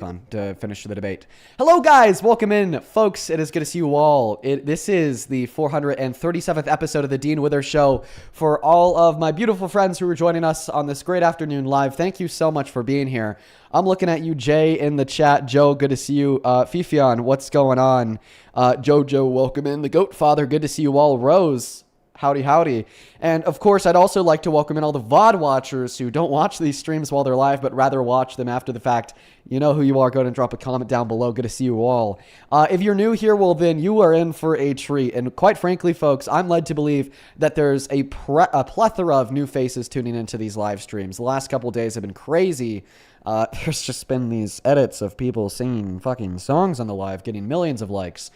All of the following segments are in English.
on to finish the debate. Hello guys, welcome in folks. It is good to see you all. This is the 437th episode of the Dean Wither Show. For all of my beautiful friends who are joining us on this great afternoon live, thank you so much for being here. I'm looking at you, Jay, in the chat. Joe, good to see you. Fifion, what's going on? Jojo, welcome in. The Goat Father, good to see you all. Rose, howdy, howdy. And of course, I'd also like to welcome in all the VOD watchers who don't watch these streams while they're live, but rather watch them after the fact. You know who you are. Go ahead and drop a comment down below. Good to see you all. If you're new here, well, then you are in for a treat. And quite frankly, folks, I'm led to believe that there's a plethora of new faces tuning into these live streams. The last couple days have been crazy. There's just been these edits of people singing fucking songs on the live, getting millions of likes.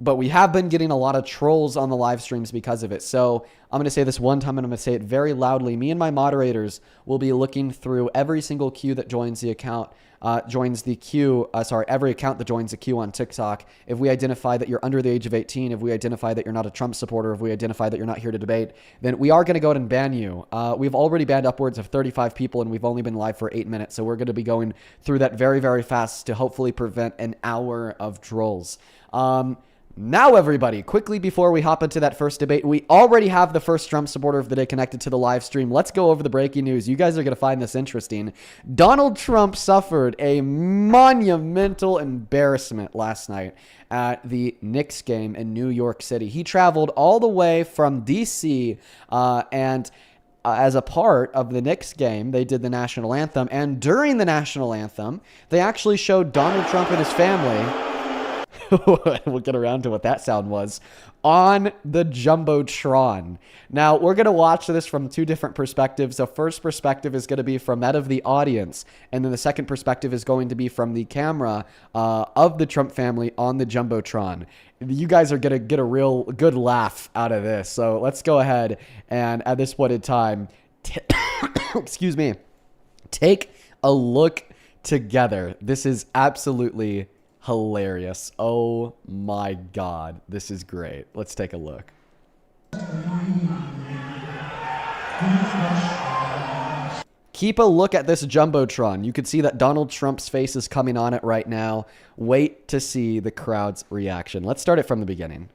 But we have been getting a lot of trolls on the live streams because of it. So I'm going to say this one time and I'm going to say it very loudly. Me and my moderators will be looking through every single queue that joins the account, every account that joins the queue on TikTok. If we identify that you're under the age of 18, if we identify that you're not a Trump supporter, if we identify that you're not here to debate, then we are going to go ahead and ban you. We've already banned upwards of 35 people and we've only been live for 8 minutes. So we're going to be going through that very, very fast to hopefully prevent an hour of trolls. Now, everybody, quickly before we hop into that first debate, we already have the first Trump supporter of the day connected to the live stream. Let's go over the breaking news. You guys are going to find this interesting. Donald Trump suffered a monumental embarrassment last night at the Knicks game in New York City. He traveled all the way from D.C. and as a part of the Knicks game, they did the national anthem. And during the national anthem, they actually showed Donald Trump and his family we'll get around to what that sound was, on the Jumbotron. Now, we're going to watch this from two different perspectives. The first perspective is going to be from that of the audience, and then the second perspective is going to be from the camera of the Trump family on the Jumbotron. You guys are going to get a real good laugh out of this. So let's go ahead and at this point in time, excuse me, take a look together. This is absolutely hilarious. Oh my God. This is great. Let's take a look. Keep a look at this Jumbotron. You can see that Donald Trump's face is coming on it right now. Wait to see the crowd's reaction. Let's start it from the beginning.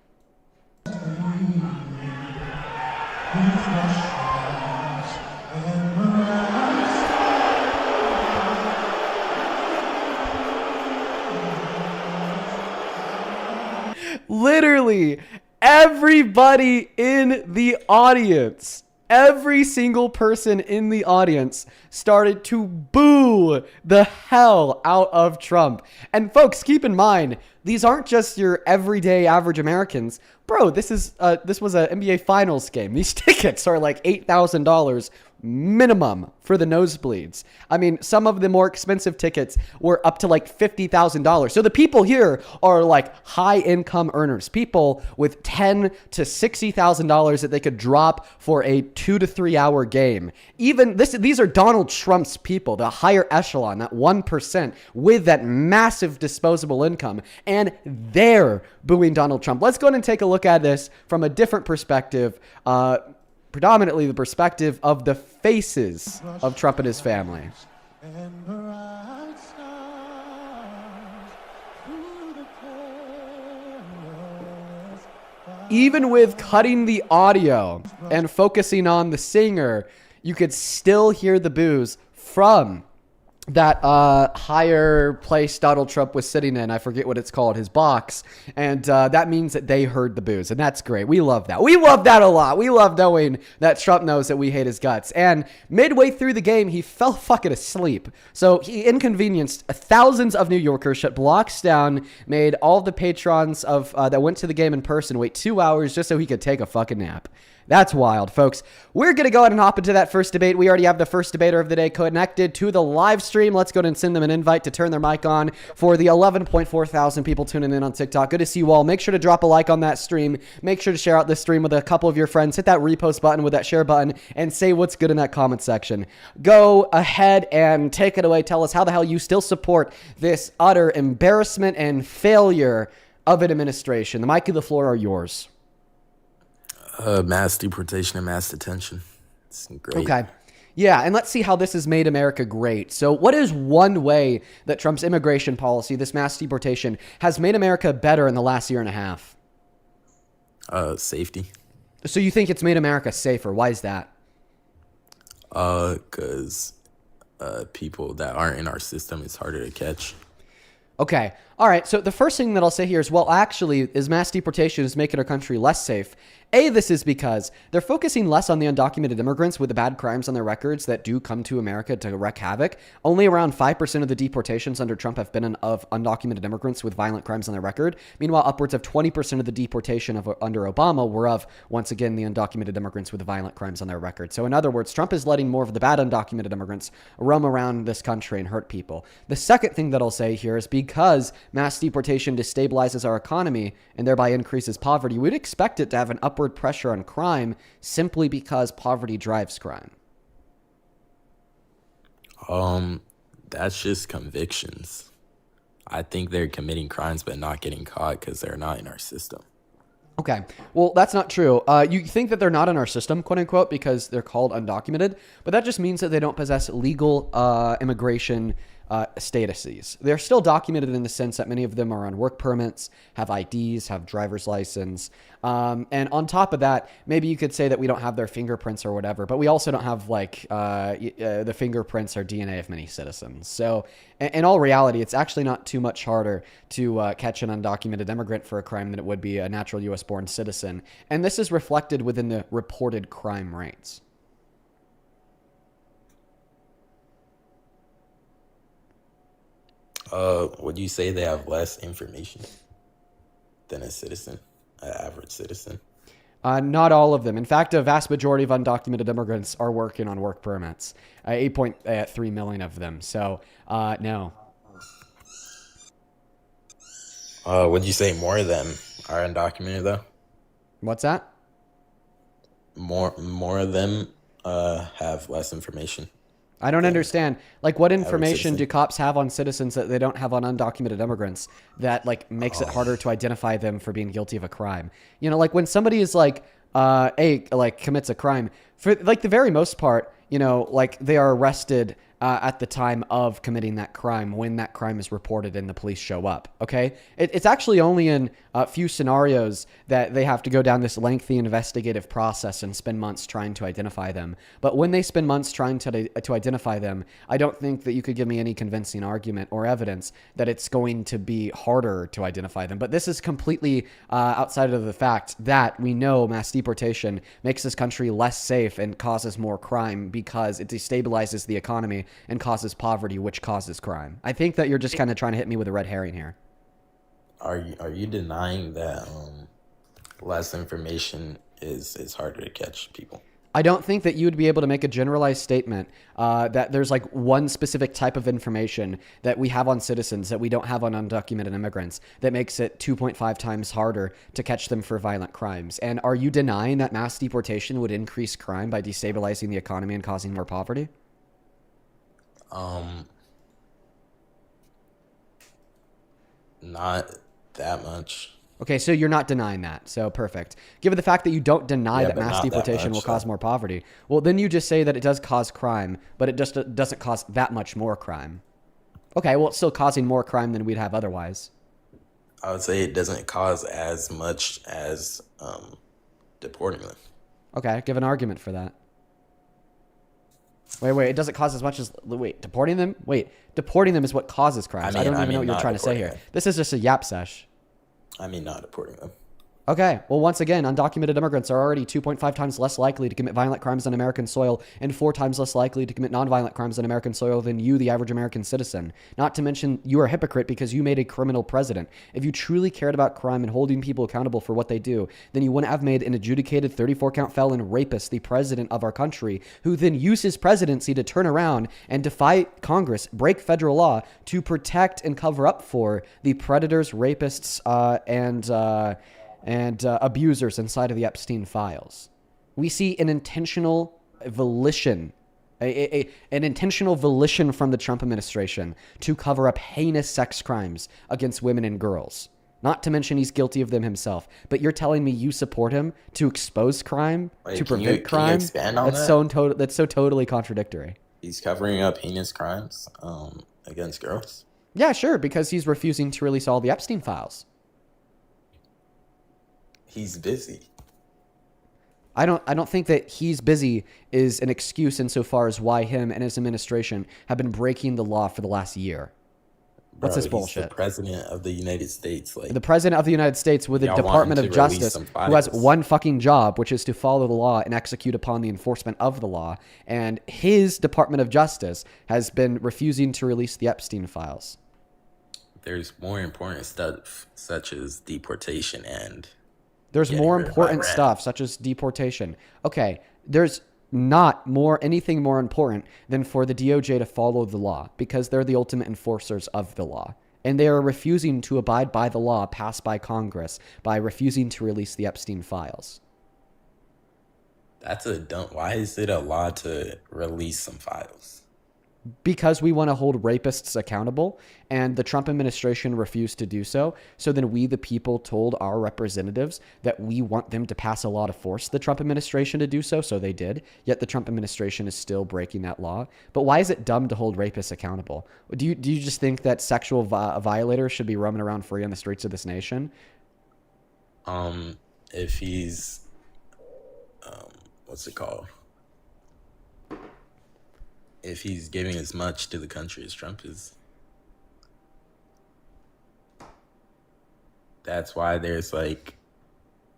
Literally, everybody in the audience, every single person in the audience started to boo the hell out of Trump. And folks, keep in mind, these aren't just your everyday average Americans. Bro, this was an NBA Finals game. These tickets are like $8,000 minimum for the nosebleeds. I mean, some of the more expensive tickets were up to like $50,000. So the people here are like high income earners, people with $10,000 to $60,000 that they could drop for a 2 to 3 hour game. Even these are Donald Trump's people, the higher echelon, that 1% with that massive disposable income, and they're booing Donald Trump. Let's go ahead and take a look at this from a different perspective. Predominantly the perspective of the faces of Trump and his family. Even with cutting the audio and focusing on the singer, you could still hear the boos from that higher place Donald Trump was sitting in. I forget what it's called, his box. And that means that they heard the boos. And that's great. We love that. We love that a lot. We love knowing that Trump knows that we hate his guts. And midway through the game, he fell fucking asleep. So he inconvenienced thousands of New Yorkers, shut blocks down, made all the patrons of that went to the game in person wait 2 hours just so he could take a fucking nap. That's wild, folks. We're going to go ahead and hop into that first debate. We already have the first debater of the day connected to the live stream. Let's go ahead and send them an invite to turn their mic on for the 11.4 thousand people tuning in on TikTok. Good to see you all. Make sure to drop a like on that stream. Make sure to share out this stream with a couple of your friends. Hit that repost button with that share button and say what's good in that comment section. Go ahead and take it away. Tell us how the hell you still support this utter embarrassment and failure of an administration. The mic and the floor are yours. Mass deportation and mass detention. It's great. Okay. Yeah, and let's see how this has made America great. So, what is one way that Trump's immigration policy, this mass deportation, has made America better in the last year and a half? Safety. So, you think it's made America safer? Why is that? Because people that aren't in our system is harder to catch. Okay. All right. So the first thing that I'll say here is, well, actually, is mass deportation is making our country less safe. This is because they're focusing less on the undocumented immigrants with the bad crimes on their records that do come to America to wreak havoc. Only around 5% of the deportations under Trump have been of undocumented immigrants with violent crimes on their record. Meanwhile, upwards of 20% of the deportation under Obama were of, once again, the undocumented immigrants with violent crimes on their record. So in other words, Trump is letting more of the bad undocumented immigrants roam around this country and hurt people. The second thing that I'll say here is because mass deportation destabilizes our economy and thereby increases poverty, we'd expect it to have an upward pressure on crime simply because poverty drives crime. That's just convictions. I think they're committing crimes but not getting caught because they're not in our system. Okay. Well, that's not true. You think that they're not in our system, quote unquote, because they're called undocumented, but that just means that they don't possess legal immigration statuses. They're still documented in the sense that many of them are on work permits, have IDs, have driver's license. And on top of that, maybe you could say that we don't have their fingerprints or whatever, but we also don't have the fingerprints or DNA of many citizens. So in all reality, it's actually not too much harder to catch an undocumented immigrant for a crime than it would be a natural U.S. born citizen. And this is reflected within the reported crime rates. Would you say they have less information than a citizen, an average citizen? Not all of them. In fact, a vast majority of undocumented immigrants are working on work permits. 8.3 million of them. So, no. Would you say more of them are undocumented though? What's that? More of them have less information. I don't understand. Like, what information citizen. do cops have on citizens that they don't have on undocumented immigrants that, like, makes it harder to identify them for being guilty of a crime? You know, like, when somebody is, like, commits a crime, for, like, the very most part, you know, like, they are arrested at the time of committing that crime when that crime is reported and the police show up, okay? It's actually only in a few scenarios that they have to go down this lengthy investigative process and spend months trying to identify them. But when they spend months trying to identify them, I don't think that you could give me any convincing argument or evidence that it's going to be harder to identify them. But this is completely outside of the fact that we know mass deportation makes this country less safe and causes more crime because it destabilizes the economy and causes poverty, which causes crime. I think that you're just kind of trying to hit me with a red herring here. Are you denying that less information is harder to catch people? I don't think that you would be able to make a generalized statement that there's like one specific type of information that we have on citizens that we don't have on undocumented immigrants that makes it 2.5 times harder to catch them for violent crimes. And are you denying that mass deportation would increase crime by destabilizing the economy and causing more poverty? Not that much. Okay, so you're not denying that. So perfect. Given the fact that you don't deny Yeah, that but mass not that deportation will much, cause though. more poverty, well, then you just say that it does cause crime, but it just doesn't cause that much more crime. Okay, well, it's still causing more crime than we'd have otherwise. I would say it doesn't cause as much as deporting them. Okay, give an argument for that. Wait, it doesn't cause as much as, deporting them? Wait, deporting them is what causes crimes. I don't even know what you're not trying to say deporting here. them. This is just a yap sesh. I mean, not deporting them. Okay, well, once again, undocumented immigrants are already 2.5 times less likely to commit violent crimes on American soil and 4 times less likely to commit nonviolent crimes on American soil than you, the average American citizen. Not to mention, you are a hypocrite because you made a criminal president. If you truly cared about crime and holding people accountable for what they do, then you wouldn't have made an adjudicated 34-count felon rapist the president of our country, who then used his presidency to turn around and defy Congress, break federal law to protect and cover up for the predators, rapists, and abusers inside of the Epstein files. We see an intentional volition, an intentional volition from the Trump administration to cover up heinous sex crimes against women and girls. Not to mention he's guilty of them himself. But you're telling me you support him to expose crime, Wait, to can you prevent can you crime? expand on That's that? so totally contradictory. He's covering up heinous crimes against girls. Yeah, sure, because he's refusing to release all the Epstein files. He's busy. I don't think that he's busy is an excuse insofar as why him and his administration have been breaking the law for the last year. What's Bro, this he's bullshit? the president of the United States. Like, The president of the United States with a y'all want him Department to of release Justice some who has files. one fucking job, which is to follow the law and execute upon the enforcement of the law. And his Department of Justice has been refusing to release the Epstein files. there's more important stuff, such as deportation and There's getting more rid of important Iran. stuff, such as deportation. Okay, there's not anything more important than for the DOJ to follow the law because they're the ultimate enforcers of the law. And they are refusing to abide by the law passed by Congress by refusing to release the Epstein files. That's a dumb. Why is it a law to release some files? Because we want to hold rapists accountable, and the Trump administration refused to do so. So then we, the people, told our representatives that we want them to pass a law to force the Trump administration to do so. So they did. Yet the Trump administration is still breaking that law. But why is it dumb to hold rapists accountable? Do you just think that sexual violators should be roaming around free on the streets of this nation? If he's, what's it called? If he's giving as much to the country as Trump is, that's why there's like,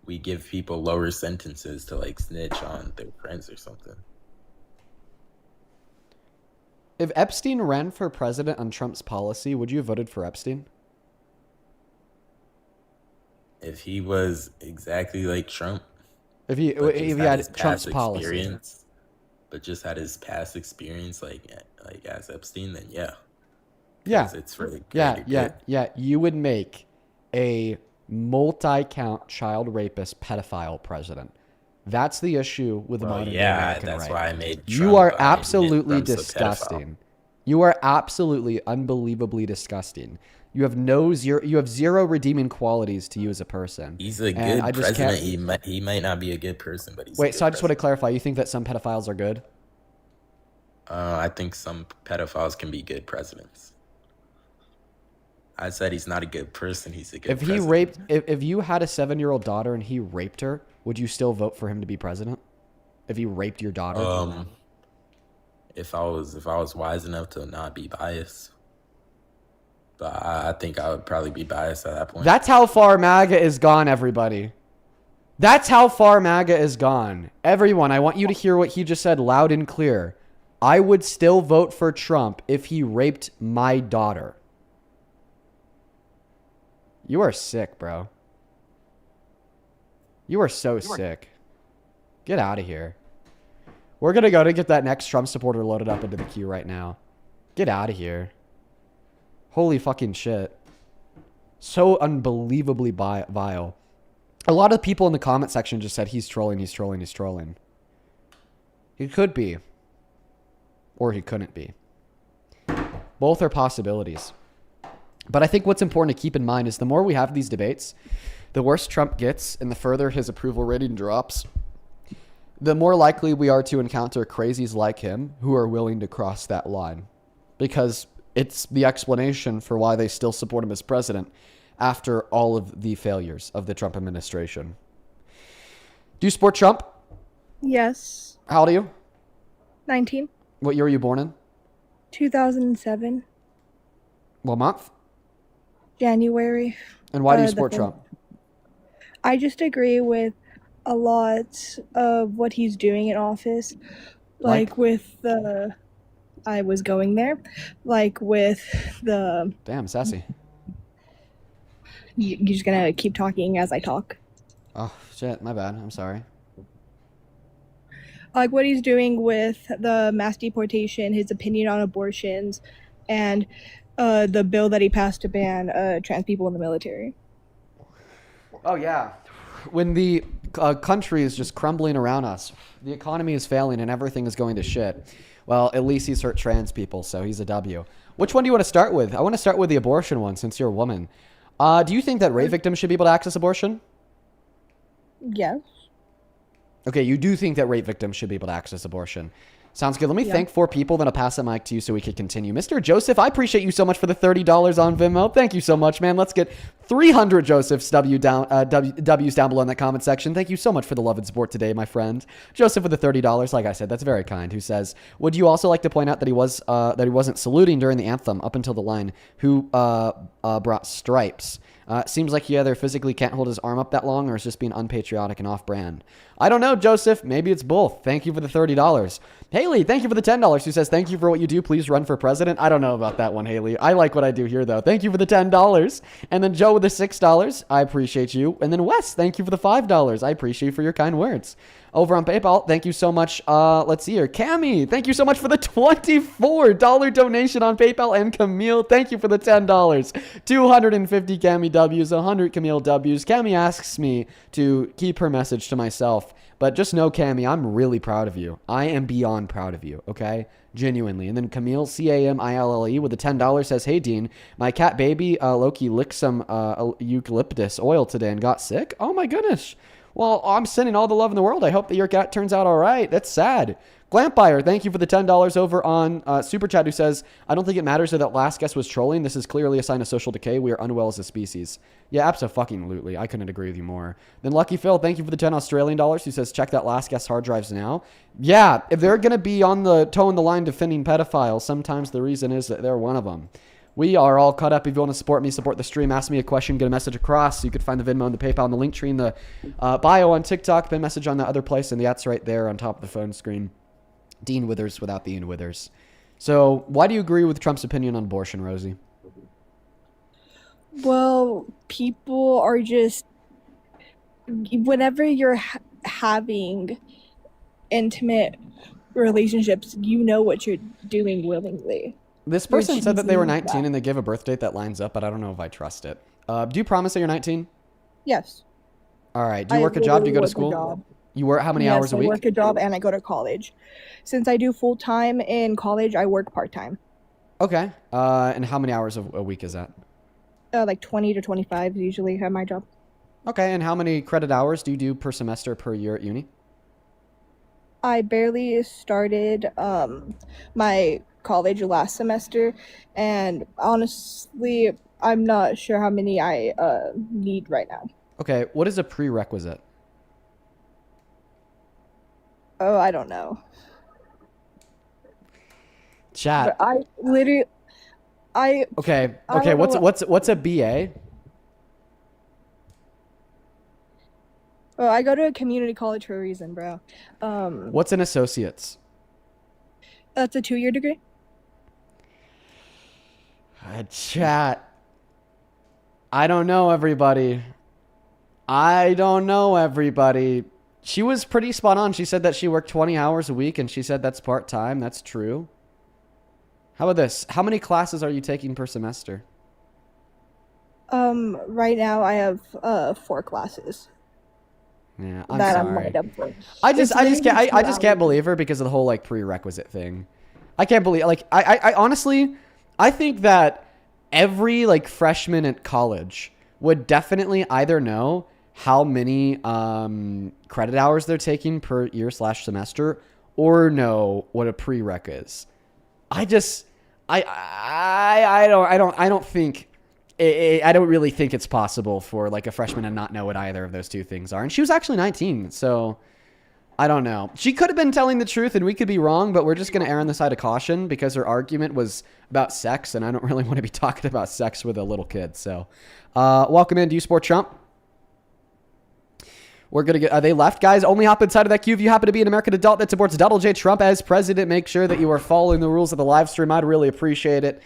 we give people lower sentences to like snitch on their friends or something. If Epstein ran for president on Trump's policy, would you have voted for Epstein? If he was exactly like Trump, If he his had Trump's past policy? experience, but just had his past experience like as Epstein, then yeah. Yeah. 'Cause it's really Yeah. You would make a multi-count child rapist pedophile president. That's the issue with the Well, modern yeah, American that's right. why I made You Trump, are I admit absolutely Trump's a pedophile. disgusting. You are absolutely unbelievably disgusting. You have zero redeeming qualities to you as a person. He's a And good I just president. can't- He might not be a good person, but he's a Wait, good so I just want to president. clarify. You think that some pedophiles are good? I think some pedophiles can be good presidents. I said he's not a good person. He's a good If he president. raped, if you had a 7-year-old daughter and he raped her, would you still vote for him to be president? If he raped your daughter? If I was wise enough to not be biased, but I think I would probably be biased at that point. That's how far MAGA is gone, everybody. That's how far MAGA is gone. Everyone, I want you to hear what he just said loud and clear. I would still vote for Trump if he raped my daughter. You are sick, bro. You are so sick. Get out of here. We're going to go to get that next Trump supporter loaded up into the queue right now. Get out of here. Holy fucking shit. So unbelievably vile. A lot of people in the comment section just said he's trolling. He could be. Or he couldn't be. Both are possibilities. But I think what's important to keep in mind is the more we have these debates, the worse Trump gets and the further his approval rating drops, the more likely we are to encounter crazies like him who are willing to cross that line. Because it's the explanation for why they still support him as president after all of the failures of the Trump administration. Do you support Trump? Yes. How old are you? 19. What year were you born in? 2007. What month? January. And why do you the support fifth. Trump? I just agree with a lot of what he's doing in office. Like with the... I was going there. Like with the... Damn, sassy. You're just gonna keep talking as I talk. Oh, shit. My bad. I'm sorry. Like what he's doing with the mass deportation, his opinion on abortions, and the bill that he passed to ban trans people in the military. Oh, yeah. When the country is just crumbling around us, the economy is failing and everything is going to shit, well, at least he's hurt trans people, so he's a W. Which one do you want to start with? I want to start with the abortion one since you're a woman. Do you think that rape victims should be able to access abortion? Yes. Okay, you do think that rape victims should be able to access abortion. Sounds good. Let me thank 4 people, then I'll pass the mic to you so we can continue. Mr. Joseph, I appreciate you so much for the $30 on Venmo. Thank you so much, man. Let's get 300 Josephs W's down below in the comment section. Thank you so much for the love and support today, my friend. Joseph with the $30, like I said, that's very kind, who says, would you also like to point out that he wasn't saluting during the anthem up until the line, who brought stripes? Seems like he either physically can't hold his arm up that long or is just being unpatriotic and off-brand. I don't know, Joseph. Maybe it's both. Thank you for the $30. Haley, thank you for the $10. Who says, thank you for what you do. Please run for president. I don't know about that one, Haley. I like what I do here, though. Thank you for the $10. And then Joe with the $6. I appreciate you. And then Wes, thank you for the $5. I appreciate you for your kind words. Over on PayPal, thank you so much. Let's see here. Cammy, thank you so much for the $24 donation on PayPal. And Camille, thank you for the $10. 250 Cammy W's, 100 Camille W's. Cammy asks me to keep her message to myself. But just know, Cammy, I'm really proud of you. I am beyond proud of you, okay? Genuinely. And then Camille, Camille, with the $10 says, hey, Dean, my cat baby Loki licked some eucalyptus oil today and got sick. Oh, my goodness. Well, I'm sending all the love in the world. I hope that your cat turns out all right. That's sad. Glampire, thank you for the $10 over on Super Chat, who says, I don't think it matters that last guest was trolling. This is clearly a sign of social decay. We are unwell as a species. Yeah, abso-fucking-lutely. I couldn't agree with you more. Then Lucky Phil, thank you for the 10 Australian dollars, who says, check that last guest's hard drives now. Yeah, if they're going to be on the toe in the line defending pedophiles, sometimes the reason is that they're one of them. We are all caught up. If you want to support me, support the stream, ask me a question, get a message across. You could find the Venmo and the PayPal and the link tree in the bio on TikTok, pin message on the other place, and that's right there on top of the phone screen. Dean Withers without the Ian Withers. So why do you agree with Trump's opinion on abortion, Rosie? Well, people are just, whenever you're having intimate relationships, you know what you're doing willingly. This person said that they were 19 and they gave a birth date that lines up, but I don't know if I trust it. Do you promise that you're 19? Yes. All right. Do you work a job? Do you go to school? You work how many hours a week? I work a job and I go to college. Since I do full-time in college, I work part-time. Okay. And how many hours a week is that? Like 20 to 25 usually at my job. Okay. And how many credit hours do you do per semester per year at uni? I barely started my college last semester, and honestly, I'm not sure how many I need right now. Okay. What is a prerequisite? Oh, I don't know. Chat. But Okay. What's a BA? Oh, I go to a community college for a reason, bro. What's an associate's? That's a 2-year degree. Chat. I don't know, everybody. I don't know, everybody. She was pretty spot on. She said that she worked 20 hours a week, and she said that's part-time. That's true. How about this? How many classes are you taking per semester? Right now I have 4 classes. Yeah, I'm sorry. I'm lined up for. I just can't believe her because of the whole like prerequisite thing. I can't believe I honestly I think that every like freshman at college would definitely either know how many credit hours they're taking per year / semester or know what a prereq is. I don't think I don't really think it's possible for like a freshman to not know what either of those two things are. And she was actually 19, so I don't know. She could have been telling the truth and we could be wrong, but we're just going to err on the side of caution because her argument was about sex, and I don't really want to be talking about sex with a little kid. So welcome in. Do you support Trump? We're going to get, are they left, guys? Only hop inside of that queue if you happen to be an American adult that supports Donald J. Trump as president. Make sure that you are following the rules of the live stream. I'd really appreciate it.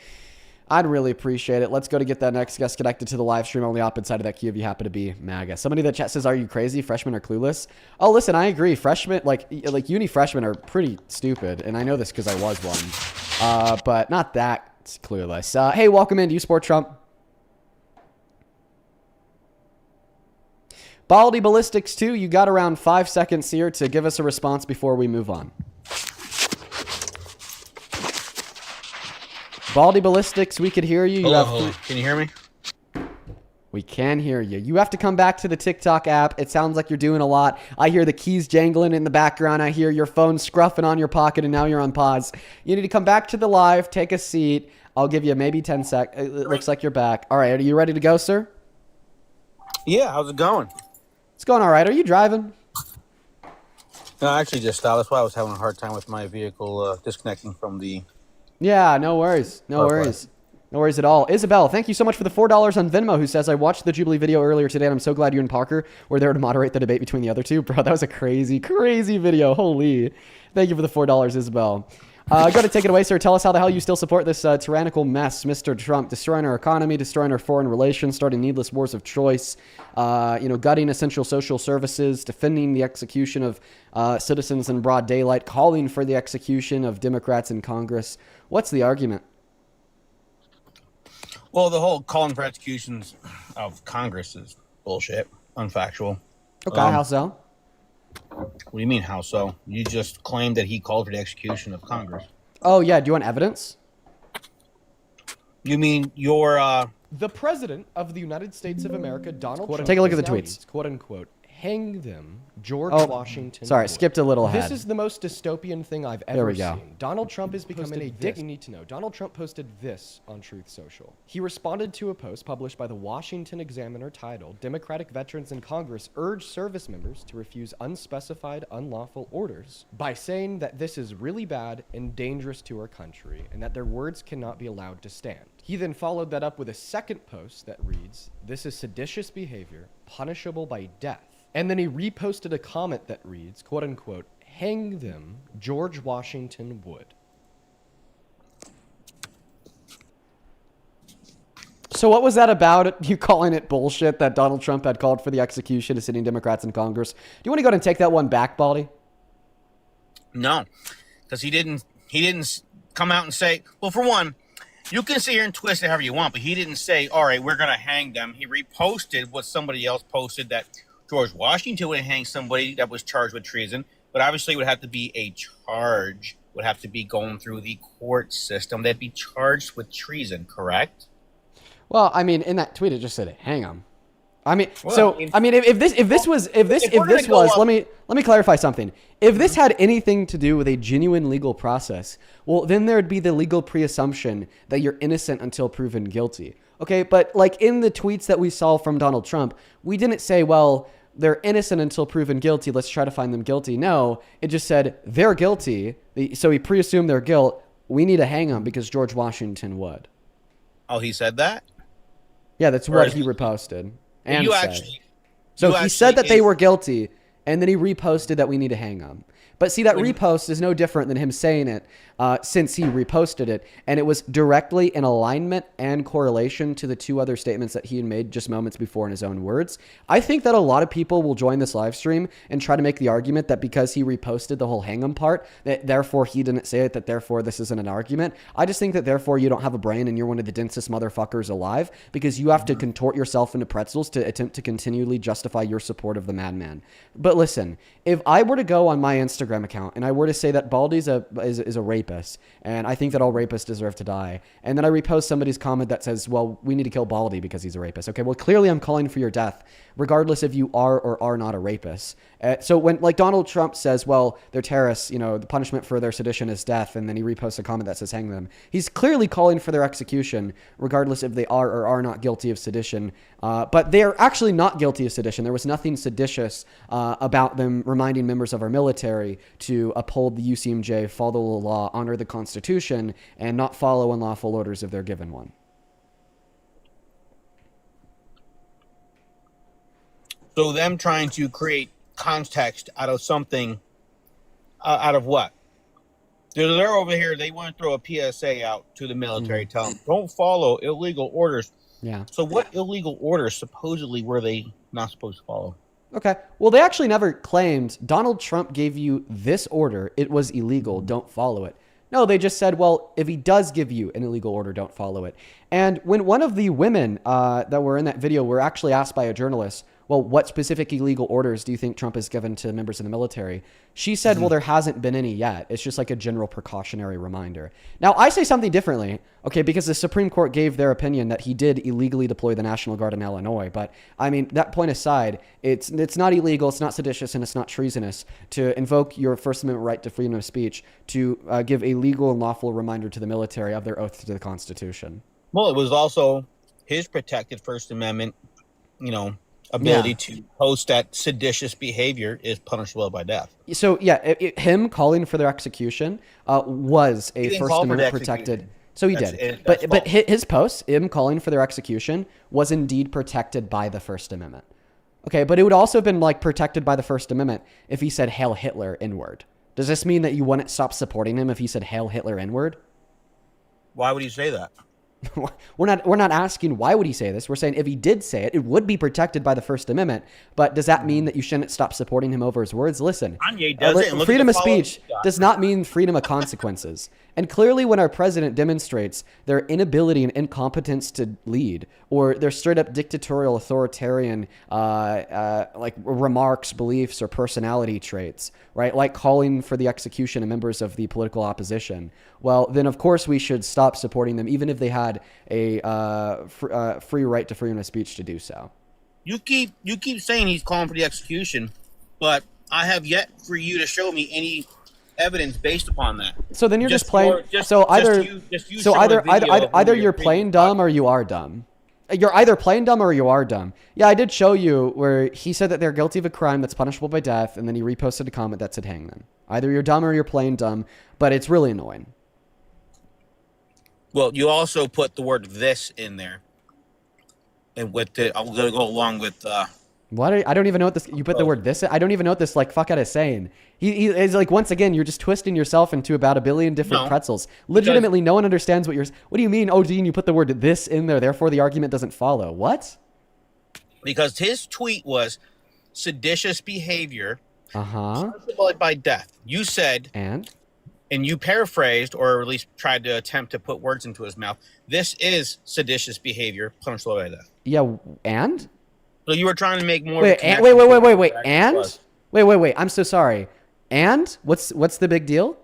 Let's go to get that next guest connected to the live stream. Only hop inside of that queue if you happen to be MAGA. Somebody in the chat says, are you crazy? Freshmen are clueless. Oh, listen, I agree. Freshmen, like uni freshmen are pretty stupid. And I know this because I was one. But not that clueless. Hey, welcome in. Do you support Trump? Baldy Ballistics 2, you got around 5 seconds here to give us a response before we move on. Baldy Ballistics, we could hear you. Hello. Can you hear me? We can hear you. You have to come back to the TikTok app. It sounds like you're doing a lot. I hear the keys jangling in the background. I hear your phone scruffing on your pocket, and now you're on pause. You need to come back to the live, take a seat. I'll give you maybe 10 seconds. It looks like you're back. All right, are you ready to go, sir? Yeah, how's it going? It's going all right. Are you driving? No, I actually just stopped. That's why I was having a hard time with my vehicle disconnecting from the... Yeah, no worries. No worries. No worries at all. Isabel, thank you so much for the $4 on Venmo, who says, I watched the Jubilee video earlier today, and I'm so glad you and Parker were there to moderate the debate between the other two. Bro, that was a crazy, crazy video. Holy. Thank you for the $4, Isabel. Go to take it away, sir. Tell us how the hell you still support this tyrannical mess, Mr. Trump, destroying our economy, destroying our foreign relations, starting needless wars of choice, gutting essential social services, defending the execution of citizens in broad daylight, calling for the execution of Democrats in Congress. What's the argument? Well, the whole calling for executions of Congress is bullshit, unfactual. Okay, how so? What do you mean, how so? You just claimed that he called for the execution of Congress. Oh, yeah. Do you want evidence? You mean your, The President of the United States of America, Donald Trump, Take a look at the has now tweets. used, quote unquote, hang them, George Oh, Washington. sorry, would. skipped a little ahead. This is the most dystopian thing I've There ever we go. seen. Donald Trump is becoming a dick. You need to know. Donald Trump posted this on Truth Social. He responded to a post published by the Washington Examiner titled, Democratic Veterans in Congress urge service members to refuse unspecified unlawful orders, by saying that this is really bad and dangerous to our country and that their words cannot be allowed to stand. He then followed that up with a second post that reads, this is seditious behavior, punishable by death. And then he reposted a comment that reads, quote unquote, hang them, George Washington would. So what was that about? You calling it bullshit that Donald Trump had called for the execution of sitting Democrats in Congress? Do you want to go ahead and take that one back, Baldy? No, because he didn't come out and say, well, for one, you can sit here and twist it however you want, but he didn't say, all right, we're going to hang them. He reposted what somebody else posted, that George Washington would hang somebody that was charged with treason, but obviously it would have to be a charge, would have to be going through the court system. They'd be charged with treason, correct? Well, I mean, in that tweet, it just said, hang them. I mean, Well, if this was, let me clarify something. If this had anything to do with a genuine legal process, well, then there'd be the legal preassumption that you're innocent until proven guilty. Okay, but like in the tweets that we saw from Donald Trump, we didn't say, well, they're innocent until proven guilty. Let's try to find them guilty. No, it just said they're guilty. So he preassumed their guilt. We need to hang them because George Washington would. Oh, he said that? Yeah, that's what he reposted. And You said. actually... So you he actually said that they is- were guilty, and then he reposted that we need to hang them. But see, that repost is no different than him saying it since he reposted it. And it was directly in alignment and correlation to the two other statements that he had made just moments before in his own words. I think that a lot of people will join this live stream and try to make the argument that because he reposted the whole hang 'em part, that therefore he didn't say it, that therefore this isn't an argument. I just think that therefore you don't have a brain and you're one of the densest motherfuckers alive because you have to contort yourself into pretzels to attempt to continually justify your support of the madman. But listen, if I were to go on my Instagram account and I were to say that Baldy's is a rapist and I think that all rapists deserve to die, and then I repost somebody's comment that says, well, we need to kill Baldy because he's a rapist. Okay, well, clearly I'm calling for your death, regardless if you are or are not a rapist. So when like Donald Trump says, well, they're terrorists, the punishment for their sedition is death, and then he reposts a comment that says hang them, he's clearly calling for their execution, regardless if they are or are not guilty of sedition. But they are actually not guilty of sedition. There was nothing seditious about them reminding members of our military to uphold the UCMJ, follow the law, honor the Constitution, and not follow unlawful orders if they're given one. So them trying to create context out of something, out of what? They're over here. They want to throw a PSA out to the military, tell them, don't follow illegal orders. Yeah. So what illegal orders supposedly were they not supposed to follow? Okay. Well, they actually never claimed Donald Trump gave you this order. It was illegal. Don't follow it. No, they just said, well, if he does give you an illegal order, don't follow it. And when one of the women that were in that video were actually asked by a journalist, well, what specific illegal orders do you think Trump has given to members of the military? She said, well, there hasn't been any yet. It's just like a general precautionary reminder. Now, I say something differently, okay, because the Supreme Court gave their opinion that he did illegally deploy the National Guard in Illinois. But, I mean, that point aside, it's not illegal, it's not seditious, and it's not treasonous to invoke your First Amendment right to freedom of speech to give a legal and lawful reminder to the military of their oath to the Constitution. Well, it was also his protected First Amendment, ability to post that seditious behavior is punishable by death. So yeah, him calling for their execution was a First Amendment protected. So he did, but his post, him calling for their execution, was indeed protected by the First Amendment. Okay, but it would also have been like protected by the First Amendment if he said "Hail Hitler" N-word. Does this mean that you wouldn't stop supporting him if he said "Hail Hitler" N-word? Why would he say that? We're not asking why would he say this. We're saying if he did say it, it would be protected by the First Amendment. But does that mean that you shouldn't stop supporting him over his words? Listen, Kanye does it, and look freedom at of the speech does not mean freedom of consequences. And clearly when our president demonstrates their inability and incompetence to lead, or their straight up dictatorial authoritarian like remarks, beliefs, or personality traits, right? Like calling for the execution of members of the political opposition. Well, then of course we should stop supporting them, even if they had a free right to freedom of speech to do so. You keep saying he's calling for the execution, but I have yet for you to show me any evidence based upon that. So then you're just playing. Either you're playing dumb or you are dumb. You're either playing dumb or you are dumb. Yeah, I did show you where he said that they're guilty of a crime that's punishable by death, and then he reposted a comment that said hang them. Either you're dumb or you're playing dumb, but it's really annoying. Well, you also put the word "this" in there, and with it, I'm gonna go along with. What? I don't even know what this. You put the word "this." I don't even know what this like fuck out is saying. He is like, once again, you're just twisting yourself into about a billion different pretzels. Legitimately, no one understands what you're. What do you mean? Oh, Dean, you put the word "this" in there, therefore the argument doesn't follow. What? Because his tweet was seditious behavior, punishable by death. You said and you paraphrased, or at least tried to attempt to put words into his mouth. This is seditious behavior, punishable by death. Yeah, and. So you were trying to make more. Wait. And wait. I'm so sorry. And what's the big deal?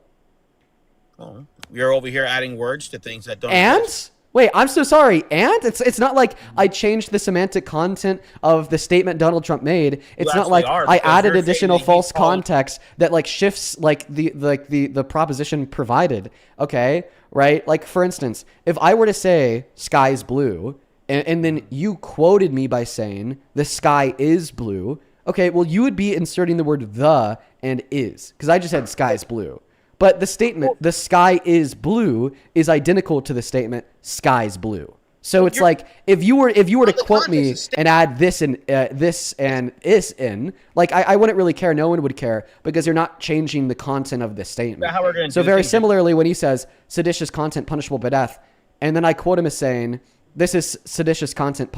Oh, you're over here adding words to things that don't. And exist. wait, I'm so sorry. And it's not like I changed the semantic content of the statement Donald Trump made. It's not like I added additional false context that like shifts like the proposition provided. Okay, right? Like for instance, if I were to say sky's blue. And then you quoted me by saying the sky is blue. Okay, well, you would be inserting the word the and is, because I just said sky's blue. But the statement, the sky is blue, is identical to the statement sky's blue. So it's like if you were to quote me and add this and is in, like I wouldn't really care. No one would care because you're not changing the content of the statement. So very similarly, when he says seditious content punishable by death, and then I quote him as saying, this is seditious content,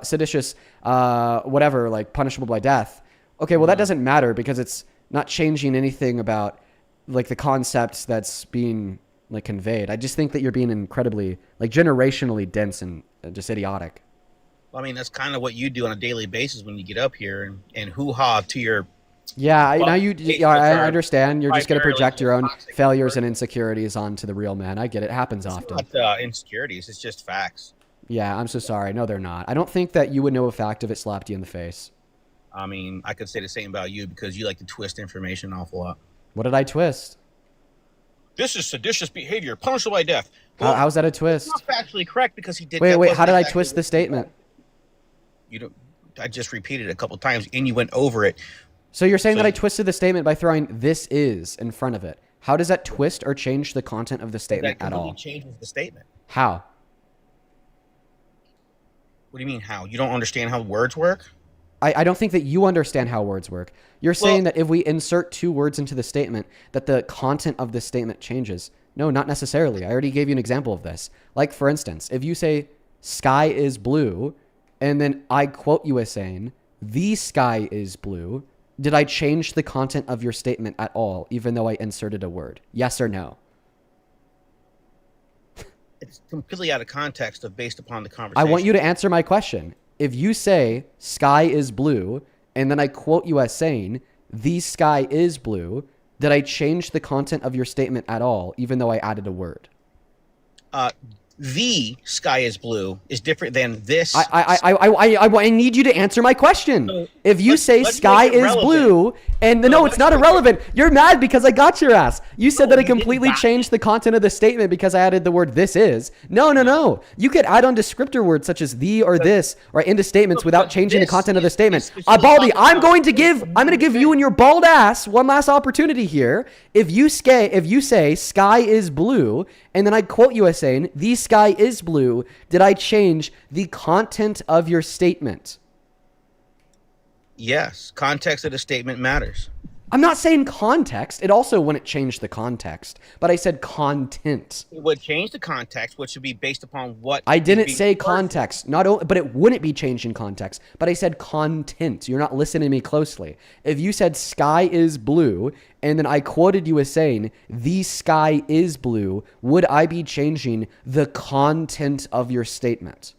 seditious, whatever, like punishable by death. Okay, well, that doesn't matter because it's not changing anything about like the concepts that's being like conveyed. I just think that you're being incredibly like generationally dense and just idiotic. Well, I mean, that's kind of what you do on a daily basis when you get up here and hoo-ha to your. Yeah, now I understand. You're just going to project your own failures and insecurities onto the real man. I get it. It happens often. It's not insecurities. It's just facts. Yeah, I'm so sorry. No, they're not. I don't think that you would know a fact if it slapped you in the face. I mean, I could say the same about you because you like to twist information an awful lot. What did I twist? This is seditious behavior, punishable by death. Well, how's that a twist? It's not factually correct because he did. Wait. How did I twist the statement? You don't. I just repeated it a couple times, and you went over it. So you're saying that I twisted the statement by throwing "this is" in front of it. How does that twist or change the content of the statement at all? That completely changes the statement. How? What do you mean how? You don't understand how words work? I don't think that you understand how words work. You're saying that if we insert two words into the statement, that the content of the statement changes. No, not necessarily. I already gave you an example of this. Like, for instance, if you say, sky is blue, and then I quote you as saying, the sky is blue, did I change the content of your statement at all, even though I inserted a word? Yes or no? It's completely out of context based upon the conversation. I want you to answer my question. if you say sky is blue, and then I quote you as saying the sky is blue, did I change the content of your statement at all, even though I added a word? The sky is blue is different than this. I need you to answer my question. So if you say let's sky make it is relevant. blue, and no, it's not irrelevant. You're mad because I got your ass. You said that I you didn't completely got changed the content of the statement because I added the word this is. No. You could add on descriptor words such as the or this or into statements without changing the this content of the is statement. specifically Baldy, talking I'm about going to give you and your bald ass one last opportunity here. If you say sky is blue, and then I quote you as saying the sky is blue, did I change the content of your statement? Yes, context of the statement matters. I'm not saying context. It also wouldn't change the context, but I said content. It would change the context, which would be based upon what I is didn't being say referred to. context, not only, but it wouldn't be changed in context. But I said content. You're not listening to me closely. If you said sky is blue, and then I quoted you as saying the sky is blue, would I be changing the content of your statement?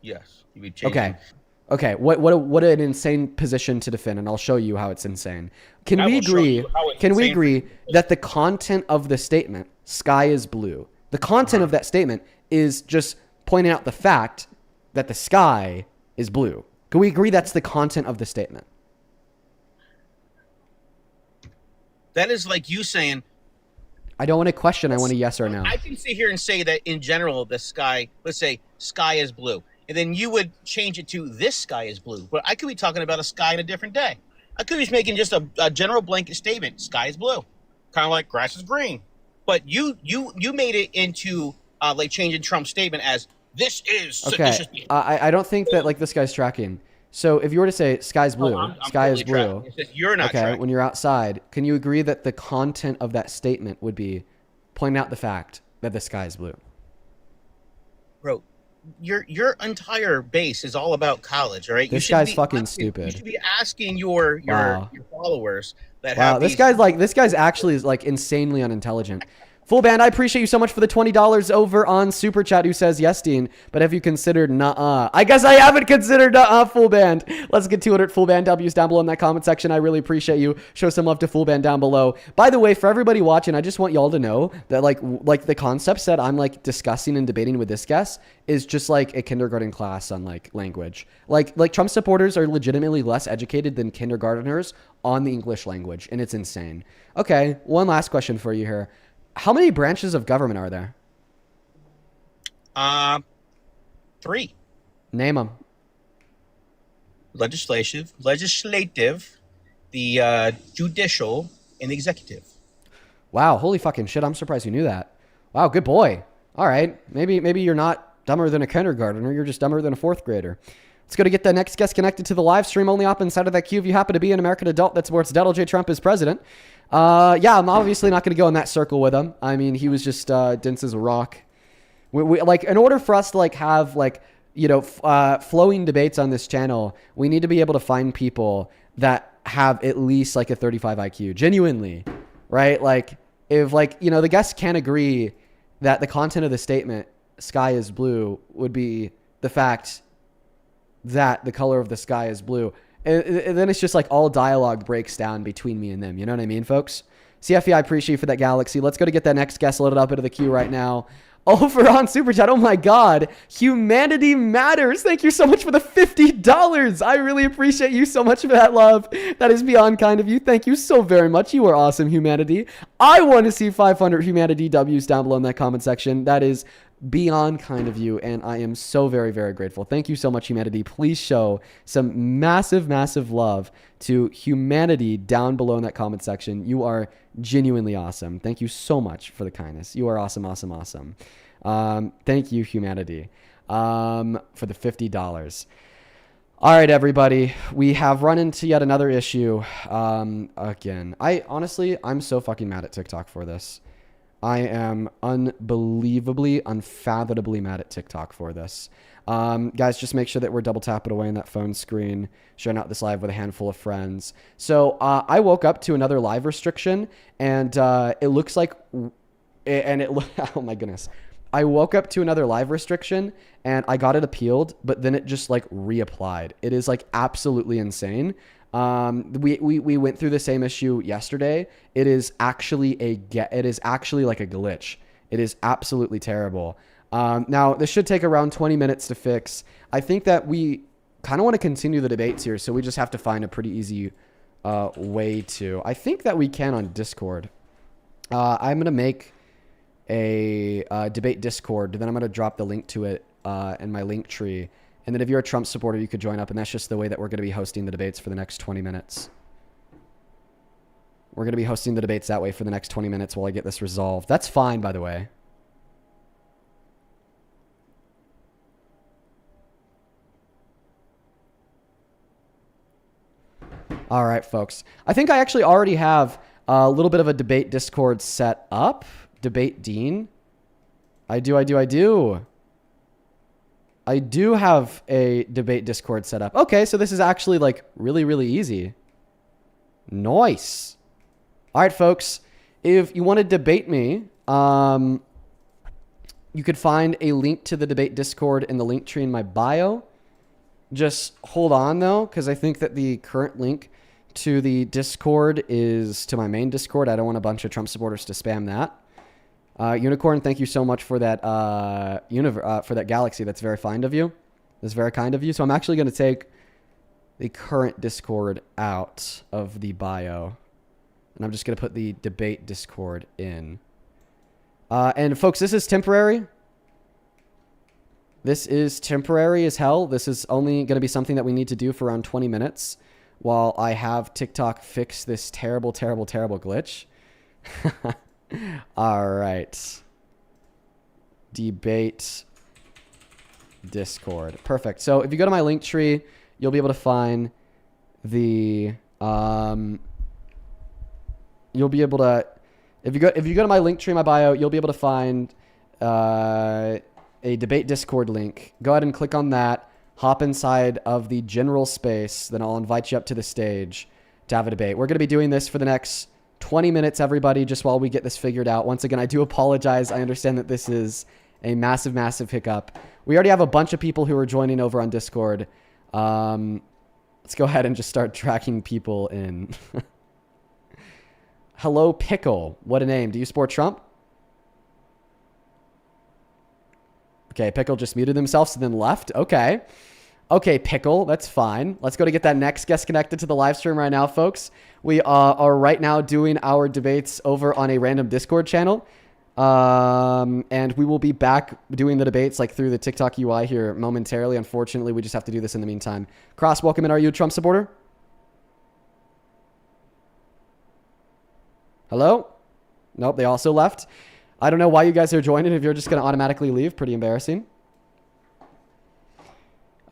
Yes, you'd be changing. Okay. What an insane position to defend, and I'll show you how it's insane. Can I we will show agree? you how it's Can we insane for agree you. that the content of the statement, sky is blue, the content of that statement is just pointing out the fact that the sky is blue? Can we agree that's the content of the statement? That is like you saying, I don't want a question. I want a yes or no. I can sit here and say that in general, the sky, let's say sky is blue. And then you would change it to this sky is blue. But I could be talking about a sky in a different day. I could be making just a general blanket statement. Sky is blue. Kind of like grass is green. But you made it into like changing Trump's statement as this is Okay. seditious. I don't think that like this guy's tracking. So if you were to say sky's blue, I'm sky is totally blue. tracking. It's just you're not Okay, tracking. when you're outside, can you agree that the content of that statement would be pointing out the fact that the sky is blue? Bro, your entire base is all about college, all right? This should guy's be fucking asking- stupid. You should be asking your Wow. followers that Wow, have this guy's actually like insanely unintelligent. Full band, I appreciate you so much for the $20 over on Super Chat who says yes, Dean, but have you considered nuh-uh? I guess I haven't considered nuh-uh, Full Band. Let's get 200 Full Band W's down below in that comment section. I really appreciate you. Show some love to Full Band down below. By the way, for everybody watching, I just want y'all to know that like the concepts that I'm like discussing and debating with this guest is just like a kindergarten class on like language. Like Trump supporters are legitimately less educated than kindergarteners on the English language, and it's insane. Okay, one last question for you here. How many branches of government are there? 3. Name them. Legislative, the judicial, and the executive. Wow, holy fucking shit. I'm surprised you knew that. Wow, good boy. All right. Maybe you're not dumber than a kindergartner. You're just dumber than a 4th grader. Let's go to get the next guest connected to the live stream. Only up inside of that queue if you happen to be an American adult that supports Donald J. Trump as president. Yeah, I'm obviously not going to go in that circle with him. I mean, he was just dense as a rock. We like, in order for us to like have like, you know, flowing debates on this channel, we need to be able to find people that have at least like a 35 IQ, genuinely, right? Like if like, you know, the guests can't agree that the content of the statement, sky is blue, would be the fact that the color of the sky is blue. And then it's just like all dialogue breaks down between me and them. You know what I mean, folks? CFE, I appreciate you for that galaxy. Let's go to get that next guest loaded up into the queue right now. Over on Super Chat. Oh my God. Humanity Matters. Thank you so much for the $50. I really appreciate you so much for that love. That is beyond kind of you. Thank you so very much. You are awesome, Humanity. I want to see 500 Humanity W's down below in that comment section. That is beyond kind of you, and I am so very, very grateful. Thank you so much, Humanity. Please show some massive, massive love to Humanity down below in that comment section. You are genuinely awesome. Thank you so much for the kindness. You are awesome, awesome, awesome. Thank you, Humanity, for the $50. All right, everybody. We have run into yet another issue. Again, I'm so fucking mad at TikTok for this. I am unbelievably, unfathomably mad at TikTok for this. Guys, just make sure that we're double tapping away on that phone screen, sharing out this live with a handful of friends. So I woke up to another live restriction, and it looks like, oh my goodness. I woke up to another live restriction and I got it appealed, but then it just like reapplied. It is like absolutely insane. We went through the same issue yesterday. It is actually like a glitch. It is absolutely terrible. Now this should take around 20 minutes to fix. I think that we kind of want to continue the debates here, so we just have to find a pretty easy way to. I think that we can on Discord. I'm going to make a debate Discord, then I'm going to drop the link to it in my link tree. And then if you're a Trump supporter, you could join up, and that's just the way that we're going to be hosting the debates for the next 20 minutes. We're going to be hosting the debates that way for the next 20 minutes while I get this resolved. That's fine, by the way. All right, folks. I think I actually already have a little bit of a debate Discord set up. Debate Dean. I do have a debate Discord set up. Okay, so this is actually like really, really easy. Nice. All right, folks. If you want to debate me, you could find a link to the debate Discord in the link tree in my bio. Just hold on, though, because I think that the current link to the Discord is to my main Discord. I don't want a bunch of Trump supporters to spam that. Unicorn, thank you so much for that for that galaxy. That's very kind of you. That's very kind of you. So I'm actually going to take the current Discord out of the bio, and I'm just going to put the debate Discord in. And folks, this is temporary. This is temporary as hell. This is only going to be something that we need to do for around 20 minutes while I have TikTok fix this terrible, terrible, terrible glitch. All right. Debate Discord. Perfect. So if you go to my link tree, you'll be able to find the you'll be able to if you go to my link tree in my bio, you'll be able to find a debate Discord link. Go ahead and click on that. Hop inside of the general space. Then I'll invite you up to the stage to have a debate. We're going to be doing this for the next 20 minutes, everybody, just while we get this figured out. Once again, I do apologize. I understand that this is a massive, massive hiccup. We already have a bunch of people who are joining over on Discord. Let's go ahead and just start tracking people in. Hello, Pickle. What a name. Do you support Trump? Okay, Pickle just muted themselves and then left. Okay. Okay, Pickle, that's fine. Let's go to get that next guest connected to the live stream right now, folks. We are right now doing our debates over on a random Discord channel. And we will be back doing the debates like through the TikTok UI here momentarily. Unfortunately, we just have to do this in the meantime. Cross, welcome in. Are you a Trump supporter? Hello? Nope, they also left. I don't know why you guys are joining if you're just going to automatically leave. Pretty embarrassing.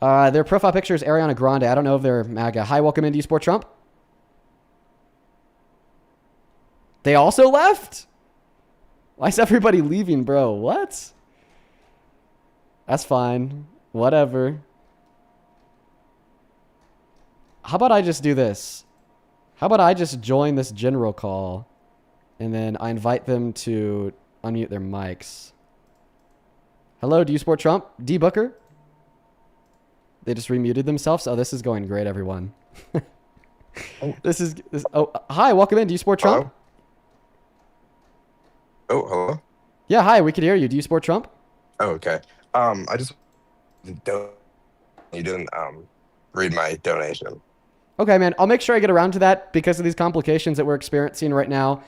Their profile picture is Ariana Grande. I don't know if they're MAGA. Hi, welcome in. Do you support Trump? They also left? Why is everybody leaving, bro? What? That's fine. Whatever. How about I just do this? How about I just join this general call and then I invite them to unmute their mics. Hello, do you support Trump? D. Booker? They just remuted themselves. Oh, this is going great, everyone. Oh, hi, welcome in. Do you support Trump? Hello? Oh, hello? Yeah, hi, we can hear you. Do you support Trump? Oh, okay. I just you didn't read my donation. Okay, man. I'll make sure I get around to that because of these complications that we're experiencing right now.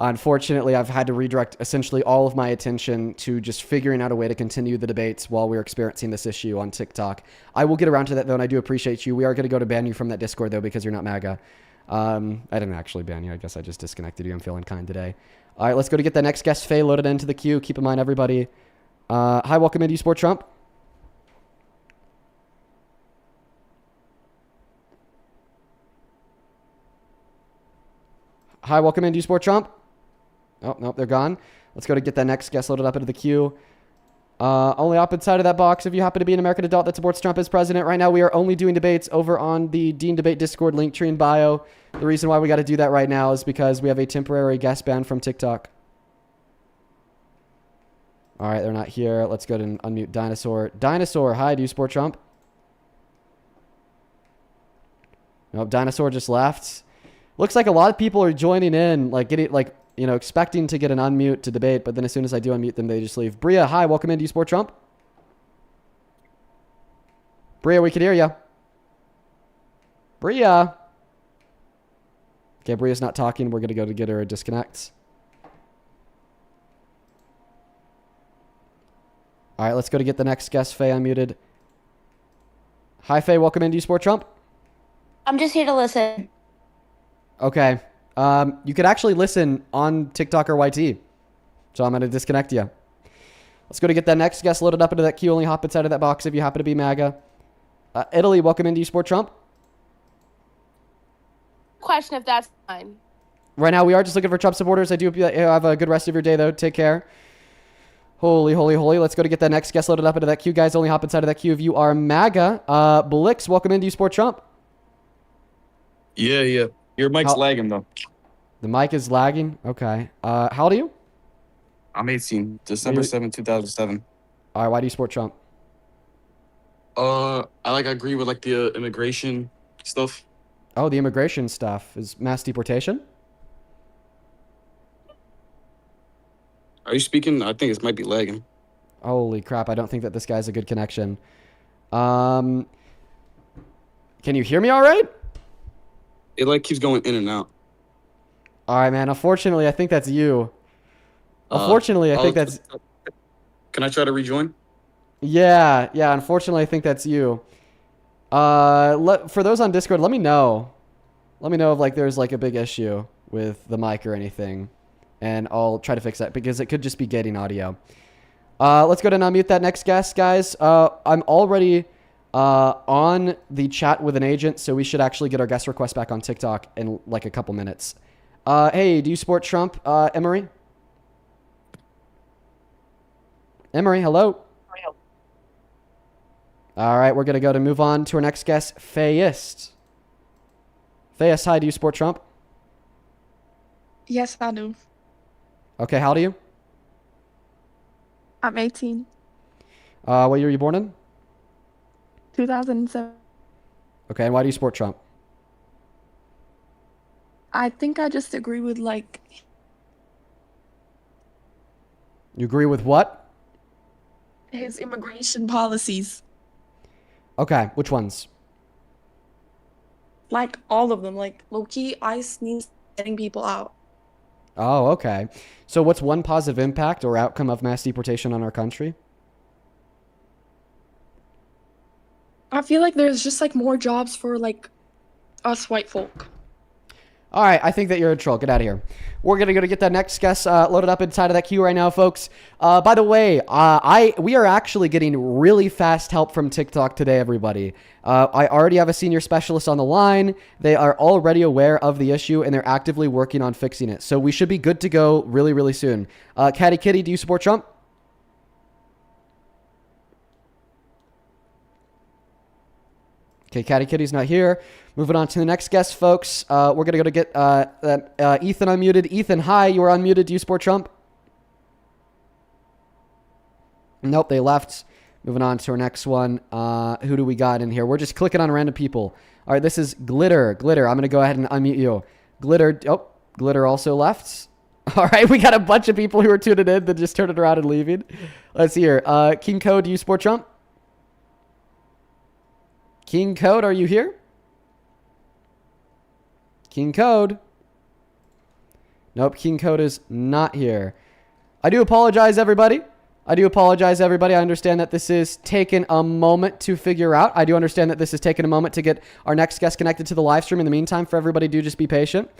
Unfortunately, I've had to redirect essentially all of my attention to just figuring out a way to continue the debates while we're experiencing this issue on TikTok. I will get around to that, though, and I do appreciate you. We are going to go to ban you from that Discord, though, because you're not MAGA. I didn't actually ban you. I guess I just disconnected you. I'm feeling kind today. All right, let's go to get the next guest, Faye, loaded into the queue. Keep in mind, everybody. Hi, welcome in. Do you support Trump? Hi, welcome in. Do you support Trump? Oh, nope, they're gone. Let's go to get that next guest loaded up into the queue. Only up inside of that box if you happen to be an American adult that supports Trump as president. Right now, we are only doing debates over on the Dean Debate Discord link tree in bio. The reason why we got to do that right now is because we have a temporary guest ban from TikTok. All right, they're not here. Let's go ahead and unmute Dinosaur. Dinosaur, hi, do you support Trump? Nope, Dinosaur just left. Looks like a lot of people are joining in, like getting, like, you know, expecting to get an unmute to debate, but then as soon as I do unmute them, they just leave. Bria, hi, welcome in. Do you support Trump? Bria, we can hear you. Bria. Okay, Bria's not talking. We're going to go to get her a disconnect. All right, let's go to get the next guest. Faye, unmuted. Hi, Faye. Welcome in. Do you support Trump? I'm just here to listen. Okay. You could actually listen on TikTok or YT. So I'm going to disconnect you. Let's go to get that next guest loaded up into that queue. Only hop inside of that box if you happen to be MAGA. Italy, welcome in. Do you support Trump? Question if that's fine. Right now, we are just looking for Trump supporters. I do hope you have a good rest of your day, though. Take care. Holy, holy, holy. Let's go to get that next guest loaded up into that queue. Guys, only hop inside of that queue if you are MAGA. Blix, welcome in. Do you support Trump? Yeah. Your mic's lagging, though. The mic is lagging? Okay. How old are you? I'm 18. December 7th, 2007. All right, why do you support Trump? I agree with, the immigration stuff. Oh, the immigration stuff. Is mass deportation? Are you speaking? I think it might be lagging. Holy crap, I don't think that this guy's a good connection. Can you hear me all right? It, keeps going in and out. All right, man. Unfortunately, I think that's you. Unfortunately, I think that's... Can I try to rejoin? Yeah. Unfortunately, I think that's you. For those on Discord, let me know. Let me know if there's a big issue with the mic or anything, and I'll try to fix that because it could just be gating audio. Let's go ahead and unmute that next guest, guys. I'm already on the chat with an agent, so we should actually get our guest request back on TikTok in a couple minutes. Hey, do you support Trump, Emery? Emery, hello. All right, we're going to move on to our next guest, Fayist. Fayist, hi, do you support Trump? Yes, I do. Okay, how old are you? I'm 18. What year were you born in? 2007. Okay, and why do you support Trump? I think I just agree with You agree with what? his immigration policies. Okay, which ones? All of them. Low-key, ICE needs getting people out. Oh, okay. So what's one positive impact or outcome of mass deportation on our country? I feel like there's just more jobs for us white folk. All right, I think that you're a troll. Get out of here. We're going to go to get that next guest loaded up inside of that queue right now, folks. By the way, we are actually getting really fast help from TikTok today, everybody. I already have a senior specialist on the line. They are already aware of the issue, and they're actively working on fixing it. So we should be good to go really, really soon. Catty Kitty, do you support Trump? Okay, Catty Kitty's not here. Moving on to the next guest, folks. We're going to go to get Ethan unmuted. Ethan, hi. You are unmuted. Do you support Trump? Nope, they left. Moving on to our next one. Who do we got in here? We're just clicking on random people. All right, this is Glitter. Glitter, I'm going to go ahead and unmute you. Glitter. Oh, Glitter also left. All right, we got a bunch of people who are tuning in that just turned it around and leaving. Let's see here. King Code, do you support Trump? King Code, are you here? King Code. Nope, King Code is not here. I do apologize, everybody. I understand that this is taking a moment to figure out. I do understand that this is taking a moment to get our next guest connected to the live stream. In the meantime, for everybody, do just be patient.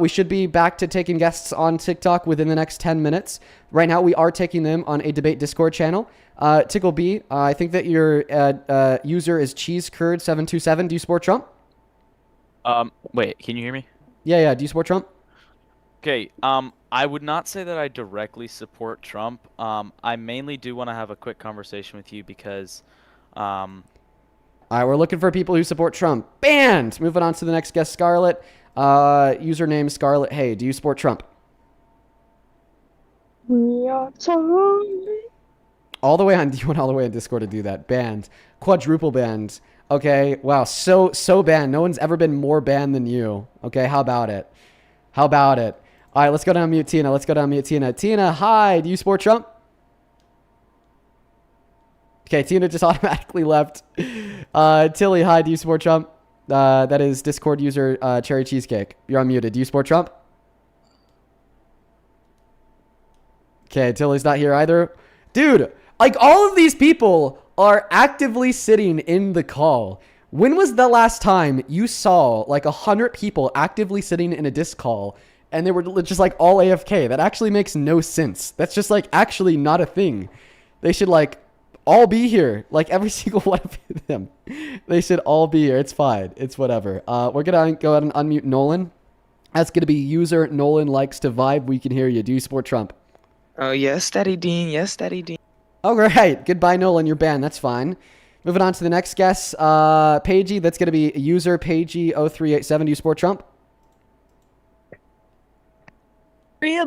We should be back to taking guests on TikTok within the next 10 minutes. Right now, we are taking them on a debate Discord channel. Tickle B, I think that your user is CheeseCurd727. Do you support Trump? Wait, can you hear me? Yeah. Do you support Trump? Okay, I would not say that I directly support Trump. I mainly do want to have a quick conversation with you because, all right, we're looking for people who support Trump. Banned! Moving on to the next guest, Scarlett. Username Scarlett. Hey, do you support Trump? We are torn. All the way on. You went all the way on Discord to do that. Banned. Quadruple banned. Okay. Wow. So banned. No one's ever been more banned than you. Okay. How about it? How about it? All right. Let's go down mute Tina. Let's go down mute Tina. Tina, hi. Do you support Trump? Okay. Tina just automatically left. Tilly, hi. Do you support Trump? That is Discord user Cherry Cheesecake. You're unmuted. Do you support Trump? Okay. Tilly's not here either. Dude. Like, all of these people are actively sitting in the call. When was the last time you saw, like, 100 people actively sitting in a disc call and they were just, like, all AFK? That actually makes no sense. That's just, like, actually not a thing. They should, like, all be here. Like, every single one of them. They should all be here. It's fine. It's whatever. We're going to go ahead and unmute Nolan. That's going to be user Nolan likes to vibe. We can hear you. Do you support Trump? Oh, yes, Daddy Dean. Yes, Daddy Dean. All right. Goodbye, Nolan. You're banned. That's fine. Moving on to the next guest. Pagey. That's going to be user Pagey0387. Do you support Trump? Moving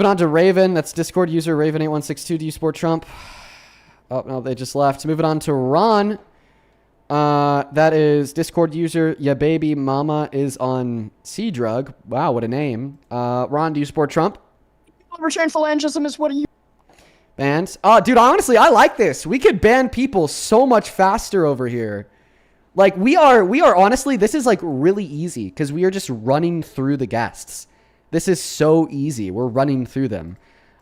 on to Raven. That's Discord user Raven8162. Do you support Trump? Oh, no. They just left. Moving on to Ron. That is Discord user Ya Baby Mama is on C Drug. Wow, what a name. Ron, do you support Trump? Return phalangism is what are you? Banned. Oh, dude, honestly, I like this. We could ban people so much faster over here. Like, we are honestly, this is like really easy because we are just running through the guests. This is so easy. We're running through them.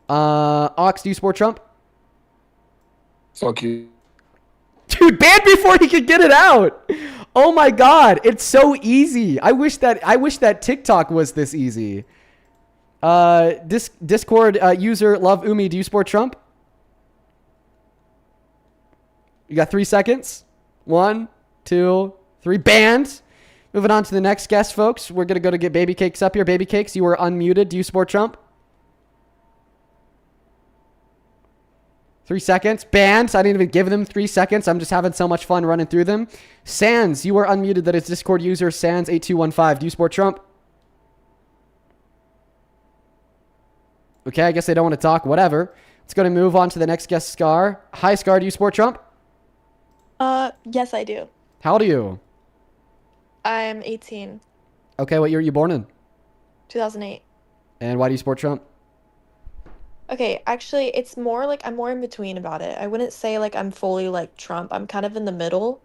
Ox, do you support Trump? Fuck you. Dude, banned before he could get it out. Oh my God. It's so easy. I wish that TikTok was this easy. Discord user Love Umi, do you support Trump? You got 3 seconds. 1, 2, 3. Banned. Moving on to the next guest, folks. We're going to go to get Baby Cakes up here. Baby Cakes, you are unmuted. Do you support Trump? 3 seconds. Banned. I didn't even give them 3 seconds. I'm just having so much fun running through them. Sans, you are unmuted. That is Discord user Sans8215. Do you support Trump? Okay, I guess they don't want to talk. Whatever. Let's go to move on to the next guest, Scar. Hi, Scar. Do you support Trump? Yes, I do. How old are you? I'm 18. Okay, what year were you born in? 2008. And why do you support Trump? Okay, actually, it's more like I'm more in between about it. I wouldn't say like I'm fully like Trump. I'm kind of in the middle.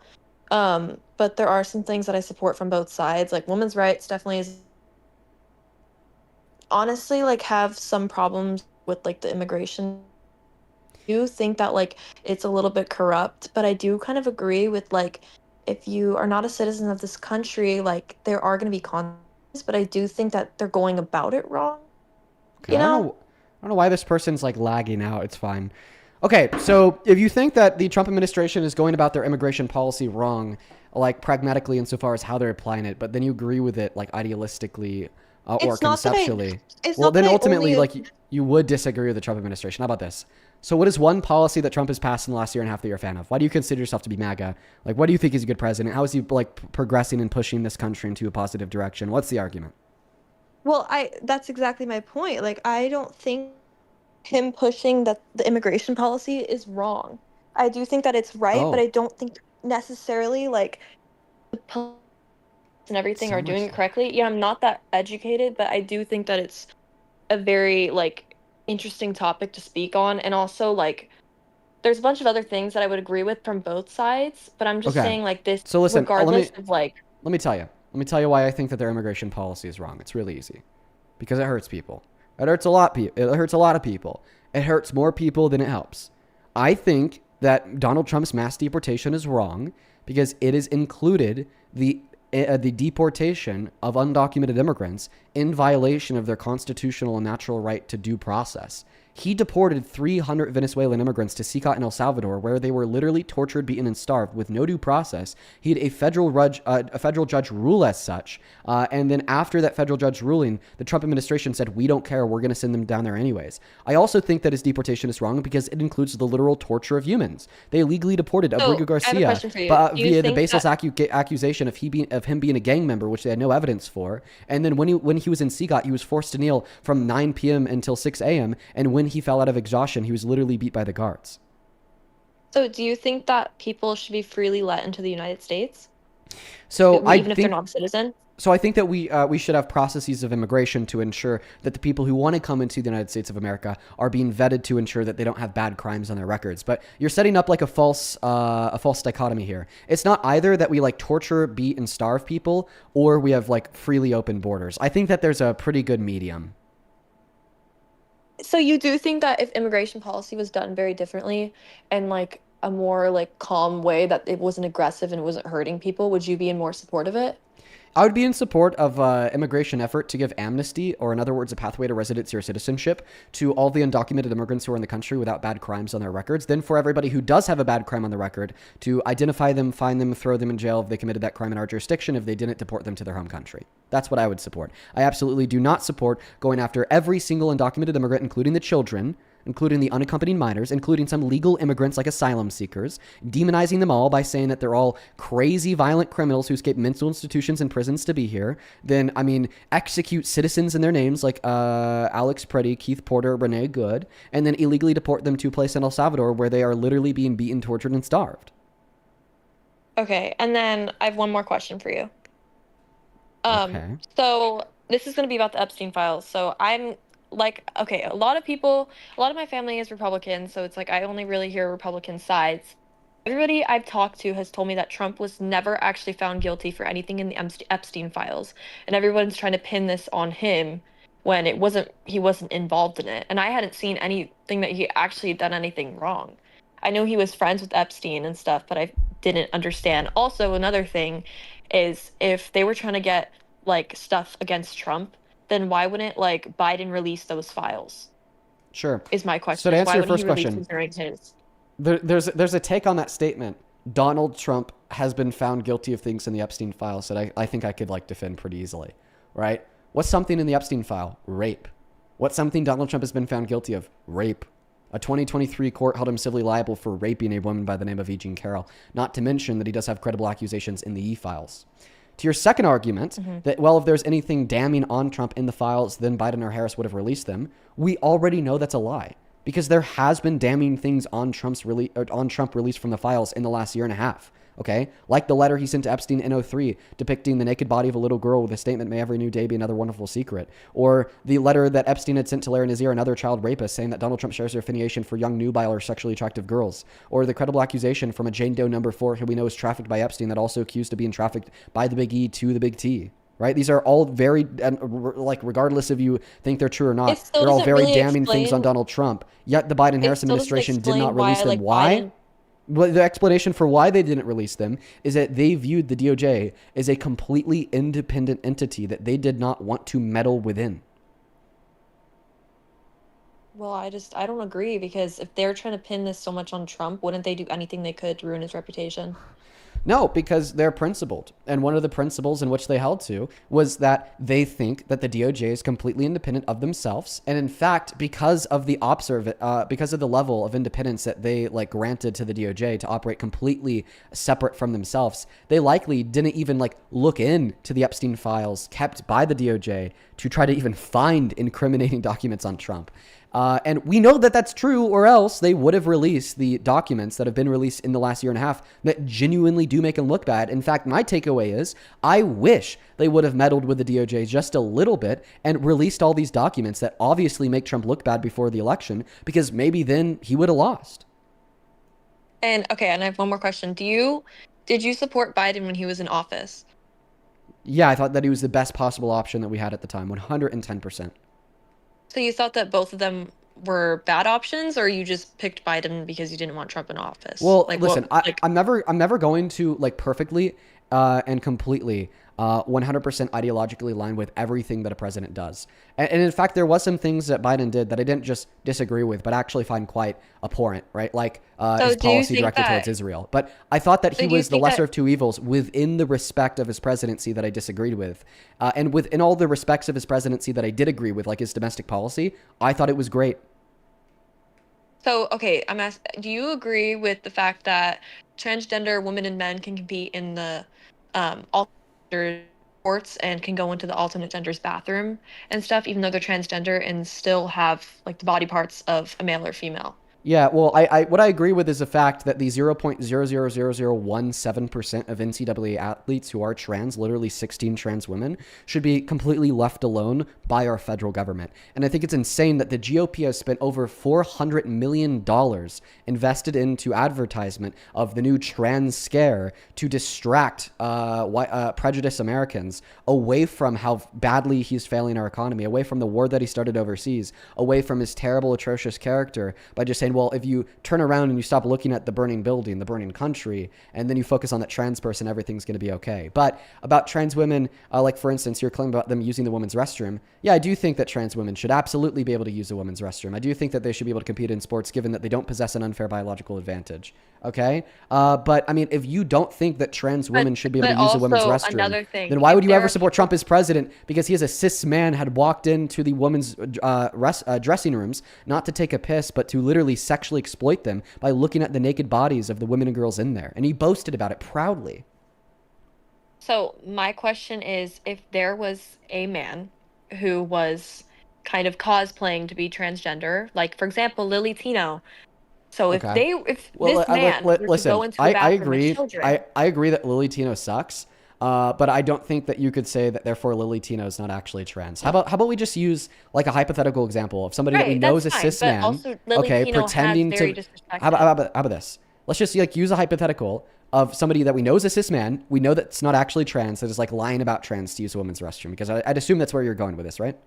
But there are some things that I support from both sides. Like women's rights definitely is honestly like have some problems with like the immigration. I do think that like it's a little bit corrupt, but I do kind of agree with like if you are not a citizen of this country, like there are going to be consequences, but I do think that they're going about it wrong. Okay, I don't know why this person's like lagging out. It's fine. Okay, so if you think that the Trump administration is going about their immigration policy wrong, like pragmatically insofar as how they're applying it, but then you agree with it like idealistically or conceptually, well, then ultimately like you would disagree with the Trump administration. How about this? So what is one policy that Trump has passed in the last year and a half that you're a fan of? Why do you consider yourself to be MAGA? Like, what do you think is a good president? How is he like progressing and pushing this country into a positive direction? What's the argument? Well, that's exactly my point. Like, I don't think him pushing that the immigration policy is wrong. I do think that it's right, but I don't think necessarily like the police and everything are doing it correctly. Yeah, I'm not that educated, but I do think that it's a very like interesting topic to speak on, and also like there's a bunch of other things that I would agree with from both sides, but I'm just saying like this. So listen, regardless of like, let me tell you why I think that their immigration policy is wrong. It's really easy. Because it hurts people. It hurts a lot. It hurts a lot of people. It hurts more people than it helps. I think that Donald Trump's mass deportation is wrong because it has included the deportation of undocumented immigrants in violation of their constitutional and natural right to due process. He deported 300 Venezuelan immigrants to Sicat in El Salvador, where they were literally tortured, beaten, and starved with no due process. He had a federal judge rule as such. And then after that federal judge ruling, the Trump administration said, we don't care. We're going to send them down there anyways. I also think that his deportation is wrong because it includes the literal torture of humans. They illegally deported Abrigo Garcia via the baseless accusation of him being a gang member, which they had no evidence for. And then when he was in Sicat, he was forced to kneel from 9 p.m. until 6 a.m. And when he fell out of exhaustion, he was literally beat by the guards. So do you think that people should be freely let into the United States? So even if they're not a citizen? So I think that we should have processes of immigration to ensure that the people who want to come into the United States of America are being vetted to ensure that they don't have bad crimes on their records. But you're setting up like a false dichotomy here. It's not either that we like torture, beat, and starve people, or we have like freely open borders. I think that there's a pretty good medium. So you do think that if immigration policy was done very differently and like a more like calm way, that it wasn't aggressive and it wasn't hurting people, would you be in more support of it? I would be in support of immigration effort to give amnesty, or in other words, a pathway to residency or citizenship, to all the undocumented immigrants who are in the country without bad crimes on their records. Then for everybody who does have a bad crime on the record, to identify them, find them, throw them in jail if they committed that crime in our jurisdiction. If they didn't, deport them to their home country. That's what I would support. I absolutely do not support going after every single undocumented immigrant, including the children, including the unaccompanied minors, including some legal immigrants like asylum seekers, demonizing them all by saying that they're all crazy, violent criminals who escape mental institutions and prisons to be here. Then, I mean, execute citizens in their names like Alex Preddy, Keith Porter, Renee Good, and then illegally deport them to a place in El Salvador where they are literally being beaten, tortured, and starved. Okay, and then I have one more question for you. Okay. So this is going to be about the Epstein files. So I'm like, okay, a lot of my family is Republican, so it's like I only really hear Republican sides. Everybody I've talked to has told me that Trump was never actually found guilty for anything in the Epstein files, and everyone's trying to pin this on him when he wasn't involved in it. And I hadn't seen anything that he actually done anything wrong. I know he was friends with Epstein and stuff, but I didn't understand. Also, another thing is if they were trying to get like stuff against Trump, then why wouldn't like Biden release those files? Sure. Is my question. So to answer why your first wouldn't he question, release his? there's a take on that statement. Donald Trump has been found guilty of things in the Epstein files that I think I could like defend pretty easily, right? What's something in the Epstein file? Rape. What's something Donald Trump has been found guilty of? Rape. A 2023 court held him civilly liable for raping a woman by the name of E. Jean Carroll, not to mention that he does have credible accusations in the e-files. To your second argument, that, well, if there's anything damning on Trump in the files, then Biden or Harris would have released them. We already know that's a lie, because there has been damning things on Trump released from the files in the last year and a half. Okay, like the letter he sent to Epstein in 2003 depicting the naked body of a little girl with a statement, "May every new day be another wonderful secret," or the letter that Epstein had sent to Larry Nassar, another child rapist, saying that Donald Trump shares their affiliation for young, nubile, or sexually attractive girls, or the credible accusation from a Jane Doe number 4 who we know is trafficked by Epstein, that also accused of being trafficked by the Big E to the Big T. Right? These are all very, like, regardless if you think they're true or not, they're all very damning things on Donald Trump. Yet the Biden-Harris administration did not release them. Why? Well, the explanation for why they didn't release them is that they viewed the DOJ as a completely independent entity that they did not want to meddle within. Well, I don't agree, because if they're trying to pin this so much on Trump, wouldn't they do anything they could to ruin his reputation? No, because they're principled. And one of the principles in which they held to was that they think that the DOJ is completely independent of themselves. And in fact, because of the level of independence that they like granted to the DOJ to operate completely separate from themselves, they likely didn't even like look into the Epstein files kept by the DOJ to try to even find incriminating documents on Trump. And we know that that's true, or else they would have released the documents that have been released in the last year and a half that genuinely do make them look bad. In fact, my takeaway is I wish they would have meddled with the DOJ just a little bit and released all these documents that obviously make Trump look bad before the election, because maybe then he would have lost. And okay, and I have one more question. Did you support Biden when he was in office? Yeah, I thought that he was the best possible option that we had at the time, 110%. So you thought that both of them were bad options, or you just picked Biden because you didn't want Trump in office? Well, listen, I'm never going to like perfectly and completely 100% ideologically aligned with everything that a president does. And in fact, there was some things that Biden did that I didn't just disagree with, but actually find quite abhorrent, right? Like his policy directed towards Israel. But I thought that he was the lesser of two evils within the respect of his presidency that I disagreed with. And within all the respects of his presidency that I did agree with, like his domestic policy, I thought it was great. So, okay, I'm asking, do you agree with the fact that transgender women and men can compete in the alternate sports and can go into the alternate gender's bathroom and stuff, even though they're transgender, and still have like the body parts of a male or female? Yeah, well, what I agree with is the fact that the 0.000017% of NCAA athletes who are trans, literally 16 trans women, should be completely left alone by our federal government. And I think it's insane that the GOP has spent over $400 million invested into advertisement of the new trans scare to distract prejudiced Americans away from how badly he's failing our economy, away from the war that he started overseas, away from his terrible, atrocious character, by just saying, well, if you turn around and you stop looking at the burning building, the burning country, and then you focus on that trans person, everything's going to be okay. But about trans women, like for instance, you're claiming about them using the women's restroom. Yeah, I do think that trans women should absolutely be able to use the women's restroom. I do think that they should be able to compete in sports given that they don't possess an unfair biological advantage. Okay? But I mean, if you don't think that trans women should be able to use the women's restroom, then why would you ever support Trump as president? Because he as a cis man had walked into the women's dressing rooms, not to take a piss, but to literally sexually exploit them by looking at the naked bodies of the women and girls in there. And he boasted about it proudly. So my question is, if there was a man who was kind of cosplaying to be transgender, like for example, Lily Tino. So if this man were to go into a bathroom with children, I agree that Lily Tino sucks. But I don't think that you could say that therefore Lily Tino is not actually trans. How about we just use like a hypothetical example of somebody that we know is a cis man, pretending to. How about this? Let's just like use a hypothetical of somebody that we know is a cis man. We know that's not actually trans. That is like lying about trans to use a women's restroom, because I'd assume that's where you're going with this, right?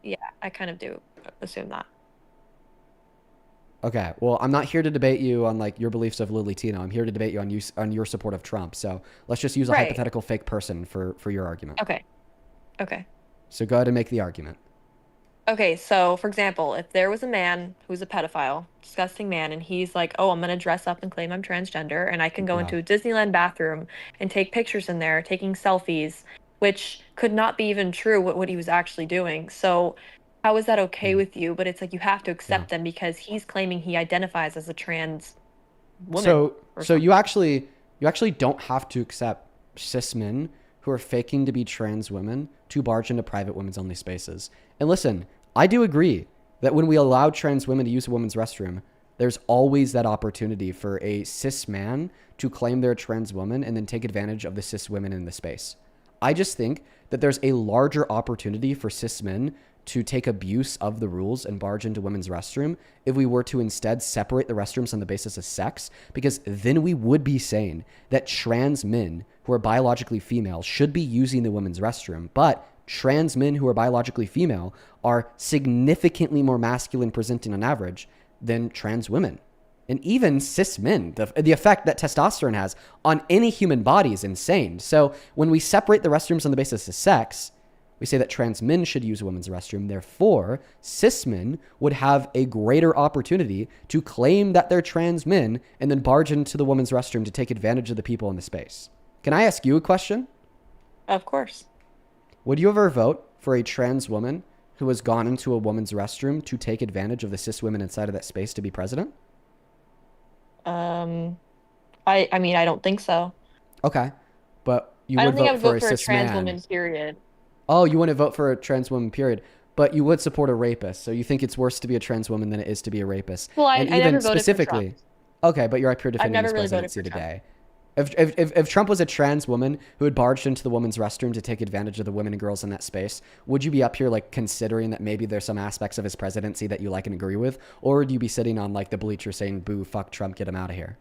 Yeah, I kind of do assume that. Okay, well, I'm not here to debate you on like your beliefs of Lily Tino. I'm here to debate you on your support of Trump. So let's just use a hypothetical fake person for your argument. Okay. So go ahead and make the argument. Okay, so for example, if there was a man who's a pedophile, disgusting man, and he's like, oh, I'm going to dress up and claim I'm transgender, and I can go into a Disneyland bathroom and take pictures in there, taking selfies, which could not be even true what he was actually doing. So how is that okay with you? But it's like you have to accept them because he's claiming he identifies as a trans woman. So you actually don't have to accept cis men who are faking to be trans women to barge into private women's only spaces. And listen, I do agree that when we allow trans women to use a women's restroom, there's always that opportunity for a cis man to claim they're a trans woman and then take advantage of the cis women in the space. I just think that there's a larger opportunity for cis men to take abuse of the rules and barge into women's restroom if we were to instead separate the restrooms on the basis of sex, because then we would be saying that trans men who are biologically female should be using the women's restroom, but trans men who are biologically female are significantly more masculine presenting on average than trans women. And even cis men, the effect that testosterone has on any human body is insane. So when we separate the restrooms on the basis of sex, we say that trans men should use a women's restroom. Therefore, cis men would have a greater opportunity to claim that they're trans men and then barge into the women's restroom to take advantage of the people in the space. Can I ask you a question? Of course. Would you ever vote for a trans woman who has gone into a woman's restroom to take advantage of the cis women inside of that space to be president? I mean, I don't think so. Okay. But you I would don't think vote I would for vote for a cis trans man. woman, period. Oh, you wouldn't vote for a trans woman, period. But you would support a rapist. So you think it's worse to be a trans woman than it is to be a rapist. Well, I and never even voted specifically, for Trump. Okay, but you're up here defending his really voted presidency for today. If Trump was a trans woman who had barged into the women's restroom to take advantage of the women and girls in that space, would you be up here like considering that maybe there's some aspects of his presidency that you like and agree with? Or would you be sitting on like the bleachers saying, boo, fuck Trump, get him out of here?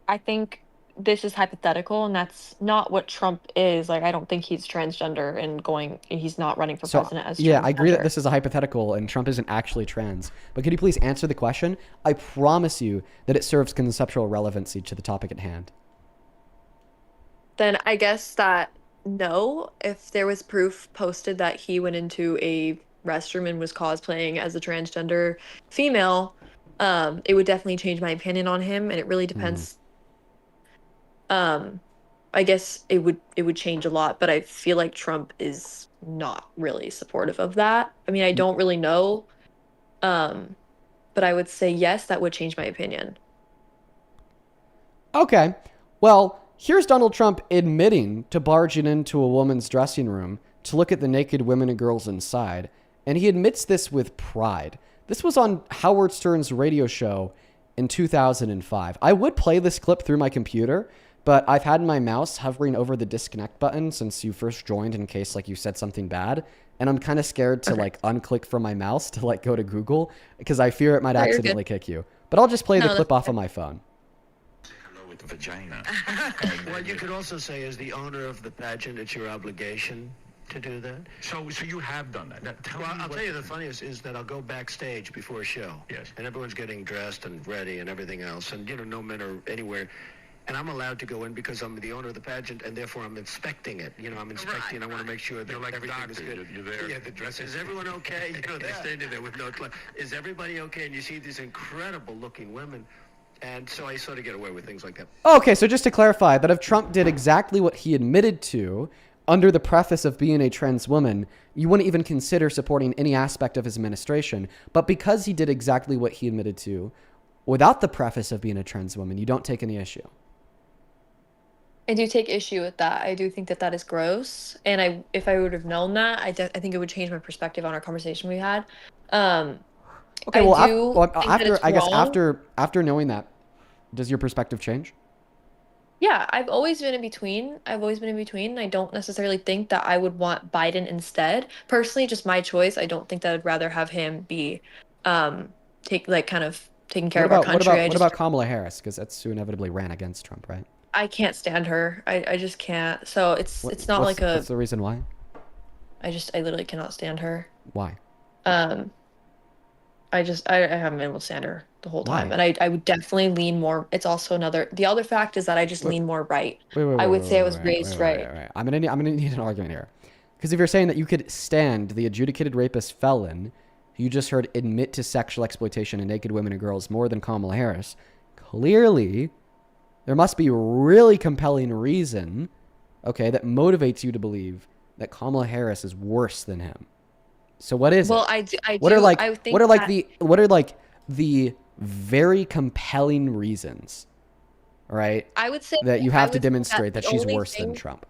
I think this is hypothetical, and that's not what Trump is. Like, I don't think he's transgender and he's not running for president as transgender. Yeah, I agree that this is a hypothetical and Trump isn't actually trans. But could you please answer the question? I promise you that it serves conceptual relevancy to the topic at hand. then I guess that no, if there was proof posted that he went into a restroom and was cosplaying as a transgender female, it would definitely change my opinion on him, and it really depends. I guess it would change a lot, but I feel like Trump is not really supportive of that. I mean, I don't really know, but I would say yes, that would change my opinion. Okay. Well, here's Donald Trump admitting to barging into a woman's dressing room to look at the naked women and girls inside, and he admits this with pride. This was on Howard Stern's radio show in 2005. I would play this clip through my computer, but I've had my mouse hovering over the disconnect button since you first joined in case like you said something bad. And I'm kind of scared to like unclick from my mouse to like go to Google because I fear it might accidentally kick you. But I'll just play the clip off of my phone. With the vagina. What you could also say is the owner of the pageant, it's your obligation to do that. So you have done that. I'll tell you the funniest is that I'll go backstage before a show. Yes. And everyone's getting dressed and ready and everything else. And, no men are anywhere. And I'm allowed to go in because I'm the owner of the pageant, and therefore I'm inspecting it. I'm inspecting. I want to make sure that everything is good. You're there. Yeah, the dress. Is everyone okay? They're standing there with no clothes. Is everybody okay? And you see these incredible-looking women. And so I sort of get away with things like that. Okay, so just to clarify, that if Trump did exactly what he admitted to under the preface of being a trans woman, you wouldn't even consider supporting any aspect of his administration. But because he did exactly what he admitted to without the preface of being a trans woman, you don't take any issue. I do take issue with that. I do think that that is gross. And if I would have known that, I think it would change my perspective on our conversation we had. Okay, after knowing that, does your perspective change? Yeah, I've always been in between. I don't necessarily think that I would want Biden instead. Personally, just my choice. I don't think that I'd rather have him be taking care of our country. What about Kamala Harris? Because that's who inevitably ran against Trump, right? I can't stand her. I just can't. So it's not like a. What's the reason why? I literally cannot stand her. Why? I haven't been able to stand her the whole time. Why? And I would definitely lean more. It's also the other fact is that I just lean more right. I would say I was raised right. I'm gonna need an argument here. Because if you're saying that you could stand the adjudicated rapist felon who you just heard admit to sexual exploitation of naked women and girls more than Kamala Harris, clearly there must be a really compelling reason, okay, that motivates you to believe that Kamala Harris is worse than him. So what is it? What are the very compelling reasons, right? I would say that you have to demonstrate that she's worse than Trump.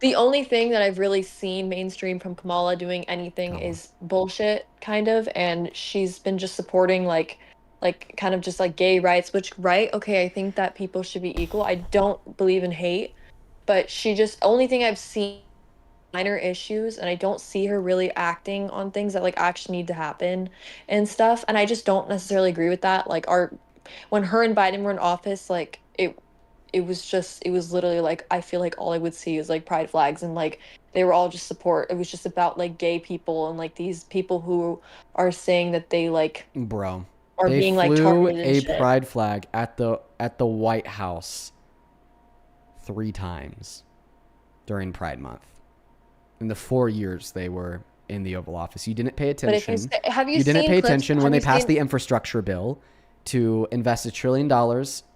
The only thing that I've really seen mainstream from Kamala doing anything is bullshit, kind of, and she's been just supporting kind of just like gay rights, which okay, I think that people should be equal. I don't believe in hate, but only thing I've seen minor issues, and I don't see her really acting on things that actually need to happen and stuff, and I just don't necessarily agree with that. When her and Biden were in office, it was literally I feel like all I would see is pride flags, and they were all just support. It was just about gay people and these people who are saying that they are being targeted and shit. A pride flag at the White House 3 times during Pride Month. In the 4 years they were in the Oval Office. You didn't pay attention. You didn't pay attention when they passed the infrastructure bill to invest $1 trillion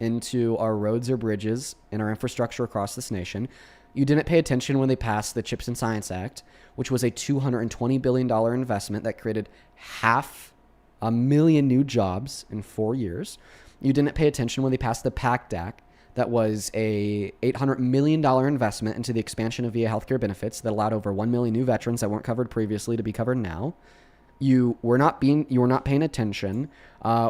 into our roads or bridges and our infrastructure across this nation. You didn't pay attention when they passed the CHIPS and Science Act, which was a $220 billion investment that created 500,000 new jobs in 4 years. You didn't pay attention when they passed the PACT Act, that was a $800 million investment into the expansion of VA healthcare benefits that allowed over 1 million new veterans that weren't covered previously to be covered now. You were not paying attention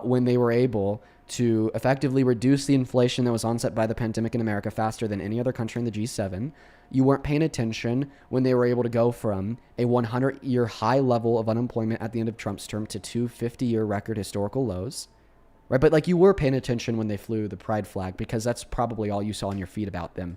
when they were able to effectively reduce the inflation that was onset by the pandemic in America faster than any other country in the G7. You weren't paying attention when they were able to go from a 100-year high level of unemployment at the end of Trump's term to 2 50-year record historical lows. Right, but you were paying attention when they flew the pride flag because that's probably all you saw on your feed about them.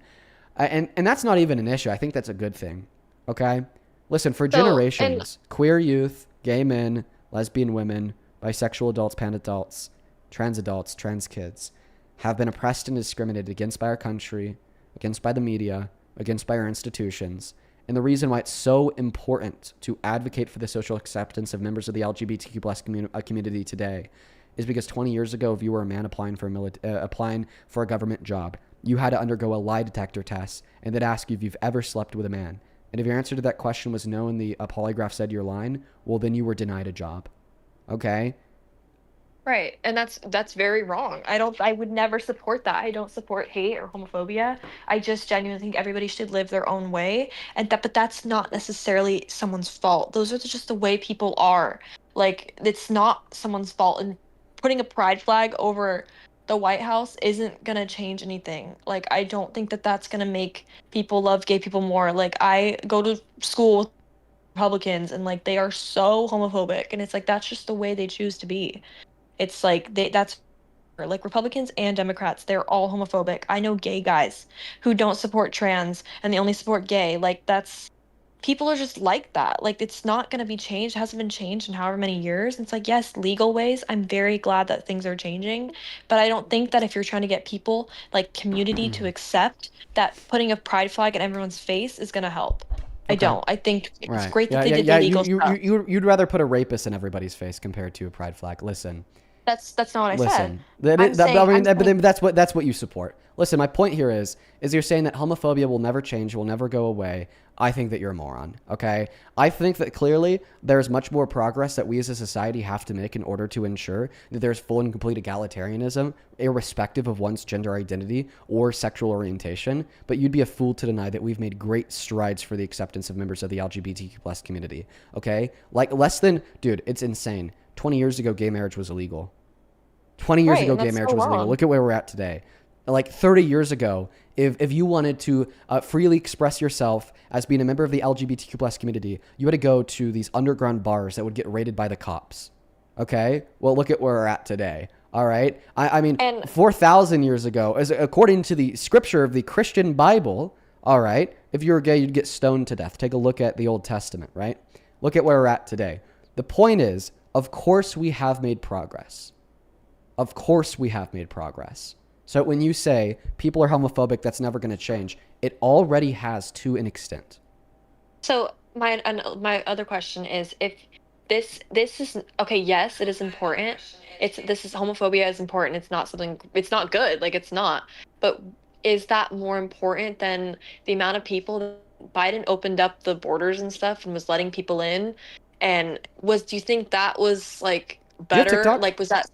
And that's not even an issue. I think that's a good thing. Okay? Listen, for generations, queer youth, gay men, lesbian women, bisexual adults, pan adults, trans kids have been oppressed and discriminated against by our country, against by the media, against by our institutions. And the reason why it's so important to advocate for the social acceptance of members of the LGBTQ plus community today is because 20 years ago, if you were a man applying for a government job, you had to undergo a lie detector test and they'd ask you if you've ever slept with a man. And if your answer to that question was no and the polygraph said you're lying, well, then you were denied a job. Okay? Right. And that's very wrong. I would never support that. I don't support hate or homophobia. I just genuinely think everybody should live their own way. But that's not necessarily someone's fault. Those are just the way people are. Like, it's not someone's fault. And putting a pride flag over the White House isn't going to change anything. Like, I don't think that that's going to make people love gay people more. Like, I go to school with Republicans and like they are so homophobic and it's like that's just the way they choose to be. It's like that's like Republicans and Democrats, they're all homophobic. I know gay guys who don't support trans and they only support gay. Like that's people are just like that. Like it's not going to be changed. It hasn't been changed in however many years. It's like, yes, legal ways. I'm very glad that things are changing, but I don't think that if you're trying to get people like community to accept that putting a pride flag in everyone's face is going to help. I don't. I think it's great that they did the legal stuff. You'd rather put a rapist in everybody's face compared to a pride flag. Listen. That's not what I said. That's what you support. Listen, my point here is you're saying that homophobia will never change, will never go away. I think that you're a moron, okay? I think that clearly there's much more progress that we as a society have to make in order to ensure that there's full and complete egalitarianism, irrespective of one's gender identity or sexual orientation. But you'd be a fool to deny that we've made great strides for the acceptance of members of the LGBTQ plus community, okay? Like dude, it's insane. 20 years ago, gay marriage was illegal. 20 years ago, gay marriage was illegal. Look at where we're at today. Like 30 years ago, if you wanted to freely express yourself as being a member of the LGBTQ plus community, you had to go to these underground bars that would get raided by the cops. Okay? Well, look at where we're at today. All right? I mean, 4,000 years ago, according to the scripture of the Christian Bible, all right, if you were gay, you'd get stoned to death. Take a look at the Old Testament, right? Look at where we're at today. The point is, of course we have made progress. Of course we have made progress. So when you say people are homophobic, that's never going to change. It already has to an extent. So my other question is if this is okay, yes, it is important. Homophobia is important. It's not good. Like it's not. But is that more important than the amount of people that Biden opened up the borders and stuff and was letting people in? And do you think that was like better? Like was that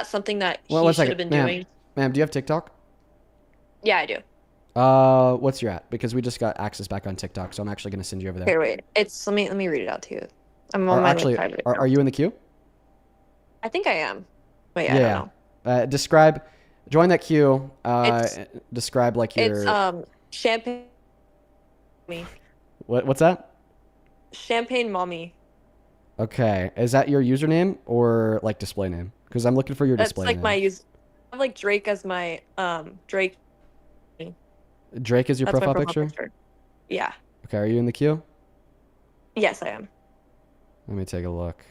something that he should have been doing? Ma'am, do you have TikTok? Yeah, I do. What's your at? Because we just got access back on TikTok, so I'm actually going to send you over there. Here, wait. Let me read it out to you. I'm on my private account. Are you in the queue? I think I am. Wait, I don't know. Join that queue. Describe like your. It's champagne. Mommy. What's that? Champagne mommy. Okay, is that your username or like display name? Because I'm looking for your display name. That's like my use. I have like Drake as my Drake. Drake is your profile picture? Yeah. Okay, are you in the queue? Yes, I am. Let me take a look.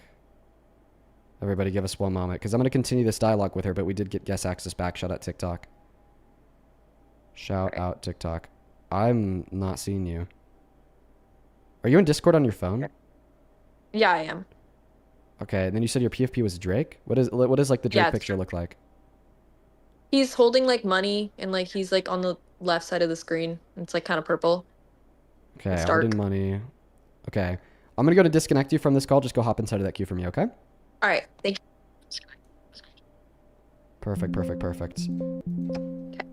Everybody give us one moment, because I'm going to continue this dialogue with her, but we did get guest access back. Shout out TikTok. Shout out TikTok. I'm not seeing you. Are you in Discord on your phone? Yeah, I am. Okay, and then you said your PFP was Drake? What is like the Drake picture look like? He's holding like money, and like he's like on the left side of the screen. It's like kind of purple. Okay, holding money. Okay, I'm gonna go to disconnect you from this call. Just go hop inside of that queue for me, okay? All right, thank you. Perfect. Okay.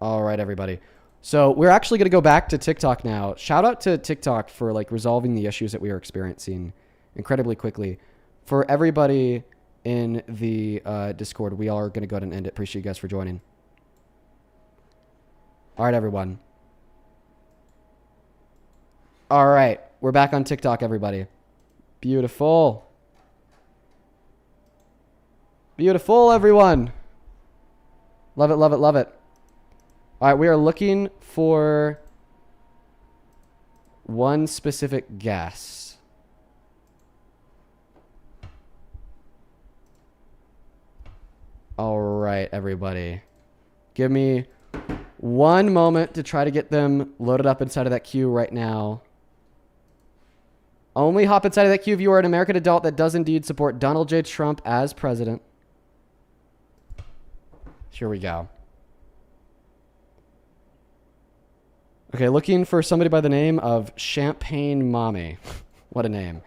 All right, everybody. So we're actually gonna go back to TikTok now. Shout out to TikTok for like resolving the issues that we are experiencing incredibly quickly. For everybody in the Discord, we are gonna go ahead and end it. Appreciate you guys for joining. All right, everyone. All right, we're back on TikTok, everybody. Beautiful. Beautiful, everyone. Love it, love it, love it. All right, we are looking for one specific guess. All right, everybody. Give me One moment to try to get them loaded up inside of that queue right now. Only hop inside of that queue if you are an American adult that does indeed support Donald J. Trump as president. Here we go. Okay, looking for somebody by the name of Champagne Mommy. What a name.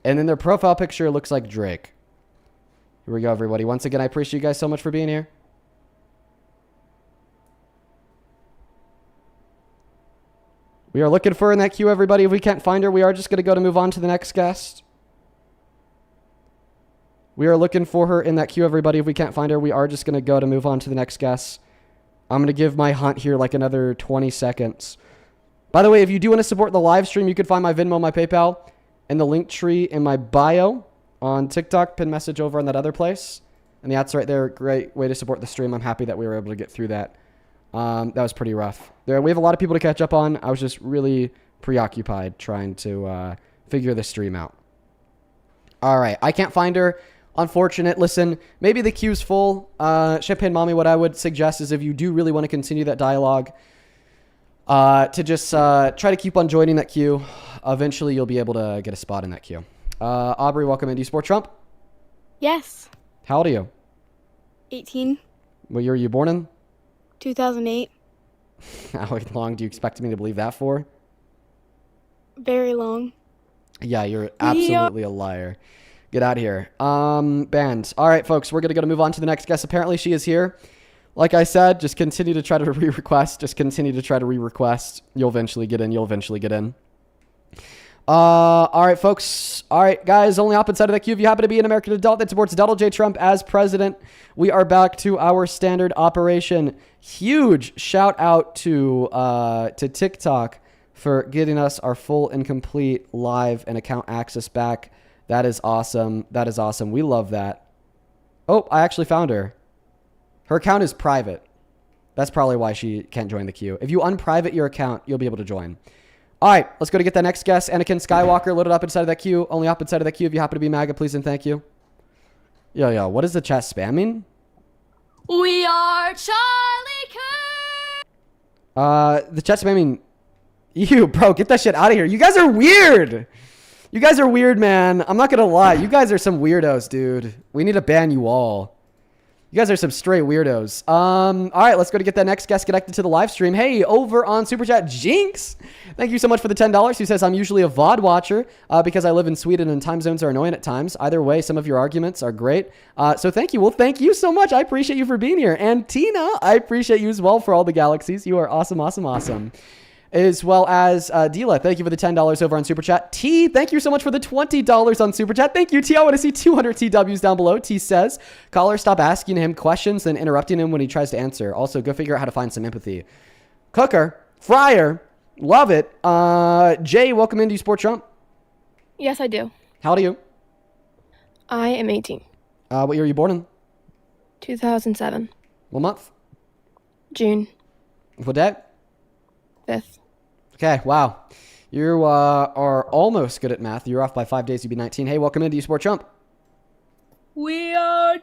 And then their profile picture looks like Drake. Here we go, everybody. Once again, I appreciate you guys so much for being here. We are looking for her in that queue, everybody. If we can't find her, we are just going to go to move on to the next guest. We are looking for her in that queue, everybody. If we can't find her, we are just going to go to move on to the next guest. I'm going to give my hunt here like another 20 seconds. By the way, if you do want to support the live stream, you can find my Venmo, my PayPal, and the link tree in my bio on TikTok. Pin message over on that other place. And the ads right there. Great way to support the stream. I'm happy that we were able to get through that. That was pretty rough. We have a lot of people to catch up on. I was just really preoccupied trying to figure the stream out. All right. I can't find her. Unfortunate. Listen, maybe the queue's full. Champagne Mommy, what I would suggest is if you do really want to continue that dialogue, to just try to keep on joining that queue. Eventually, you'll be able to get a spot in that queue. Aubrey, welcome in. Do you support Trump? Yes. How old are you? 18. What year were you born in? 2008. How long do you expect me to believe that for? Very long. Yeah, you're absolutely a liar. Get out of here. Band. All right, folks, we're going to move on to the next guest. Apparently, she is here. Like I said, just continue to try to re-request. Just continue to try to re-request. You'll eventually get in. You'll eventually get in. All right, folks. All right, guys, only hop inside of the queue if you happen to be an American adult that supports Donald J. Trump as president. We are back to our standard operation. Huge shout out to TikTok for getting us our full and complete live and account access back. That is awesome. That is awesome. We love that. Oh, I actually found her. Her account is private. That's probably why she can't join the queue. If you unprivate your account, you'll be able to join. All right, let's go to get that next guest. Anakin Skywalker, loaded up inside of that queue. Only up inside of that queue if you happen to be MAGA, please and thank you. Yo, what is the chat spamming? We are Charlie Kirk. The chat spamming. Ew, bro, get that shit out of here. You guys are weird. You guys are weird, man. I'm not gonna lie. You guys are some weirdos, dude. We need to ban you all. You guys are some straight weirdos. All right, let's go to get that next guest connected to the live stream. Hey, over on Super Chat, Jinx. Thank you so much for the $10. He says, I'm usually a VOD watcher because I live in Sweden and time zones are annoying at times. Either way, some of your arguments are great. So thank you. Well, thank you so much. I appreciate you for being here. And Tina, I appreciate you as well for all the galaxies. You are awesome, awesome, awesome. As well as Dila, thank you for the $10 over on Super Chat. T, thank you so much for the $20 on Super Chat. Thank you, T. I want to see 200 TWs down below. T says, caller, stop asking him questions, then interrupting him when he tries to answer. Also, go figure out how to find some empathy. Cooker, Fryer, love it. Jay, welcome into Sport Trump. Yes, I do. How old are you? I am 18. What year were you born in? 2007. What month? June. What day? 5th. Okay, wow. You are almost good at math. You're off by 5 days. You'd be 19. Hey, welcome into Sport Trump. We are...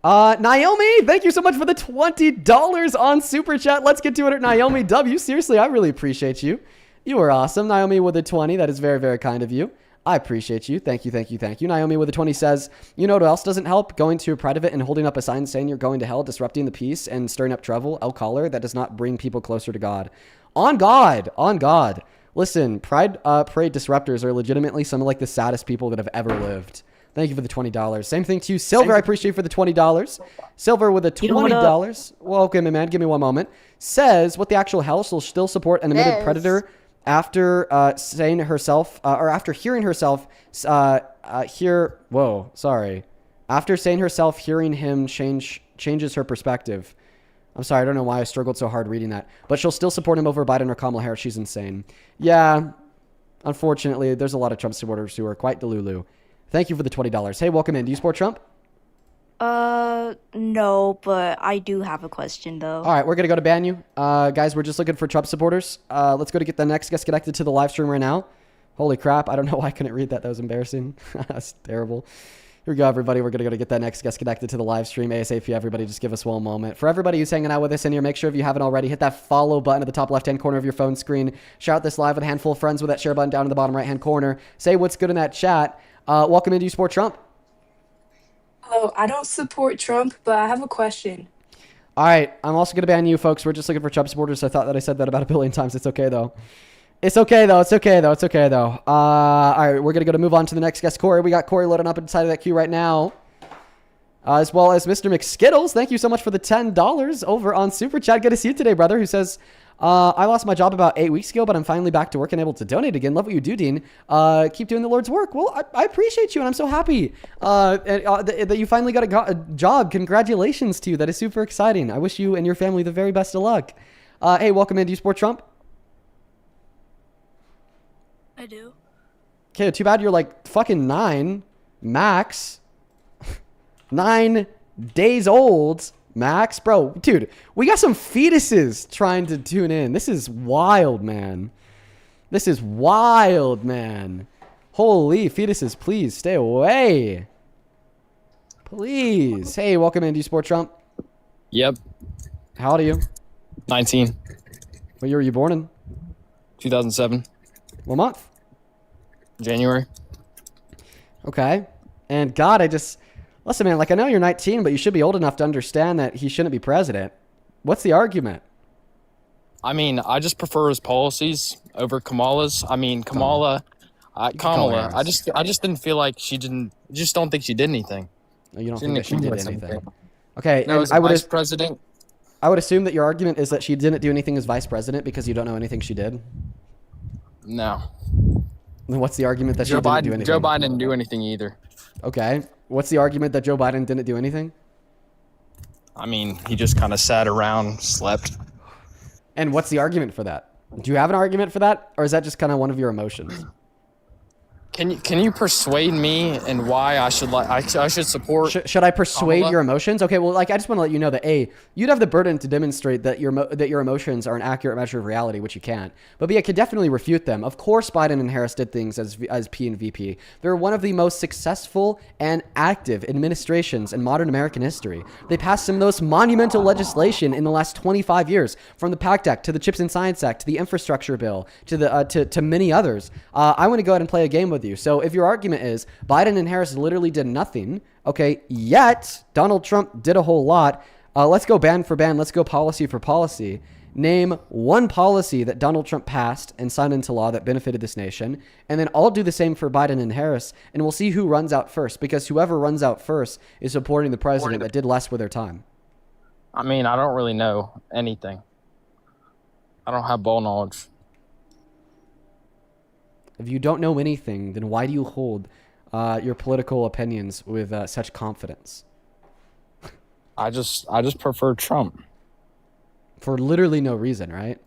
Naomi, thank you so much for the $20 on Super Chat. Let's get to it at Naomi W. Seriously, I really appreciate you. You are awesome. Naomi with a 20. That is very, very kind of you. I appreciate you. Thank you, thank you, thank you. Naomi with a 20 says, you know what else doesn't help? Going to a pride event and holding up a sign saying you're going to hell, disrupting the peace, and stirring up trouble. El Caller, that does not bring people closer to God. On God, on God. Listen, pride parade disruptors are legitimately some of like the saddest people that have ever lived. Thank you for the $20. Same thing to you, Silver. I appreciate you for the $20. Silver with a $20. Welcome, man. Give me one moment. Says what the actual hell will still support an admitted predator after saying herself or after hearing herself after saying herself hearing him changes her perspective. I'm sorry, I don't know why I struggled so hard reading that, but she'll still support him over Biden or Kamala Harris. She's insane. Yeah, unfortunately, there's a lot of Trump supporters who are quite delulu. Thank you for the $20. Hey, welcome in. Do you support Trump? No, but I do have a question though. All right, we're gonna go to ban you. Guys, we're just looking for Trump supporters. Let's go to get the next guest connected to the live stream right now. Holy crap, I don't know why I couldn't read that. That was embarrassing. That's terrible. Here we go, everybody. We're going to go to get that next guest connected to the live stream ASAP. Everybody, just give us one moment. For everybody who's hanging out with us in here, make sure if you haven't already, hit that follow button at the top left-hand corner of your phone screen. Share out this live with a handful of friends with that share button down in the bottom right-hand corner. Say what's good in that chat. Welcome into You Support Trump. Hello, I don't support Trump, but I have a question. All right, I'm also going to ban you, folks. We're just looking for Trump supporters. I thought that I said that about 1 billion times. It's okay, though. It's okay, though. It's okay, though. It's okay, though. All right, we're going to move on to the next guest, Corey. We got Corey loading up inside of that queue right now. As well as Mr. McSkittles. Thank you so much for the $10 over on Super Chat. Good to see you today, brother, who says, I lost my job about 8 weeks ago, but I'm finally back to work and able to donate again. Love what you do, Dean. Keep doing the Lord's work. Well, I appreciate you, and I'm so happy that you finally got a job. Congratulations to you. That is super exciting. I wish you and your family the very best of luck. Hey, welcome in. Do you support Trump? I do. Okay, too bad you're like fucking 9, max. 9 days old, max. Bro, dude, we got some fetuses trying to tune in. This is wild, man. This is wild, man. Holy fetuses, please stay away. Please. Hey, welcome in. Do you support Trump? Yep. How old are you? 19. What year were you born in? 2007. What month? January. Okay. And God, listen, man, like I know you're 19, but you should be old enough to understand that he shouldn't be president. What's the argument? I mean, I just prefer his policies over Kamala's. I mean, Kamala, I just didn't feel like just don't think she did anything. No, you don't think that she did anything. Okay, no, and as vice president. I would assume that your argument is that she didn't do anything as vice president because you don't know anything she did. No. Then what's the argument that she didn't do anything? Joe Biden didn't do anything either. Okay. What's the argument that Joe Biden didn't do anything? I mean, he just kind of sat around, slept. And what's the argument for that? Do you have an argument for that? Or is that just kind of one of your emotions? Can you persuade me and why I should support? Should I persuade Kamala? your emotions? Okay, well, like I just want to let you know that you'd have the burden to demonstrate that your emotions are an accurate measure of reality, which you can't. But B, I could definitely refute them. Of course, Biden and Harris did things as P and VP. They're one of the most successful and active administrations in modern American history. They passed some of the most monumental legislation in the last 25 years, from the PACT Act to the Chips and Science Act to the Infrastructure Bill to the to many others. I want to go ahead and play a game with you. So if your argument is Biden and Harris literally did nothing, okay, yet Donald Trump did a whole lot, let's go ban for ban. Let's go policy for policy. Name one policy that Donald Trump passed and signed into law that benefited this nation. And then I'll do the same for Biden and Harris. And we'll see who runs out first, because whoever runs out first is supporting the president that did less with their time. I mean, I don't really know anything. I don't have ball knowledge. If you don't know anything, then why do you hold your political opinions with such confidence? I just prefer Trump. For literally no reason, right?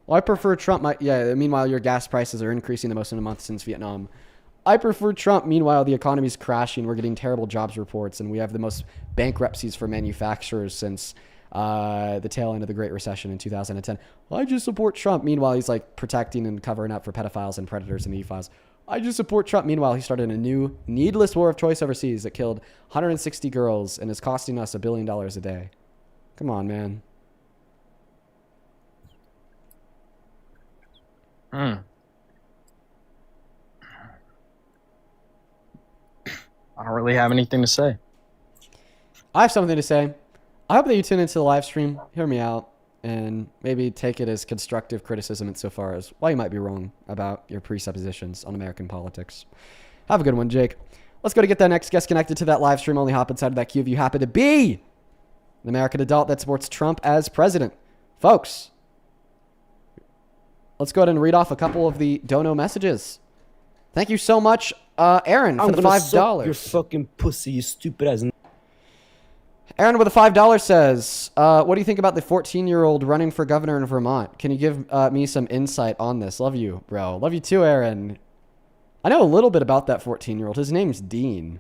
Well, I prefer Trump. Meanwhile, your gas prices are increasing the most in a month since Vietnam. I prefer Trump. Meanwhile, the economy's crashing. We're getting terrible jobs reports, and we have the most bankruptcies for manufacturers since the tail end of the Great Recession in 2010. I just support Trump. Meanwhile, he's like protecting and covering up for pedophiles and predators and pedophiles. I just support Trump. Meanwhile, he started a new needless war of choice overseas that killed 160 girls and is costing us $1 billion a day. Come on, man. I don't really have anything to say. I have something to say. I hope that you tune into the live stream, hear me out, and maybe take it as constructive criticism insofar as why you might be wrong about your presuppositions on American politics. Have a good one, Jake. Let's go to get that next guest connected to that live stream. Only hop inside of that queue if you happen to be an American adult that supports Trump as president. Folks, let's go ahead and read off a couple of the dono messages. Thank you so much, Aaron, for the $5. Your fucking pussy, you stupid ass. Aaron with a $5 says, what do you think about the 14-year-old running for governor in Vermont? Can you give me some insight on this? Love you, bro. Love you too, Aaron. I know a little bit about that 14-year-old. His name's Dean.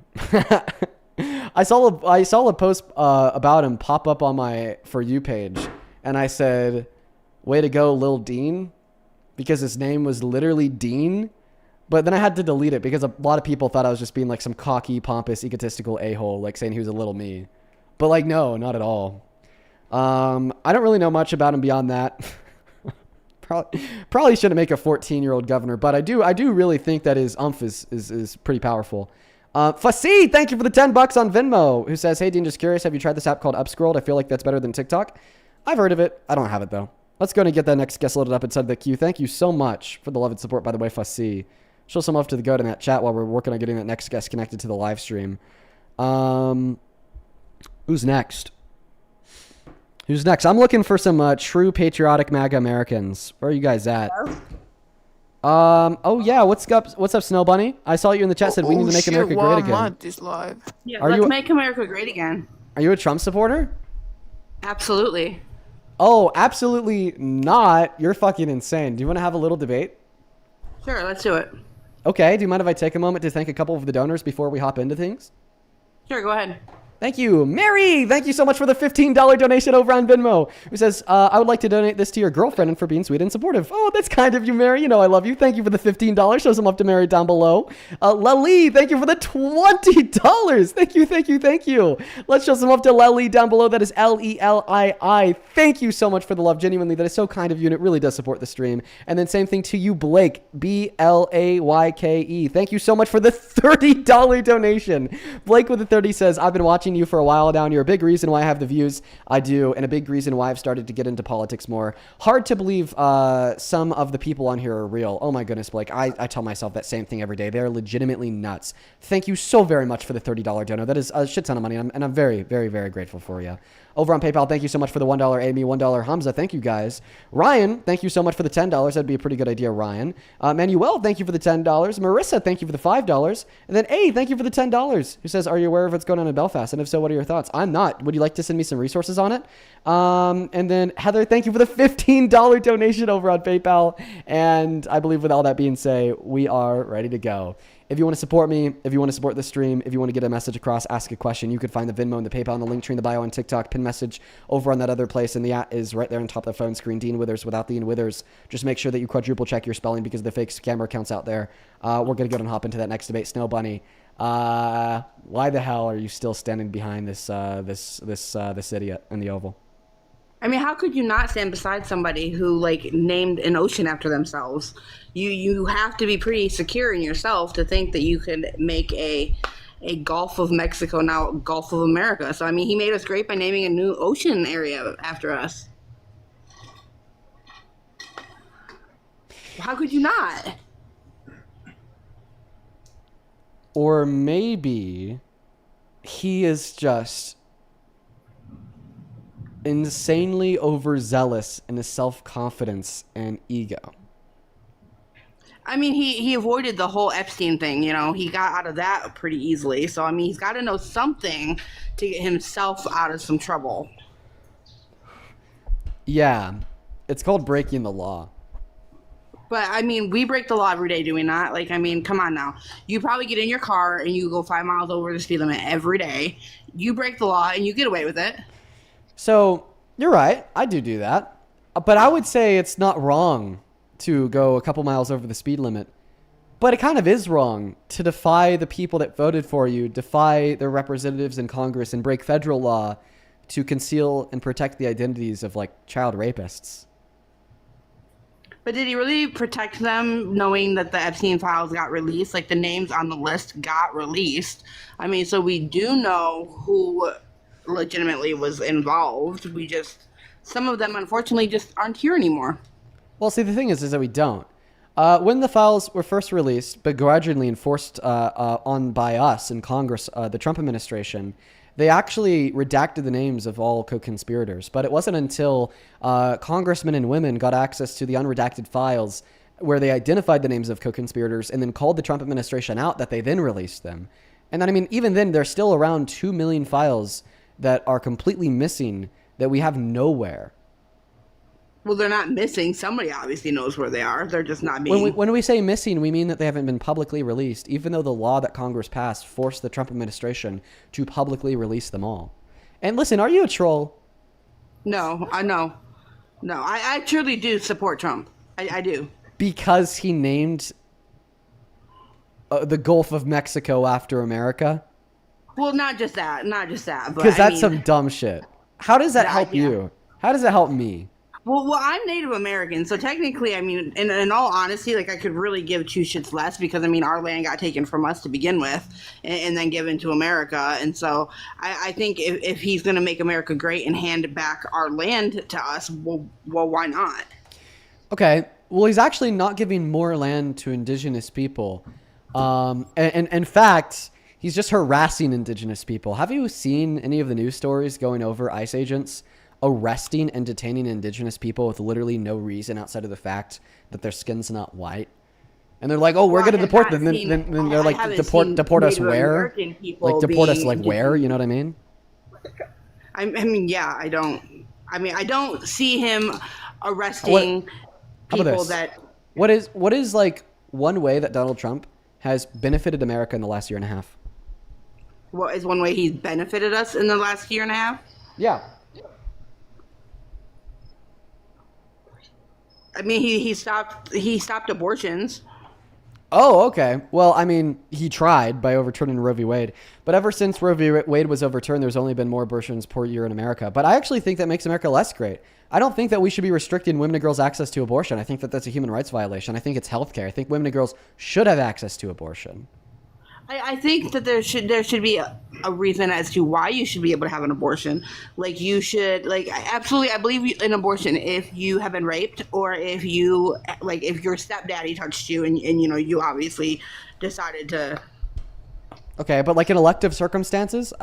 I saw a post about him pop up on my For You page, and I said, way to go, Lil Dean, because his name was literally Dean. But then I had to delete it because a lot of people thought I was just being like some cocky, pompous, egotistical a-hole, like saying he was a little me. But like, no, not at all. I don't really know much about him beyond that. Probably shouldn't make a 14-year-old governor, but I do really think that his umph is pretty powerful. Fassi, thank you for the $10 on Venmo, who says, hey, Dean, just curious, have you tried this app called Upscrolled? I feel like that's better than TikTok. I've heard of it. I don't have it, though. Let's go and get that next guest loaded up inside the queue. Thank you so much for the love and support, by the way, Fassi. Show some love to the goat in that chat while we're working on getting that next guest connected to the live stream. Who's next? Who's next? I'm looking for some true patriotic MAGA Americans. Where are you guys at? Oh yeah, what's up, Snow Bunny? I saw you in the chat said we need to make America great again. Is live. Yeah, Are let's you- make America great again. Are you a Trump supporter? Absolutely. Oh, absolutely not. You're fucking insane. Do you want to have a little debate? Sure, let's do it. Okay, do you mind if I take a moment to thank a couple of the donors before we hop into things? Sure, go ahead. Thank you. Mary, thank you so much for the $15 donation over on Venmo. Who says, I would like to donate this to your girlfriend and for being sweet and supportive. Oh, that's kind of you, Mary. You know I love you. Thank you for the $15. Show some love to Mary down below. Lali, thank you for the $20. Thank you. Let's show some love to Lali down below. That is Lelii. Thank you so much for the love. Genuinely, that is so kind of you, and it really does support the stream. And then same thing to you, Blake, Blayke. Thank you so much for the $30 donation. Blake with the 30 says, I've been watching you for a while now, and you're a big reason why I have the views I do, and a big reason why I've started to get into politics more. Hard to believe some of the people on here are real. Oh my goodness, Blake. I tell myself that same thing every day. They're legitimately nuts. Thank you so very much for the $30 dono. That is a shit ton of money, and I'm very, very, very grateful for you. Over on PayPal, thank you so much for the $1 Amy, $1 Hamza. Thank you, guys. Ryan, thank you so much for the $10. That'd be a pretty good idea, Ryan. Manuel, thank you for the $10. Marissa, thank you for the $5. And then A, thank you for the $10. Who says, are you aware of what's going on in Belfast? And if so, what are your thoughts? I'm not. Would you like to send me some resources on it? And then Heather, thank you for the $15 donation over on PayPal. And I believe with all that being said, we are ready to go. If you want to support me, if you want to support the stream, if you want to get a message across, ask a question, you could find the Venmo and the PayPal and the link tree in the bio and TikTok pin message over on that other place. And the at is right there on top of the phone screen. Dean Withers without the in Withers. Just make sure that you quadruple check your spelling because of the fake scammer accounts out there. We're going to go and hop into that next debate. Snow Bunny, why the hell are you still standing behind this idiot in the Oval? I mean, how could you not stand beside somebody who like named an ocean after themselves? You have to be pretty secure in yourself to think that you could make a Gulf of Mexico now Gulf of America. So I mean, he made us great by naming a new ocean area after us. How could you not? Or maybe he is just insanely overzealous in his self-confidence and ego. I mean, he avoided the whole Epstein thing, you know. He got out of that pretty easily. So, I mean, he's got to know something to get himself out of some trouble. Yeah. It's called breaking the law. But, I mean, we break the law every day, do we not? Like, I mean, come on now. You probably get in your car and you go 5 miles over the speed limit every day. You break the law and you get away with it. So, you're right. I do that. But I would say it's not wrong to go a couple miles over the speed limit. But it kind of is wrong to defy the people that voted for you, defy their representatives in Congress, and break federal law to conceal and protect the identities of, like, child rapists. But did he really protect them knowing that the Epstein files got released? Like, the names on the list got released. I mean, so we do know who legitimately was involved. We just, some of them, unfortunately, just aren't here anymore. Well, see, the thing is that we don't. When the files were first released, but gradually enforced on by us in Congress, the Trump administration, they actually redacted the names of all co-conspirators. But it wasn't until congressmen and women got access to the unredacted files where they identified the names of co-conspirators and then called the Trump administration out that they then released them. And then, I mean, even then, there's still around 2 million files that are completely missing that we have nowhere. Well, they're not missing. Somebody obviously knows where they are. They're just not being... When we say missing, we mean that they haven't been publicly released, even though the law that Congress passed forced the Trump administration to publicly release them all. And listen, are you a troll? No, I truly do support Trump. I do. Because he named the Gulf of Mexico after America? Well, not just that, but Because I that's mean, some dumb shit. How does that help you? How does it help me? Well, I'm Native American, so technically, I mean, in all honesty, like, I could really give two shits less because, I mean, our land got taken from us to begin with and then given to America. And so I think if he's going to make America great and hand back our land to us, well, why not? Okay. Well, he's actually not giving more land to indigenous people. And in fact, he's just harassing indigenous people. Have you seen any of the news stories going over ICE agents arresting and detaining indigenous people with literally no reason outside of the fact that their skin's not white? And they're like, oh, we're going to deport them. Then they're like, deport us where? Like, deport us like where? You know what I mean? I mean, yeah, I don't see him arresting people that... What is like one way that Donald Trump has benefited America in the last year and a half? What is one way he's benefited us in the last year and a half? Yeah. I mean, he stopped abortions. Oh, okay. Well, I mean, he tried by overturning Roe v. Wade. But ever since Roe v. Wade was overturned, there's only been more abortions per year in America. But I actually think that makes America less great. I don't think that we should be restricting women and girls' access to abortion. I think that that's a human rights violation. I think it's healthcare. I think women and girls should have access to abortion. I think that there should be a reason as to why you should be able to have an abortion. Like, you should, like, absolutely, I believe in abortion if you have been raped or if you, like, if your stepdaddy touched you and you know, you obviously decided to... Okay, but like in elective circumstances,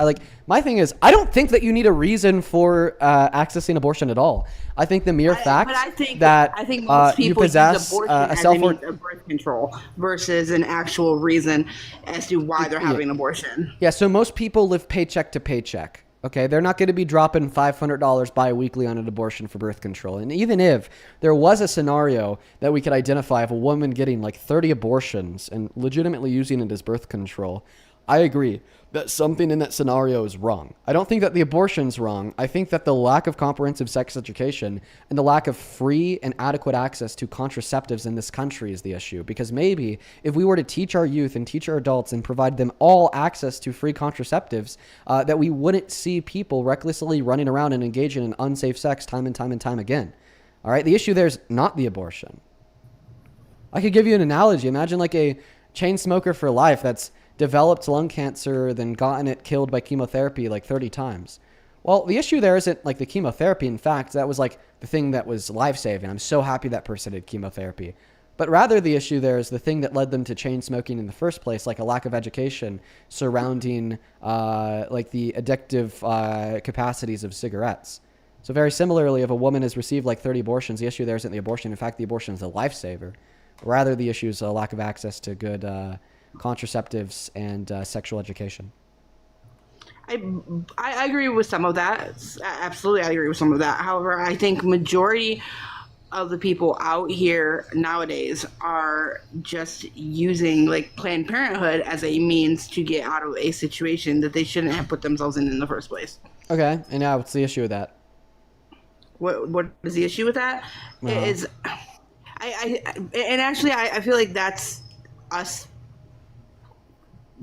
my thing is, I don't think that you need a reason for accessing abortion at all. I think the mere fact that most people you possess use abortion a as self a means of birth control versus an actual reason as to why they're having an abortion. Yeah, so most people live paycheck to paycheck. Okay, they're not going to be dropping $500 bi-weekly on an abortion for birth control. And even if there was a scenario that we could identify of a woman getting like 30 abortions and legitimately using it as birth control, I agree that something in that scenario is wrong. I don't think that the abortion's wrong. I think that the lack of comprehensive sex education and the lack of free and adequate access to contraceptives in this country is the issue. Because maybe if we were to teach our youth and teach our adults and provide them all access to free contraceptives, that we wouldn't see people recklessly running around and engaging in unsafe sex time and time and time again. All right, the issue there is not the abortion. I could give you an analogy. Imagine like a chain smoker for life that's developed lung cancer, then gotten it killed by chemotherapy like 30 times. Well, the issue there isn't like the chemotherapy. In fact, that was like the thing that was life-saving. I'm so happy that person did chemotherapy. But rather the issue there is the thing that led them to chain smoking in the first place, like a lack of education surrounding like the addictive capacities of cigarettes. So very similarly, if a woman has received like 30 abortions, the issue there isn't the abortion. In fact, the abortion is a lifesaver. Rather, the issue is a lack of access to good contraceptives and sexual education. I agree with some of that. Absolutely, I agree with some of that. However, I think majority of the people out here nowadays are just using like Planned Parenthood as a means to get out of a situation that they shouldn't have put themselves in the first place. Okay, and now what's the issue with that? What is the issue with that? Is I feel like that's us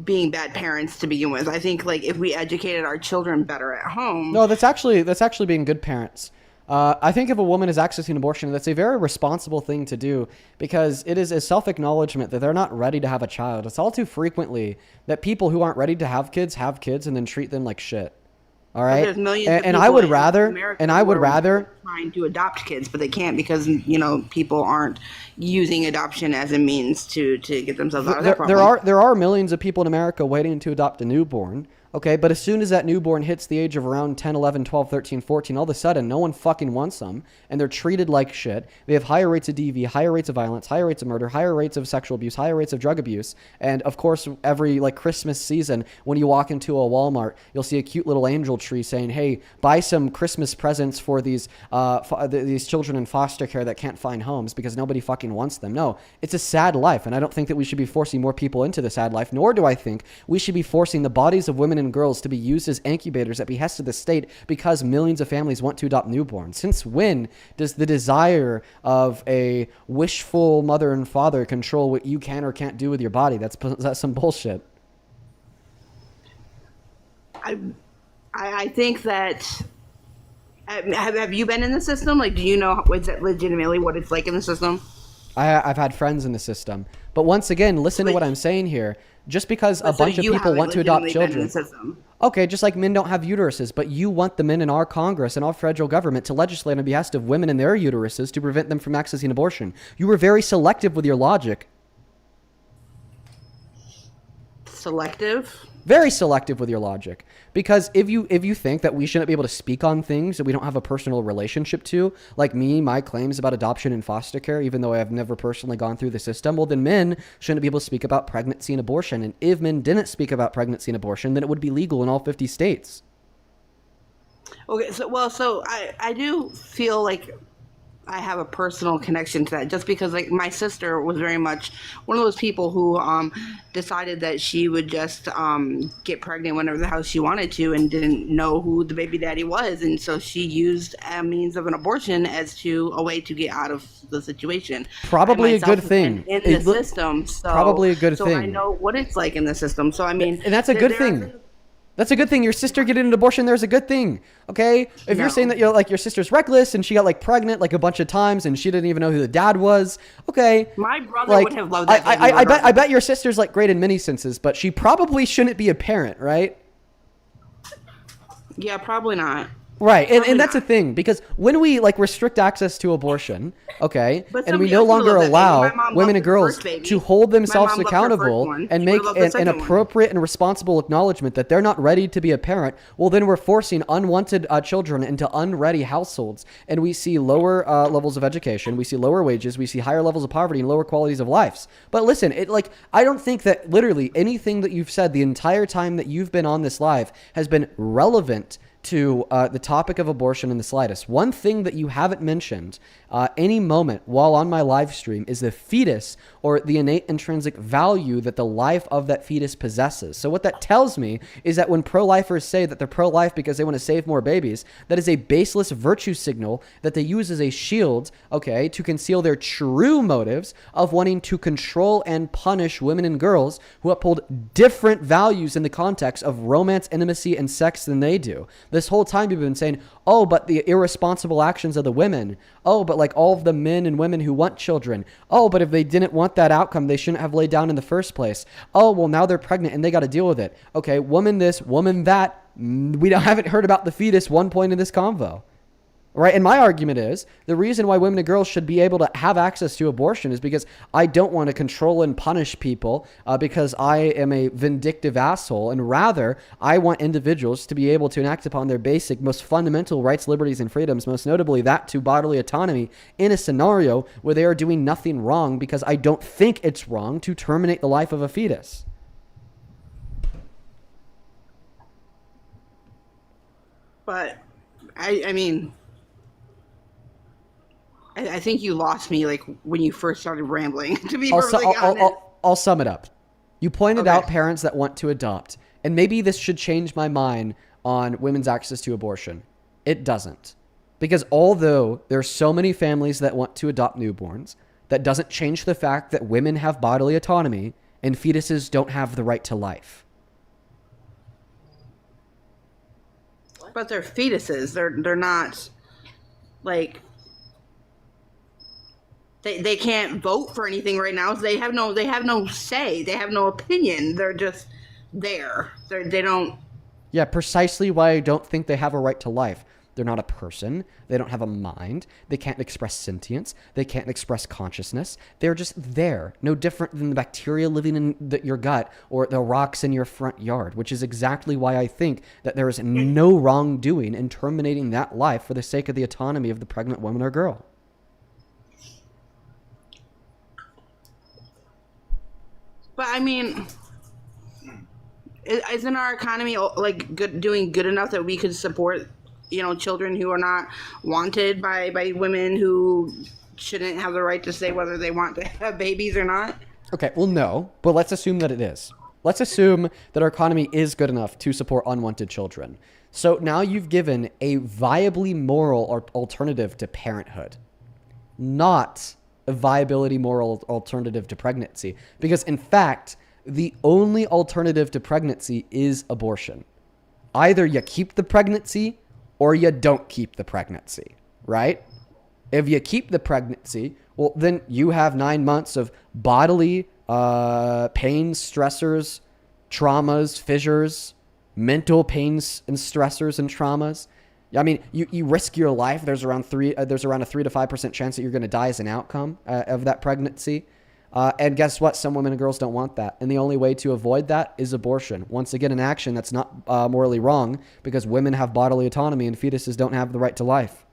being bad parents to begin with. I think like if we educated our children better at home. No, that's actually being good parents. I think if a woman is accessing abortion, that's a very responsible thing to do because it is a self-acknowledgement that they're not ready to have a child. It's all too frequently that people who aren't ready to have kids and then treat them like shit. All right. There's millions of and people I would in rather, America and I would who are rather trying to adopt kids, but they can't because you know people aren't using adoption as a means to get themselves out of that problem. There are millions of people in America waiting to adopt a newborn. Okay, but as soon as that newborn hits the age of around 10, 11, 12, 13, 14, all of a sudden, no one fucking wants them, and they're treated like shit. They have higher rates of DV, higher rates of violence, higher rates of murder, higher rates of sexual abuse, higher rates of drug abuse, and of course, every like Christmas season, when you walk into a Walmart, you'll see a cute little angel tree saying, "Hey, buy some Christmas presents for these children in foster care that can't find homes because nobody fucking wants them." No, it's a sad life, and I don't think that we should be forcing more people into the sad life, nor do I think we should be forcing the bodies of women and girls to be used as incubators at behest of the state because millions of families want to adopt newborns? Since when does the desire of a wishful mother and father control what you can or can't do with your body? That's some bullshit. I think that. Have you been in the system? Like, do you know legitimately what it's like in the system? I've had friends in the system. But once again, listen to what I'm saying here. Just because a bunch of people want to adopt children. Okay, just like men don't have uteruses, but you want the men in our Congress and our federal government to legislate on behalf of women and their uteruses to prevent them from accessing abortion. You were very selective with your logic. Selective? Very selective with your logic. Because if you think that we shouldn't be able to speak on things that we don't have a personal relationship to, like my claims about adoption and foster care, even though I have never personally gone through the system, well, then men shouldn't be able to speak about pregnancy and abortion. And if men didn't speak about pregnancy and abortion, then it would be legal in all 50 states. Okay, so I do feel like I have a personal connection to that, just because like my sister was very much one of those people who decided that she would just get pregnant whenever the hell she wanted to and didn't know who the baby daddy was, and so she used a means of an abortion as a way to get out of the situation. Probably a good thing in the system. So, probably a good thing. So I know what it's like in the system. So I mean, and that's a good thing. That's a good thing. Your sister getting an abortion, there's a good thing. Okay? If you're saying that you're like your sister's reckless and she got like pregnant like a bunch of times and she didn't even know who the dad was. Okay. My brother would have loved that. I bet your sister's like great in many senses, but she probably shouldn't be a parent, right? Yeah, probably not. Right, and that's the thing, because when we like restrict access to abortion, okay, and we no longer allow women and girls to hold themselves accountable and make an appropriate and responsible acknowledgement that they're not ready to be a parent, well, then we're forcing unwanted children into unready households, and we see lower levels of education, we see lower wages, we see higher levels of poverty and lower qualities of lives. But listen, I don't think that literally anything that you've said the entire time that you've been on this live has been relevant to the topic of abortion in the slightest. One thing that you haven't mentioned any moment while on my live stream is the fetus, or the innate intrinsic value that the life of that fetus possesses. So what that tells me is that when pro-lifers say that they're pro-life because they want to save more babies, that is a baseless virtue signal that they use as a shield, okay, to conceal their true motives of wanting to control and punish women and girls who uphold different values in the context of romance, intimacy, and sex than they do. This whole time you've been saying, oh, but the irresponsible actions of the women. Oh, but like all of the men and women who want children. Oh, but if they didn't want that outcome, they shouldn't have laid down in the first place. Oh, well, now they're pregnant and they got to deal with it. Okay, woman this, woman that. We haven't heard about the fetus one point in this convo. Right? And my argument is the reason why women and girls should be able to have access to abortion is because I don't want to control and punish people because I am a vindictive asshole. And rather, I want individuals to be able to enact upon their basic, most fundamental rights, liberties, and freedoms, most notably that to bodily autonomy, in a scenario where they are doing nothing wrong, because I don't think it's wrong to terminate the life of a fetus. But, I mean... I think you lost me like when you first started rambling, to be perfectly honest. I'll sum it up. You pointed out parents that want to adopt, and maybe this should change my mind on women's access to abortion. It doesn't. Because although there are so many families that want to adopt newborns, that doesn't change the fact that women have bodily autonomy and fetuses don't have the right to life. But they're fetuses. They're not like... They can't vote for anything right now. So they have no say. They have no opinion. They're just there. They don't. Yeah, precisely why I don't think they have a right to life. They're not a person. They don't have a mind. They can't express sentience. They can't express consciousness. They're just there. No different than the bacteria living in your gut or the rocks in your front yard, which is exactly why I think that there is no wrongdoing in terminating that life for the sake of the autonomy of the pregnant woman or girl. But I mean, isn't our economy like doing good enough that we could support, children who are not wanted by women who shouldn't have the right to say whether they want to have babies or not? Okay, well, no, but let's assume that it is. let's assume that our economy is good enough to support unwanted children. So now you've given a viably moral or alternative to parenthood, not a viability moral alternative to pregnancy. Because in fact, the only alternative to pregnancy is abortion. Either you keep the pregnancy or you don't keep the pregnancy, right? If you keep the pregnancy, well, then you have 9 months of bodily pain, stressors, traumas, fissures, mental pains and stressors and traumas. I mean, you risk your life. There's around a 3 to 5% chance that you're going to die as an outcome of that pregnancy. And guess what? Some women and girls don't want that. And the only way to avoid that is abortion. Once again, an action that's not morally wrong, because women have bodily autonomy and fetuses don't have the right to life.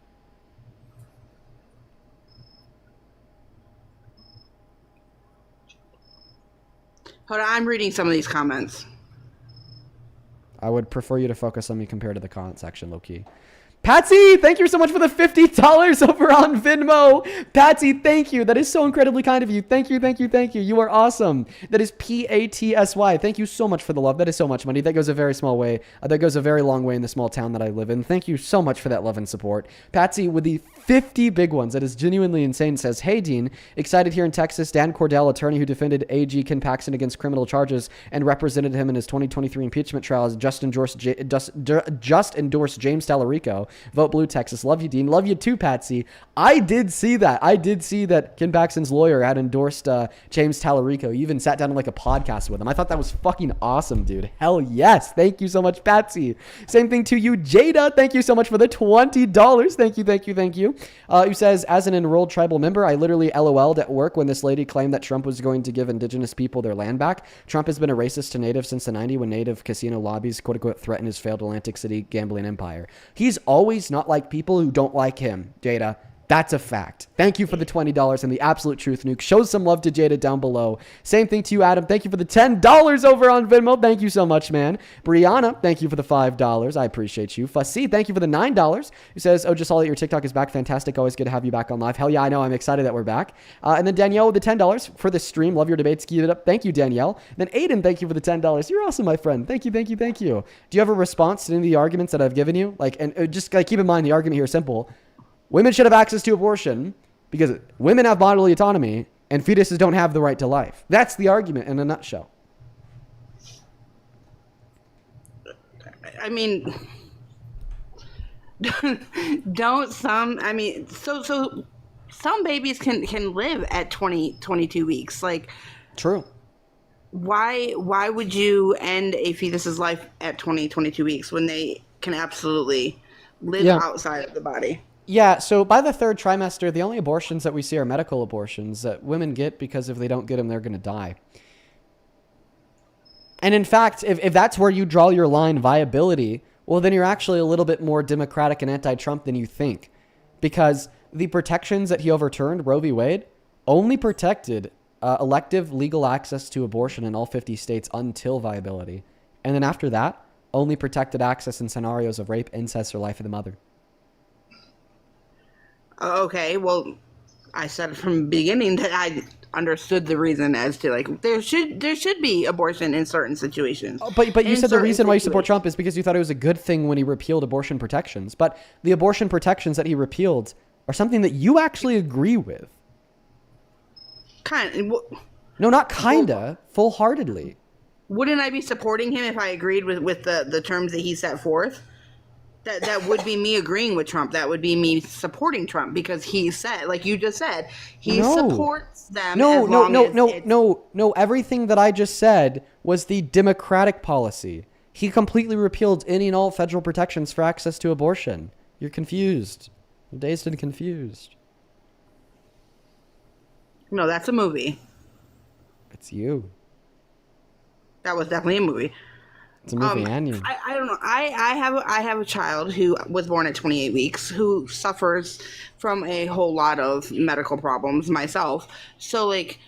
Hold on, I'm reading some of these comments. I would prefer you to focus on me compared to the comment section, low-key. Patsy, thank you so much for the $50 over on Venmo. Patsy, thank you. That is so incredibly kind of you. Thank you, thank you, thank you. You are awesome. That is PATSY. Thank you so much for the love. That is so much money. That goes a very small way. That goes a very long way in the small town that I live in. Thank you so much for that love and support. Patsy, with the 50 big ones, that is genuinely insane, says, hey, Dean, excited here in Texas. Dan Cordell, attorney who defended AG Ken Paxton against criminal charges and represented him in his 2023 impeachment trial, just endorsed James Tallarico. Vote blue, Texas. Love you, Dean. Love you too, Patsy. I did see that. I did see that Ken Paxton's lawyer had endorsed James Tallarico. You even sat down on like a podcast with him. I thought that was fucking awesome, dude. Hell yes. Thank you so much, Patsy. Same thing to you, Jada. Thank you so much for the $20. Thank you, thank you, thank you. Who says, as an enrolled tribal member, I literally LOL'd at work when this lady claimed that Trump was going to give indigenous people their land back. Trump has been a racist to natives since the 90s when native casino lobbies, quote unquote, threatened his failed Atlantic City gambling empire. He's always not like people who don't like him, Jada. That's a fact. Thank you for the $20 and the absolute truth nuke. Show some love to Jada down below. Same thing to you, Adam. Thank you for the $10 over on Venmo. Thank you so much, man. Brianna, thank you for the $5. I appreciate you. Fussy, thank you for the $9. Who says, oh, just saw that your TikTok is back. Fantastic. Always good to have you back on live. Hell yeah, I know. I'm excited that we're back. And then Danielle with the $10 for the stream. Love your debates. Keep it up. Thank you, Danielle. And then Aiden, thank you for the $10. You're awesome, my friend. Thank you, thank you, thank you. Do you have a response to any of the arguments that I've given you? And just keep in mind, the argument here is simple. Women should have access to abortion because women have bodily autonomy and fetuses don't have the right to life. That's the argument in a nutshell. I mean, don't some, I mean, so some babies can live at 22 weeks. Like, true. Why would you end a fetus's life at 22 weeks when they can absolutely live outside of the body? Yeah, so by the third trimester, the only abortions that we see are medical abortions that women get because if they don't get them, they're going to die. And in fact, if that's where you draw your line, viability, well, then you're actually a little bit more Democratic and anti-Trump than you think. Because the protections that he overturned, Roe v. Wade, only protected elective legal access to abortion in all 50 states until viability. And then after that, only protected access in scenarios of rape, incest, or life of the mother. Okay, well, I said from the beginning that I understood the reason as to like there should be abortion in certain situations. But you said the reason why you support Trump is because you thought it was a good thing when he repealed abortion protections. But the abortion protections that he repealed are something that you actually agree with. No, not kinda. Full-heartedly. Wouldn't I be supporting him if I agreed with the terms that he set forth? That would be me agreeing with Trump. That would be me supporting Trump because he said, like you just said, he supports them. No. Everything that I just said was the Democratic policy. He completely repealed any and all federal protections for access to abortion. You're confused. You're dazed and confused. No, that's a movie. It's you. That was definitely a movie. It's a movie and you. I don't know. I have a child who was born at 28 weeks who suffers from a whole lot of medical problems myself. So like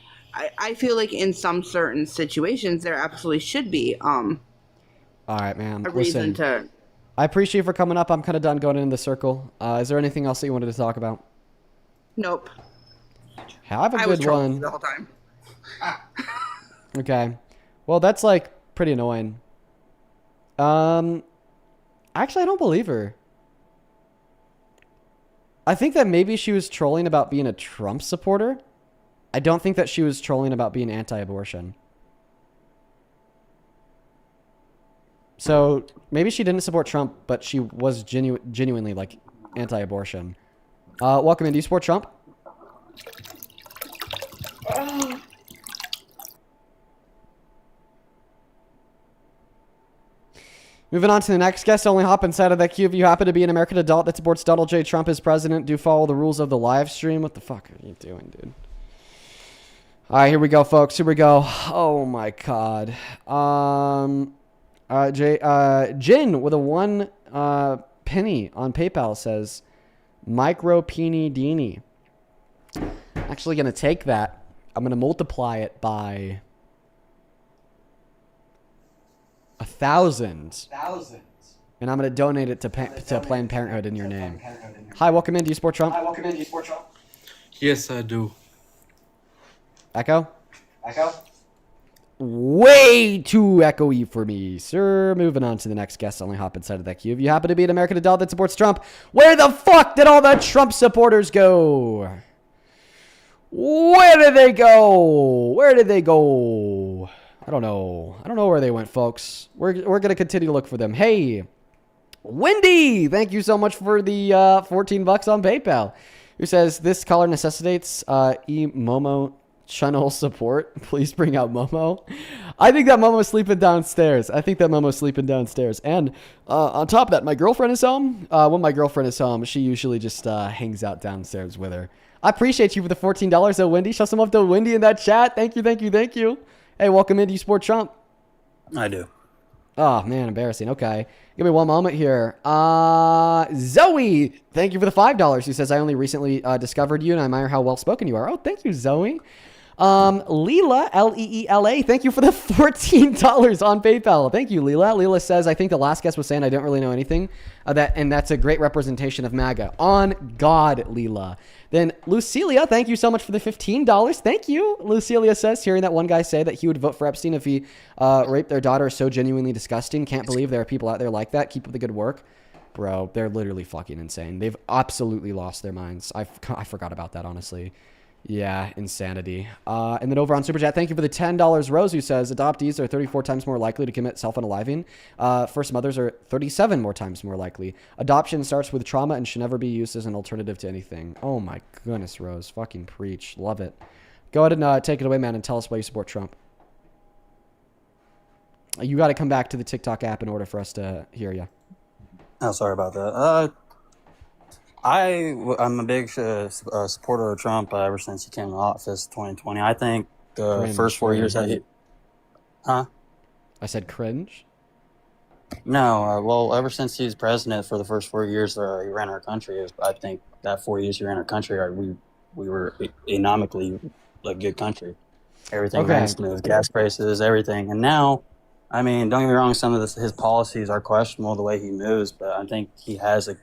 I feel like in some certain situations there absolutely should be all right, man. A reason to. I appreciate you for coming up. I'm kind of done going in the circle. Is there anything else that you wanted to talk about? Nope. Have a good one. The whole time. Okay. Well, that's like pretty annoying. Actually, I don't believe her. I think that maybe she was trolling about being a Trump supporter. I don't think that she was trolling about being anti-abortion. So maybe she didn't support Trump, but she was genuinely like anti-abortion. Welcome in. Do you support Trump? Moving on to the next guest, only hop inside of that queue if you happen to be an American adult that supports Donald J. Trump as president. Do follow the rules of the live stream. What the fuck are you doing, dude? All right, here we go, folks. Here we go. Oh my god. Jin with a 1 penny on PayPal says, "Micro peeny deeny." Actually, gonna take that. I'm gonna multiply it by 1,000. And I'm going to donate it to Planned Parenthood in your name. Hi, welcome in. Do you support Trump? Yes, I do. Echo? Way too echoey for me, sir. Moving on to the next guest. Only hop inside of that queue. If you happen to be an American adult that supports Trump, where the fuck did all the Trump supporters go? Where did they go? I don't know. I don't know where they went, folks. We're going to continue to look for them. Hey, Wendy, thank you so much for the $14 on PayPal. Who says, this caller necessitates Momo channel support. Please bring out Momo. I think that Momo's sleeping downstairs. And on top of that, my girlfriend is home. When my girlfriend is home, she usually just hangs out downstairs with her. I appreciate you for the $14, though, Wendy. Show some love to Wendy in that chat. Thank you. Hey, welcome in. Do you support Trump? I do. Oh, man, embarrassing. Okay. Give me one moment here. Zoe, thank you for the $5. She says, I only recently discovered you, and I admire how well-spoken you are. Oh, thank you, Zoe. Leela, L-E-E-L-A, thank you for the $14 on PayPal. Thank you, Leela. Leela says, I think the last guest was saying I don't really know anything, and that's a great representation of MAGA. On God, Leela. Then Lucilia, thank you so much for the $15. Thank you. Lucilia says, hearing that one guy say that he would vote for Epstein if he raped their daughter is so genuinely disgusting. Can't believe there are people out there like that. Keep up the good work. Bro, they're literally fucking insane. They've absolutely lost their minds. I forgot about that, honestly. Yeah, insanity. And then over on Super Chat, thank you for the $10. Rose, who says, adoptees are 34 times more likely to commit self-unaliving. First mothers are 37 more times more likely. Adoption starts with trauma and should never be used as an alternative to anything. Oh my goodness, Rose. Fucking preach. Love it. Go ahead and take it away, man, and tell us why you support Trump. You got to come back to the TikTok app in order for us to hear you. Oh, sorry about that. I'm a big supporter of Trump ever since he came to office 2020. I think the first 4 years that he... Huh? I said cringe? No, well, ever since he was president for the first 4 years he ran our country, I think that 4 years he ran our country, we were economically a good country. Everything ran smooth, gas prices, everything. And now, I mean, don't get me wrong, some of his policies are questionable, the way he moves, but I think he has a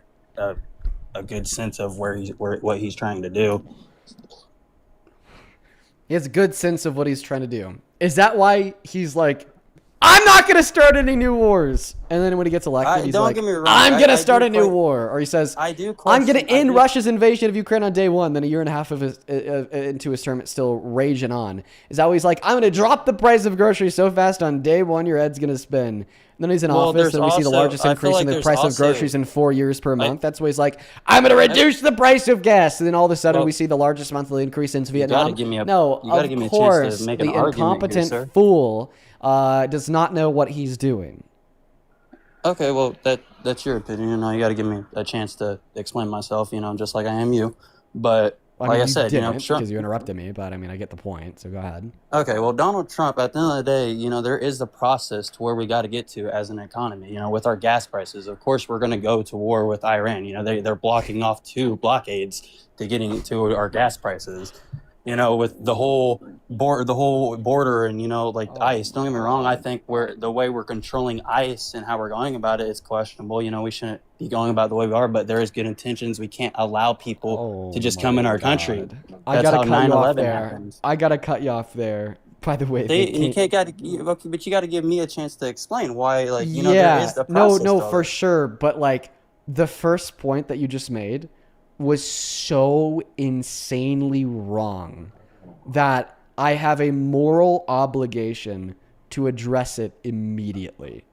good sense of what he's trying to do. He has a good sense of what he's trying to do. Is that why he's like, I'm not going to start any new wars? And then when he gets elected, he's like, I'm going to start a new war. Or he says, I'm going to end Russia's invasion of Ukraine on day one. Then a year and a half into his term, it's still raging on. Is that why he's like, I'm going to drop the price of groceries so fast on day one, your head's going to spin. And then he's in office, and we see the largest increase in the price of groceries in 4 years per month. That's why he's like, I'm going to reduce the price of gas. And then all of a sudden, we see the largest monthly increase in Vietnam. No, of course, the incompetent fool does not know what he's doing. Okay, well, that's your opinion. You got to give me a chance to explain myself, just like I am you. But like I said, because you interrupted me, but I mean, I get the point, so go ahead. Okay, well, Donald Trump, at the end of the day, there is the process to where we got to get to as an economy, with our gas prices. Of course, we're going to go to war with Iran. They're blocking off 2 blockades to getting to our gas prices. With the whole border and ICE. Don't get me wrong. I think the way we're controlling ICE and how we're going about it is questionable. We shouldn't be going about the way we are, but there is good intentions. We can't allow people to just come in our country. I gotta cut you off there. I gotta cut you off there. By the way, You can't got okay, but you got to give me a chance to explain why. Like, you know, yeah, there is the process. no, to all for this. sure. But like the first point that you just made was so insanely wrong that I have a moral obligation to address it immediately.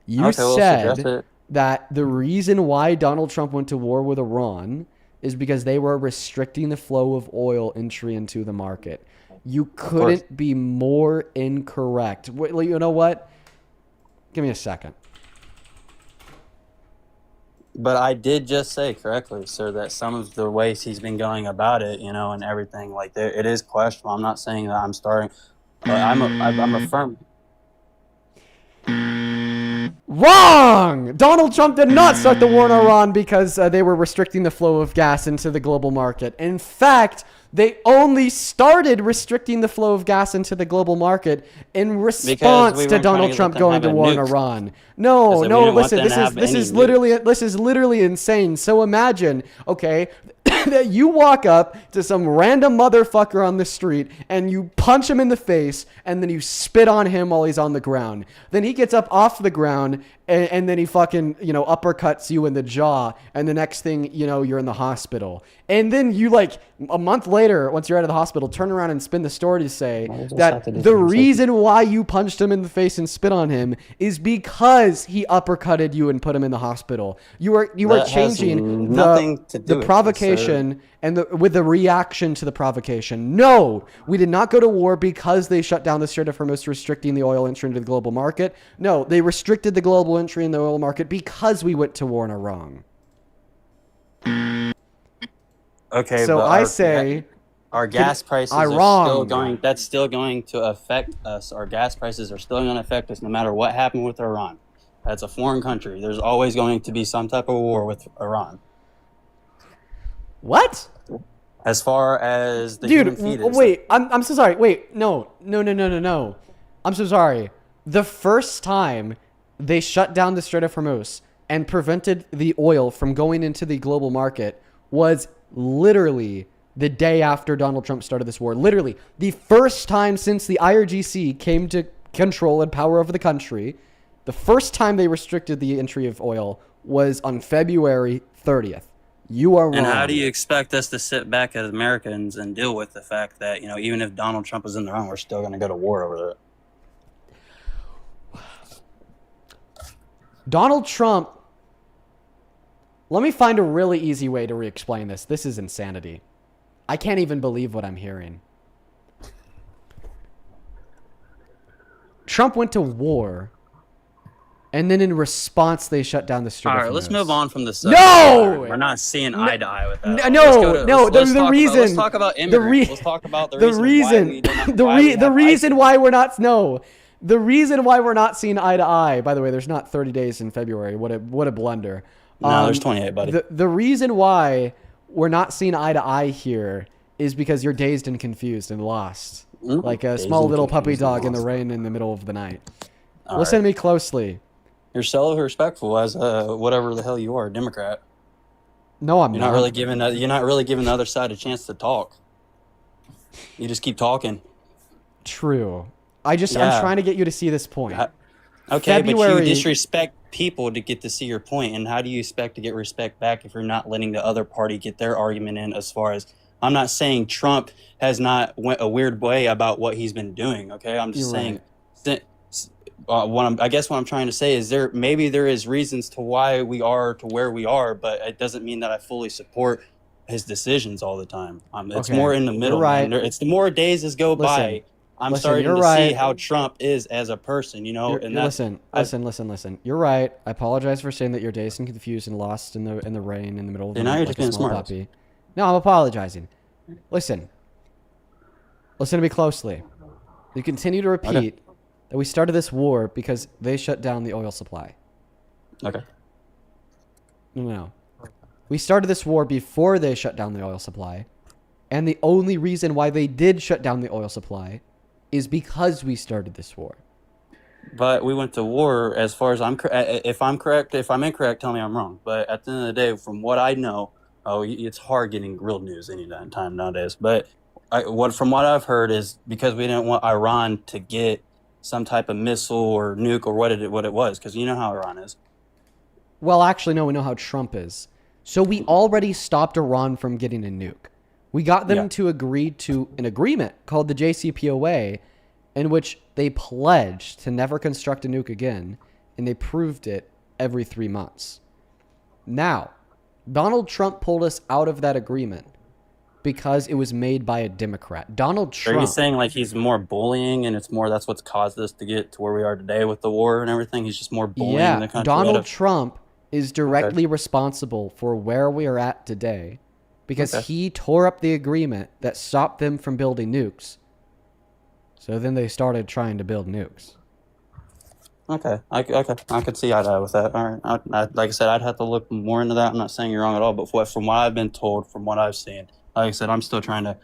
You Okay, well, let's address said it. that the reason why Donald Trump went to war with Iran is because they were restricting the flow of oil entry into the market. You couldn't be more incorrect. You know what? Give me a second. But I did just say correctly, sir, that some of the ways he's been going about it, you know, and everything like that, it is questionable. I'm not saying that I'm starting, but I'm a firm. Wrong! Donald Trump did not start the war in Iran because they were restricting the flow of gas into the global market. In fact, they only started restricting the flow of gas into the global market in response to Donald Trump going to war in Iran. No, listen, this is literally insane. So imagine, okay, that you walk up to some random motherfucker on the street and you punch him in the face and then you spit on him while he's on the ground. Then he gets up off the ground and then he fucking, uppercuts you in the jaw, and the next thing you know, you're in the hospital. And then you, like, a month later, once you're out of the hospital, turn around and spin the story to say that the reason why you punched him in the face and spit on him is because he uppercutted you and put him in the hospital. You are changing the provocation and with the reaction to the provocation. No, we did not go to war because they shut down the Strait of Hormuz, restricting the oil entry into the global market. No, they restricted the global entry in the oil market because we went to war in Iran. Okay, so but I say our gas prices are still going. That's still going to affect us. Our gas prices are still going to affect us no matter what happened with Iran. That's a foreign country. There's always going to be some type of war with Iran. What? As far as the human fetus. Wait, I'm so sorry. Wait, no. I'm so sorry. The first time they shut down the Strait of Hormuz and prevented the oil from going into the global market was literally the day after Donald Trump started this war. Literally, the first time since the IRGC came to control and power over the country, the first time they restricted the entry of oil was on February 30th. You are wrong. And how do you expect us to sit back as Americans and deal with the fact that, even if Donald Trump is in the wrong, we're still going to go to war over it? Donald Trump, let me find a really easy way to re-explain this. This is insanity. I can't even believe what I'm hearing. Trump went to war, and then in response, they shut down the Strait of Hormuz. All right, let's move on from the subject. No! We're not seeing eye to eye with that. Let's talk about immigrants. Let's talk about the reason why we're not seeing eye to eye. By the way, there's not 30 days in February. What a blunder. No, there's 28, buddy. The reason why we're not seeing eye to eye here is because you're dazed and confused and lost. Like a small little puppy dog in the rain in the middle of the night. Listen to me closely. You're self-respectful as whatever the hell you are, a Democrat. No, I'm not. You're not really giving the other side a chance to talk. You just keep talking. True. I'm trying to get you to see this point. Okay, but you disrespect people to get to see your point, and how do you expect to get respect back if you're not letting the other party get their argument in? As far as, I'm not saying Trump has not went a weird way about what he's been doing. Okay, I'm just saying. Right. I guess what I'm trying to say is maybe there is reasons to why we are to where we are, but it doesn't mean that I fully support his decisions all the time. It's more in the middle. Right. It's the more days as go by. I'm starting to see how Trump is as a person, Listen. You're right. I apologize for saying that you're dazed and confused and lost in the rain in the middle of the night like a small puppy. No, I'm apologizing. Listen to me closely. You continue to repeat that we started this war because they shut down the oil supply. Okay. No. We started this war before they shut down the oil supply. And the only reason why they did shut down the oil supply is because we started this war. But we went to war, as far as if I'm incorrect, tell me I'm wrong. But at the end of the day, from what I know, it's hard getting real news any time nowadays. But from what I've heard is because we didn't want Iran to get some type of missile or nuke or what it was, because you know how Iran is. Well, actually, no, we know how Trump is. So we already stopped Iran from getting a nuke. We got them to agree to an agreement called the JCPOA, in which they pledged to never construct a nuke again, and they proved it every 3 months. Now, Donald Trump pulled us out of that agreement because it was made by a Democrat. Donald Trump. Are you saying like he's more bullying, and that's what's caused us to get to where we are today with the war and everything? He's just more bullying the country. Donald Trump is directly responsible for where we are at today because he tore up the agreement that stopped them from building nukes. So then they started trying to build nukes. Okay, I could see eye to eye with that. All right, like I said, I'd have to look more into that. I'm not saying you're wrong at all, but from what I've been told, from what I've seen, like I said, I'm still trying to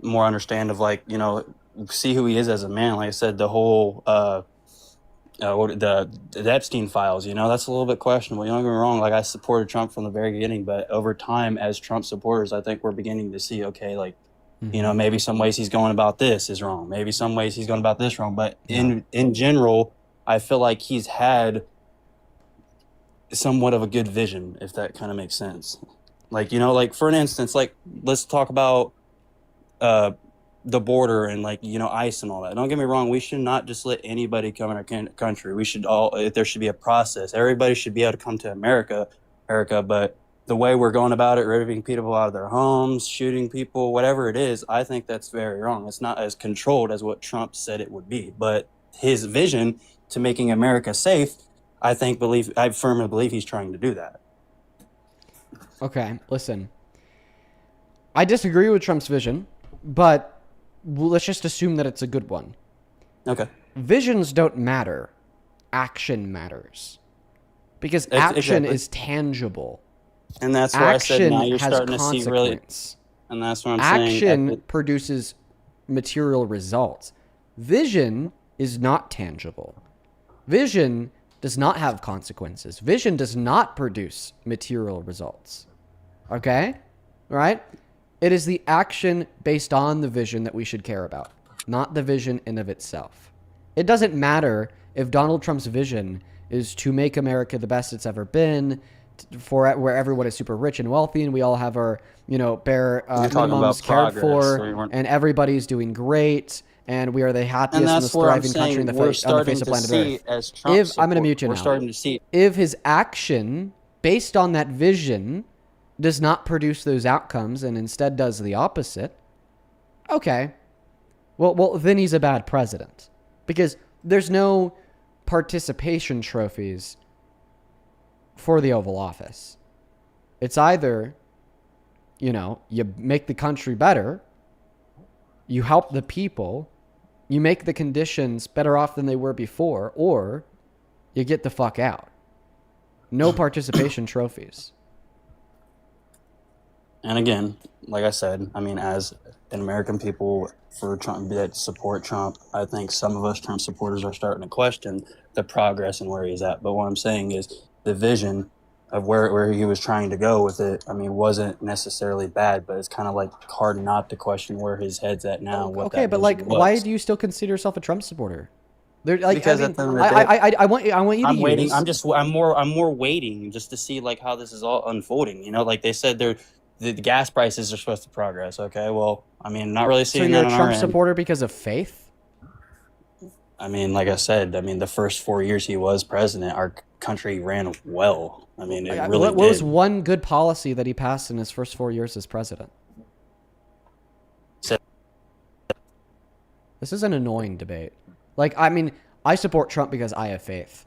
more understand of like, you know, see who he is as a man. Like I said, the whole the Epstein files, you know, that's a little bit questionable. You don't get me wrong. Like I supported Trump from the very beginning, but over time, as Trump supporters, I think we're beginning to see, okay, like, you know, maybe some ways he's going about this is wrong. Maybe some ways he's going about this wrong. But in general, I feel like he's had somewhat of a good vision, if that kind of makes sense. Like, you know, like for an instance, like let's talk about the border and like, you know, ICE and all that. Don't get me wrong. We should not just let anybody come in our country. We should there should be a process. Everybody should be able to come to America, but the way we're going about it, ripping people out of their homes, shooting people, whatever it is, I think that's very wrong. It's not as controlled as what Trump said it would be. But his vision to making America safe, I firmly believe he's trying to do that. Okay, listen. I disagree with Trump's vision, but let's just assume that it's a good one. Okay. Visions don't matter. Action matters. Because action is tangible. And that's where I said now you're starting to see really, and that's what I'm saying. Action produces material results. Vision is not tangible. Vision does not have consequences. Vision does not produce material results. Okay? Right? It is the action based on the vision that we should care about, not the vision in of itself. It doesn't matter if Donald Trump's vision is to make America the best it's ever been, for where everyone is super rich and wealthy and we all have our, you know, bare minimums cared for and everybody's doing great and we are the happiest and most thriving country on the face of planet Earth. I'm going to mute you now. Starting to see if his action based on that vision does not produce those outcomes and instead does the opposite, okay, well then he's a bad president because there's no participation trophies for the Oval Office. It's either, you know, you make the country better, you help the people, you make the conditions better off than they were before, or you get the fuck out. No participation trophies. And again, like I said, I mean, as an American people for Trump that support Trump, I think some of us Trump supporters are starting to question the progress and where he's at. But what I'm saying is the vision of where he was trying to go with it, I mean, wasn't necessarily bad, but it's kind of like hard not to question where his head's at now. Okay, but like, why do you still consider yourself a Trump supporter? Like, because I want you to I'm waiting. I'm more waiting just to see like how this is all unfolding. You know, like they said, the gas prices are supposed to progress. Okay, well, I mean, not really seeing that on our end. So you're a Trump supporter because of faith? I mean, like I said, I mean, the first 4 years he was president, our country ran well. I mean, it really What was one good policy that he passed in his first 4 years as president? This is an annoying debate. Like, I mean, I support Trump because I have faith.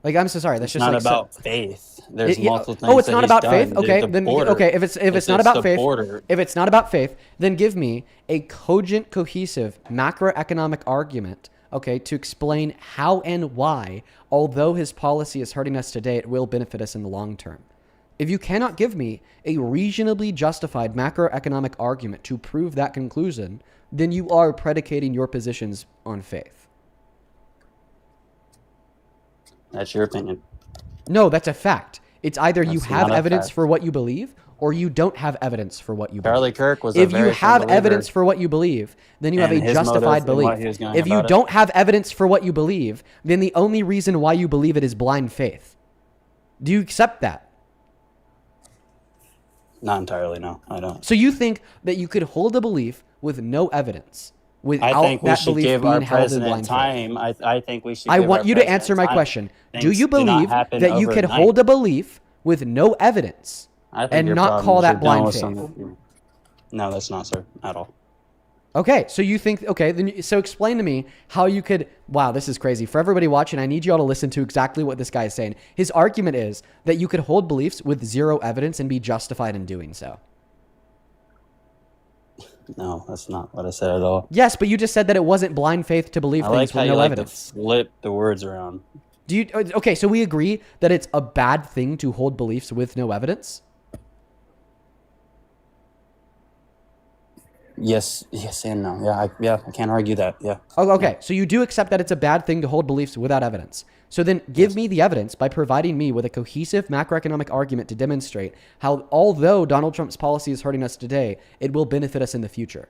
Like, I'm so sorry. That's it's just not like about faith. There's multiple things. Oh, it's not about faith. Done. Okay, then okay. If it's not about faith, if it's not about faith, then give me a cogent, cohesive macroeconomic argument. Okay, to explain how and why, although his policy is hurting us today, it will benefit us in the long term. If you cannot give me a reasonably justified macroeconomic argument to prove that conclusion, then you are predicating your positions on faith. That's your opinion. No, that's a fact. It's either you That's have not a evidence fact. for what you believe or you don't have evidence for what you believe. Charlie Kirk was If a you very have firm believer evidence for what you believe, then you have a in his justified motive and what belief. he was going If you about it. don't have evidence for what you believe, then the only reason why you believe it is blind faith. Do you accept that? Not entirely, no, I don't. So you think that you could hold a belief with no evidence without I think we that should belief give being our held in president blind faith? time. I think we should. I give want our you to president answer my time. question. Do Things you do not believe happen that you could overnight. hold a belief with no evidence I think and your not problem call is that you're dealing blind with faith? some- No, that's not, sir, at all. Okay, so you think, okay, then so explain to me how you could, wow, this is crazy. For everybody watching, I need you all to listen to exactly what this guy is saying. His argument is that you could hold beliefs with zero evidence and be justified in doing so. No, that's not what I said at all. Yes, but you just said that it wasn't blind faith to believe I things like how with you no like evidence. to flip the words around. Do you, okay, so we agree that it's a bad thing to hold beliefs with no evidence? Yes, and no. Yeah, I can't argue that. Yeah. Oh, okay, so you do accept that it's a bad thing to hold beliefs without evidence. So then give me the evidence by providing me with a cohesive macroeconomic argument to demonstrate how, although Donald Trump's policy is hurting us today, it will benefit us in the future.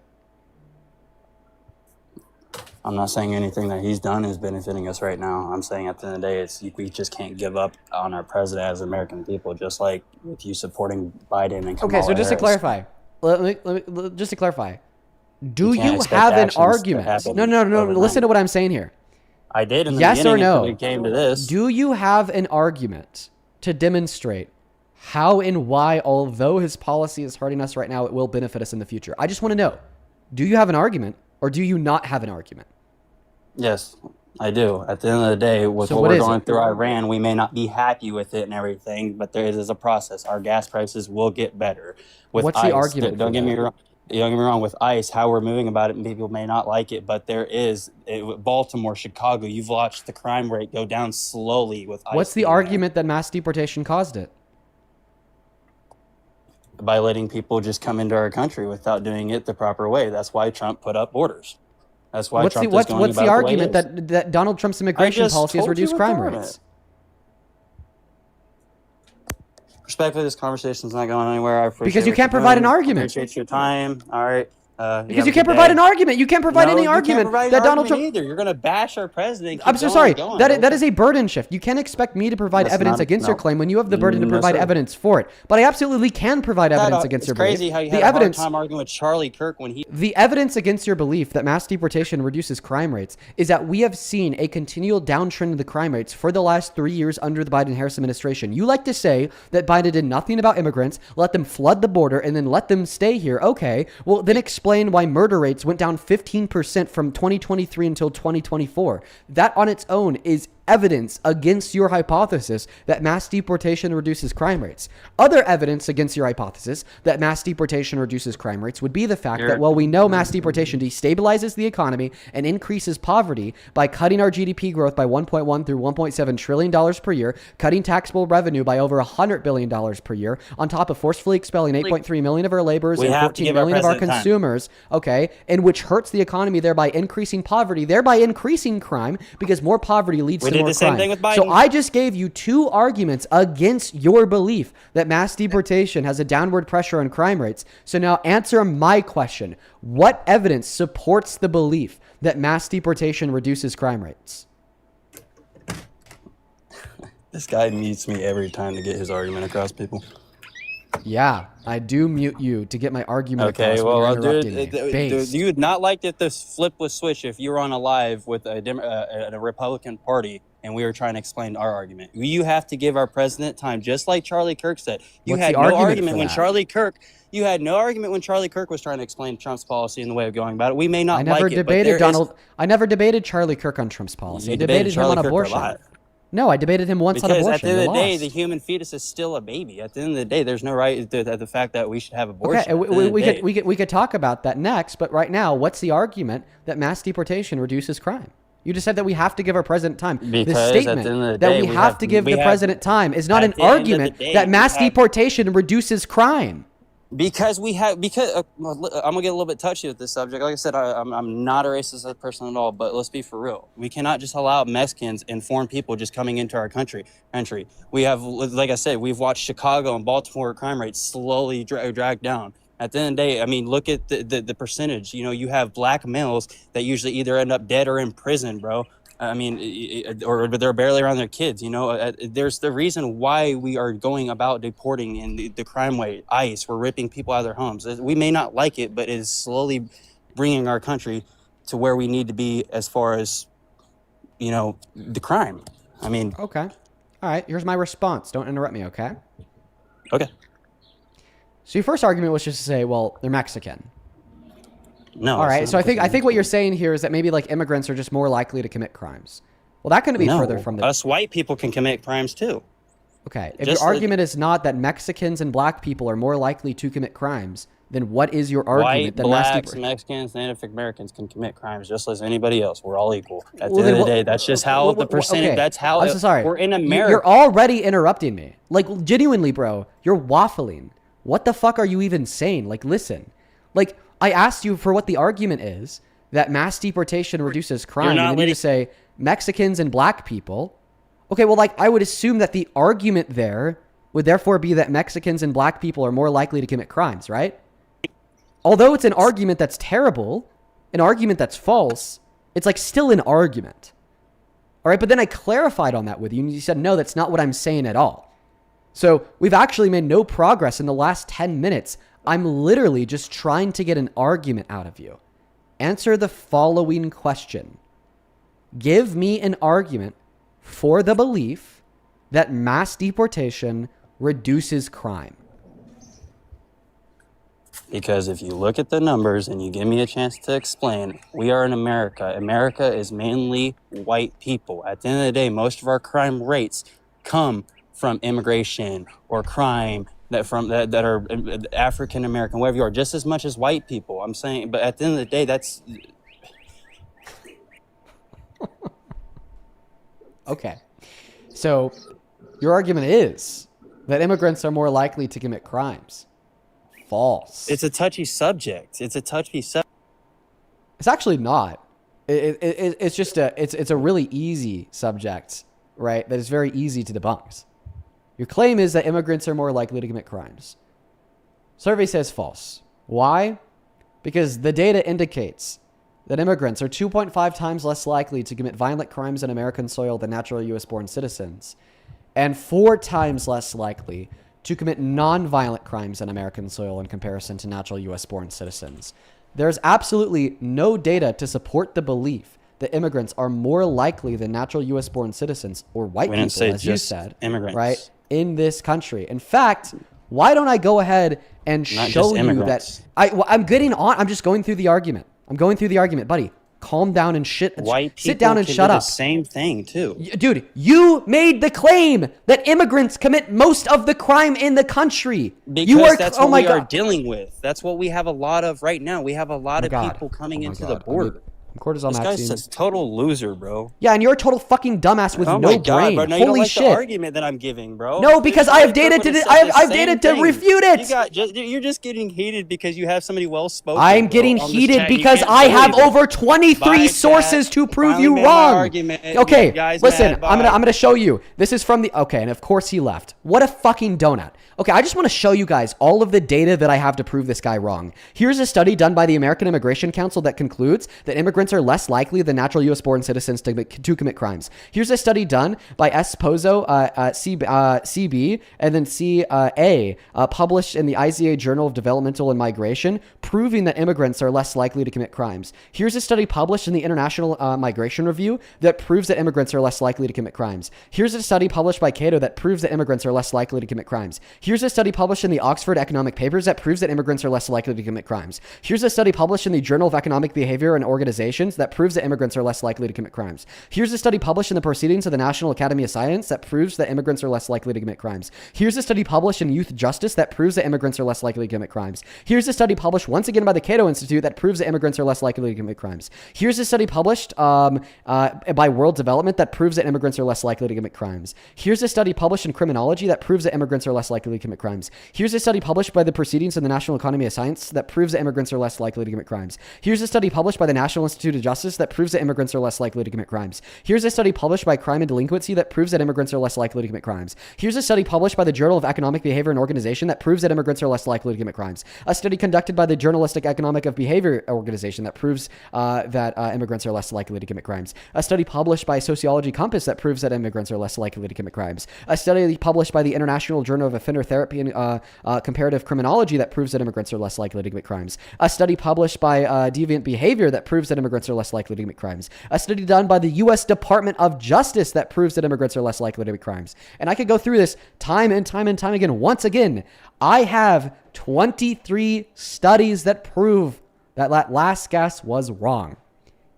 I'm not saying anything that he's done is benefiting us right now. I'm saying at the end of the day, we just can't give up on our president as American people, just like with you supporting Biden and Kamala Okay, so just to Harris. clarify, just to clarify, do You can't you expect have an actions to argument? happen No, overnight. listen to what I'm saying here. I did in the Yes or beginning until no? we came to this. Do you have an argument to demonstrate how and why, although his policy is hurting us right now, it will benefit us in the future? I just want to know, do you have an argument or do you not have an argument? Yes, I do. At the end of the day, with So what what we're is going it? through Iran, we may not be happy with it and everything, but there is a process. Our gas prices will get better. With What's the ICE, argument Don't for get me that? wrong. Don't get me wrong. With ICE, how we're moving about it, and people may not like it, but there is Baltimore, Chicago. You've watched the crime rate go down slowly with ICE. What's the being there. argument that mass deportation caused it? By letting people just come into our country without doing it the proper way. That's why Trump put up borders. That's why What's Trump the, is going what's about the it argument the way it is. that Donald Trump's immigration just policy has told you reduced crime about rates? it. Respectfully, this conversation's not going anywhere. I appreciate Because you what can't you're provide an doing. argument. Appreciate your time. All right. Because you can't provide an argument. You can't provide any You argument can't provide that an Donald argument Trump. either. You're going to bash our president. I'm so sorry. That is a burden shift. You can't expect me to provide That's evidence not- against your no. claim when you have the burden to No, provide sir. evidence for it. But I absolutely can provide evidence against It's your crazy belief. how you The had a hard evidence. time arguing with Charlie Kirk when he. The evidence against your belief that mass deportation reduces crime rates is that we have seen a continual downtrend in the crime rates for the last 3 years under the Biden-Harris administration. You like to say that Biden did nothing about immigrants, let them flood the border, and then let them stay here. Okay, well, then explain why murder rates went down 15% from 2023 until 2024. That on its own is evidence against your hypothesis that mass deportation reduces crime rates. Other evidence against your hypothesis that mass deportation reduces crime rates would be the fact that, well, we know mass deportation destabilizes the economy and increases poverty by cutting our GDP growth by $1.1 through $1.7 trillion per year, cutting taxable revenue by over $100 billion per year, on top of forcefully expelling 8.3 million of our laborers We and have to 14 give our million of our president time. consumers, okay, and which hurts the economy, thereby increasing poverty, thereby increasing crime, because more poverty leads We to did more the same crime. thing with Biden. So I just gave you two arguments against your belief that mass deportation has a downward pressure on crime rates. So now answer my question. What evidence supports the belief that mass deportation reduces crime rates? This guy mutes me every time to get his argument across, people. Yeah, I do mute you to get my argument Okay, across when well, you're I'll do interrupting it. me. Based. You would not like if this flip was switched if you were on a live with a Republican Party and we were trying to explain our argument. You have to give our president time, just like Charlie Kirk said. You What's had the no argument argument for when that? Charlie Kirk. You had no argument when Charlie Kirk was trying to explain Trump's policy and the way of going about it. We may not I never like it, but debated there is- Donald. I never debated Charlie Kirk on Trump's policy. You I debated him Charlie on Kirk a abortion. lot. No, I debated him once on Because abortion. at the end You of the day, lost. the human fetus is still a baby. At the end of the day, there's no right to the fact that we should have abortion. Okay, At the end of the day. we could talk about that next, but right now, what's the argument that mass deportation reduces crime? You just said that we have to give our president time. Because the at the statement end of the that day, we we have to give we the have- president time is not at an the end of the argument day, that we mass have- deportation reduces crime. Because I'm gonna get a little bit touchy with this subject. Like I said, I'm not a racist person at all, but let's be for real. We cannot just allow Mexicans and foreign people just coming into our country. We have, like I said, we've watched Chicago and Baltimore crime rates slowly drag down. At the end of the day, I mean, look at the percentage. You know, you have black males that usually either end up dead or in prison, bro. I mean, or they're barely around their kids. You know, there's the reason why we are going about deporting in the crime rate. ICE, we're ripping people out of their homes. We may not like it, but it is slowly bringing our country to where we need to be as far as, you know, the crime. I mean, okay, all right. Here's my response. Don't interrupt me, okay? Okay. So your first argument was just to say, well, they're Mexican. No. All right. So I think what you're saying here is that maybe like immigrants are just more likely to commit crimes. Well, that couldn't be further from the. Us white people can commit crimes too. Okay. If your argument is not that Mexicans and black people are more likely to commit crimes, then what is your argument? White, blacks, Mexicans, Native Americans can commit crimes just as anybody else. We're all equal. At the end of the day, that's just how the percentage. Okay. That's how. I'm so sorry. We're in America. You're already interrupting me. Like genuinely, bro. You're waffling. What the fuck are you even saying? Like, listen. Like, I asked you for what the argument is that mass deportation reduces crime, and then you say Mexicans and black people. Okay, well, like, I would assume that the argument there would therefore be that Mexicans and black people are more likely to commit crimes, right? Although it's an argument that's terrible, an argument that's false, it's like still an argument. All right, but then I clarified on that with you, and you said, no, that's not what I'm saying at all. So we've actually made no progress in the last 10 minutes. I'm literally just trying to get an argument out of you. Answer the following question. Give me an argument for the belief that mass deportation reduces crime. Because if you look at the numbers and you give me a chance to explain, we are in America. America is mainly white people. At the end of the day, most of our crime rates come from immigration or crime that are African American, whatever you are, just as much as white people. I'm saying, but at the end of the day, that's okay. So your argument is that immigrants are more likely to commit crimes. False. It's a touchy subject. It's actually not. It's just it's a really easy subject, right? That is very easy to debunk. Your claim is that immigrants are more likely to commit crimes. Survey says false. Why? Because the data indicates that immigrants are 2.5 times less likely to commit violent crimes on American soil than natural U.S.-born citizens, and 4 times less likely to commit non-violent crimes on American soil in comparison to natural U.S.-born citizens. There's absolutely no data to support the belief that immigrants are more likely than natural U.S.-born citizens or white people, as you said, immigrants, right, in this country. In fact, why don't I go ahead and show you that I'm getting on? I'm just going through the argument. Buddy. Calm down and sit down and shut up. The same thing too, dude. You made the claim that immigrants commit most of the crime in the country. Because that's what we are dealing with. That's what we have a lot of right now. We have a lot of people coming into the border. Cortisol this vaccine. guy's a total loser, bro. Yeah, and you're a total fucking dumbass with no brain. Bro. No, Holy you don't like shit! The argument that I'm giving, bro. No, because I have data to I've data to refute it. You're just getting heated because you have somebody well spoken. I'm getting heated because I have over 23 sources to prove you wrong. Okay, listen, I'm gonna show you. This is from the and of course he left. What a fucking donut. Okay, I just want to show you guys all of the data that I have to prove this guy wrong. Here's a study done by the American Immigration Council that concludes that immigrants are less likely than natural U.S.-born citizens to commit crimes. Here's a study done by S. Pozo, CB, and then CA, published in the IZA Journal of Developmental and Migration, proving that immigrants are less likely to commit crimes. Here's a study published in the International Migration Review that proves that immigrants are less likely to commit crimes. Here's a study published by Cato that proves that immigrants are less likely to commit crimes. Here's a study published in the Oxford Economic Papers that proves that immigrants are less likely to commit crimes. Here's a study published in the Journal of Economic Behavior and Organization organizations that proves that immigrants are less likely to commit crimes. Here's a study published in the Proceedings of the National Academy of Science that proves that immigrants are less likely to commit crimes. Here's a study published in Youth Justice that proves that immigrants are less likely to commit crimes. Here's a study published once again by the Cato Institute that proves that immigrants are less likely to commit crimes. Here's a study published by World Development that proves that immigrants are less likely to commit crimes. Here's a study published in Criminology that proves that immigrants are less likely to commit crimes. Here's a study published by the Proceedings of the National Academy of Science that proves that immigrants are less likely to commit crimes. Here's a study published by the National Institute of Justice that proves that immigrants are less likely to commit crimes. Here's a study published by Crime and Delinquency that proves that immigrants are less likely to commit crimes. Here's a study published by the Journal of Economic Behavior and Organization that proves that immigrants are less likely to commit crimes. A study conducted by the Journalistic Economic of Behavior Organization that proves that immigrants are less likely to commit crimes. A study published by Sociology Compass that proves that immigrants are less likely to commit crimes. A study published by the International Journal of Offender Therapy and Comparative Criminology that proves that immigrants are less likely to commit crimes. A study published by Deviant Behavior that proves that immigrants are less likely to commit crimes. A study done by the U.S. Department of Justice that proves that immigrants are less likely to commit crimes. And I could go through this time and time and time again. Once again, I have 23 studies that prove that that last guess was wrong.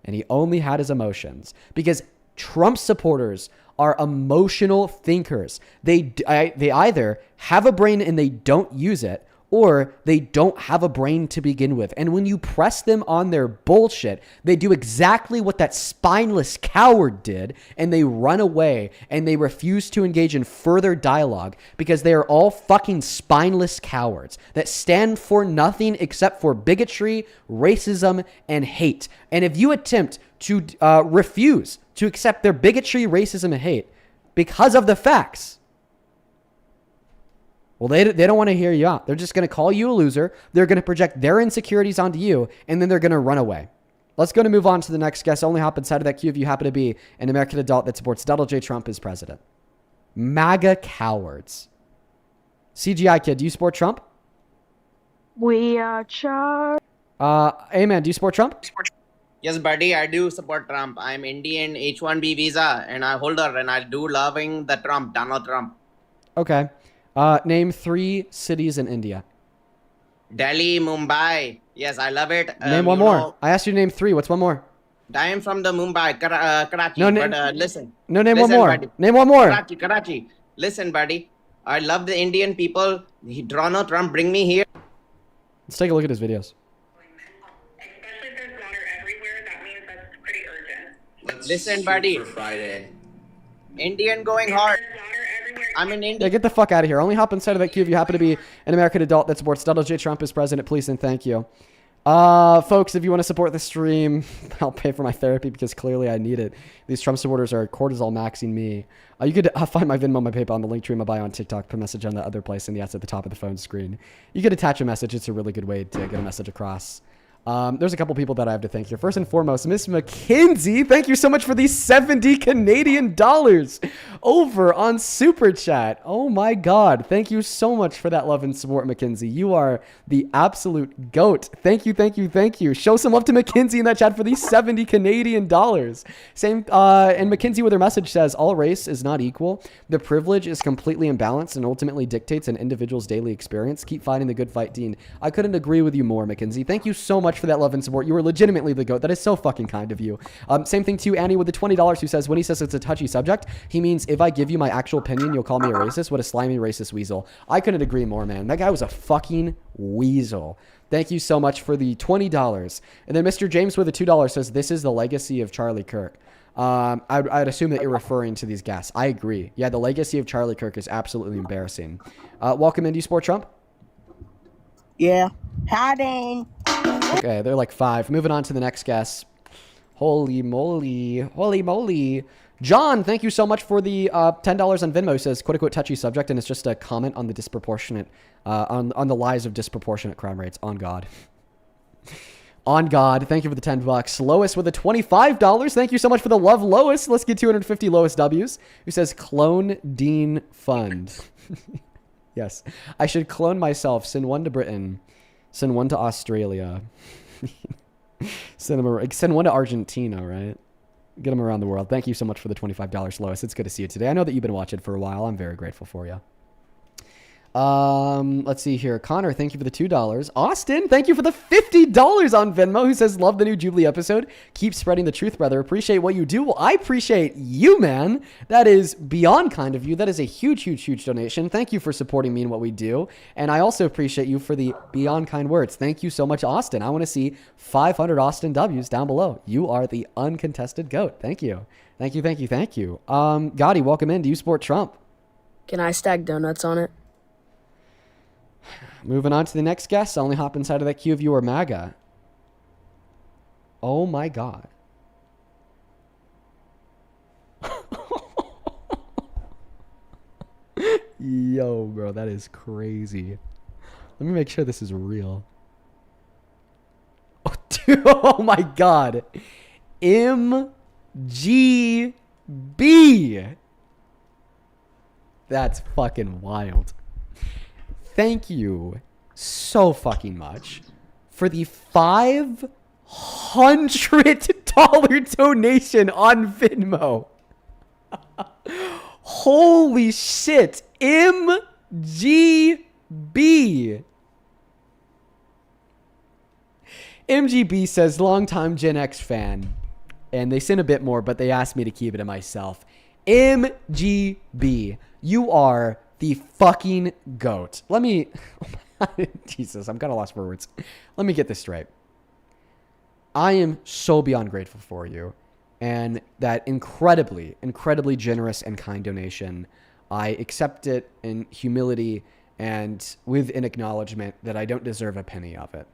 And he only had his emotions. Because Trump supporters are emotional thinkers. They either have a brain and they don't use it, or they don't have a brain to begin with. And when you press them on their bullshit, they do exactly what that spineless coward did, and they run away and they refuse to engage in further dialogue because they are all fucking spineless cowards that stand for nothing except for bigotry, racism, and hate. And if you attempt to refuse to accept their bigotry, racism, and hate because of the facts, well, they don't want to hear you out. They're just going to call you a loser. They're going to project their insecurities onto you, and then they're going to run away. Let's go to move on to the next guest. Only hop inside of that queue if you happen to be an American adult that supports Donald J. Trump as president. MAGA cowards. CGI kid, do you support Trump? We are charged. Amen. Do you support Trump? Yes, buddy, I do support Trump. I'm Indian H-1B visa and I holder, and I do loving the Trump, Donald Trump. Okay. Name 3 cities in India. Delhi, Mumbai. Yes, I love it. Name one more. I asked you to name 3. What's one more? I am from the Mumbai, Karachi. No, but listen. No, name listen, one more. Buddy. Name one more. Karachi. Listen, buddy. I love the Indian people. Donald Trump, bring me here. Let's take a look at his videos. Listen, buddy. For Friday. Indian going hard. I'm in India. Yeah, get the fuck out of here. Only hop inside of that queue if you happen to be an American adult that supports Donald J. Trump as president, please and thank you. Folks, if you want to support the stream, I'll pay for my therapy because clearly I need it. These Trump supporters are cortisol maxing me. You could find my Venmo, my PayPal, and the link tree in my bio on TikTok. Put a message on the other place, and yes, at the top of the phone screen. You could attach a message. It's a really good way to get a message across. There's a couple people that I have to thank here. First and foremost, Miss McKinsey, thank you so much for these 70 Canadian dollars over on Super Chat. Oh my God. Thank you so much for that love and support, McKinsey. You are the absolute GOAT. Thank you, thank you, thank you. Show some love to McKinsey in that chat for these 70 Canadian dollars. Same, and McKinsey with her message says, all race is not equal. The privilege is completely imbalanced and ultimately dictates an individual's daily experience. Keep fighting the good fight, Dean. I couldn't agree with you more, McKinsey. Thank you so much for that love and support. You are legitimately the GOAT. That is so fucking kind of you. Same thing to Annie with the $20 who says, when he says it's a touchy subject, he means if I give you my actual opinion, you'll call me a racist. What a slimy racist weasel. I couldn't agree more, man. That guy was a fucking weasel. Thank you so much for the $20. And then Mr. James with the $2 says, this is the legacy of Charlie Kirk. I'd assume that you're referring to these guests. I agree. Yeah, the legacy of Charlie Kirk is absolutely embarrassing. Welcome in. Do you support Trump? Yeah. Hi, Dane. Okay, they're like 5. Moving on to the next guest. Holy moly. Holy moly. John, thank you so much for the $10 on Venmo. It says, quote unquote, touchy subject, and it's just a comment on the disproportionate, on the lies of disproportionate crime rates. On God. On God. Thank you for the $10. Lois with the $25. Thank you so much for the love, Lois. Let's get 250 Lois W's. Who says, clone Dean Fund. Yes. I should clone myself. Send one to Britain. Send one to Australia. Send one to Argentina, right? Get them around the world. Thank you so much for the $25, Lois. It's good to see you today. I know that you've been watching for a while. I'm very grateful for you. Let's see here. Connor, thank you for the $2. Austin, thank you for the $50 on Venmo, who says, love the new Jubilee episode. Keep spreading the truth, brother. Appreciate what you do. Well, I appreciate you, man. That is beyond kind of you. That is a huge, huge, huge donation. Thank you for supporting me and what we do. And I also appreciate you for the beyond kind words. Thank you so much, Austin. I want to see 500 Austin W's down below. You are the uncontested GOAT. Thank you. Thank you, thank you, thank you. Gotti, welcome in. Do you support Trump? Can I stack donuts on it? Moving on to the next guest. Only hop inside of that queue if you are MAGA. Oh my God. Yo, bro, that is crazy. Let me make sure this is real. Oh, dude, oh my God. MGB. That's fucking wild. Thank you so fucking much for the $500 donation on Venmo. Holy shit. MGB. MGB says, longtime Gen X fan. And they sent a bit more, but they asked me to keep it to myself. MGB, you are the fucking GOAT. Let me... Jesus, I'm kind of lost for words. Let me get this straight. I am so beyond grateful for you. And that incredibly, incredibly generous and kind donation. I accept it in humility and with an acknowledgement that I don't deserve a penny of it.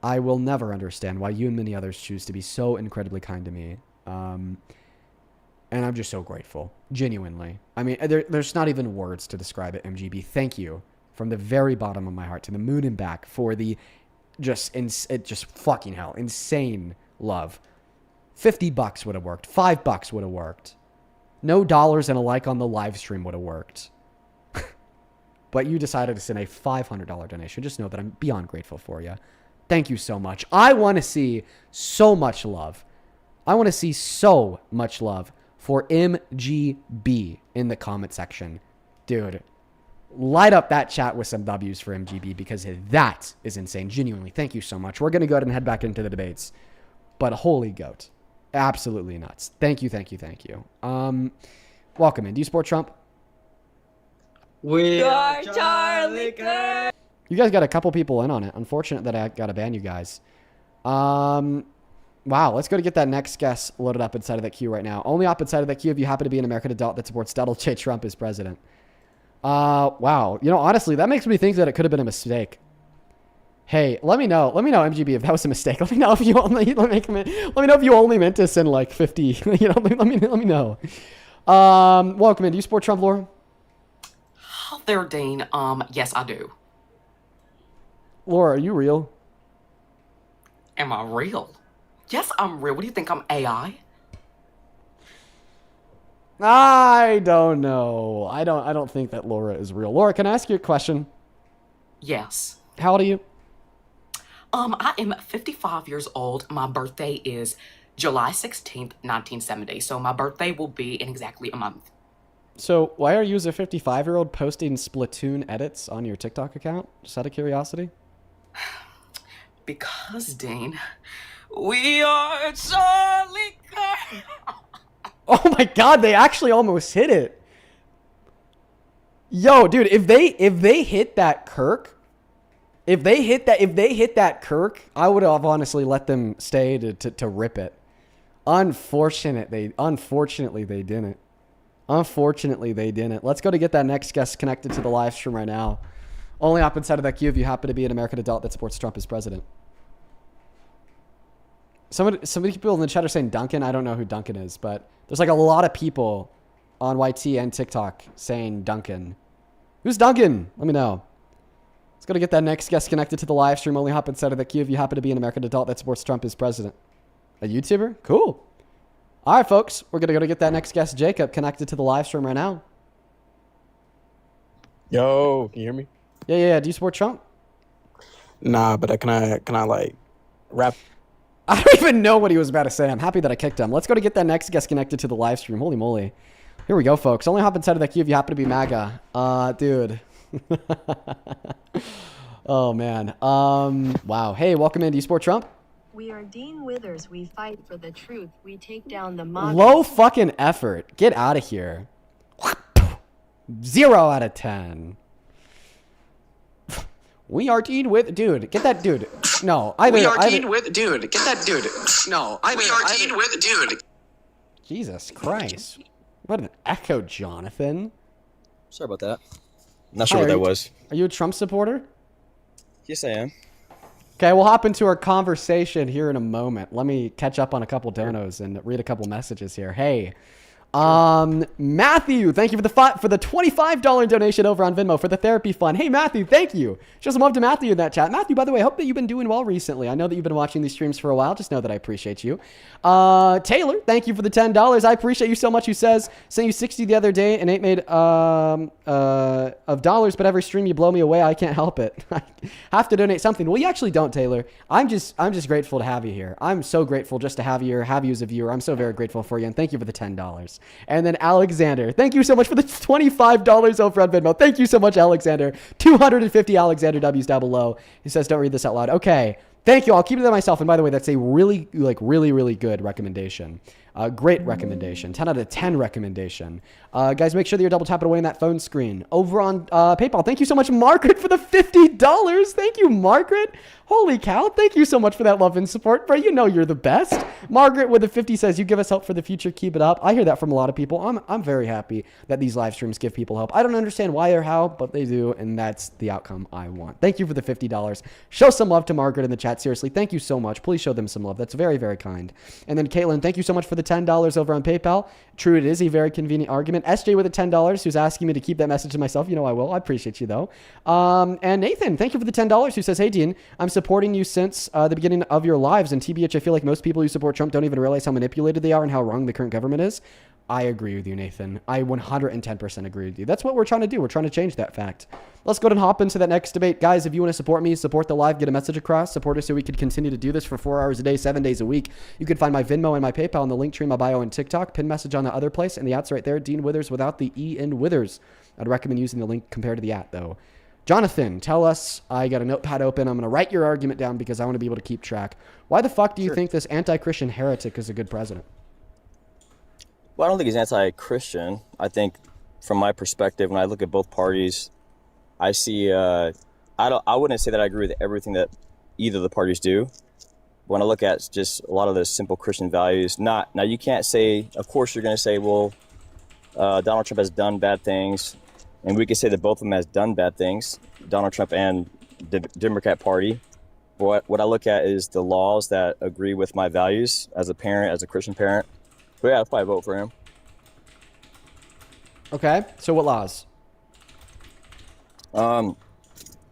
I will never understand why you and many others choose to be so incredibly kind to me. And I'm just so grateful, genuinely. I mean, there's not even words to describe it, MGB. Thank you from the very bottom of my heart to the moon and back for the just fucking hell, insane love. $50 would have worked. $5 would have worked. No dollars and a like on the live stream would have worked. But you decided to send a $500 donation. Just know that I'm beyond grateful for you. Thank you so much. I want to see so much love. I want to see so much love for MGB in the comment section. Dude, light up that chat with some W's for MGB because that is insane. Genuinely, thank you so much. We're going to go ahead and head back into the debates. But holy goat. Absolutely nuts. Thank you, thank you, thank you. Welcome in. Do you support Trump? We are Charlie Kirk. You guys got a couple people in on it. Unfortunate that I got to ban you guys. Wow, let's go to get that next guest loaded up inside of that queue right now. Only up inside of that queue if you happen to be an American adult that supports Donald J. Trump as president. Wow. You know, honestly, that makes me think that it could have been a mistake. Hey, let me know, MGB, if that was a mistake. Let me know if you only meant to send like 50. You know, let me know. Welcome in. Do you support Trump, Laura? Oh, there, Dean. Yes, I do. Laura, are you real? Am I real? Yes, I'm real. What do you think? I'm AI? I don't know. I don't think that Laura is real. Laura, can I ask you a question? Yes. How old are you? I am 55 years old. My birthday is July 16th, 1970. So my birthday will be in exactly a month. So why are you as a 55-year-old posting Splatoon edits on your TikTok account? Just out of curiosity? Because, Dean, we are Charlie Kirk. Oh my God, they actually almost hit it. Yo, dude, if they hit that Kirk, if they hit that Kirk, I would have honestly let them stay to rip it. Unfortunately, they didn't. Let's go to get that next guest connected to the live stream right now. Only up inside of that queue if you happen to be an American adult that supports Trump as president. Some people in the chat are saying Duncan. I don't know who Duncan is, but there's like a lot of people on YT and TikTok saying Duncan. Who's Duncan? Let me know. Let's go to get that next guest connected to the live stream. Only hop inside of the queue if you happen to be an American adult that supports Trump as president. A YouTuber? Cool. All right, folks. We're going to go to get that next guest, Jacob, connected to the live stream right now. Yo, can you hear me? Yeah. Do you support Trump? Nah, but can I like rap? I don't even know what he was about to say. I'm happy that I kicked him. Let's go to get that next guest connected to the live stream. Holy moly. Here we go, folks. Only hop inside of that queue if you happen to be MAGA. Dude. Oh, man. Wow. Hey, welcome in. Do you support Trump? We are Dean Withers. We fight for the truth. We take down the MAGA. Low fucking effort. Get out of here. 0 out of 10. We are Dean with dude. Get that dude. No, either. We are Dean with dude. Get that dude. No, either. We are Dean with dude. Jesus Christ. What an echo, Jonathan. Sorry about that. Not sure what that was. Are you a Trump supporter? Yes, I am. Okay, we'll hop into our conversation here in a moment. Let me catch up on a couple donos and read a couple messages here. Hey, Matthew, thank you for the $25 donation over on Venmo for the therapy fund. Hey, Matthew, thank you. Show some love to Matthew in that chat. Matthew, by the way, I hope that you've been doing well recently. I know that you've been watching these streams for a while. Just know that I appreciate you. Taylor, thank you for the $10. I appreciate you so much. Who says, sent you 60 the other day and ain't made of dollars, but every stream you blow me away. I can't help it. I have to donate something. Well, you actually don't, Taylor. I'm just grateful to have you here. I'm so grateful just to have you here, have you as a viewer. I'm so very grateful for you, and thank you for the $10. And then Alexander, thank you so much for the $25 over on Venmo. Thank you so much, Alexander. 250 Alexander W's down below. He says, don't read this out loud. Okay. Thank you. I'll keep it to myself. And by the way, that's a really good recommendation. Great recommendation. 10 out of 10 recommendation. Guys, make sure that you're double tapping away on that phone screen. Over on PayPal, thank you so much, Margaret, for the $50. Thank you, Margaret. Holy cow. Thank you so much for that love and support, bro. You know you're the best. Margaret with the 50 says, you give us hope for the future. Keep it up. I hear that from a lot of people. I'm very happy that these live streams give people hope. I don't understand why or how, but they do, and that's the outcome I want. Thank you for the $50. Show some love to Margaret in the chat. Seriously, thank you so much. Please show them some love. That's very, very kind. And then Caitlin, thank you so much for the $10 over on PayPal. True, it is a very convenient argument. SJ with the $10 who's asking me to keep that message to myself. You know I will. I appreciate you, though. And Nathan, thank you for the $10 who says, hey, Dean, I'm supporting you since the beginning of your lives. And TBH, I feel like most people who support Trump don't even realize how manipulated they are and how wrong the current government is. I agree with you, Nathan. I 110% agree with you. That's what we're trying to do. We're trying to change that fact. Let's go ahead and hop into that next debate. Guys, if you want to support me, support the live, get a message across, support us so we can continue to do this for 4 hours a day, 7 days a week. You can find my Venmo and my PayPal in the link tree in my bio and TikTok. Pin message on the other place, and the at's right there. Dean Withers without the E in Withers. I'd recommend using the link compared to the at, though. Jonathan, tell us. I got a notepad open. I'm going to write your argument down because I want to be able to keep track. Why the fuck do you think this anti-Christian heretic is a good president? Well, I don't think he's anti-Christian. I think, from my perspective, when I look at both parties, I see. I wouldn't say that I agree with everything that either of the parties do. When I look at just a lot of those simple Christian values, now you can't say. Of course, you're going to say, well, Donald Trump has done bad things, and we can say that both of them has done bad things. Donald Trump and the Democrat Party. But what I look at is the laws that agree with my values as a parent, as a Christian parent. But yeah, I'll probably vote for him. Okay, so what laws? I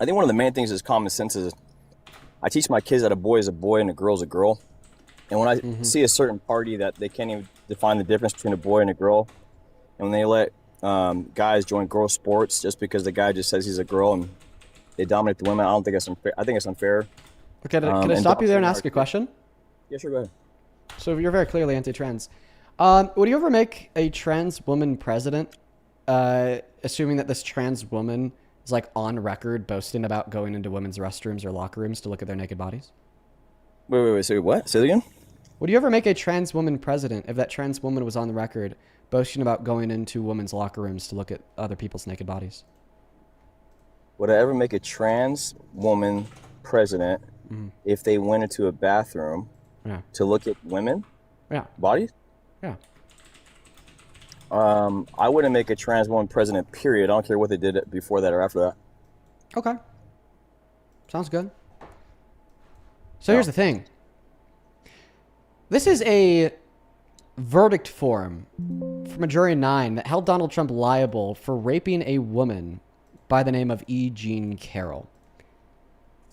think one of the main things is common sense. Is I teach my kids that a boy is a boy and a girl is a girl. And when I see a certain party that they can't even define the difference between a boy and a girl, and when they let guys join girl sports just because the guy just says he's a girl and they dominate the women, I don't think that's unfair. I think it's unfair. Okay, can I stop you there and ask a question? Yeah, sure, go ahead. So you're very clearly anti-trans. Would you ever make a trans woman president, assuming that this trans woman is like on record boasting about going into women's restrooms or locker rooms to look at their naked bodies? Wait, say what? Say it again? Would you ever make a trans woman president if that trans woman was on the record boasting about going into women's locker rooms to look at other people's naked bodies? Would I ever make a trans woman president if they went into a bathroom to look at women bodies? Yeah. I wouldn't make a trans woman president, period. I don't care what they did before that or after that. Okay. Sounds good. So here's the thing. This is a verdict form from a jury of 9 that held Donald Trump liable for raping a woman by the name of E. Jean Carroll.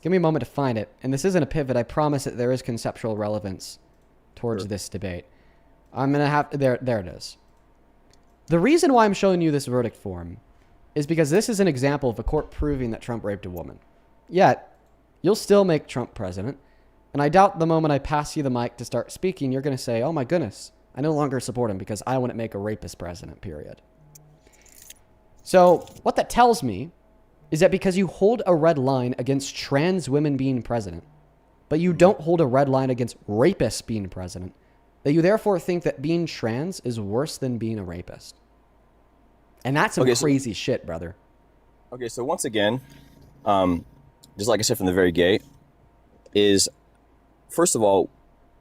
Give me a moment to find it. And this isn't a pivot. I promise that there is conceptual relevance towards this debate. I'm going to have... There it is. The reason why I'm showing you this verdict form is because this is an example of a court proving that Trump raped a woman. Yet, you'll still make Trump president. And I doubt the moment I pass you the mic to start speaking, you're going to say, oh my goodness, I no longer support him because I wouldn't make a rapist president, period. So what that tells me is that because you hold a red line against trans women being president, but you don't hold a red line against rapists being president, that you therefore think that being trans is worse than being a rapist. And that's some crazy shit, brother. Okay, so once again, just like I said from the very gate, is first of all,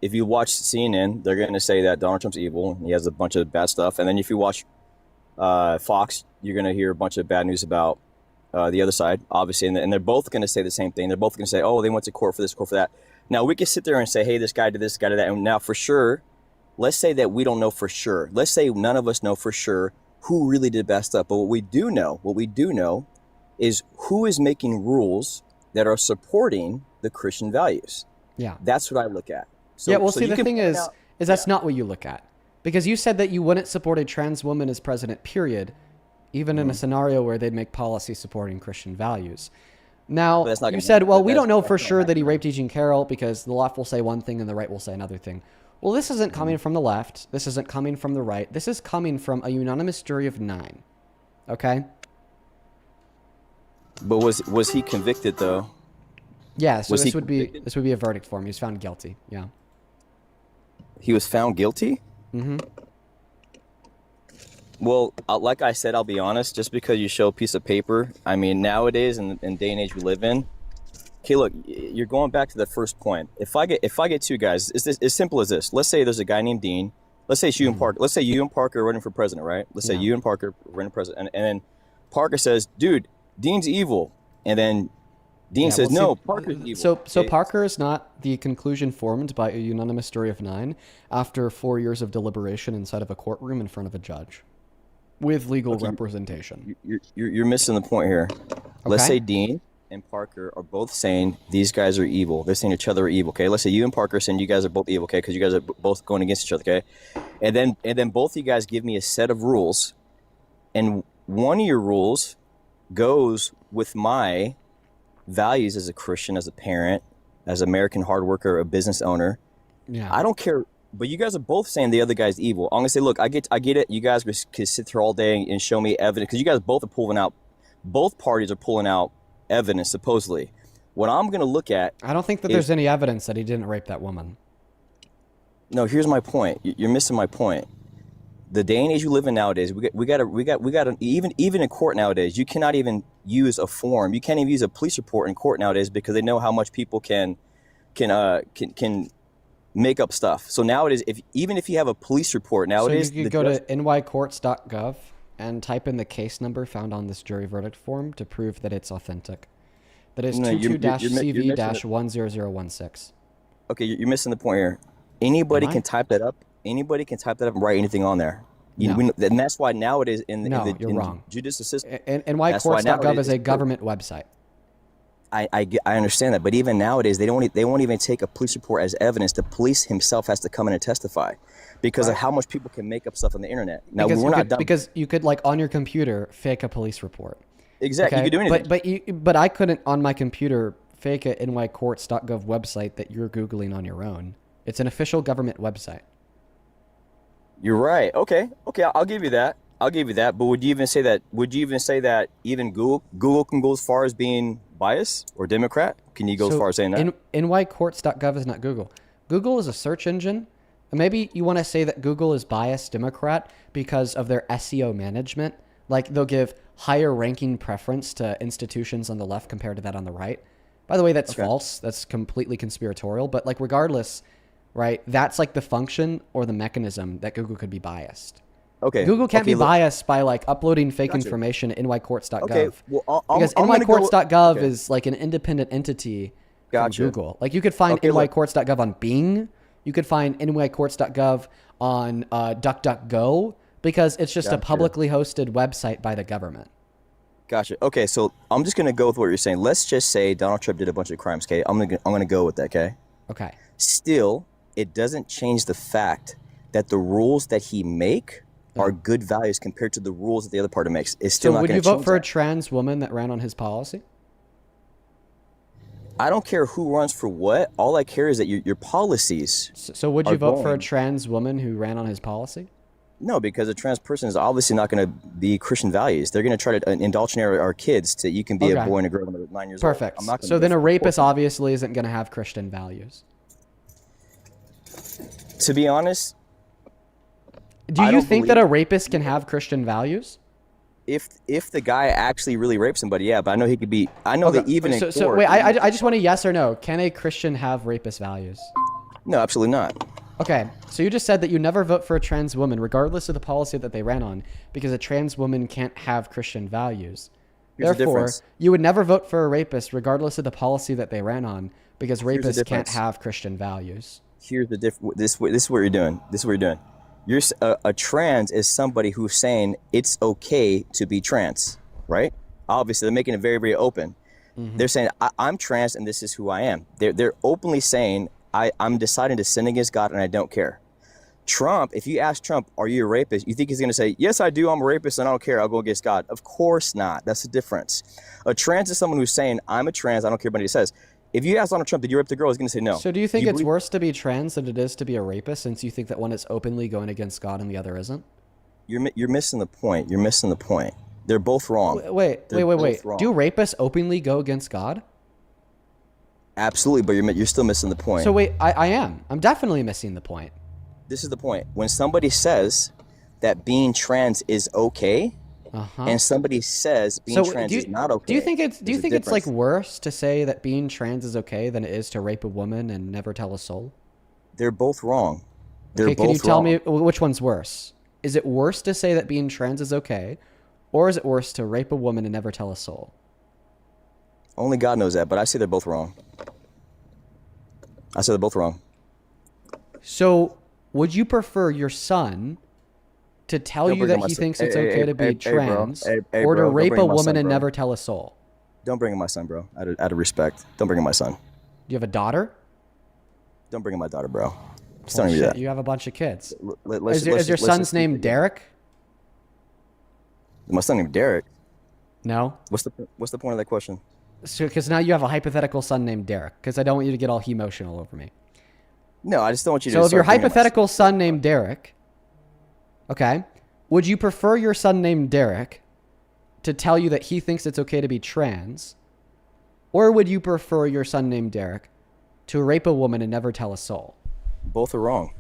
if you watch CNN, they're going to say that Donald Trump's evil. He has a bunch of bad stuff. And then if you watch Fox, you're going to hear a bunch of bad news about the other side, obviously. And they're both going to say the same thing. They're both going to say, oh, they went to court for this, court for that. Now, we can sit there and say, hey, this guy did this, guy did that. And now, for sure, let's say that we don't know for sure. Let's say none of us know for sure who really did bad stuff. But what we do know is who is making rules that are supporting the Christian values. Yeah. That's what I look at. So, yeah, well, see, the thing is that's not what you look at. Because you said that you wouldn't support a trans woman as president, period, even in a scenario where they'd make policy supporting Christian values. Now, you said, well, we don't know for sure that he raped E. Jean Carroll because the left will say one thing and the right will say another thing. Well, this isn't coming from the left. This isn't coming from the right. This is coming from a unanimous jury of 9. Okay? But was he convicted, though? Yeah, so this would be a verdict for him. He was found guilty. Yeah. He was found guilty? Mm-hmm. Well, like I said, I'll be honest. Just because you show a piece of paper, I mean, nowadays in the day and age we live in, okay, look, you're going back to the first point. If I get two guys, it's as simple as this. Let's say there's a guy named Dean. Let's say it's you and Parker. Let's say you and Parker are running for president, right? Let's say you and Parker are running for president, and then Parker says, "Dude, Dean's evil," and then Dean says, "No, Parker's evil." So Parker is not the conclusion formed by a unanimous jury of 9 after 4 years of deliberation inside of a courtroom in front of a judge with legal representation. You're missing the point here. Okay. Let's say Dean and Parker are both saying these guys are evil. They're saying each other are evil. Okay, let's say you and Parker are saying you guys are both evil. Okay, because you guys are both going against each other. Okay, and then both of you guys give me a set of rules, and one of your rules goes with my values as a Christian, as a parent, as an American hard worker, a business owner. Yeah, I don't care. But you guys are both saying the other guy's evil. I'm gonna say, look, I get it. You guys can sit here all day and show me evidence because you guys both are pulling out. Both parties are pulling out evidence supposedly. What I'm gonna look at. I don't think that there's any evidence that he didn't rape that woman. No, here's my point. You're missing my point. The day and age you live in nowadays, we got even in court nowadays, you cannot even use a form. You can't even use a police report in court nowadays because they know how much people can make up stuff. So nowadays, even if you have a police report nowadays, so you could go to nycourts.gov and type in the case number found on this jury verdict form to prove that it's authentic. That is 22-CV-10016. Okay, you're missing the point here. Anybody can type that up. Anybody can type that up and write anything on there. And that's why nowadays in you're wrong. Judicial system, nycourts.gov is a government website. I understand that, but even nowadays they won't even take a police report as evidence. The police himself has to come in and testify because of how much people can make up stuff on the internet. Now because you could like on your computer fake a police report. Exactly, you could do anything. But I couldn't on my computer fake a nycourts.gov website that you're googling on your own. It's an official government website. You're right. Okay, I'll give you that. But would you even say that? Would you even say that even Google can go as far as being biased or Democrat? Can you go as far as saying that? nycourts.gov is not Google. Google is a search engine. Maybe you want to say that Google is biased Democrat because of their SEO management. Like they'll give higher ranking preference to institutions on the left compared to that on the right. By the way, that's false. That's completely conspiratorial. But like regardless, right? That's like the function or the mechanism that Google could be biased. Okay. Google can't be biased by like uploading fake information to nycourts.gov. Okay. Well, because nycourts.gov is like an independent entity from Google. Like you could find nycourts.gov on Bing. You could find nycourts.gov on DuckDuckGo because it's just a publicly hosted website by the government. Gotcha. Okay, so I'm just gonna go with what you're saying. Let's just say Donald Trump did a bunch of crimes. Okay, I'm gonna go with that. Okay. Okay. Still, it doesn't change the fact that the rules that he make are good values compared to the rules that the other party makes. It's still not going to change. So would you vote for a trans woman that ran on his policy? I don't care who runs for what. All I care is that your policies. So would you vote for a trans woman who ran on his policy? No, because a trans person is obviously not going to be Christian values. They're going to try to indoctrinate our kids to you can be a boy and a girl when they're 9 years Perfect. old. I'm not gonna So do then that. a rapist obviously isn't going to have Christian values. To be honest, do you think that a rapist can have Christian values? If the guy actually really raped somebody, yeah, but I know he could be. I know that even in court. So wait, I just want a yes or no. Can a Christian have rapist values? No, absolutely not. Okay, so you just said that you never vote for a trans woman, regardless of the policy that they ran on, because a trans woman can't have Christian valuus. Here's the Therefore, difference. you would never vote for a rapist, regardless of the policy that they ran on, because Here's the rapists can't difference. have Christian values. Here's the this is what you're doing. This is what you're doing. A trans is somebody who's saying it's okay to be trans, right? Obviously, they're making it very, very open. They're saying I'm trans and this is who I am. They're openly saying I'm deciding to sin against God and I don't care. Trump, if you ask Trump, are you a rapist? You think he's going to say, yes, I do. I'm a rapist and I don't care. I'll go against God. Of course not. That's the difference. A trans is someone who's saying I'm a trans. I don't care what anybody says. If you ask Donald Trump, did you rape the girl? He's going to say no. So do you think it's worse to be trans than it is to be a rapist, since you think that one is openly going against God and the other isn't? You're missing the point. You're missing the point. They're both wrong. Wait. They're both wrong. Do rapists openly go against God? Absolutely, but you're still missing the point. So wait, I am. I'm definitely missing the point. This is the point. When somebody says that being trans is okay, and somebody says being trans is not okay. Do you think it's like difference. worse to say that being trans is okay than it is to rape a woman and never tell a soul? They're both wrong. They're Okay, both can you tell wrong. me which one's worse? Is it worse to say that being trans is okay, or is it worse to rape a woman and never tell a soul? Only God knows that, but I say they're both wrong. I say they're both wrong. So, would you prefer your son to tell Don't you bring up that my he son. thinks it's Hey, okay hey, to be hey, bro. trans, Hey, or to bro. Don't rape bring a up my woman son, and bro. never tell a soul? Don't bring in my son, bro. Out of respect. Don't bring in my son. Do you have a daughter? Don't bring in my daughter, bro. Just Well, telling you shit, that. you have a bunch of kids. Let's Is your just son's keep name it- Derek? My son named Derek. No. What's the point of that question? Because now you have a hypothetical son named Derek. Because I don't want you to get all emotional over me. No, I just don't want you to. So if your start bringing my hypothetical son named Derek, okay, would you prefer your son named Derek to tell you that he thinks it's okay to be trans, or would you prefer your son named Derek to rape a woman and never tell a soul? Both are wrong.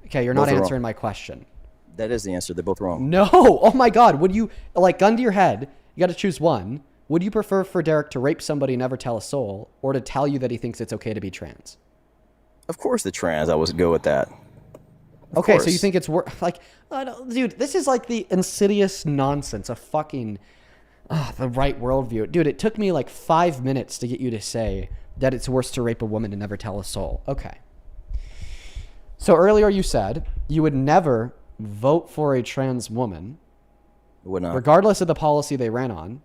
Okay, you're Both not are wrong. answering my question. That is the answer. They're both wrong. No. Oh my God. Would you, like, gun to your head, you got to choose one. Would you prefer for Derek to rape somebody and never tell a soul, or to tell you that he thinks it's okay to be trans? Of course, the trans. I would go with that. Okay, so you course. think it's like, dude, this is like the insidious nonsense of fucking the right worldview. Dude, it took me like 5 minutes to get you to say that it's worse to rape a woman and never tell a soul. Okay. So earlier you said you would never vote for a trans woman, Would not. regardless of the policy they ran on,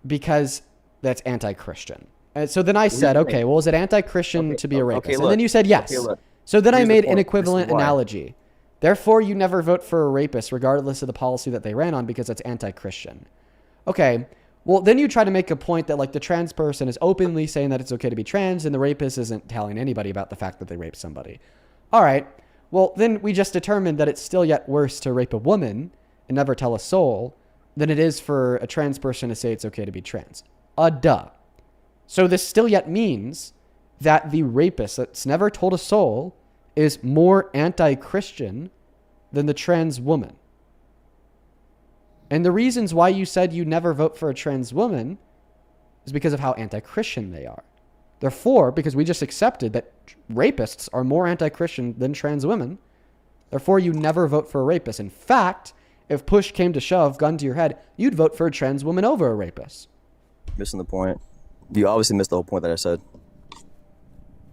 because that's anti-Christian. And so then I said, do you okay, think? well, is it anti-Christian to be a rapist? okay, And then look. you said yes. Okay, look. So then I Here's the made an point. equivalent This is why. analogy. Therefore, you never vote for a rapist regardless of the policy that they ran on because it's anti-Christian. Okay, well, then you try to make a point that like the trans person is openly saying that it's okay to be trans and the rapist isn't telling anybody about the fact that they raped somebody. All right, well, then we just determined that it's still yet worse to rape a woman and never tell a soul than it is for a trans person to say it's okay to be trans. Duh. So this still yet means that the rapist that's never told a soul is more anti-Christian than the trans woman. And the reasons why you said you never vote for a trans woman is because of how anti-Christian they are. Therefore, because we just accepted that rapists are more anti-Christian than trans women, therefore you never vote for a rapist. In fact, if push came to shove, gun to your head, you'd vote for a trans woman over a rapist. Missing the point. You obviously missed the whole point that I said.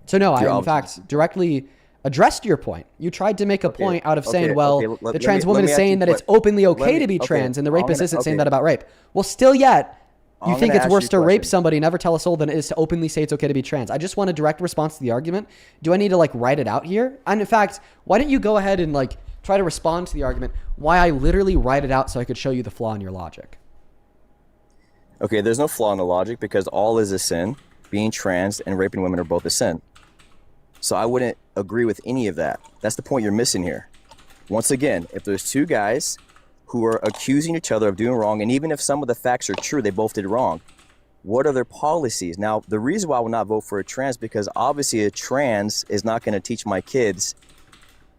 So no, You're I in fact directly addressed your point. You tried to make a point out of saying, well, the trans woman is saying that it's openly okay to be trans and the rapist isn't saying that about rape. Well, still yet, you I'm think gonna it's ask worse you a to rape question. somebody, never tell a soul, than it is to openly say it's okay to be trans. I just want a direct response to the argument. Do I need to like write it out here? And in fact, why don't you go ahead and like try to respond to the argument why I literally write it out so I could show you the flaw in your logic? Okay, there's no flaw in the logic because all is a sin. Being trans and raping women are both a sin. So I wouldn't agree with any of that. That's the point you're missing here. Once again, if there's two guys who are accusing each other of doing wrong, and even if some of the facts are true, they both did wrong, what are their policies? Now, the reason why I will not vote for a trans, because obviously a trans is not going to teach my kids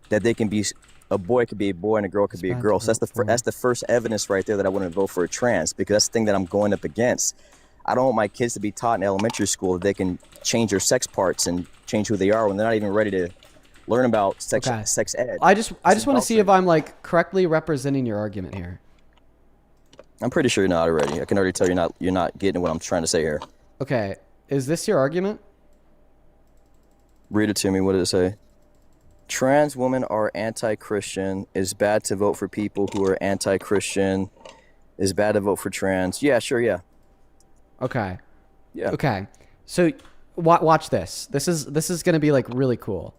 that they can be, a boy could be a boy and a girl could be a girl. So that's the first evidence right there that I wouldn't vote for a trans, because that's the thing that I'm going up against. I don't want my kids to be taught in elementary school that they can change their sex parts and change who they are when they're not even ready to learn about sex ed. I just want to see if I'm like correctly representing your argument here. I'm pretty sure you're not already. I can already tell you're not getting what I'm trying to say here. Okay, is this your argument? Read it to me. What did it say? Trans women are anti-Christian. It's bad to vote for people who are anti-Christian. It's bad to vote for trans. Yeah, sure, yeah. Okay. Yeah. Okay. So watch this. This is going to be like really cool.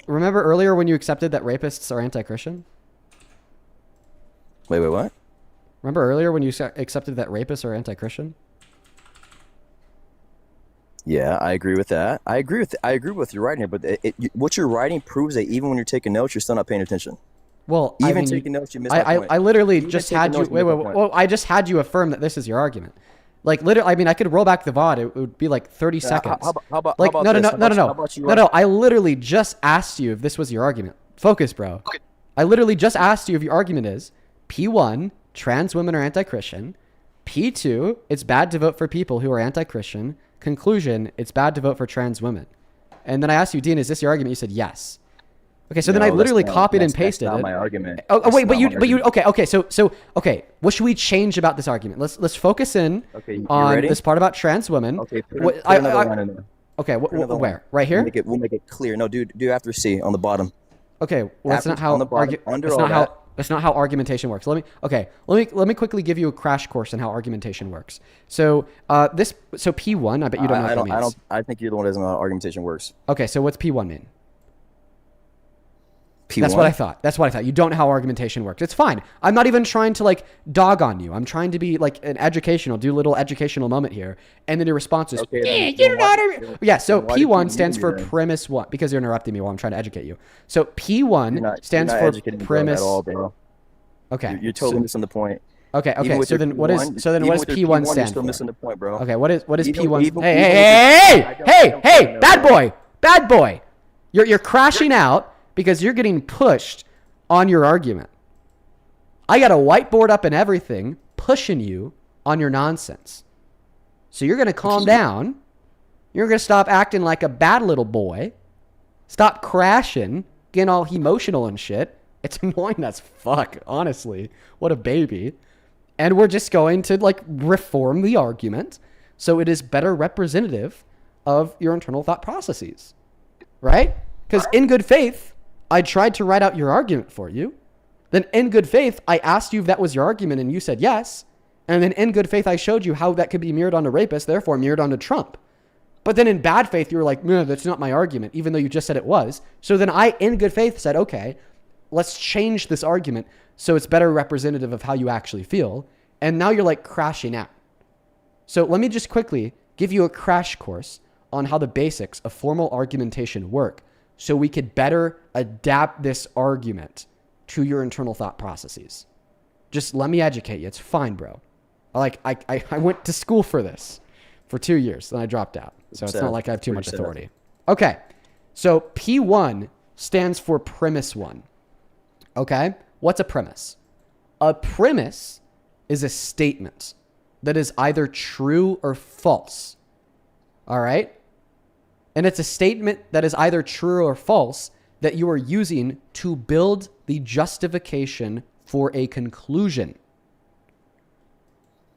Remember earlier when you accepted that rapists are anti-Christian? Wait, what? Remember earlier when you accepted that rapists are anti-Christian? Yeah, I agree with that. I agree with your writing here, but what you're writing proves that even when you're taking notes, you're still not paying attention. Well, even taking notes, you miss my point. I literally just had you. Wait. I just had you affirm that this is your argument. Like literally, I mean, I could roll back the VOD. It would be like 30 seconds. How about No. I literally just asked you if this was your argument. Focus, bro. Okay. I literally just asked you if your argument is P1, trans women are anti-Christian. P2, it's bad to vote for people who are anti-Christian. Conclusion, it's bad to vote for trans women. And then I asked you, Dean, is this your argument? You said yes. Okay, so then I literally copied and pasted it. That's not my argument. Okay. What should we change about this argument? Let's focus in on this part about trans women. Okay, put another line in there. Okay, where? Right here? We'll make it clear. No, do after C on the bottom. Okay, well, that's not how that's not how argumentation works. Let me quickly give you a crash course on how argumentation works. So P1, I bet you don't know what that means. I think you're the one who doesn't know how argumentation works. Okay, so what's P1 mean? P1? That's what I thought. You don't know how argumentation works. It's fine. I'm not even trying to like dog on you. I'm trying to be like do a little educational moment here. And then your response is, so P1 stands for premise 1, because you're interrupting me while I'm trying to educate you. So P1 stands for premise. At all, bro. Okay. You're totally missing the point. Okay. So then what does P1 stand for? You're still missing the point, bro. Okay. What is P1? Hey, bad boy. You're crashing out because you're getting pushed on your argument. I got a whiteboard up and everything pushing you on your nonsense. So you're going to calm down. You're going to stop acting like a bad little boy. Stop crashing, getting all emotional and shit. It's annoying as fuck, honestly. What a baby. And we're just going to like reform the argument so it is better representative of your internal thought processes. Right? Because in good faith, I tried to write out your argument for you. Then in good faith, I asked you if that was your argument and you said yes. And then in good faith, I showed you how that could be mirrored onto rapists, therefore mirrored onto Trump. But then in bad faith, you were like, no, that's not my argument, even though you just said it was. So then I, in good faith, said, okay, let's change this argument so it's better representative of how you actually feel. And now you're like crashing out. So let me just quickly give you a crash course on how the basics of formal argumentation work, so we could better adapt this argument to your internal thought processes. Just let me educate you. It's fine, bro. I went to school for this for 2 years, then I dropped out. So it's not like I have too much authority. Okay, so P1 stands for premise 1. Okay, what's a premise? A premise is a statement that is either true or false. All right? And it's a statement that is either true or false that you are using to build the justification for a conclusion.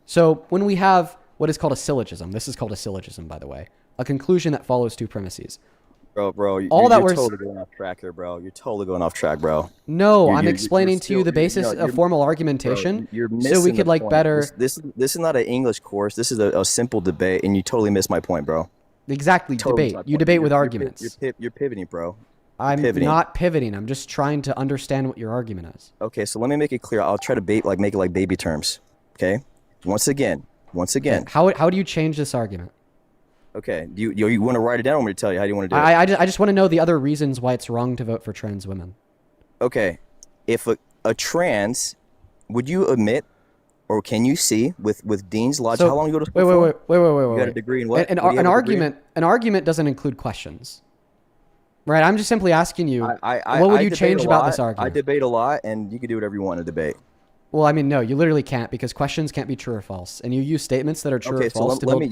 So when we have what is called a syllogism, this is called a syllogism, by the way, a conclusion that follows two premises. Bro, you're totally going off track here, bro. You're totally going off track, bro. No, I'm explaining to you the basis of formal argumentation, so we could like better. This is not an English course. This is a simple debate, and you totally missed my point, bro. Exactly, debate. You debate with arguments. You're pivoting, bro. I'm not pivoting. I'm just trying to understand what your argument is. Okay, so let me make it clear. I'll try to make it like baby terms. Okay, once again. How do you change this argument? Okay, you want to write it down? Or want me to tell you how do you want to do it? I just want to know the other reasons why it's wrong to vote for trans women. Okay, if a trans, would you admit, or can you see with Dean's logic? So, how long you go to school for? Wait. You got a degree in what? An What do you have a degree in? an argument doesn't include questions, right? I'm just simply asking you, what would I you debate change a about lot. this argument? I debate a lot, and you can do whatever you want to debate. Well, I mean, no, you literally can't, because questions can't be true or false, and you use statements that are true or false to build.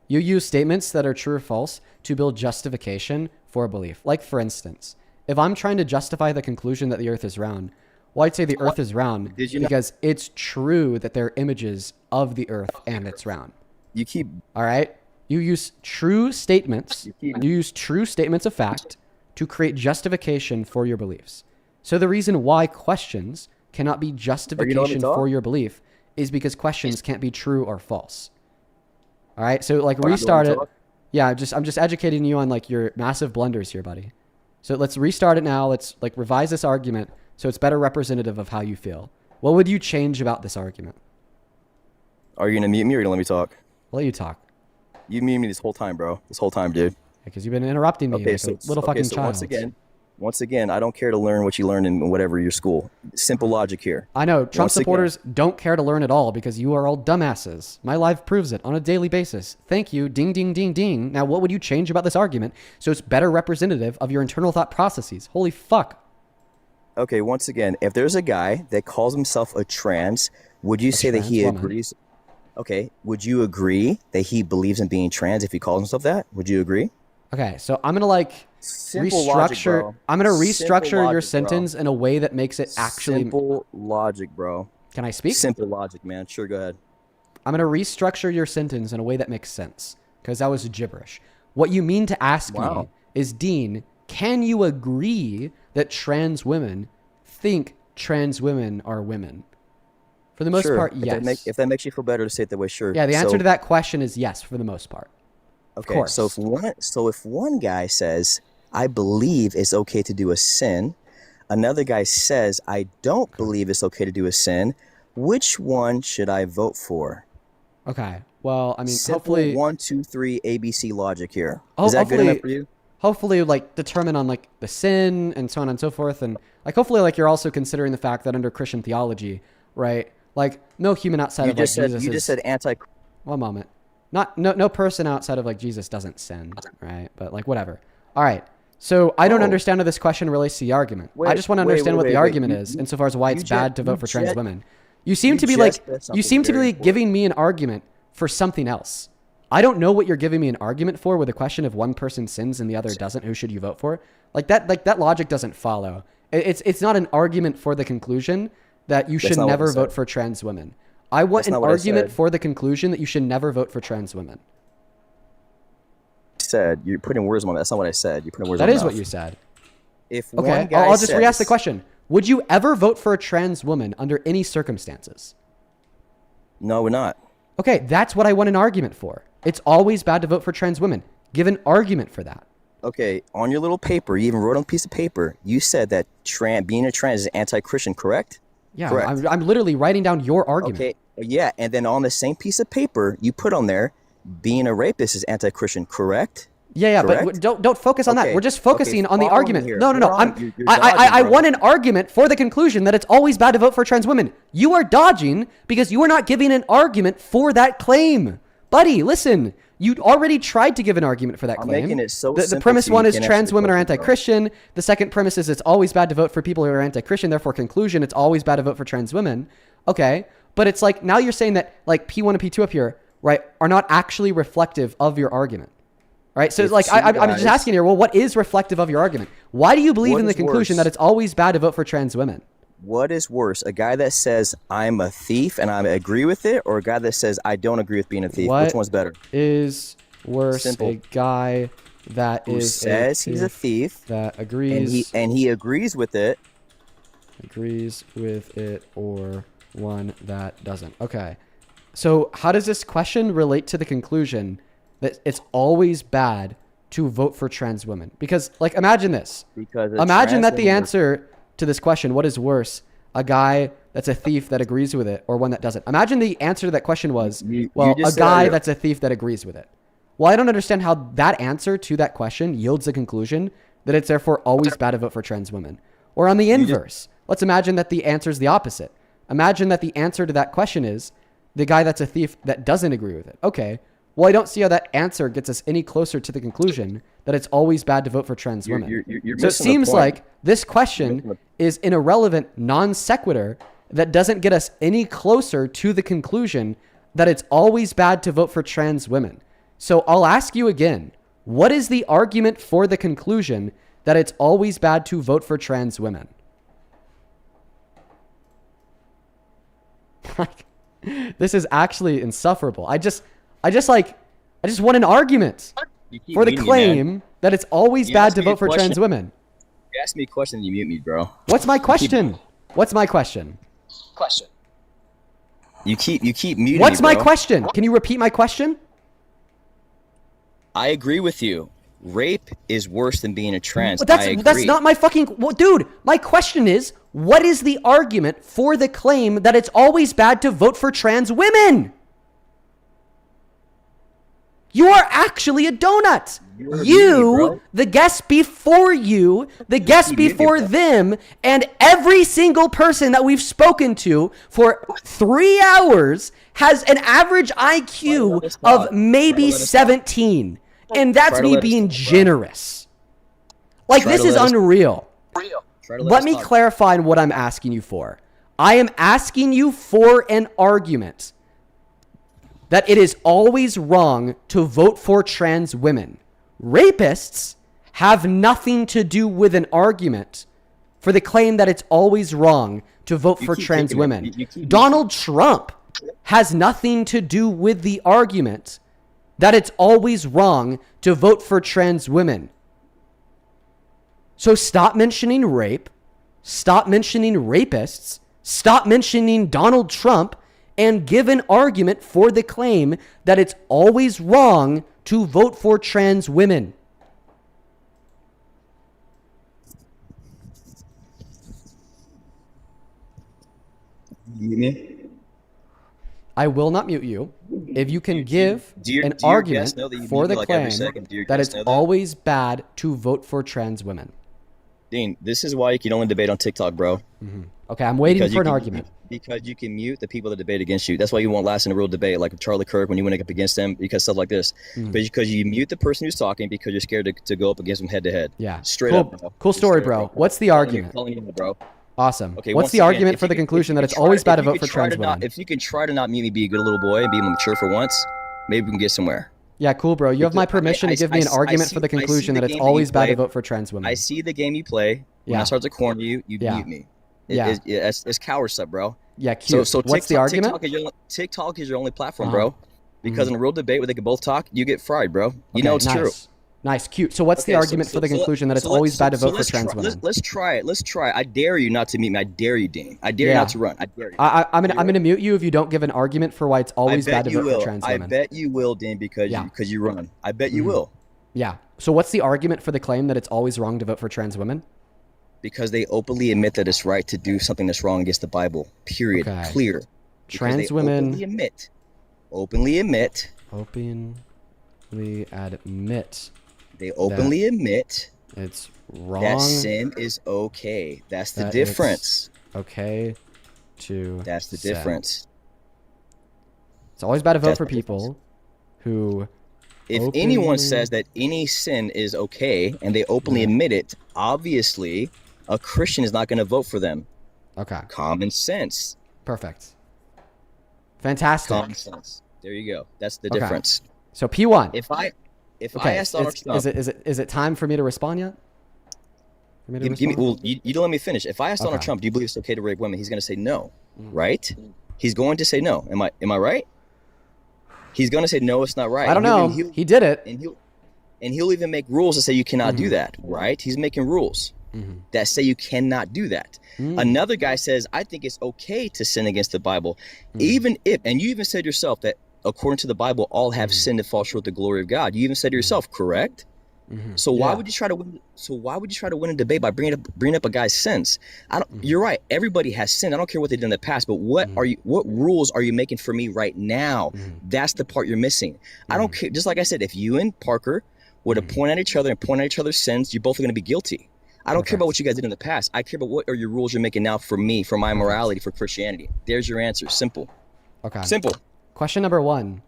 You use statements that are true or false to build justification for a belief. Like, for instance, if I'm trying to justify the conclusion that the Earth is round, well, I'd say the Earth is round because it's true that there are images of the Earth and it's round. All right. You use true statements. You use true statements of fact to create justification for your beliefs. So the reason why questions cannot be justification for your belief is because questions can't be true or false. All right. So like restart it. Yeah. I'm just educating you on like your massive blunders here, buddy. So let's restart it now. Let's like revise this argument so it's better representative of how you feel. What would you change about this argument? Are you gonna mute me or you gonna let me talk? I'll let you talk. You muted me this whole time, bro. This whole time, dude. Because you've been interrupting me like a little fucking child. Once again, I don't care to learn what you learn in whatever your school. Simple logic here. I know. Trump supporters don't care to learn at all because you are all dumbasses. My life proves it on a daily basis. Thank you. Ding, ding, ding, ding. Now, what would you change about this argument so it's better representative of your internal thought processes? Holy fuck. Okay, once again, if there's a guy that calls himself a trans, would you say that he agrees? Okay, would you agree that he believes in being trans if he calls himself that? Would you agree? Okay, so I'm going to like restructure. I'm going to restructure your sentence in a way that makes it actually simple logic, bro. Can I speak? Simple logic, man. Sure, go ahead. I'm going to restructure your sentence in a way that makes sense because that was gibberish. What you mean to ask me is, Dean, can you agree that trans women think trans women are women? For the most part, yes. If that makes you feel better to say it that way, sure. Yeah, the answer to that question is yes, for the most part. Okay, so if one guy says, I believe it's okay to do a sin, another guy says, I don't believe it's okay to do a sin, which one should I vote for? Okay, well, I mean, simple hopefully 1, 2, 3 ABC logic here. Is that good enough for you? Hopefully, like, determine on, like, the sin and so on and so forth. And, like, hopefully, like, you're also considering the fact that under Christian theology, right, like, no human outside of, like, Jesus You just said anti... One moment. No person outside of, like, Jesus doesn't sin, right? But, like, whatever. All right. So I don't understand how this question relates to the argument. I just want to understand what the argument is insofar as why it's bad to vote for trans women. You seem to be giving me an argument for something else. I don't know what you're giving me an argument for with a question of one person sins and the other doesn't. Who should you vote for? Like that logic doesn't follow. It's not an argument for the conclusion that you should never vote for trans women. I want an argument for the conclusion that you should never vote for trans women. You're putting words on that. That's not what I said. You're putting words on that. That is what you said. If okay, I'll just re-ask the question. Would you ever vote for a trans woman under any circumstances? No, we're not. Okay, that's what I want an argument for. It's always bad to vote for trans women. Give an argument for that. Okay, on your little paper, you even wrote on a piece of paper, you said that being a trans is anti-Christian, correct? Yeah, correct. I'm literally writing down your argument. Okay, yeah, and then on the same piece of paper, you put on there, being a rapist is anti-Christian, correct? Yeah, correct? But don't focus on that. We're just focusing on the argument. No. I want an argument for the conclusion that it's always bad to vote for trans women. You are dodging because you are not giving an argument for that claim. Buddy, listen. You already tried to give an argument for that claim. Making it so the premise one is trans women are anti-Christian. The second premise is it's always bad to vote for people who are anti-Christian. Therefore, conclusion, it's always bad to vote for trans women. Okay, but it's like now you're saying that like P1 and P2 up here, right, are not actually reflective of your argument. Right, so like I'm just asking here. Well, what is reflective of your argument? Why do you believe in the conclusion that it's always bad to vote for trans women? What is worse, a guy that says I'm a thief and I agree with it, or a guy that says I don't agree with being a thief? Which one's better? Is worse a guy that says he's a thief that agrees and he agrees with it, or one that doesn't? Okay, so how does this question relate to the conclusion that it's always bad to vote for trans women? Because, like, imagine this. Imagine that the answer to this question, what is worse, a guy that's a thief that agrees with it or one that doesn't? Imagine the answer to that question was, a guy that's a thief that agrees with it. Well, I don't understand how that answer to that question yields the conclusion that it's therefore always bad to vote for trans women. Or on the inverse, let's imagine that the answer is the opposite. Imagine that the answer to that question is the guy that's a thief that doesn't agree with it. Okay, well, I don't see how that answer gets us any closer to the conclusion that it's always bad to vote for trans women. So it seems like this question is an irrelevant non sequitur that doesn't get us any closer to the conclusion that it's always bad to vote for trans women. So I'll ask you again, what is the argument for the conclusion that it's always bad to vote for trans women? This is actually insufferable. I just want an argument for the claim that it's always bad to vote for trans women. You ask me a question, you mute me, bro. What's my question? What's my question? You keep muting What's me, my bro. question? Can you repeat my question? I agree with you. Rape is worse than being a trans. But that's not my fucking... Well, dude, my question is, what is the argument for the claim that it's always bad to vote for trans women? You are actually a donut. You, the guest before you, the guest before them, and every single person that we've spoken to for 3 hours has an average IQ of maybe 17. And that's me being generous. Like, this is unreal. Let me clarify what I'm asking you for. I am asking you for an argument that it is always wrong to vote for trans women. Rapists have nothing to do with an argument for the claim that it's always wrong to vote for trans women. Donald Trump has nothing to do with the argument that it's always wrong to vote for trans women. So stop mentioning rape, stop mentioning rapists, stop mentioning Donald Trump, and give an argument for the claim that it's always wrong to vote for trans women. Mute me? I will not mute you if you can give an argument for the claim that it's always bad to vote for trans women. Dean, this is why you can only debate on TikTok, bro. Okay, I'm waiting for an argument. Because you can mute the people that debate against you. That's why you won't last in a real debate, like Charlie Kirk when you went up against them, because stuff like this. But because you mute the person who's talking because you're scared to go up against them head to head. Yeah. Straight up, bro. Cool story, bro. What's the argument? Calling you, bro. Awesome. Okay, what's the argument for the conclusion that it's always bad to vote for trans women? If you can try to not mute me, be a good little boy and be mature for once, maybe we can get somewhere. Yeah, cool, bro. You have my permission to give me an argument for the conclusion that it's always bad to vote for trans women. I see the game you play. When I start to corner you, you mute me. It's coward stuff, bro. Yeah, cute. So what's the argument? TikTok is your only platform, bro. Because in a real debate where they can both talk, you get fried, bro. You know it's true. Nice, cute. So what's the argument for the conclusion that it's always bad to vote for trans women? Let's try it. Let's try it. I dare you not to mute me. I dare you, Dean. I dare you not to run. I dare you. I'm gonna mute you if you don't give an argument for why it's always bad to vote for trans women. I bet you will, Dean, because you run. I bet you will. Yeah. So what's the argument for the claim that it's always wrong to vote for trans women? Because they openly admit that it's right to do something that's wrong against the Bible. Period. Okay. Clear. Trans women openly admit. They openly admit it's wrong. That sin is okay. That's the difference. Okay That's the difference. It's always bad to vote for people who... If anyone says that any sin is okay and they openly admit it, obviously a Christian is not going to vote for them. Okay. Common sense. Perfect. Fantastic. Common sense. There you go. That's the difference. So P1. If I asked Donald Trump, is it time for me to respond yet? You don't let me finish. If I asked Donald Trump, do you believe it's okay to rape women? He's going to say no, right? He's going to say no. Am I right? He's going to say no, it's not right. I don't know. He did it. And he'll even make rules that say you cannot do that, right? He's making rules that say you cannot do that. Another guy says, I think it's okay to sin against the Bible, even if, and you even said yourself that according to the Bible, all have sinned and fall short of the glory of God. You even said to yourself, correct? So why would you try to win? So why would you try to win a debate by bringing up a guy's sins? You're right. Everybody has sinned. I don't care what they did in the past, but what rules are you making for me right now? That's the part you're missing. I don't care. Just like I said, if you and Parker were to point at each other and point at each other's sins, you're both going to be guilty. I don't care about what you guys did in the past. I care about what are your rules you're making now for me, for my morality, for Christianity. There's your answer. Simple. Okay. Simple. Question number 1.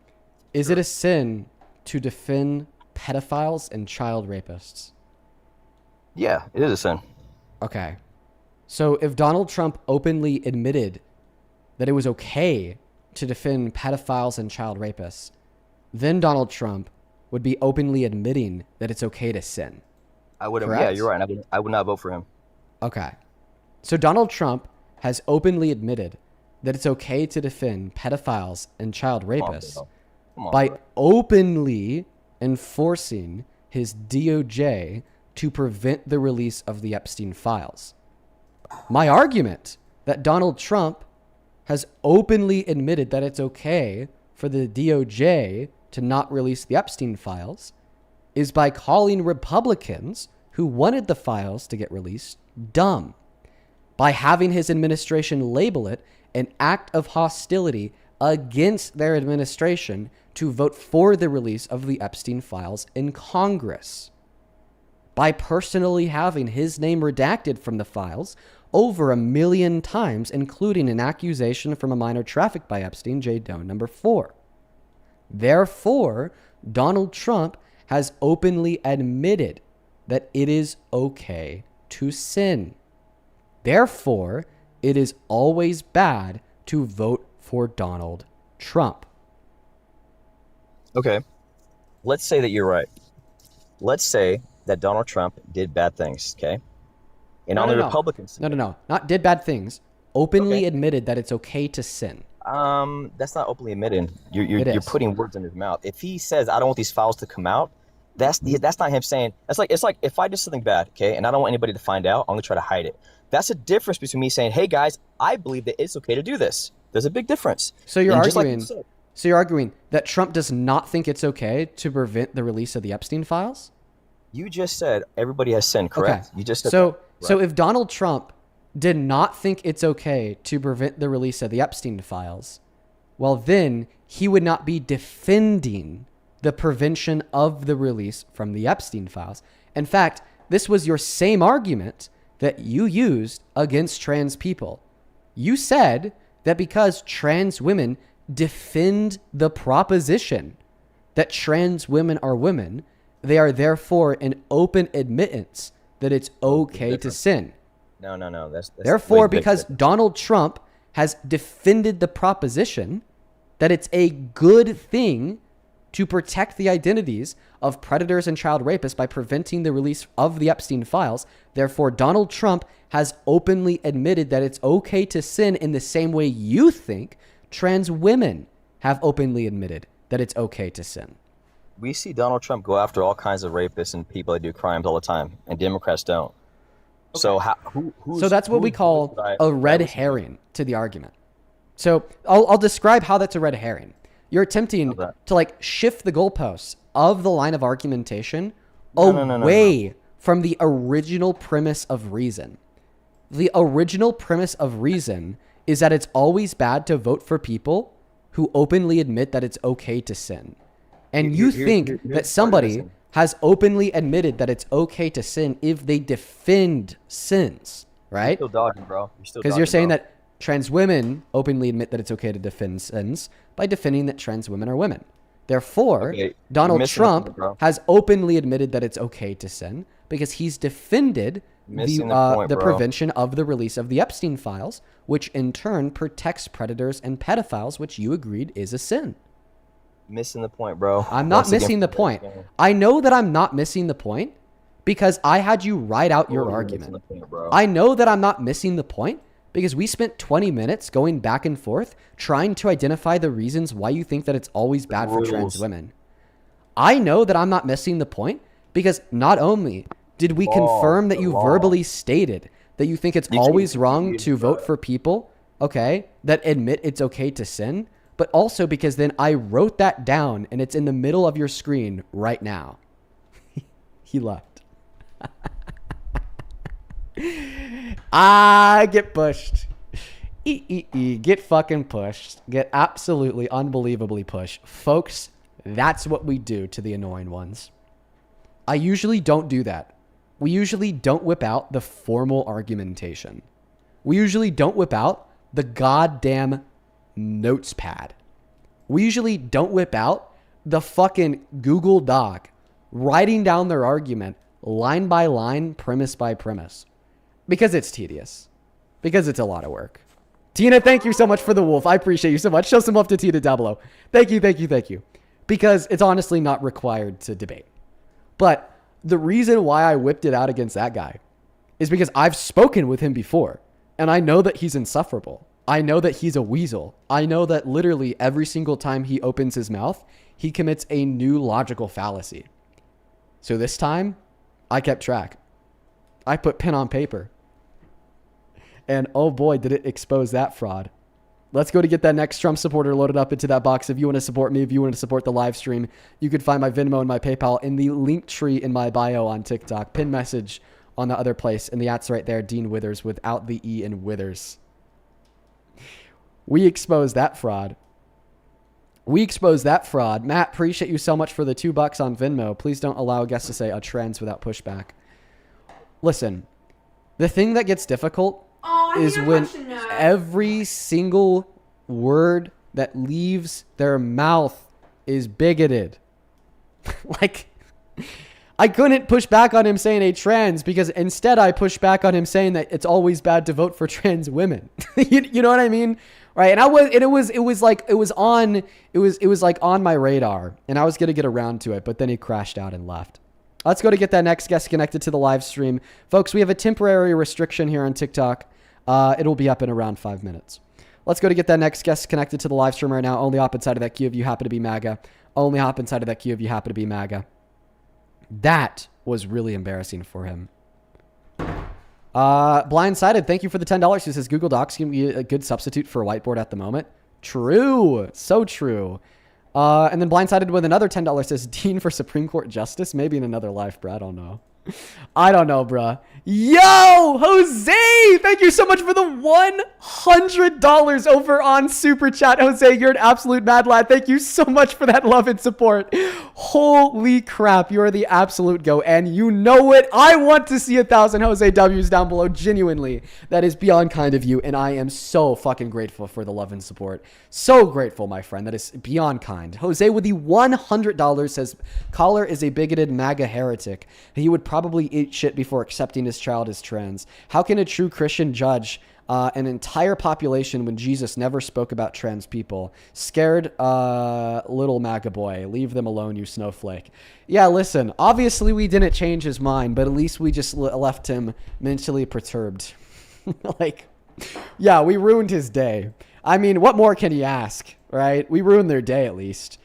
Is it a sin to defend pedophiles and child rapists? Yeah, it is a sin. Okay. So if Donald Trump openly admitted that it was okay to defend pedophiles and child rapists, then Donald Trump would be openly admitting that it's okay to sin. I would have. Correct? Yeah, you're right. I would not vote for him. Okay. So Donald Trump has openly admitted that it's okay to defend pedophiles and child rapists by openly enforcing his DOJ to prevent the release of the Epstein files. My argument that Donald Trump has openly admitted that it's okay for the DOJ to not release the Epstein files is by calling Republicans who wanted the files to get released dumb, by having his administration label it an act of hostility against their administration to vote for the release of the Epstein files in Congress, by personally having his name redacted from the files over 1 million times, including an accusation from a minor trafficked by Epstein, J. Doe number 4. Therefore, Donald Trump has openly admitted that it is okay to sin. Therefore, it is always bad to vote for Donald Trump. Okay. Let's say that you're right. Let's say that Donald Trump did bad things, okay? And on the Republicans... No. Not did bad things. Openly admitted that it's okay to sin. That's not openly admitting. You're putting words in his mouth. If he says, I don't want these files to come out, that's not him saying... It's like if I did something bad, okay, and I don't want anybody to find out, I'm going to try to hide it. That's a difference between me saying, hey, guys, I believe that it's okay to do this. There's a big difference. So you're arguing that Trump does not think it's okay to prevent the release of the Epstein files? You just said everybody has sinned, correct? Okay. You just said So if Donald Trump did not think it's okay to prevent the release of the Epstein files, well, then he would not be defending the prevention of the release from the Epstein files. In fact, this was your same argument that you used against trans people. You said that because trans women defend the proposition that trans women are women, they are therefore an open admittance that it's okay to sin. No. That's therefore, because Donald Trump has defended the proposition that it's a good thing to protect the identities of predators and child rapists by preventing the release of the Epstein files. Therefore, Donald Trump has openly admitted that it's okay to sin in the same way you think trans women have openly admitted that it's okay to sin. We see Donald Trump go after all kinds of rapists and people that do crimes all the time, and Democrats don't. Okay. So that's what we call a red herring to the argument. So I'll describe how that's a red herring. You're attempting to shift the goalposts of the line of argumentation away from the original premise of reason. The original premise of reason is that it's always bad to vote for people who openly admit that it's okay to sin. And you think that somebody has openly admitted that it's okay to sin if they defend sins, right? You're still dodging, bro. Because you're saying that trans women openly admit that it's okay to defend sins by defending that trans women are women. Therefore, Donald Trump has openly admitted that it's okay to sin because he's defended the prevention of the release of the Epstein files, which in turn protects predators and pedophiles, which you agreed is a sin. Missing the point, bro. I'm not missing the point. I know that I'm not missing the point because I had you write out your argument. I know that I'm not missing the point because we spent 20 minutes going back and forth trying to identify the reasons why you think that it's always bad for trans women. I know that I'm not missing the point because not only did we confirm that you verbally stated that you think it's always wrong to vote for people, okay, that admit it's okay to sin, but also because then I wrote that down and it's in the middle of your screen right now. He left. Get pushed. Get fucking pushed. Get absolutely unbelievably pushed. Folks, that's what we do to the annoying ones. I usually don't do that we usually don't whip out the formal argumentation. We usually don't whip out the goddamn notes pad. We usually don't whip out the fucking Google Doc writing down their argument line by line, premise by premise. Because it's tedious. Because it's a lot of work. Tina, thank you so much for the wolf. I appreciate you so much. Show some love to Tina down below. Thank you, thank you, thank you. Because it's honestly not required to debate. But the reason why I whipped it out against that guy is because I've spoken with him before. And I know that he's insufferable. I know that he's a weasel. I know that literally every single time he opens his mouth, he commits a new logical fallacy. So this time, I kept track. I put pen on paper. And oh boy, did it expose that fraud. Let's go to get that next Trump supporter loaded up into that box. If you want to support me, if you want to support the live stream, you can find my Venmo and my PayPal in the link tree in my bio on TikTok. Pin message on the other place. And the @'s right there, Dean Withers, without the E in Withers. We exposed that fraud. Matt, appreciate you so much for the $2 on Venmo. Please don't allow guests to say a trans without pushback. Listen, the thing that gets difficult is when every single word that leaves their mouth is bigoted. Like, I couldn't push back on him saying a trans because instead I pushed back on him saying that it's always bad to vote for trans women. You know what I mean? Right. And it was like on my radar and I was going to get around to it, but then he crashed out and left. Let's go to get that next guest connected to the live stream. Folks, we have a temporary restriction here on TikTok. It'll be up in around 5 minutes. Let's go to get that next guest connected to the live stream right now. Only hop inside of that queue if you happen to be MAGA. Only hop inside of that queue if you happen to be MAGA. That was really embarrassing for him. Blindsided, thank you for the $10. He says Google Docs can be a good substitute for a whiteboard at the moment. True. So true. And then Blindsided with another $10 says Dean for Supreme Court Justice. Maybe in another life, bro. I don't know. I don't know, bruh. Yo, Jose, thank you so much for the $100 over on Super Chat. Jose, you're an absolute mad lad. Thank you so much for that love and support. Holy crap, you are the absolute go. And you know it. I want to see 1,000 Jose W's down below. Genuinely, that is beyond kind of you. And I am so fucking grateful for the love and support. So grateful, my friend. That is beyond kind. Jose with the $100 says, Collar is a bigoted MAGA heretic. He would probably eat shit before accepting his child as trans. How can a true Christian judge an entire population when Jesus never spoke about trans people? Scared little MAGA boy. Leave them alone, you snowflake. Yeah, listen, obviously we didn't change his mind, but at least we just left him mentally perturbed. Like, yeah, we ruined his day. I mean, what more can he ask, right? We ruined their day at least.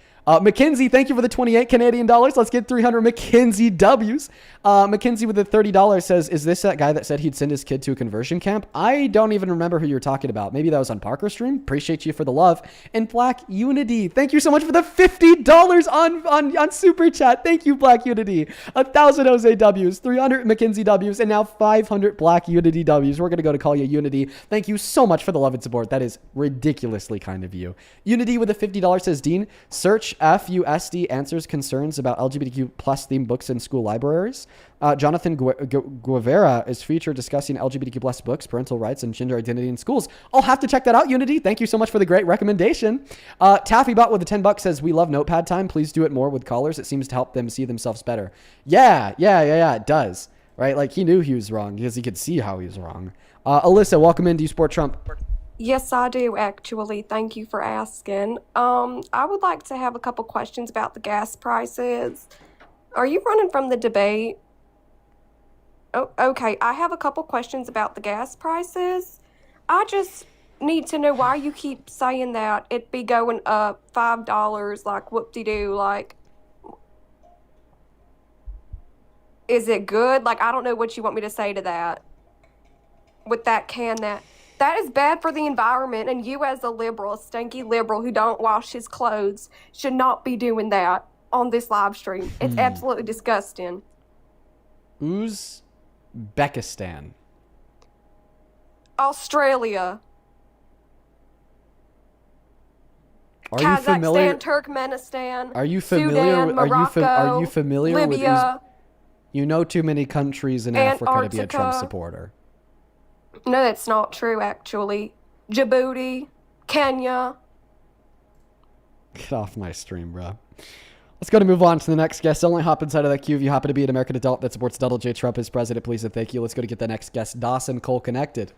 Mackenzie, thank you for the 28 Canadian dollars. Let's get 300 Mackenzie W's. Mackenzie with the $30 says, is this that guy that said he'd send his kid to a conversion camp? I don't even remember who you're talking about. Maybe that was on Parker's stream. Appreciate you for the love. And Black Unity, thank you so much for the $50 on Super Chat. Thank you, Black Unity. 1,000 Jose W's, 300 Mackenzie W's, and now 500 Black Unity W's. We're going to go to call you Unity. Thank you so much for the love and support. That is ridiculously kind of you. Unity with the $50 says, Dean, search FUSD answers concerns about LGBTQ plus themed books in school libraries. Jonathan Guevara is featured discussing LGBTQ plus books, parental rights, and gender identity in schools. I'll have to check that out, Unity. Thank you so much for the great recommendation. Taffybot with the $10 says, we love notepad time. Please do it more with callers. It seems to help them see themselves better. Yeah, it does. Right? Like, he knew he was wrong because he could see how he was wrong. Alyssa, welcome in. Do you support Trump? Yes, I do, actually. Thank you for asking. I would like to have a couple questions about the gas prices. Are you running from the debate? Oh, okay. I have a couple questions about the gas prices. I just need to know why you keep saying that it'd be going up $5, like whoop-de-doo, like, is it good? Like, I don't know what you want me to say to that. With that That is bad for the environment, and you as a liberal, a stinky liberal who don't wash his clothes, should not be doing that on this live stream. It's absolutely disgusting. Uzbekistan. Australia. Are Kazakhstan, you familiar? Turkmenistan. Are you familiar? Sudan, Morocco, are you familiar Libya. You know too many countries in Africa to be a Trump Antarctica. supporter. No, that's not true, actually. Djibouti, Kenya. Get off my stream, bro. Let's go to move on to the next guest. Only hop inside of that queue if you happen to be an American adult that supports Donald J. Trump as president, please and thank you. Let's go to get the next guest, Dawson Cole connected.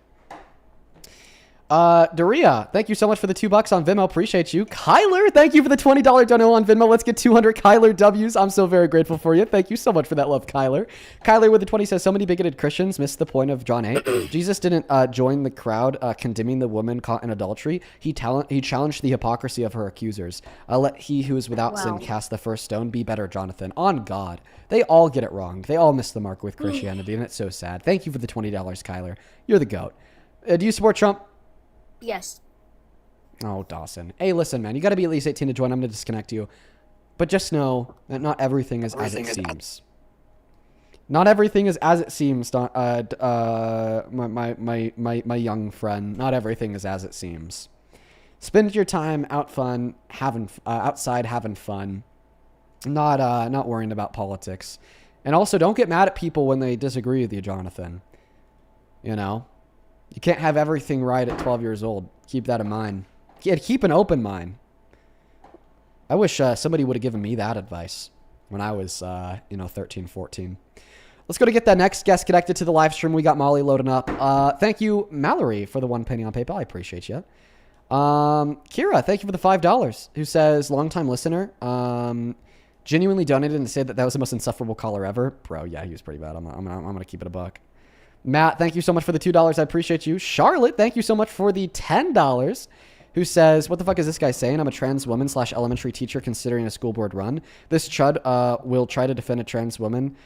Daria, thank you so much for the $2 on Venmo. Appreciate you. Kyler, thank you for the $20 dono on Venmo. Let's get 200 Kyler W's. I'm so very grateful for you. Thank you so much for that love, Kyler. Kyler with the 20 says, so many bigoted Christians miss the point of John 8. Jesus didn't join the crowd condemning the woman caught in adultery. He challenged the hypocrisy of her accusers. Let he who is without sin cast the first stone. Be better, Jonathan. On God. They all get it wrong. They all miss the mark with Christianity, and it's so sad. Thank you for the $20, Kyler. You're the GOAT. Do you support Trump? Yes. Oh, Dawson. Hey, listen, man. You got to be at least 18 to join. I'm going to disconnect you. But just know that not everything is as it seems. Not everything is as it seems, my young friend. Not everything is as it seems. Spend your time outside having fun. Not worrying about politics. And also, don't get mad at people when they disagree with you, Jonathan. You know? You can't have everything right at 12 years old. Keep that in mind. Keep an open mind. I wish somebody would have given me that advice when I was, 13, 14. Let's go to get that next guest connected to the live stream. We got Molly loading up. Thank you, Mallory, for the 1 penny on PayPal. I appreciate you. Kira, thank you for the $5. Who says, longtime listener, genuinely donated and said that was the most insufferable caller ever. Bro, yeah, he was pretty bad. I'm gonna keep it a buck. Matt, thank you so much for the $2. I appreciate you. Charlotte, thank you so much for the $10. Who says, what the fuck is this guy saying? I'm a trans woman / elementary teacher considering a school board run. This chud will try to defend a trans woman.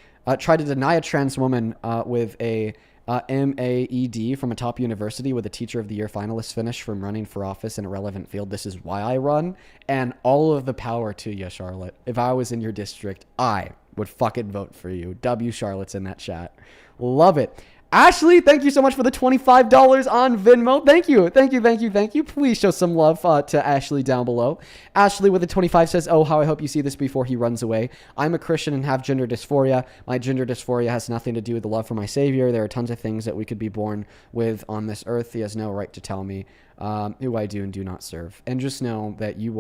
Try to deny a trans woman with a MAED from a top university with a teacher of the year finalist finish from running for office in a relevant field. This is why I run. And all of the power to you, Charlotte. If I was in your district, I would fucking vote for you. W Charlotte's in that chat. Love it. Ashley, thank you so much for the $25 on Venmo. Thank you. Please show some love to Ashley down below. Ashley with the 25 says, oh, how I hope you see this before he runs away. I'm a Christian and have gender dysphoria. My gender dysphoria has nothing to do with the love for my Savior. There are tons of things that we could be born with on this earth. He has no right to tell me who I do and do not serve. And just know that you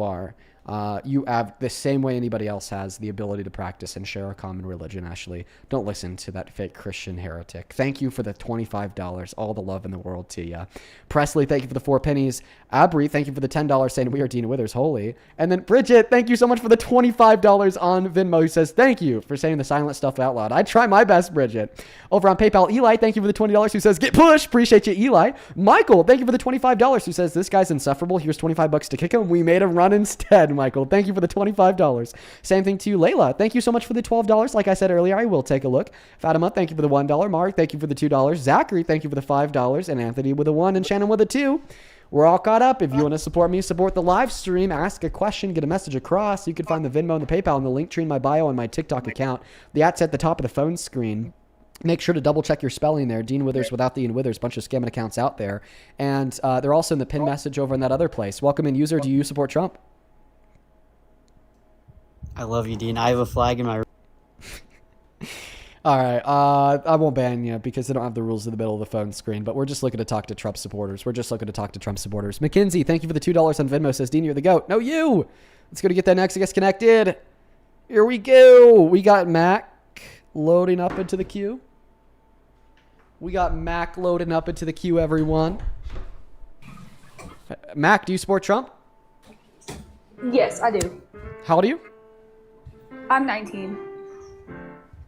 have the same way anybody else has the ability to practice and share a common religion, Ashley. Don't listen to that fake Christian heretic. Thank you for the $25. All the love in the world to you. Presley, thank you for the 4 pennies. Abri, thank you for the $10 saying we are Dean Withers holy. And then Bridget, thank you so much for the $25 on Venmo, who says thank you for saying the silent stuff out loud. I try my best, Bridget. Over on PayPal, Eli, thank you for the $20, who says get pushed. Appreciate you, Eli. Michael, thank you for the $25, who says this guy's insufferable. Here's $25 to kick him. We made him run instead. Michael, thank you for the $25. Same thing to you, Layla. Thank you so much for the $12. Like I said earlier, I will take a look. Fatima, thank you for the $1. Mark, thank you for the $2. Zachary, thank you for the $5. And Anthony with a 1 and Shannon with a 2. We're all caught up. If you want to support me, support the live stream, ask a question, get a message across, you can find the Venmo and the PayPal and the link tree in my bio and my TikTok account. The at's at the top of the phone screen. Make sure to double check your spelling there. Dean Withers without the Ian Withers. Bunch of scamming accounts out there. And they're also in the pin message over in that other place. Welcome in, user. Do you support Trump? I love you, Dean. I have a flag in my room. All right. I won't ban you because they don't have the rules in the middle of the phone screen, but we're just looking to talk to Trump supporters. Mackenzie, thank you for the $2 on Venmo. Says, Dean, you're the GOAT. No, you. Let's go to get that next guest connected. Here we go. We got Mac loading up into the queue. Everyone. Mac, do you support Trump? Yes, I do. How old are you? I'm 19.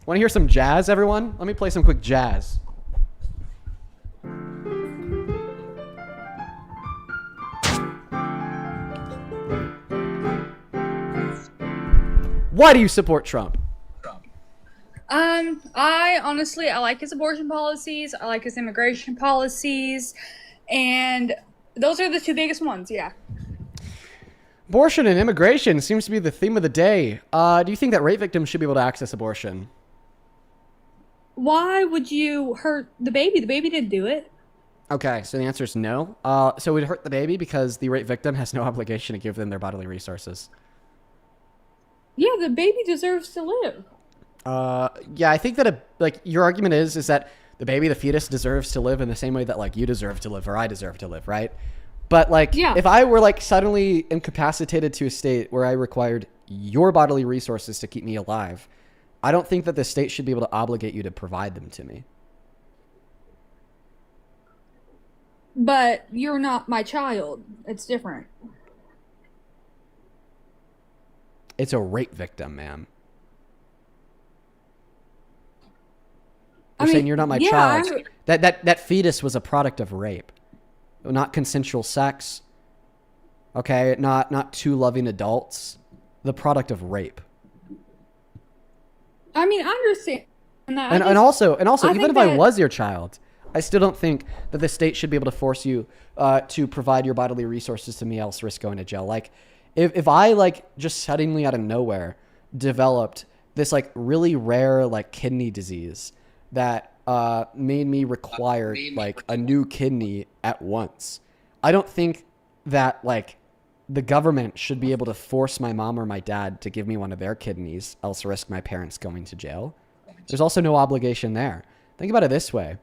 Want to hear some jazz, everyone? Let me play some quick jazz. Why do you support Trump? I like his abortion policies. I like his immigration policies. And those are the 2 biggest ones, yeah. Abortion and immigration seems to be the theme of the day. Do you think that rape victims should be able to access abortion? Why would you hurt the baby? The baby didn't do it. Okay, so the answer is no. So it would hurt the baby because the rape victim has no obligation to give them their bodily resources. Yeah, the baby deserves to live. Yeah, I think that like your argument is that the baby, the fetus, deserves to live in the same way that like you deserve to live or I deserve to live, right? But like, if I were like suddenly incapacitated to a state where I required your bodily resources to keep me alive, I don't think that the state should be able to obligate you to provide them to me. But you're not my child. It's different. It's a rape victim, ma'am. You're saying you're not my child. That fetus was a product of rape, not consensual sex. Okay, not two loving adults. The product of rape. I mean, I understand that. And also, even if I that- was your child, I still don't think that the state should be able to force you to provide your bodily resources to me, else risk going to jail. Like, if I like just suddenly out of nowhere developed this like really rare like kidney disease that made me require like a new kidney at once, I don't think that like the government should be able to force my mom or my dad to give me one of their kidneys, else risk my parents going to jail. There's also no obligation there. Think about it this way.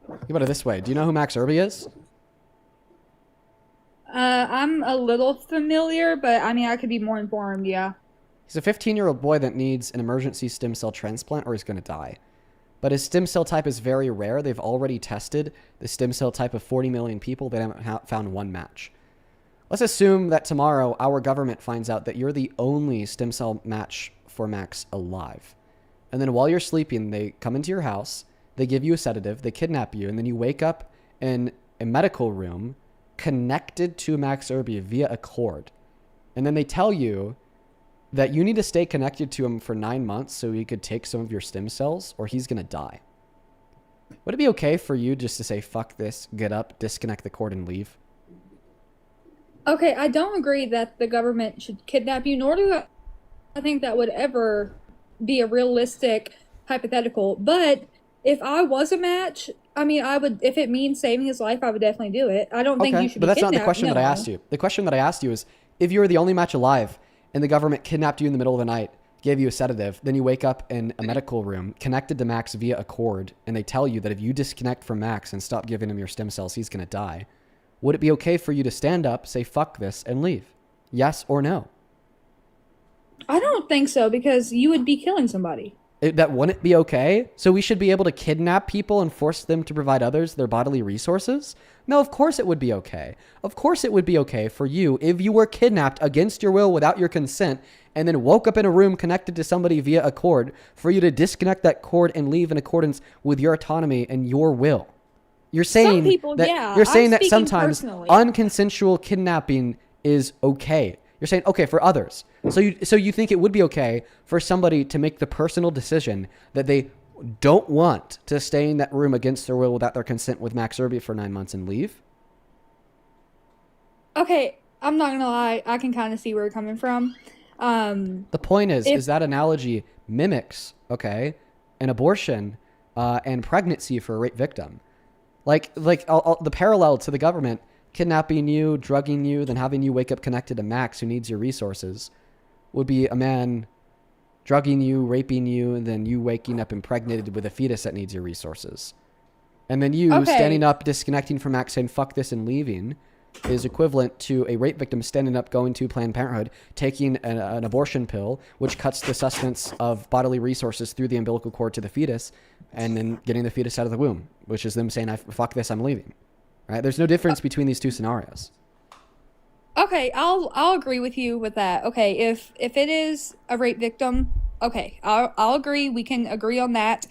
Do you know who Max Irby is? I'm a little familiar, but I mean, I could be more informed, yeah. He's a 15-year-old boy that needs an emergency stem cell transplant or he's going to die. But his stem cell type is very rare. They've already tested the stem cell type of 40 million people. They haven't found one match. Let's assume that tomorrow our government finds out that you're the only stem cell match for Max alive. And then while you're sleeping, they come into your house, they give you a sedative, they kidnap you, and then you wake up in a medical room connected to Max Irby via a cord. And then they tell you that you need to stay connected to him for 9 months so he could take some of your stem cells or he's going to die. Would it be okay for you just to say, fuck this, get up, disconnect the cord and leave? Okay, I don't agree that the government should kidnap you, nor do I think that would ever be a realistic hypothetical. But if I was a match, I mean, I would, if it means saving his life, I would definitely do it. I don't think you should be kidnapped. But that's not the question that I asked you. The question that I asked you is, if you were the only match alive and the government kidnapped you in the middle of the night, gave you a sedative, then you wake up in a medical room connected to Max via a cord, and they tell you that if you disconnect from Max and stop giving him your stem cells, he's going to die. Would it be okay for you to stand up, say fuck this, and leave? Yes or no? I don't think so, because you would be killing somebody. That wouldn't be okay? So we should be able to kidnap people and force them to provide others their bodily resources? No, of course it would be okay. Of course it would be okay for you if you were kidnapped against your will without your consent and then woke up in a room connected to somebody via a cord, for you to disconnect that cord and leave in accordance with your autonomy and your will. You're saying that sometimes personally. Unconsensual kidnapping is okay. You're saying okay for others. So you think it would be okay for somebody to make the personal decision that they don't want to stay in that room against their will without their consent with Max Irby for 9 months and leave? Okay, I'm not gonna lie, I can kind of see where you're coming from. The point is that analogy mimics, okay, an abortion and pregnancy for a rape victim. Like the parallel to the government kidnapping you, drugging you, then having you wake up connected to Max who needs your resources would be a man drugging you, raping you, and then you waking up impregnated with a fetus that needs your resources. And then you standing up, disconnecting from Max, saying fuck this and leaving is equivalent to a rape victim standing up, going to Planned Parenthood, taking an abortion pill, which cuts the sustenance of bodily resources through the umbilical cord to the fetus, and then getting the fetus out of the womb, which is them saying, fuck this, I'm leaving. Right? There's no difference between these two scenarios. Okay, I'll agree with you with that. Okay, if it is a rape victim, okay, I'll agree. We can agree on that.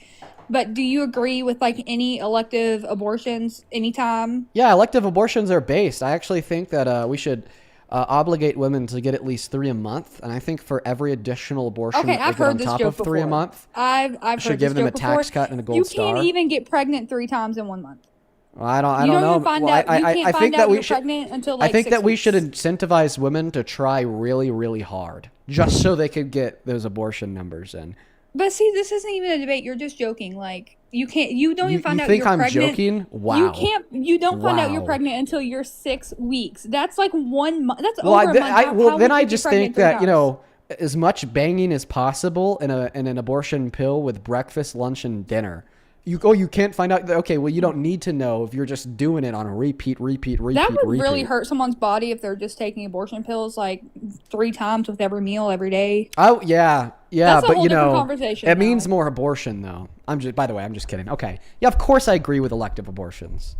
But do you agree with like any elective abortions anytime? Yeah, elective abortions are based. I actually think that we should obligate women to get at least 3 a month, and I think for every additional abortion that I've they get heard on this top joke of 3 a before. month, I've should heard give this them a joke tax before. cut and a gold You star. can't even get pregnant 3 times in 1 month. Well, I don't You know. don't even find out. You can't find out you're pregnant until like I think 6 that we weeks. should incentivize women to try really, really hard, just so they could get those abortion numbers in. But see, this isn't even a debate. You're just joking. Like you can't. You don't even find out think you're I'm pregnant. joking? Wow. You can't. You don't find out you're Wow. pregnant until you're 6 weeks. That's like 1 month. That's Well, over a month. then I just think that, you know, as much banging as possible in an abortion pill with breakfast, lunch, and dinner. You can't find out. Okay, well, you don't need to know if you're just doing it on a repeat. That would really hurt someone's body if they're just taking abortion pills like 3 times with every meal every day. Oh yeah, That's a but whole you different know, conversation it now. means more abortion though. By the way, I'm just kidding. Okay, yeah, of course I agree with elective abortions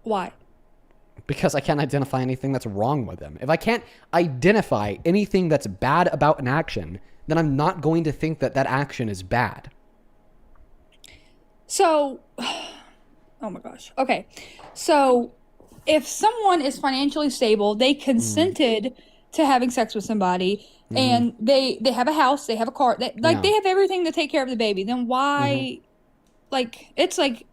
Why? because I can't identify anything that's wrong with them. If I can't identify anything that's bad about an action, then I'm not going to think that that action is bad. So, oh my gosh. Okay. So, if someone is financially stable, they consented to having sex with somebody, and they have a house, they have a car, they have everything to take care of the baby, then why, like, it's like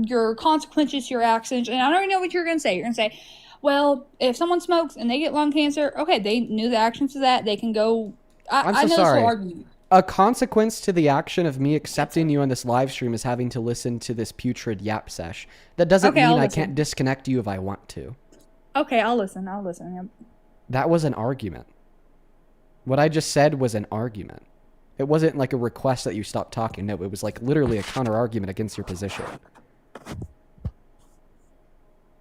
your consequences to your actions. And I don't know what you're going to say. You're going to say, well, if someone smokes and they get lung cancer, okay, they knew the actions of that. They can go. I'm so I know sorry. this will argue. A consequence to the action of me accepting you on this live stream is having to listen to this putrid yap sesh. That doesn't mean I can't disconnect you if I want to. Okay, I'll listen. Yep. That was an argument. What I just said was an argument. It wasn't like a request that you stop talking. No, it was like literally a counter argument against your position.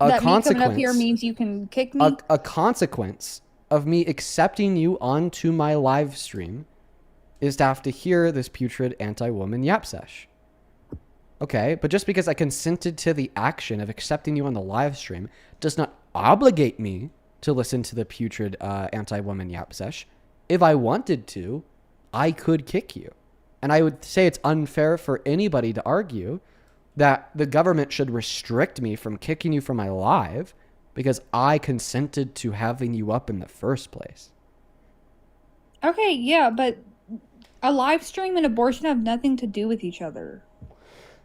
That me coming up here means you can kick me? A consequence of me accepting you onto my live stream is to have to hear this putrid anti-woman yap sesh. Okay, but just because I consented to the action of accepting you on the live stream does not obligate me to listen to the putrid anti-woman yap sesh. If I wanted to, I could kick you. And I would say it's unfair for anybody to argue that the government should restrict me from kicking you from my live because I consented to having you up in the first place. Okay, yeah, but a live stream and abortion have nothing to do with each other.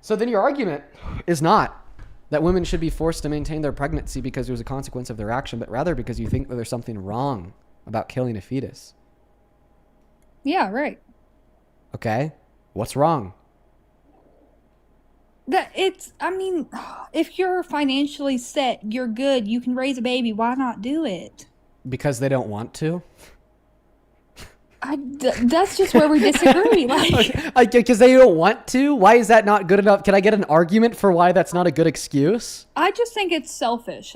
So then your argument is not that women should be forced to maintain their pregnancy because it was a consequence of their action, but rather because you think that there's something wrong about killing a fetus. Yeah, right. Okay, what's wrong? If you're financially set, you're good, you can raise a baby, why not do it? Because they don't want to? That's just where we disagree. Because they don't want to? Why is that not good enough? Can I get an argument for why that's not a good excuse? I just think it's selfish.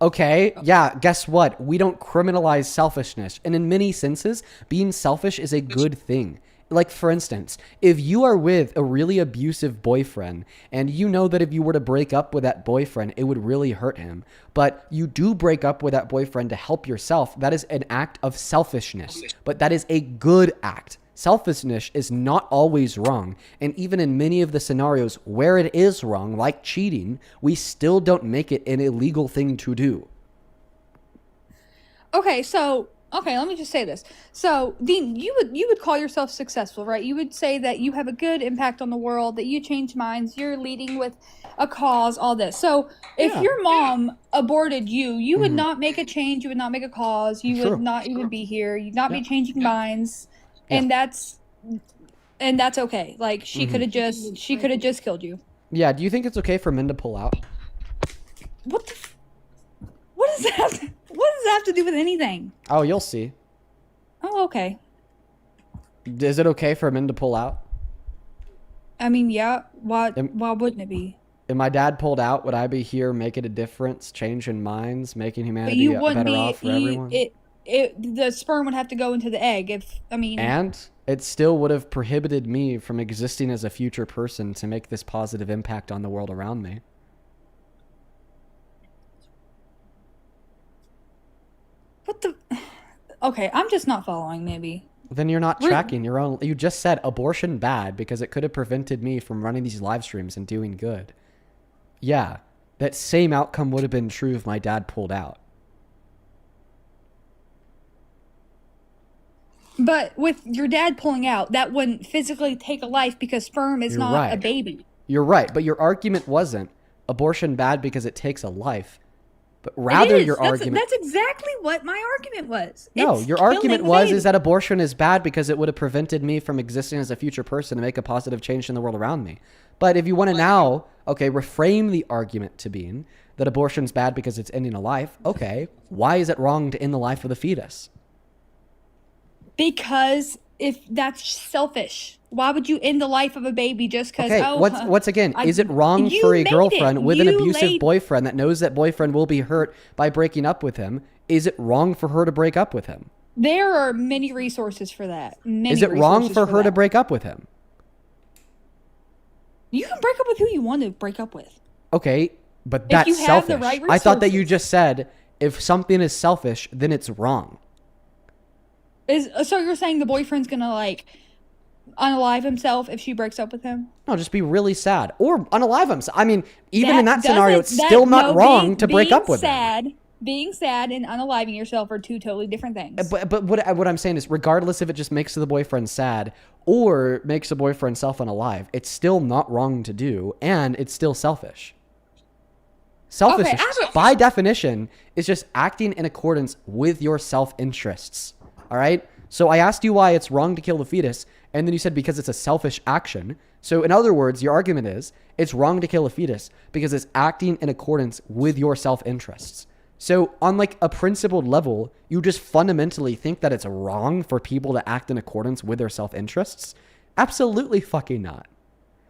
Okay, yeah, guess what? We don't criminalize selfishness. And in many senses, being selfish is a good thing. Like, for instance, if you are with a really abusive boyfriend and you know that if you were to break up with that boyfriend, it would really hurt him, but you do break up with that boyfriend to help yourself, that is an act of selfishness, but that is a good act. Selfishness is not always wrong, and even in many of the scenarios where it is wrong, like cheating, we still don't make it an illegal thing to do. Okay, let me just say this. So, Dean, you would call yourself successful, right? You would say that you have a good impact on the world, that you change minds, you're leading with a cause, all this. So, if your mom aborted you, you would not make a change, you would not make a cause, you would not even be here, you'd not be changing minds, and that's okay. Like, she could have just killed you. Yeah, do you think it's okay for men to pull out? What does that have to do with anything? Oh, you'll see. Oh, okay. Is it okay for men to pull out? I mean, yeah. Why wouldn't it be? If my dad pulled out, would I be here making a difference, changing minds, making humanity better off for everyone? The sperm would have to go into the egg. And it still would have prohibited me from existing as a future person to make this positive impact on the world around me. Okay, I'm just not following, maybe. Then you're not tracking your own. You just said abortion bad because it could have prevented me from running these live streams and doing good. Yeah, that same outcome would have been true if my dad pulled out. But with your dad pulling out, that wouldn't physically take a life because sperm is not a baby. You're right, but your argument wasn't abortion bad because it takes a life. But rather your argument... That's exactly what my argument was. No, your argument is that abortion is bad because it would have prevented me from existing as a future person to make a positive change in the world around me. But if you want to now, reframe the argument to being that abortion's bad because it's ending a life. Okay, why is it wrong to end the life of the fetus? Because if that's selfish, why would you end the life of a baby just because? Okay, what's again? Is it wrong for a girlfriend with an abusive boyfriend that knows that boyfriend will be hurt by breaking up with him? Is it wrong for her to break up with him? There are many resources for that. Is it wrong for her to break up with him? You can break up with who you want to break up with. Okay, but that's you have selfish. the right I thought that you resources. just said if something is selfish, then it's wrong. So you're saying the boyfriend's gonna like unalive himself if she breaks up with him? No, just be really sad or unalive himself. I mean, even in that doesn't- scenario, it's still not wrong to break up with him. Being sad and unaliving yourself are two totally different things. But what I'm saying is, regardless if it just makes the boyfriend sad or makes the boyfriend self-unalive, it's still not wrong to do, and it's still selfish. Selfishness, by definition, is just acting in accordance with your self-interests. All right? So I asked you why it's wrong to kill the fetus, and then you said because it's a selfish action. So in other words, your argument is it's wrong to kill a fetus because it's acting in accordance with your self-interests. So on like a principled level, you just fundamentally think that it's wrong for people to act in accordance with their self-interests? Absolutely fucking not.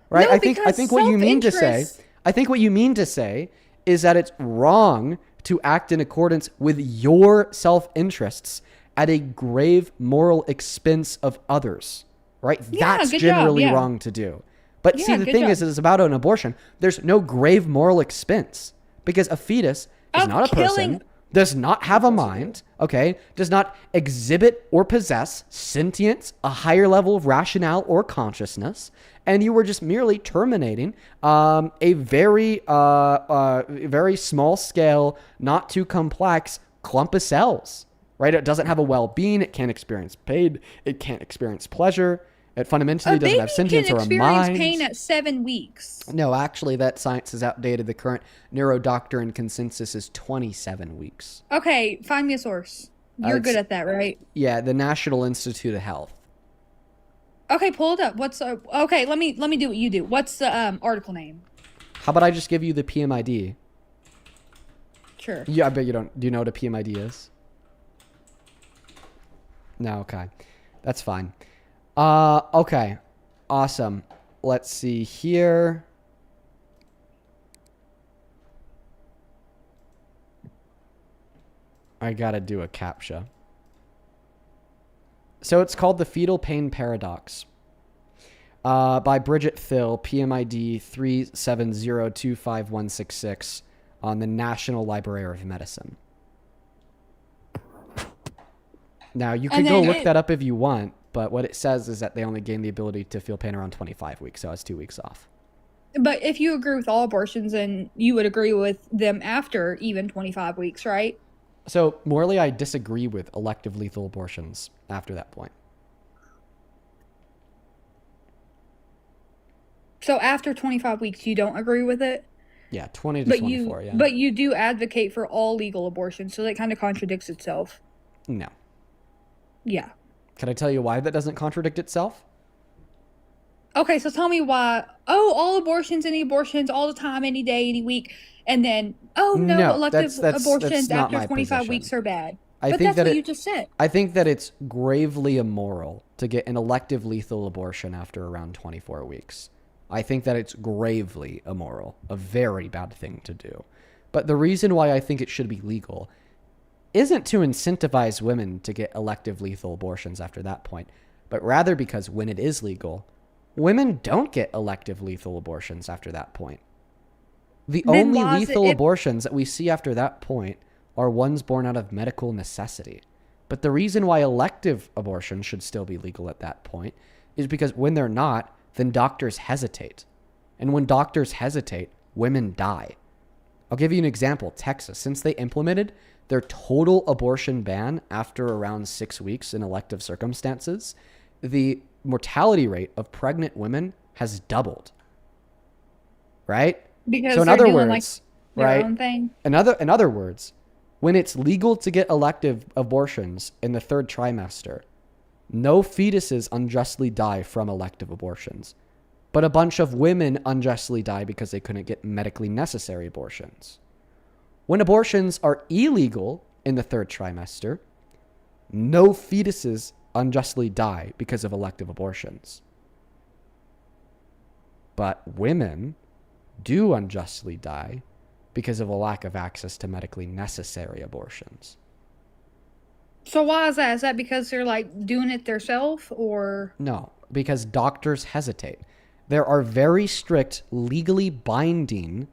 Right? No, I think what you mean to say, self-interest- I think what you mean to say is that it's wrong to act in accordance with your self-interests at a grave moral expense of others. Right? Yeah, That's good job, generally yeah. wrong to do. But see, Yeah, the good thing job. is, it's about an abortion. There's no grave moral expense because a fetus is not a person, does not have a mind, okay, does not exhibit or possess sentience, a higher level of rationale or consciousness, and you were just merely terminating a very small scale, not too complex clump of cells, right? It doesn't have a well-being, it can't experience pain, it can't experience pleasure, it fundamentally doesn't have sentience or a can mind. experience pain at 7 weeks. No, actually, that science is outdated. The current neurodoctrine consensus is 27 weeks. Okay, find me a source. You're good at that, right? Yeah, the National Institute of Health. Okay, pull it up. Okay? Let me do what you do. What's the article name? How about I just give you the PMID? Sure. Yeah, I bet you don't. Do you know what a PMID is? No, okay. That's fine. Okay. Awesome. Let's see here. I gotta do a CAPTCHA. So it's called the Fetal Pain Paradox. By Bridget Thill, PMID 3702516 on the National Library of Medicine. Now, you can go look that up if you want, but what it says is that they only gain the ability to feel pain around 25 weeks, so it's 2 weeks off. But if you agree with all abortions, then you would agree with them after even 25 weeks, right? So, morally, I disagree with elective lethal abortions after that point. So after 25 weeks, you don't agree with it? Yeah, 20 to 24, yeah. But you do advocate for all legal abortions, so that kind of contradicts itself. No. Yeah. Can I tell you why that doesn't contradict itself? Okay, so tell me why. Oh, all abortions, any abortions, all the time, any day, any week. And then, oh, no, elective abortions not after my 25 position. weeks are bad. I But think that's that what you just said. I think that it's gravely immoral to get an elective lethal abortion after around 24 weeks. I think that it's gravely immoral, a very bad thing to do. But the reason why I think it should be legal isn't to incentivize women to get elective lethal abortions after that point, but rather because when it is legal, women don't get elective lethal abortions after that point. The Then only why is lethal it- abortions that we see after that point are ones born out of medical necessity. But the reason why elective abortion should still be legal at that point is because when they're not, then doctors hesitate. And when doctors hesitate, women die. I'll give you an example. Texas, since they implemented their total abortion ban after around 6 weeks in elective circumstances, the mortality rate of pregnant women has doubled. Right? Because so in they're other doing, words, their right? own thing. In other words, when it's legal to get elective abortions in the 3rd trimester, no fetuses unjustly die from elective abortions, but a bunch of women unjustly die because they couldn't get medically necessary abortions. When abortions are illegal in the 3rd trimester, no fetuses unjustly die because of elective abortions. But women do unjustly die because of a lack of access to medically necessary abortions. So why is that? Is that because they're like doing it themselves, or? No, because doctors hesitate. There are very strict, legally binding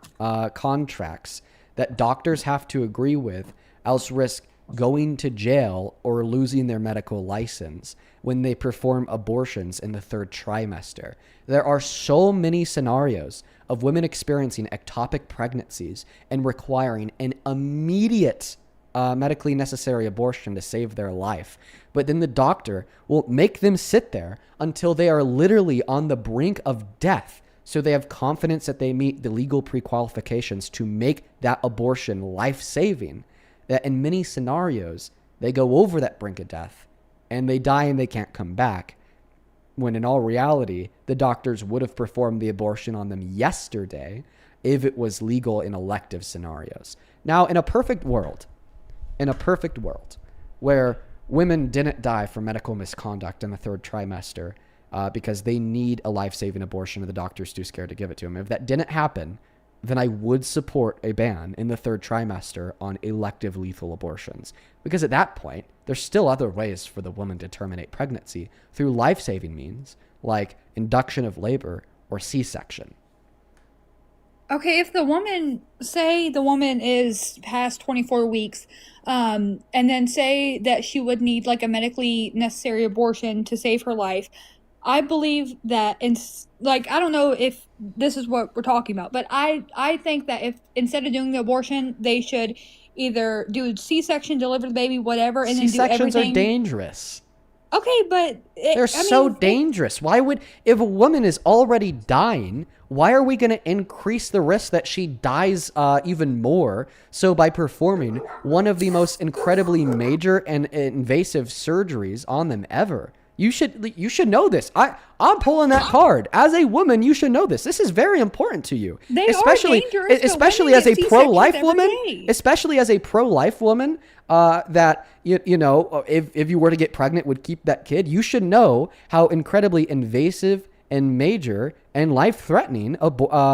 contracts that doctors have to agree with, else risk going to jail or losing their medical license when they perform abortions in the 3rd trimester. There are so many scenarios of women experiencing ectopic pregnancies and requiring an immediate medically necessary abortion to save their life. But then the doctor will make them sit there until they are literally on the brink of death, so they have confidence that they meet the legal pre-qualifications to make that abortion life-saving. That in many scenarios, they go over that brink of death and they die and they can't come back. When in all reality, the doctors would have performed the abortion on them yesterday if it was legal in elective scenarios. Now, in a perfect world where women didn't die from medical misconduct in the 3rd trimester because they need a life-saving abortion and the doctor's too scared to give it to them, if that didn't happen, then I would support a ban in the 3rd trimester on elective lethal abortions. Because at that point, there's still other ways for the woman to terminate pregnancy through life-saving means, like induction of labor or C-section. Okay, if the woman, say the woman is past 24 weeks, and then say that she would need like a medically necessary abortion to save her life, I believe that, I don't know if this is what we're talking about, but I think that if instead of doing the abortion, they should either do C-section, deliver the baby, whatever, and then do everything. C-sections are dangerous. Okay, but they're so dangerous. Why would, if a woman is already dying, why are we going to increase the risk that she dies even more? So by performing one of the most incredibly major and invasive surgeries on them ever. You should know this. I'm pulling that card. As a woman, you should know this. This is very important to you. They especially, are dangerous, especially as a pro-life woman. Especially as a pro-life woman, that you know, if you were to get pregnant, would keep that kid. You should know how incredibly invasive and major and life-threatening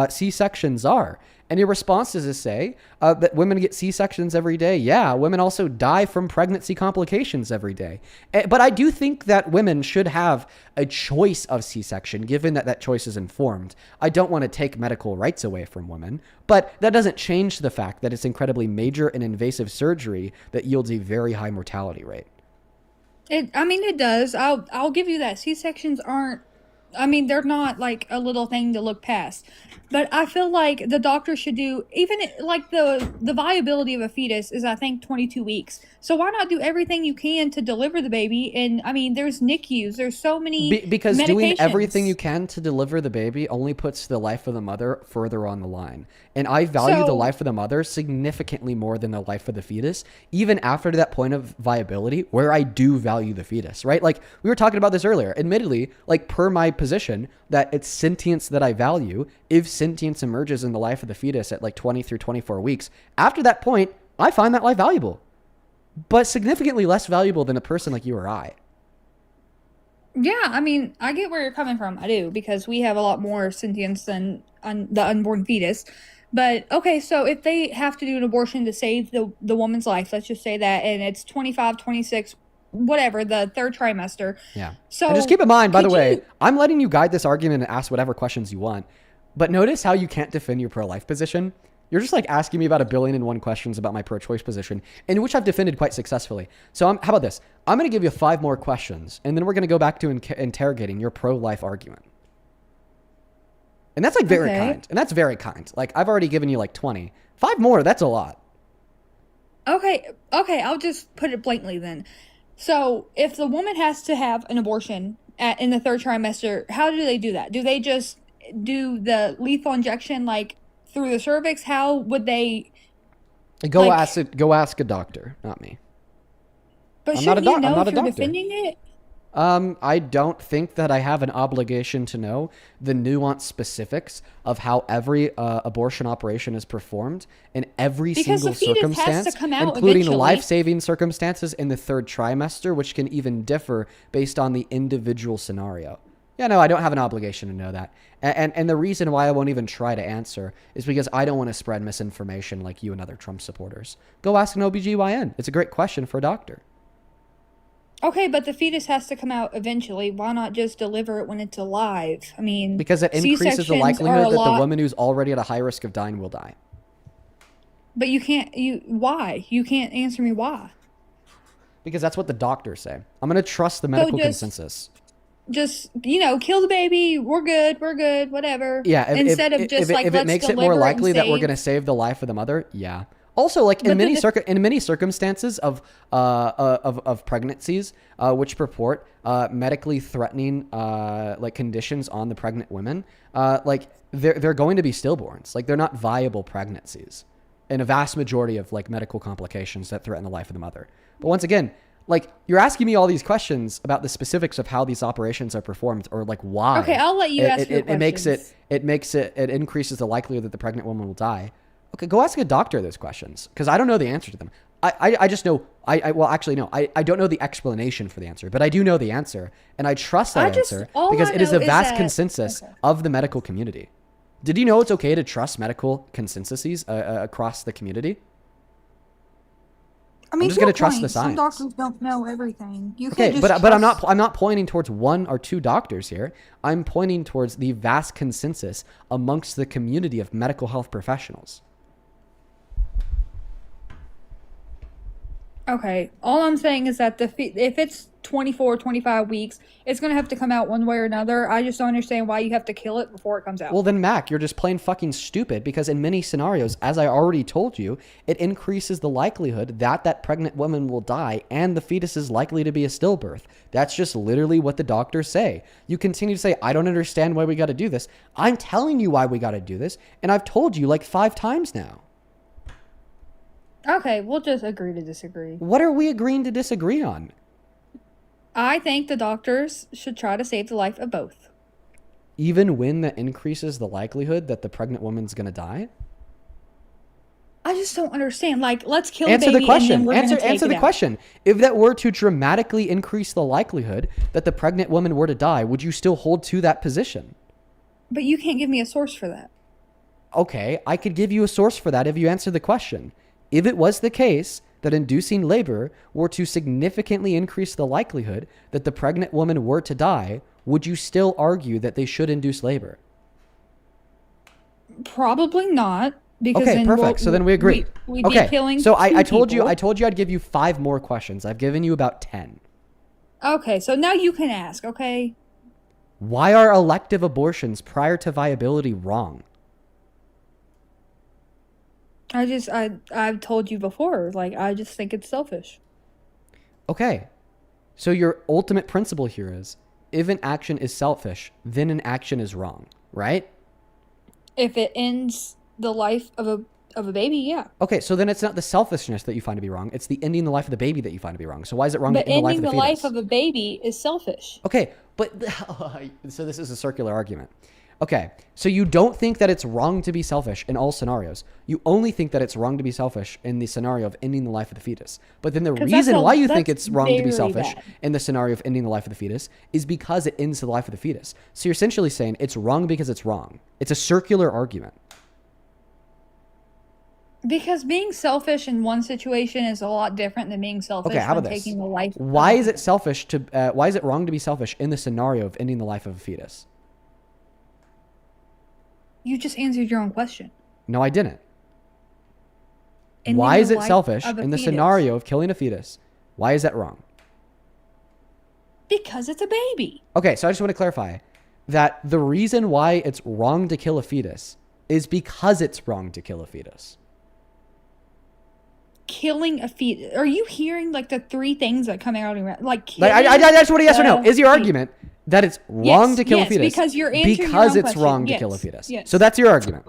C-sections are. And your response is to say that women get C-sections every day. Yeah, women also die from pregnancy complications every day. But I do think that women should have a choice of C-section, given that that choice is informed. I don't want to take medical rights away from women, but that doesn't change the fact that it's incredibly major and invasive surgery that yields a very high mortality rate. It does. I'll give you that. C-sections aren't, they're not like a little thing to look past. But I feel like the doctor should do, even like the viability of a fetus is, I think, 22 weeks. So why not do everything you can to deliver the baby? And there's NICUs, there's so many because doing medications. Everything you can to deliver the baby only puts the life of the mother further on the line. And I value the life of the mother significantly more than the life of the fetus, even after that point of viability where I do value the fetus, right? Like we were talking about this earlier. Admittedly, like per my position, that it's sentience that I value. If sentience emerges in the life of the fetus at like 20 through 24 weeks, after that point, I find that life valuable, but significantly less valuable than a person like you or I. Yeah, I get where you're coming from. I do, because we have a lot more sentience than the unborn fetus. But okay, so if they have to do an abortion to save the woman's life, let's just say that, and it's 25, 26, whatever, the 3rd trimester. Yeah. So and just keep in mind, by the way, I'm letting you guide this argument and ask whatever questions you want. But notice how you can't defend your pro-life position. You're just like asking me about 1,000,000,001 questions about my pro-choice position, in which I've defended quite successfully. So how about this? I'm going to give you 5 more questions, and then we're going to go back to interrogating your pro-life argument. And that's like very kind. And that's very kind. Like I've already given you like 20. 5 more, that's a lot. Okay, I'll just put it blatantly then. So if the woman has to have an abortion in the 3rd trimester, how do they do that? Do they just do the lethal injection like through the cervix? How would they go ask a doctor, not me. But shouldn't you know if you're defending it? I don't think that I have an obligation to know the nuanced specifics of how every abortion operation is performed in every Because single the fetus has circumstance, to come out including eventually. life-saving circumstances in the third trimester, which can even differ based on the individual scenario. Yeah, no, I don't have an obligation to know that. And the reason why I won't even try to answer is because I don't want to spread misinformation like you and other Trump supporters. Go ask an OBGYN. It's a great question for a doctor. Okay, but the fetus has to come out eventually. Why not just deliver it when it's alive? I mean, Because it increases the C-sections likelihood are a that the lot- woman who's already at a high risk of dying will die. But you can't. Why? You can't answer me why. Because that's what the doctors say. I'm going to trust the medical just- consensus. Just kill the baby. We're good. Whatever. Yeah, Instead of just if like it let's makes it deliver more likely and that we're save- going to save the life of the mother, yeah. Also, like in many circumstances of pregnancies, which purport medically threatening like conditions on the pregnant women, like they're going to be stillborns. Like they're not viable pregnancies, in a vast majority of like medical complications that threaten the life of the mother. But once again, like you're asking me all these questions about the specifics of how these operations are performed, or like why. Okay, I'll let you ask your it increases the likelihood that the pregnant woman will die. Okay, go ask a doctor those questions, because I don't know the answer to them. I just know, well, actually, no, I don't know the explanation for the answer, but I do know the answer, and I trust that answer because it is the vast consensus of the medical community. Did you know it's okay to trust medical consensuses across the community? I mean, I'm just going to trust the Some science. doctors don't know everything. You Okay, can't but just I'm not pointing towards one or two doctors here. I'm pointing towards the vast consensus amongst the community of medical health professionals. Okay, all I'm saying is that if it's 24, 25 weeks, it's going to have to come out one way or another. I just don't understand why you have to kill it before it comes out. Well, then, Mac, you're just plain fucking stupid, because in many scenarios, as I already told you, it increases the likelihood that that pregnant woman will die and the fetus is likely to be a stillbirth. That's just literally what the doctors say. You continue to say, I don't understand why we got to do this. I'm telling you why we got to do this, and I've told you like 5 times now. Okay, we'll just agree to disagree. What are we agreeing to disagree on? I think the doctors should try to save the life of both. Even when that increases the likelihood that the pregnant woman's going to die? I just don't understand. Like, let's kill Answer the baby the question. and then we're gonna take Answer it the out. question. If that were to dramatically increase the likelihood that the pregnant woman were to die, would you still hold to that position? But you can't give me a source for that. Okay, I could give you a source for that if you answer the question. If it was the case that inducing labor were to significantly increase the likelihood that the pregnant woman were to die, would you still argue that they should induce labor? Probably not. Because Okay, then perfect. So then we agree. We'd okay, be killing so I two told you people. I'd give you 5 more questions. I've given you about 10. Okay, so now you can ask, okay? Why are elective abortions prior to viability wrong? I've told you before, like, I just think it's selfish. Okay. So your ultimate principle here is, if an action is selfish, then an action is wrong, right? If it ends the life of a baby, yeah. Okay, so then it's not the selfishness that you find to be wrong, it's the ending the life of the baby that you find to be wrong. So why is it wrong But to end the life ending of the the life fetus? of a baby is selfish. Okay, but so this is a circular argument. Okay, so you don't think that it's wrong to be selfish in all scenarios. You only think that it's wrong to be selfish in the scenario of ending the life of the fetus. But then the 'Cause reason why you think that's it's wrong to be very selfish bad. in the scenario of ending the life of the fetus is because it ends the life of the fetus. So you're essentially saying it's wrong because it's wrong. It's a circular argument. Because being selfish in one situation is a lot different than being selfish Okay, how when about this? taking the life. Why is it selfish to? Why is it wrong to be selfish in the scenario of ending the life of a fetus? You just answered your own question. No, I didn't. Ending Why is the it life selfish of a in the fetus. scenario of killing a fetus? Why is that wrong? Because it's a baby. Okay, so I just want to clarify that the reason why it's wrong to kill a fetus is because it's wrong to kill a fetus. Killing a fetus. Are you hearing like the 3 things that come out around? Like, I just want a yes or no. the Is your fetus. argument that it's wrong to kill a yes, fetus because you're answering your because own it's question. wrong to Yes, kill a fetus? yes. So that's your argument.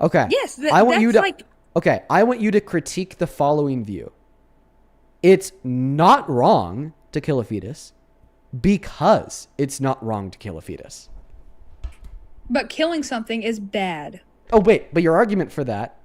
Okay. Yes, I want you to. that's like- Okay, I want you to critique the following view. It's not wrong to kill a fetus because it's not wrong to kill a fetus. But killing something is bad. Oh, wait, but your argument for that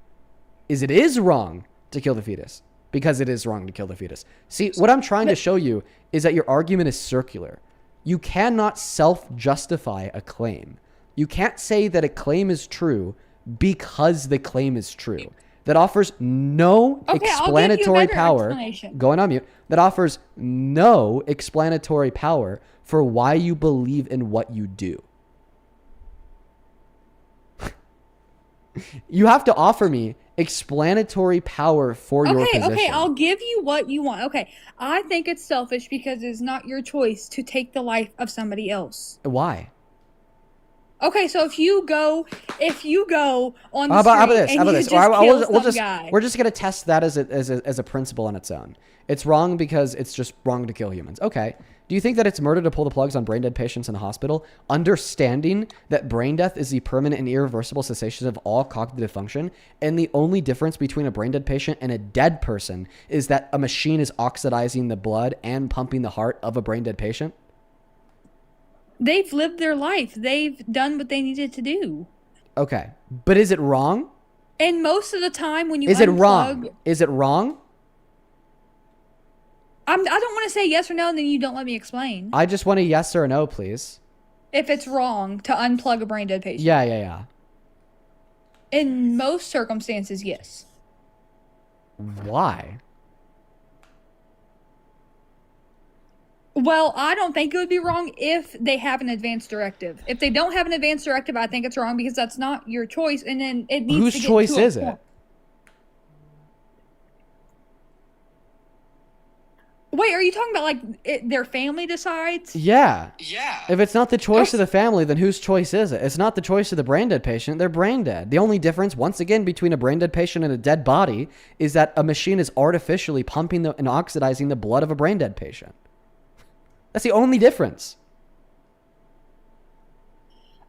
is it is wrong to kill the fetus because it is wrong to kill the fetus. See, what I'm trying to show you is that your argument is circular. You cannot self-justify a claim. You can't say that a claim is true because the claim is true. That offers no explanatory power. Going on mute. That offers no explanatory power for why you believe in what you do. You have to offer me explanatory power for your position. Okay, I'll give you what you want. Okay, I think it's selfish because it's not your choice to take the life of somebody else. Why? Okay, so if you go on the street and you just kill some guy. We're just gonna test that as a principle on its own. It's wrong because it's just wrong to kill humans. Okay. Do you think that it's murder to pull the plugs on brain dead patients in a hospital? Understanding that brain death is the permanent and irreversible cessation of all cognitive function, and the only difference between a brain dead patient and a dead person is that a machine is oxidizing the blood and pumping the heart of a brain dead patient? They've lived their life. They've done what they needed to do. Okay. But is it wrong? And most of the time when you Is it wrong? Is it wrong? I don't want to say yes or no, and then you don't let me explain. I just want a yes or a no, please. If it's wrong to unplug a brain dead patient. Yeah. In most circumstances, yes. Why? Well, I don't think it would be wrong if they have an advance directive. If they don't have an advance directive, I think it's wrong because that's not your choice, and then it needs Whose to get choice to a is point. it? Wait, are you talking about their family decides? Yeah. If it's not the choice of the family, then whose choice is it? It's not the choice of the brain dead patient. They're brain dead. The only difference, once again, between a brain dead patient and a dead body is that a machine is artificially pumping and oxidizing the blood of a brain dead patient. That's the only difference.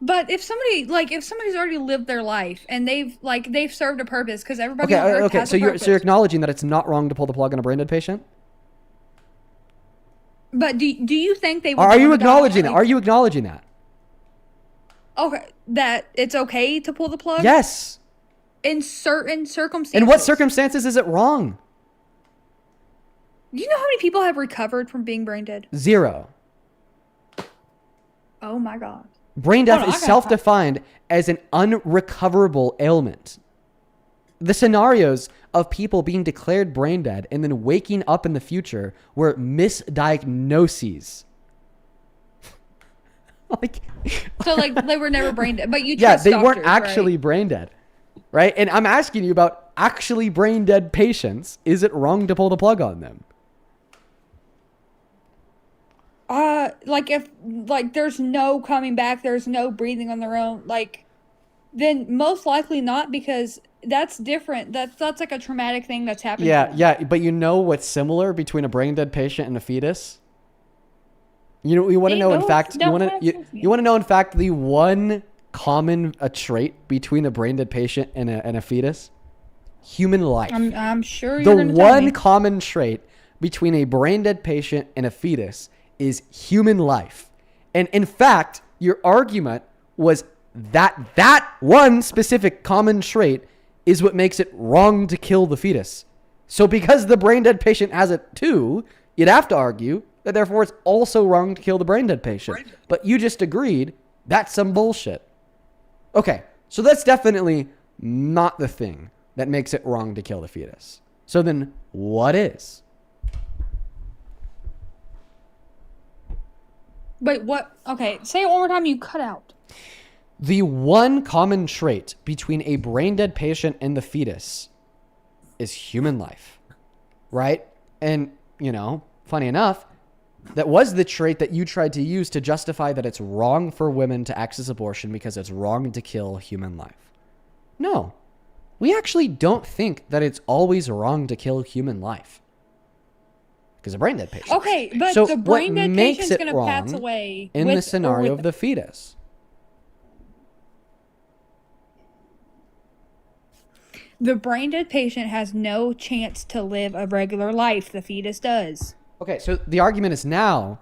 But if somebody's already lived their life and they've served a purpose because everybody on Earth Okay. has So a purpose. you're acknowledging that it's not wrong to pull the plug on a brain dead patient? But do you think they would Are you want to acknowledging die? that? Are you acknowledging that? Okay, that it's okay to pull the plug? Yes. In certain circumstances. In what circumstances is it wrong? Do you know how many people have recovered from being brain dead? 0. Oh my God. Brain death is self-defined as an unrecoverable ailment. The scenarios of people being declared brain dead and then waking up in the future were misdiagnoses. So they were never brain dead, but you Yeah, trust they doctors, weren't actually right? brain dead, right? And I'm asking you about actually brain dead patients. Is it wrong to pull the plug on them? If there's no coming back, there's no breathing on their own, then most likely not, because that's different. That's like a traumatic thing that's happened. Yeah, but you know what's similar between a brain dead patient and a fetus? You want to know, in fact, you want to know, in fact, the one common trait between a brain dead patient and a fetus? Human life. I'm sure the you're gonna tell one me. common trait between a brain dead patient and a fetus is human life. And in fact, your argument was that one specific common trait is what makes it wrong to kill the fetus. So because the brain dead patient has it too, you'd have to argue that therefore it's also wrong to kill the brain dead patient. But you just agreed that's some bullshit. Okay, so that's definitely not the thing that makes it wrong to kill the fetus. So then what is? Wait, what? Okay, say it one more time. You cut out. The one common trait between a brain dead patient and the fetus is human life, right? And, funny enough, that was the trait that you tried to use to justify that it's wrong for women to access abortion because it's wrong to kill human life. No, we actually don't think that it's always wrong to kill human life. Because a brain dead patient. Okay, but So the brain what dead makes patient's it going to wrong pass away in with the or scenario with- of the fetus? The brain dead patient has no chance to live a regular life. The fetus does. Okay, so the argument is now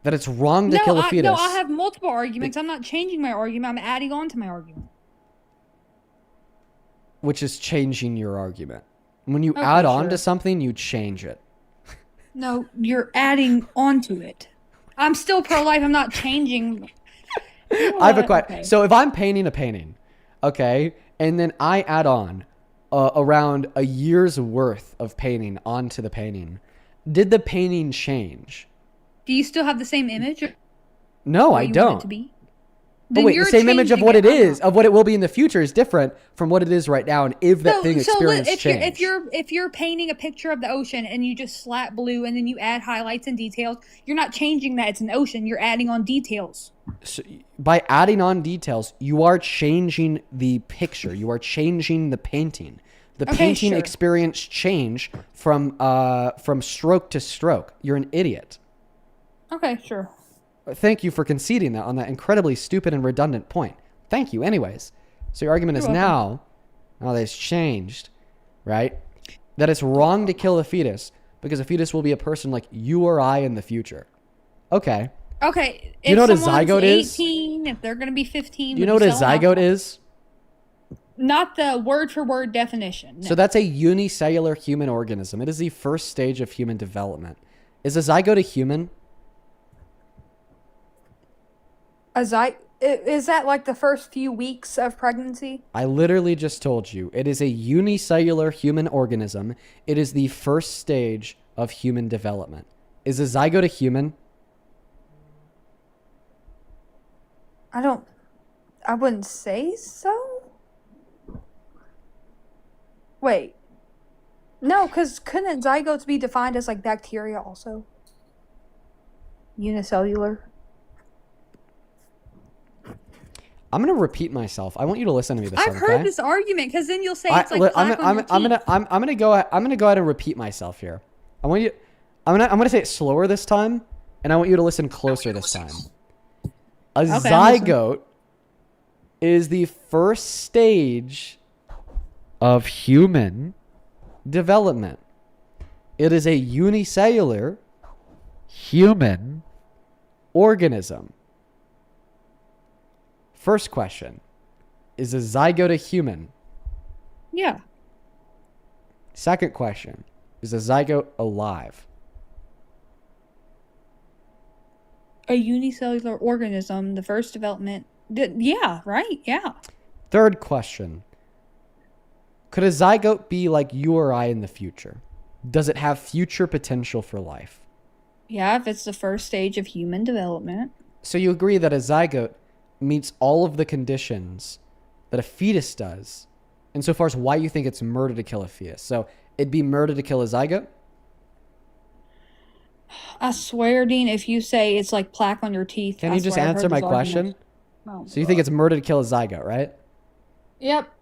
That it's wrong to kill a fetus. No, I have multiple arguments. I'm not changing my argument. I'm adding on to my argument. Which is changing your argument. When you add on to something, you change it. No, you're adding onto it. I'm still pro-life. I'm not changing. I have a question. Okay. So if I'm painting a painting, okay, and then I add on around a year's worth of painting onto the painting, did the painting change? Do you still have the same image? No, I don't. Want it to be? But wait, the same image of what it is, of what it will be in the future, is different from what it is right now. And if that thing experienced change, if you're painting a picture of the ocean and you just slap blue and then you add highlights and details, you're not changing that it's an ocean. You're adding on details. So by adding on details, you are changing the picture. You are changing the painting. The painting experienced change from stroke to stroke. You're an idiot. Okay, sure. Thank you for conceding that on that incredibly stupid and redundant point. Thank you. Anyways, so your argument is now that it's changed, right? That it's wrong to kill a fetus because a fetus will be a person like you or I in the future. Okay. Okay. You know what a zygote 18, if they're going to be 15. Do you know what a zygote is? Not the word for word definition. No. So that's a unicellular human organism. It is the first stage of human development. Is a zygote a human? Is that like the first few weeks of pregnancy? I literally just told you. It is a unicellular human organism. It is the first stage of human development. Is a zygote a human? I wouldn't say so. Wait. No, because couldn't zygotes be defined as like bacteria also? Unicellular. I'm gonna repeat myself. I want you to listen to me this time. I've heard this argument because then you'll say it's like I'm gonna go ahead and repeat myself here. I'm gonna say it slower this time, and I want you to listen closer this time. A zygote is the first stage of human development. It is a unicellular human organism. First question, is a zygote a human? Yeah. Second question, is a zygote alive? A unicellular organism, the first development. Yeah, right? Yeah. Third question, could a zygote be like you or I in the future? Does it have future potential for life? Yeah, if it's the first stage of human development. So you agree that a zygote meets all of the conditions that a fetus does, insofar as why you think it's murder to kill a fetus. So it'd be murder to kill a zygote? I swear, Dean, if you say it's like plaque on your teeth, can you just answer my question? So you think it's murder to kill a zygote, right? Yep.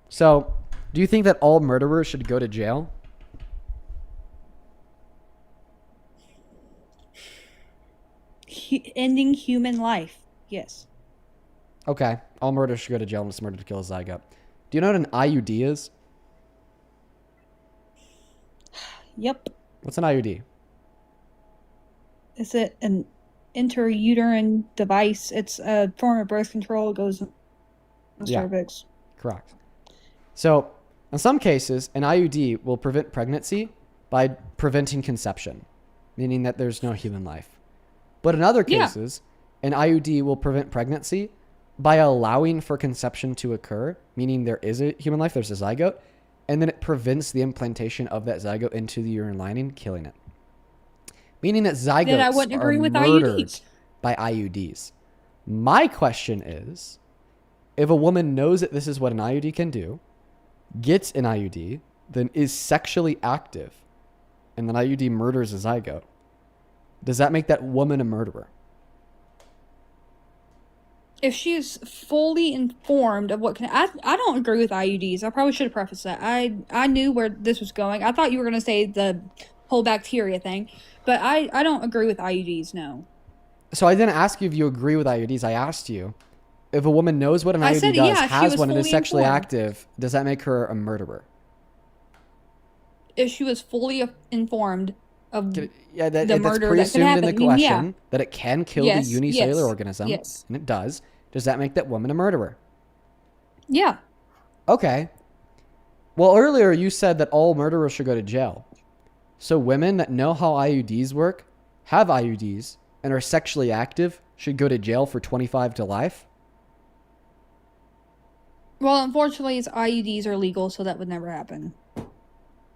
So do you think that all murderers should go to jail? Ending human life. Yes. Okay. All murderers should go to jail and it's murder to kill a zygote. Do you know what an IUD is? Yep. What's an IUD? Is it an intrauterine device? It's a form of birth control. It goes in the cervix. Correct. So, in some cases, an IUD will prevent pregnancy by preventing conception, meaning that there's no human life. But in other cases, an IUD will prevent pregnancy by allowing for conception to occur, meaning there is a human life, there's a zygote, and then it prevents the implantation of that zygote into the uterine lining, killing it. Meaning that zygotes are murdered by IUDs. My question is, if a woman knows that this is what an IUD can do, gets an IUD, then is sexually active, and an IUD murders a zygote, does that make that woman a murderer? If she is fully informed of what can... I don't agree with IUDs. I probably should have prefaced that. I knew where this was going. I thought you were going to say the whole bacteria thing, but I don't agree with IUDs, no. So I didn't ask you if you agree with IUDs. I asked you if a woman knows what an IUD does, has one, and is sexually active, does that make her a murderer? If she was fully informed of Yeah, the that's murder that could pre-assumed in happen. the I mean, question yeah. that it can kill Yes, the unicellular yes, organism, yes. and it does. Does that make that woman a murderer? Yeah. Okay. Well, earlier you said that all murderers should go to jail. So women that know how IUDs work, have IUDs, and are sexually active should go to jail for 25 to life? Well, unfortunately, it's IUDs are legal, so that would never happen.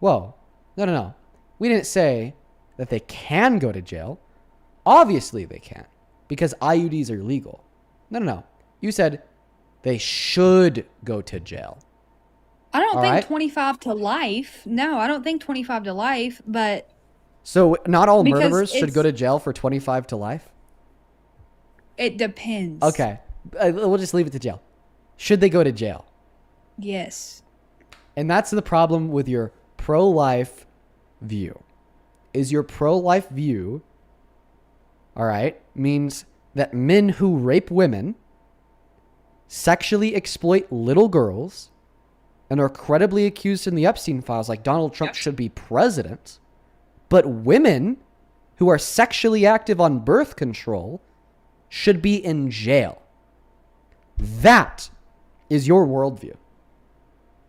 Whoa. No. We didn't say that they can go to jail. Obviously they can, because IUDs are legal. No. You said they should go to jail. I don't All think right. 25 to life. No, I don't think 25 to life, but So not all because murderers should go it's- to jail for 25 to life? it depends. Okay. We'll just leave it to jail. Should they go to jail? Yes. And that's the problem with your pro-life view. Is your pro-life view, all right, means that men who rape women, sexually exploit little girls, and are credibly accused in the Epstein files like Donald Trump should be president, but women who are sexually active on birth control should be in jail. That is your worldview.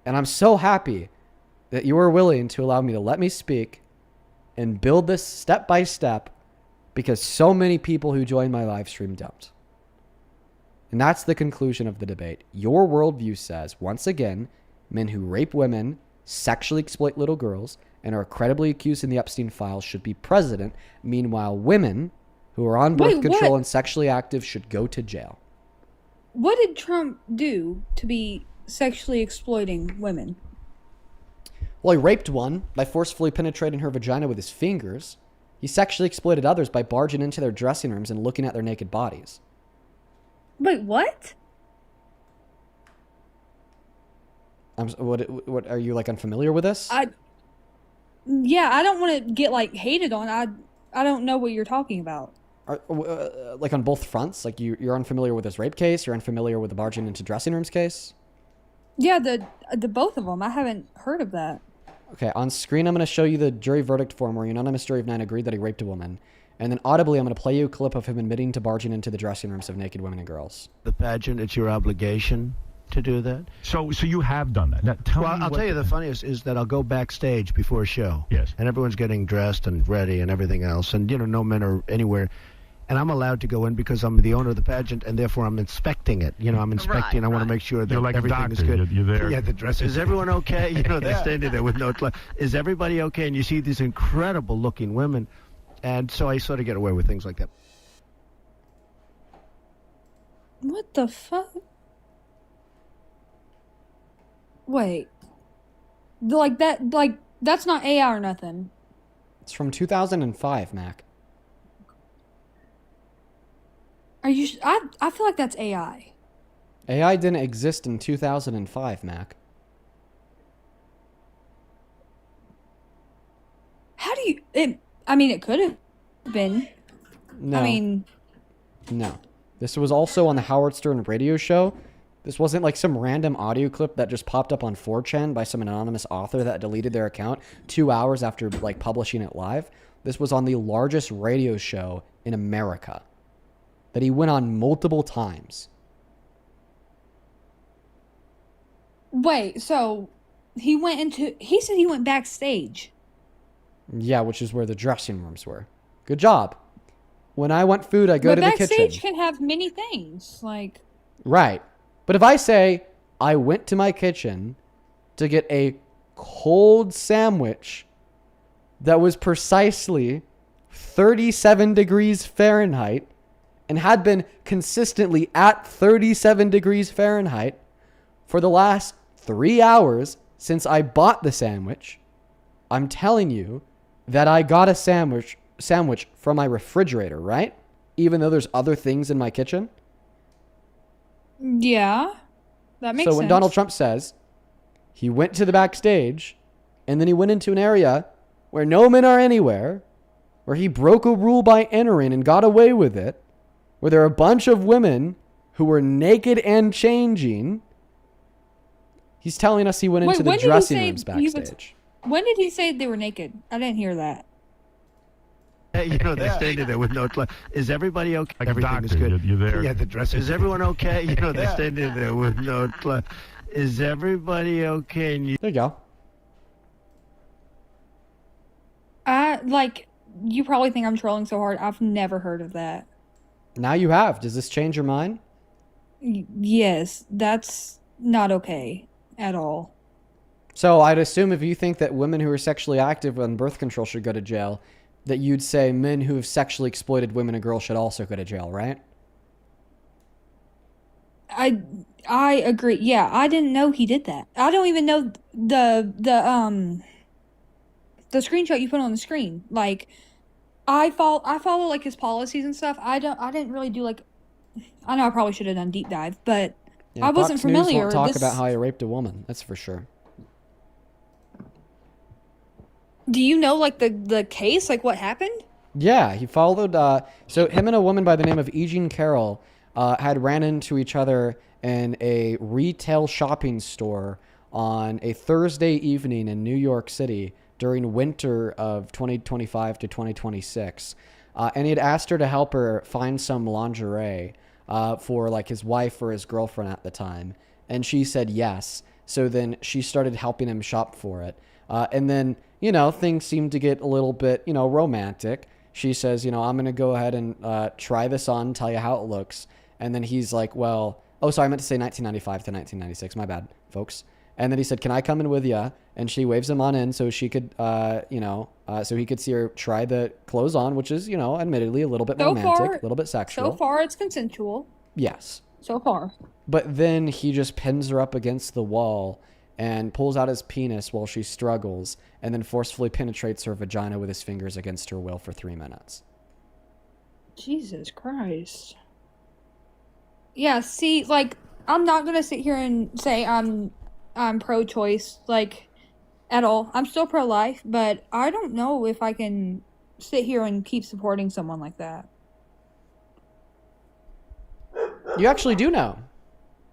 And I'm so happy that you are willing to allow me to let me speak and build this step by step, because so many people who join my live stream don't. And that's the conclusion of the debate. Your worldview says, once again, men who rape women, sexually exploit little girls, and are credibly accused in the Epstein files should be president. Meanwhile, women who are on birth control and sexually active should go to jail. What did Trump do to be sexually exploiting women? Well, he raped one by forcefully penetrating her vagina with his fingers. He sexually exploited others by barging into their dressing rooms and looking at their naked bodies. Wait, what? What are you, like, unfamiliar with this? Yeah, I don't want to get like hated on. I don't know what you're talking about. Like on both fronts? Like you're unfamiliar with this rape case? You're unfamiliar with the barging into dressing rooms case? Yeah, the both of them. I haven't heard of that. Okay, on screen I'm going to show you the jury verdict form where unanimous jury of 9 agreed that he raped a woman. And then audibly I'm going to play you a clip of him admitting to barging into the dressing rooms of naked women and girls. The pageant, it's your obligation to do that. So you have done that. Now, tell me I'll tell you the funniest is that I'll go backstage before a show. Yes. And everyone's getting dressed and ready and everything else. And, no men are anywhere. And I'm allowed to go in because I'm the owner of the pageant, and therefore I'm inspecting it. I'm inspecting. I want to make sure that You're like everything is doctor. good. You're there. Yeah, the dress. Is everyone okay? They're standing there with no clothes. Is everybody okay? And you see these incredible-looking women. And so I sort of get away with things like that. What the fuck? Wait. That's not AI or nothing. It's from 2005, Mac. Are you? I feel like that's AI. AI didn't exist in 2005, Mac. How do you? It could have been. No. No. This was also on the Howard Stern radio show. This wasn't like some random audio clip that just popped up on 4chan by some anonymous author that deleted their account 2 hours after publishing it live. This was on the largest radio show in America that he went on multiple times. Wait, so he said he went backstage. Yeah, which is where the dressing rooms were. Good job. When I want food, I go to the kitchen. Backstage can have many things, Right. But if I say I went to my kitchen to get a cold sandwich that was precisely 37 degrees Fahrenheit and had been consistently at 37 degrees Fahrenheit for the last 3 hours since I bought the sandwich, I'm telling you that I got a sandwich from my refrigerator, right? Even though there's other things in my kitchen. Yeah, that makes sense. So when Donald Trump says he went to the backstage and then he went into an area where no men are anywhere, where he broke a rule by entering and got away with it, where there are a bunch of women who were naked and changing, he's telling us he went into the dressing rooms backstage. When did he say they were naked? I didn't hear that. They're standing there with no. Is everybody okay? Like Everything a is doctor, good. you're there. Yeah, the dress. Is everyone okay? They're standing there with no. Is everybody okay? And there you go. You probably think I'm trolling so hard. I've never heard of that. Now you have. Does this change your mind? Yes, that's not okay at all. So I'd assume if you think that women who are sexually active on birth control should go to jail, that you'd say men who have sexually exploited women and girls should also go to jail, right? I agree. Yeah, I didn't know he did that. I don't even know the screenshot you put on the screen. Like, I follow like his policies and stuff. I didn't really do like. I know I probably should have done deep dive, but Yeah, I wasn't Fox News familiar. won't talk about how he raped a woman. That's for sure. Do you know like the case, like what happened? Yeah, he followed. So him and a woman by the name of E. Jean Carroll had ran into each other in a retail shopping store on a Thursday evening in New York City during winter of 2025 to 2026. And he had asked her to help her find some lingerie for like his wife or his girlfriend at the time. And she said yes. So then she started helping him shop for it. And then, things seemed to get a little bit, romantic. She says, I'm going to go ahead and try this on, tell you how it looks. And then he's like, I meant to say 1995 to 1996. My bad, folks. And then he said, can I come in with you? And she waves him on in so she could, so he could see her try the clothes on, which is, admittedly a little bit romantic, a little bit sexual. So far, it's consensual. Yes. So far. But then he just pins her up against the wall and pulls out his penis while she struggles and then forcefully penetrates her vagina with his fingers against her will for 3 minutes. Jesus Christ. Yeah, see, like, I'm not going to sit here and say I'm pro-choice, like, at all. I'm still pro-life, but I don't know if I can sit here and keep supporting someone like that. You actually do know.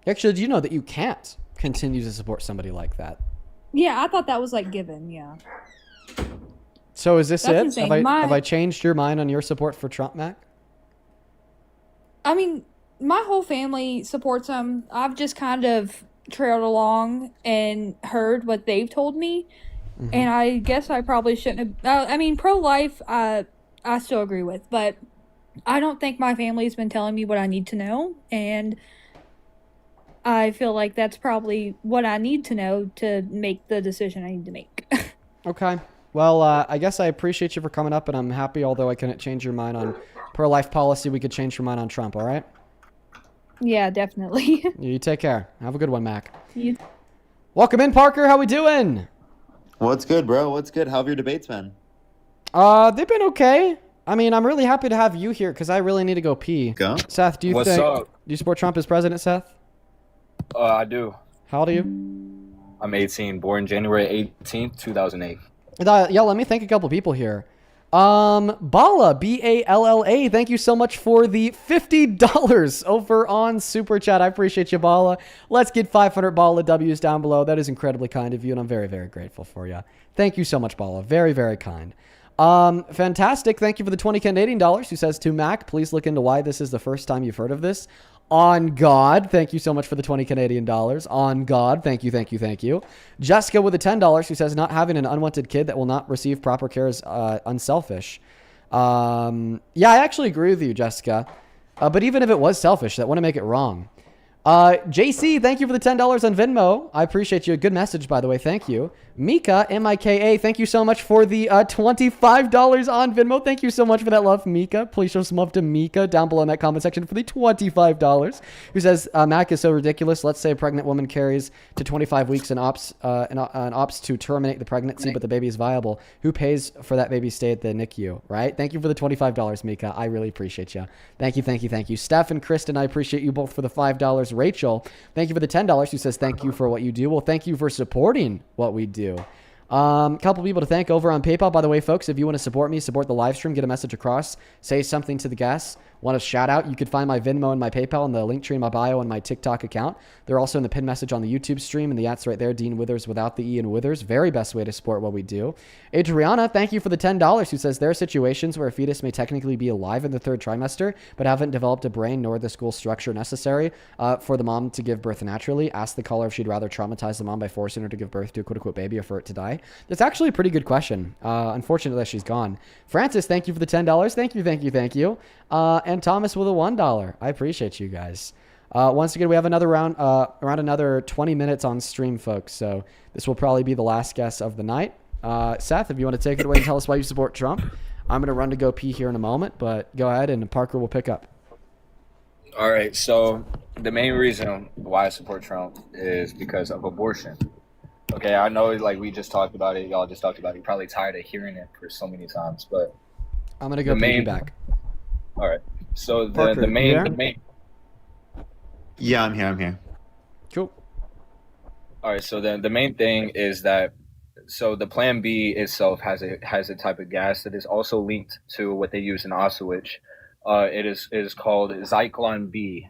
You actually do know that you can't continue to support somebody like that. Yeah, I thought that was, like, given, yeah. So is this That's it? insane. Have I changed your mind on your support for Trump, Mac? I mean, my whole family supports him. I've just kind of trailed along and heard what they've told me. Mm-hmm. And I guess I probably shouldn't have... pro-life, I still agree with. But I don't think my family's been telling me what I need to know. And I feel like that's probably what I need to know to make the decision I need to make. Okay. Well, I guess I appreciate you for coming up, and I'm happy, although I couldn't change your mind on pro-life policy, we could change your mind on Trump, all right? Yeah, definitely. You take care. Have a good one, Mac. Welcome in, Parker. How we doing? What's good, bro? What's good? How have your debates been? They've been okay. I mean, I'm really happy to have you here because I really need to go pee. Go. Seth, do you support Trump as president, Seth? I do. How old are you? I'm 18, born January 18th, 2008. Yeah, let me thank a couple people here. Bala, B-A-L-L-A, thank you so much for the $50 over on Super Chat. I appreciate you, Bala. Let's get 500 Bala W's down below. That is incredibly kind of you, and I'm very, very grateful for you. Thank you so much, Bala. Very, very kind. Fantastic. Thank you for the 20 Canadian dollars. Who says to Mac, please look into why this is the first time you've heard of this. On God, thank you so much for the 20 Canadian dollars. On God, thank you, thank you, thank you. Jessica with the $10 who says not having an unwanted kid that will not receive proper care is unselfish. Yeah, I actually agree with you, Jessica. But even if it was selfish, that wouldn't make it wrong. JC, thank you for the $10 on Venmo. I appreciate you. Good message, by the way. Thank you. Mika, M-I-K-A, thank you so much for the $25 on Venmo. Thank you so much for that love, Mika. Please show some love to Mika down below in that comment section for the $25. Who says, Mac is so ridiculous. Let's say a pregnant woman carries to 25 weeks and opts to terminate the pregnancy, but the baby is viable. Who pays for that baby stay at the NICU, right? Thank you for the $25, Mika. I really appreciate you. Thank you, thank you, thank you. Steph and Kristen, I appreciate you both for the $5. Rachel, thank you for the $10. Who says, thank you for what you do. Well, thank you for supporting what we do. Couple people to thank over on PayPal. By the way, folks, if you want to support me, support the live stream, get a message across, say something to the guests, Want a shout out? You could find my Venmo and my PayPal in the link tree in my bio and my TikTok account. They're also in the pinned message on the YouTube stream, and the at's right there. Dean Withers without the E and Withers. Very best way to support what we do. Adriana, thank you for the $10, who says there are situations where a fetus may technically be alive in the third trimester, but haven't developed a brain nor the school structure necessary for the mom to give birth naturally. Ask the caller if she'd rather traumatize the mom by forcing her to give birth to a quote-unquote baby or for it to die. That's actually a pretty good question. Unfortunately, she's gone. Francis, thank you for the $10. Thank you. And Thomas with a $1. I appreciate you guys. Once again, we have another round, around another 20 minutes on stream, folks. So this will probably be the last guess of the night. Seth, if you want to take it away and tell us why you support Trump. I'm going to run to go pee here in a moment, but go ahead and Parker will pick up. All right. So the main reason why I support Trump is because of abortion. Okay, I know like we just talked about it. Y'all just talked about it. You're probably tired of hearing it for so many times, but I'm going to go pee back. All right. So Parker, the main. Yeah, I'm here. Cool. All right. So the main thing is that the Plan B itself has a type of gas that is also linked to what they use in Auschwitz. It is called Zyklon B.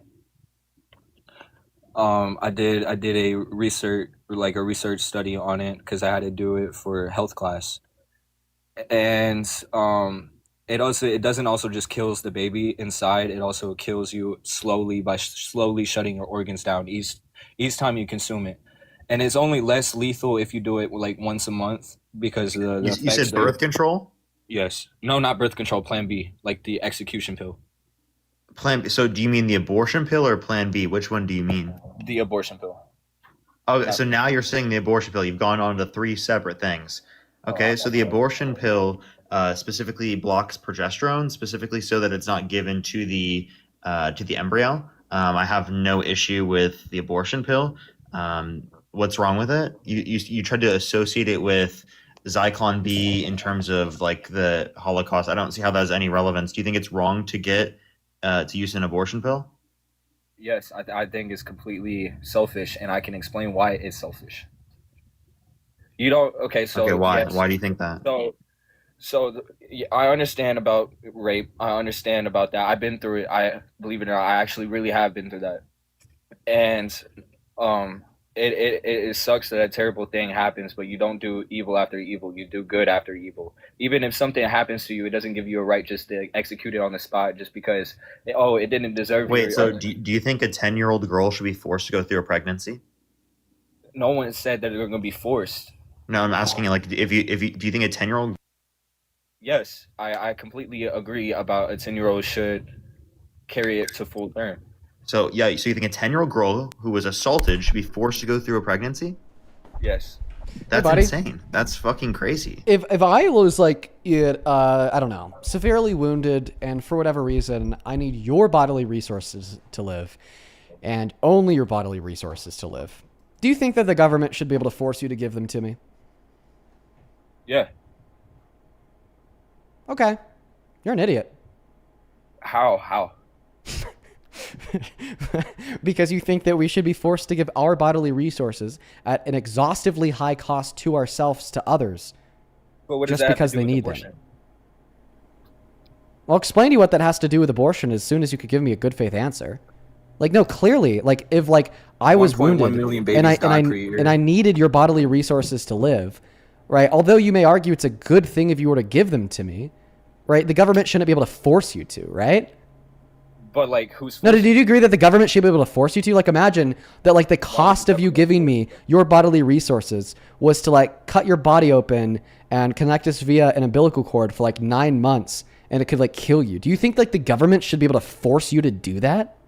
I did a research study on it because I had to do it for health class, and it doesn't also just kills the baby inside. It also kills you slowly by slowly shutting your organs down each time you consume it, and it's only less lethal if you do it like once a month because you said birth control. Yes, no, not birth control. Plan B, like the execution pill. Plan B. So do you mean the abortion pill or Plan B? Which one do you mean? The abortion pill. Oh, so now you're saying the abortion pill. You've gone on to three separate things. Okay, so the abortion pill specifically blocks progesterone, specifically so that it's not given to the embryo. I have no issue with the abortion pill. What's wrong with it? You tried to associate it with Zyklon B in terms of like the Holocaust. I don't see how that has any relevance. Do you think it's wrong to get to use an abortion pill? Yes, I think it's completely selfish, and I can explain why it's selfish. You don't. Okay, so why? Yes. Why do you think that? I understand about rape. I understand about that. I've been through it. I believe it or not, I actually really have been through that, and it sucks that a terrible thing happens, but you don't do evil after evil. You do good after evil. Even if something happens to you, it doesn't give you a right just to execute it on the spot just because, it didn't deserve. Wait, so do you think a 10-year-old girl should be forced to go through a pregnancy? No one said that they're going to be forced. No, I'm asking you, like, do you think a 10-year-old? Yes, I completely agree about a 10-year-old should carry it to full term. So you think a 10-year-old girl who was assaulted should be forced to go through a pregnancy? Yes. That's insane. That's fucking crazy. If I was like, I don't know, severely wounded, and for whatever reason, I need your bodily resources to live, and only your bodily resources to live, do you think that the government should be able to force you to give them to me? Yeah. Okay. You're an idiot. How? Because you think that we should be forced to give our bodily resources at an exhaustively high cost to ourselves to others, but what just does that because have to do they with need abortion? them. I'll explain to you what that has to do with abortion as soon as you could give me a good faith answer. Like, no, clearly, like if like I was wounded and I needed your bodily resources to live, right? Although you may argue it's a good thing if you were to give them to me, right? The government shouldn't be able to force you to, right? But like, who's no? Did you agree that the government should be able to force you to? Like, imagine that like the cost of you giving me your bodily resources was to like cut your body open and connect us via an umbilical cord for like 9 months, and it could like kill you. Do you think like the government should be able to force you to do that?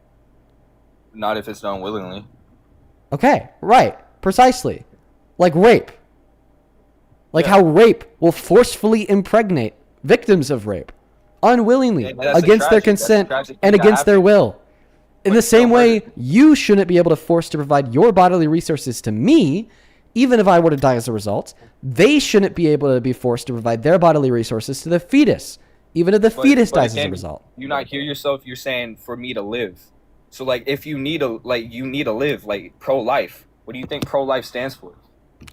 Not if it's done willingly. Okay, right, precisely. Like rape. Like how rape will forcefully impregnate victims of rape. Unwillingly, against their consent and against their will. In the same way, you shouldn't be able to force to provide your bodily resources to me, even if I were to die as a result. They shouldn't be able to be forced to provide their bodily resources to the fetus, even if the fetus dies as a result. You not hear yourself? You're saying for me to live. So like, if you need to live, like pro-life. What do you think pro-life stands for?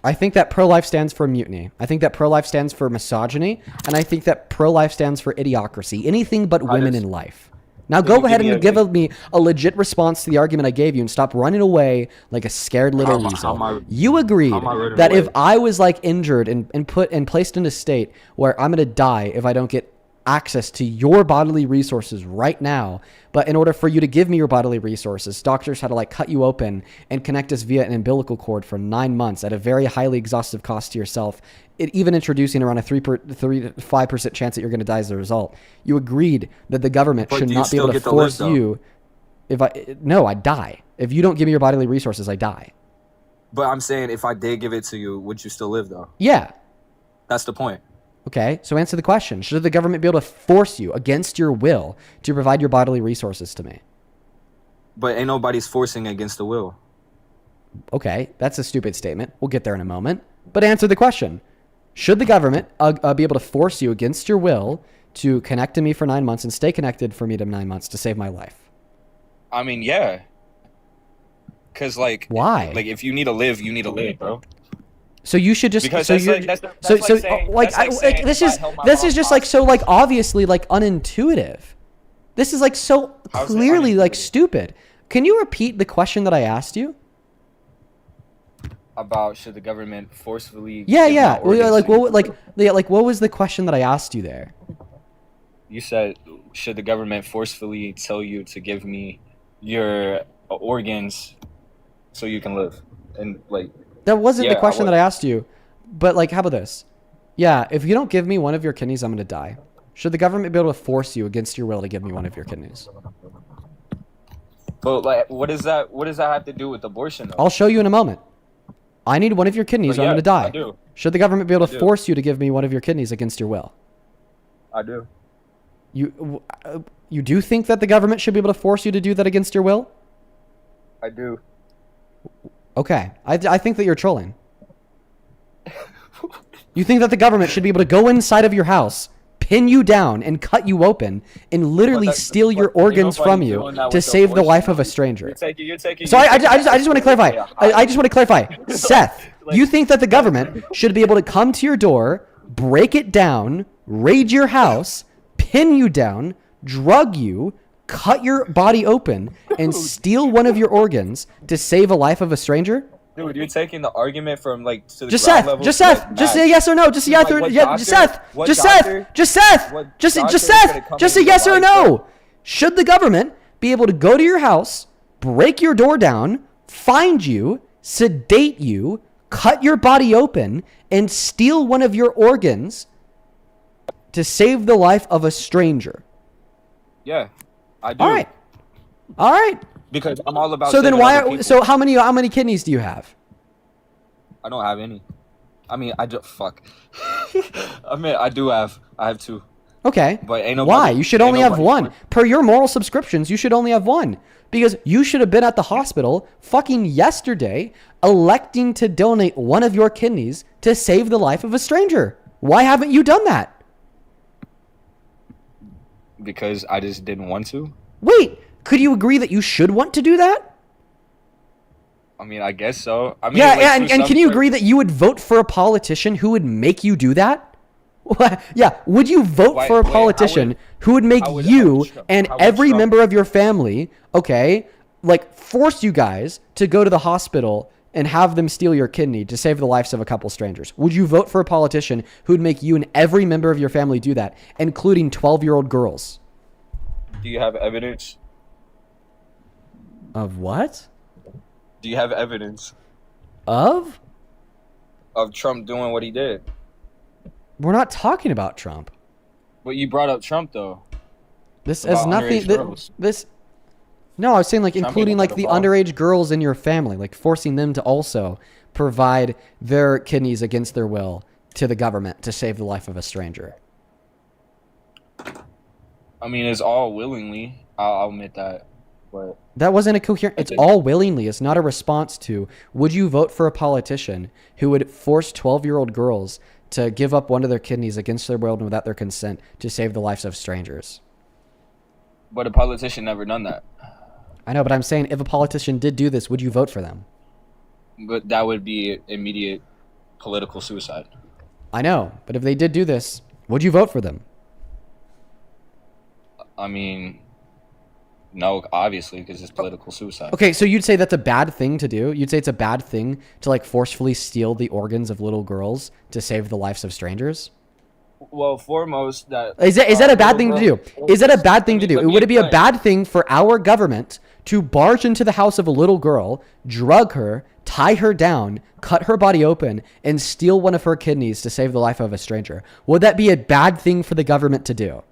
I think that pro-life stands for mutiny. I think that pro-life stands for misogyny. And I think that pro-life stands for idiocracy. Anything but women in life. Now Can you go ahead give me and give me a legit response to the argument I gave you and stop running away like a scared little weasel. You agreed that if I was like injured and put and placed in a state where I'm going to die if I don't get access to your bodily resources right now, but in order for you to give me your bodily resources, doctors had to like cut you open and connect us via an umbilical cord for 9 months at a very highly exhaustive cost to yourself, even introducing around a 3 to 5% chance that you're going to die as a result. You agreed that the government should not be able to force you. No, I die. If you don't give me your bodily resources, I die. But I'm saying if I did give it to you, would you still live though? Yeah. That's the point. Okay, so answer the question. Should the government be able to force you against your will to provide your bodily resources to me? But ain't nobody's forcing against the will. Okay, that's a stupid statement. We'll get there in a moment. But answer the question. Should the government be able to force you against your will to connect to me for 9 months and stay connected for me to 9 months to save my life? I mean, yeah. Because, like... Why? Like, if you need to live, you need to live, bro. So you should just because this is just like so like obviously like unintuitive. This is like so clearly like stupid. Can you repeat the question that I asked you? About should the government forcefully? Yeah. Like what was the question that I asked you there? You said should the government forcefully tell you to give me your organs so you can live and like. That wasn't the question that I asked you. But, like, how about this? Yeah, if you don't give me one of your kidneys, I'm going to die. Should the government be able to force you against your will to give me one of your kidneys? But, like, what does that have to do with abortion, though? I'll show you in a moment. I need one of your kidneys or I'm going to die. I do. Should the government be able to force you to give me one of your kidneys against your will? I do. You do think that the government should be able to force you to do that against your will? I do. Okay, I think that you're trolling. You think that the government should be able to go inside of your house, pin you down, and cut you open, and literally steal your organs from you to save the life of a stranger. So I just want to clarify. I just want to clarify. Seth, you think that the government should be able to come to your door, break it down, raid your house, pin you down, drug you, cut your body open and steal one of your organs to save a life of a stranger? Dude, you're taking the argument from like to the just ground Seth, level. Just Seth, just say yes or no. Just yes or yeah, Seth, just Seth, just say yes or no. Should the government be able to go to your house, break your door down, find you, sedate you, cut your body open, and steal one of your organs to save the life of a stranger? Yeah. I do. All right. Because I'm all about. So then why? So how many kidneys do you have? I don't have any. I mean, I just fuck. I mean, I do have. I have 2. Okay. But ain't nobody. Why? You should only have one. Per your moral subscriptions, you should only have one because you should have been at the hospital fucking yesterday, electing to donate one of your kidneys to save the life of a stranger. Why haven't you done that? Because I just didn't want to. Wait, could you agree that you should want to do that? I mean, I guess so. I mean, yeah, and can you agree that you would vote for a politician who would make you do that? Yeah, would you vote for a politician who would make you and every member of your family, okay, like force you guys to go to the hospital and have them steal your kidney to save the lives of a couple strangers? Would you vote for a politician who'd make you and every member of your family do that, including 12-year-old girls? Do you have evidence? Of what? Do you have evidence? Of Trump doing what he did? We're not talking about Trump. But you brought up Trump, though. This has nothing... No, I was saying like including like the underage girls in your family, like forcing them to also provide their kidneys against their will to the government to save the life of a stranger. I mean, it's all willingly. I'll admit that. But that wasn't a coherent... It's all willingly. It's not a response to, would you vote for a politician who would force 12-year-old girls to give up one of their kidneys against their will and without their consent to save the lives of strangers? But a politician never done that. I know, but I'm saying if a politician did do this, would you vote for them? But that would be immediate political suicide. I know, but if they did do this, would you vote for them? I mean, No, obviously, because it's political suicide. Okay, so you'd say that's a bad thing to do? You'd say it's a bad thing to like forcefully steal the organs of little girls to save the lives of strangers? Well, foremost, that Is that a bad thing to do? Is that a bad thing to do? Would it be a bad thing for our government to barge into the house of a little girl, drug her, tie her down, cut her body open, and steal one of her kidneys to save the life of a stranger? Would that be a bad thing for the government to do?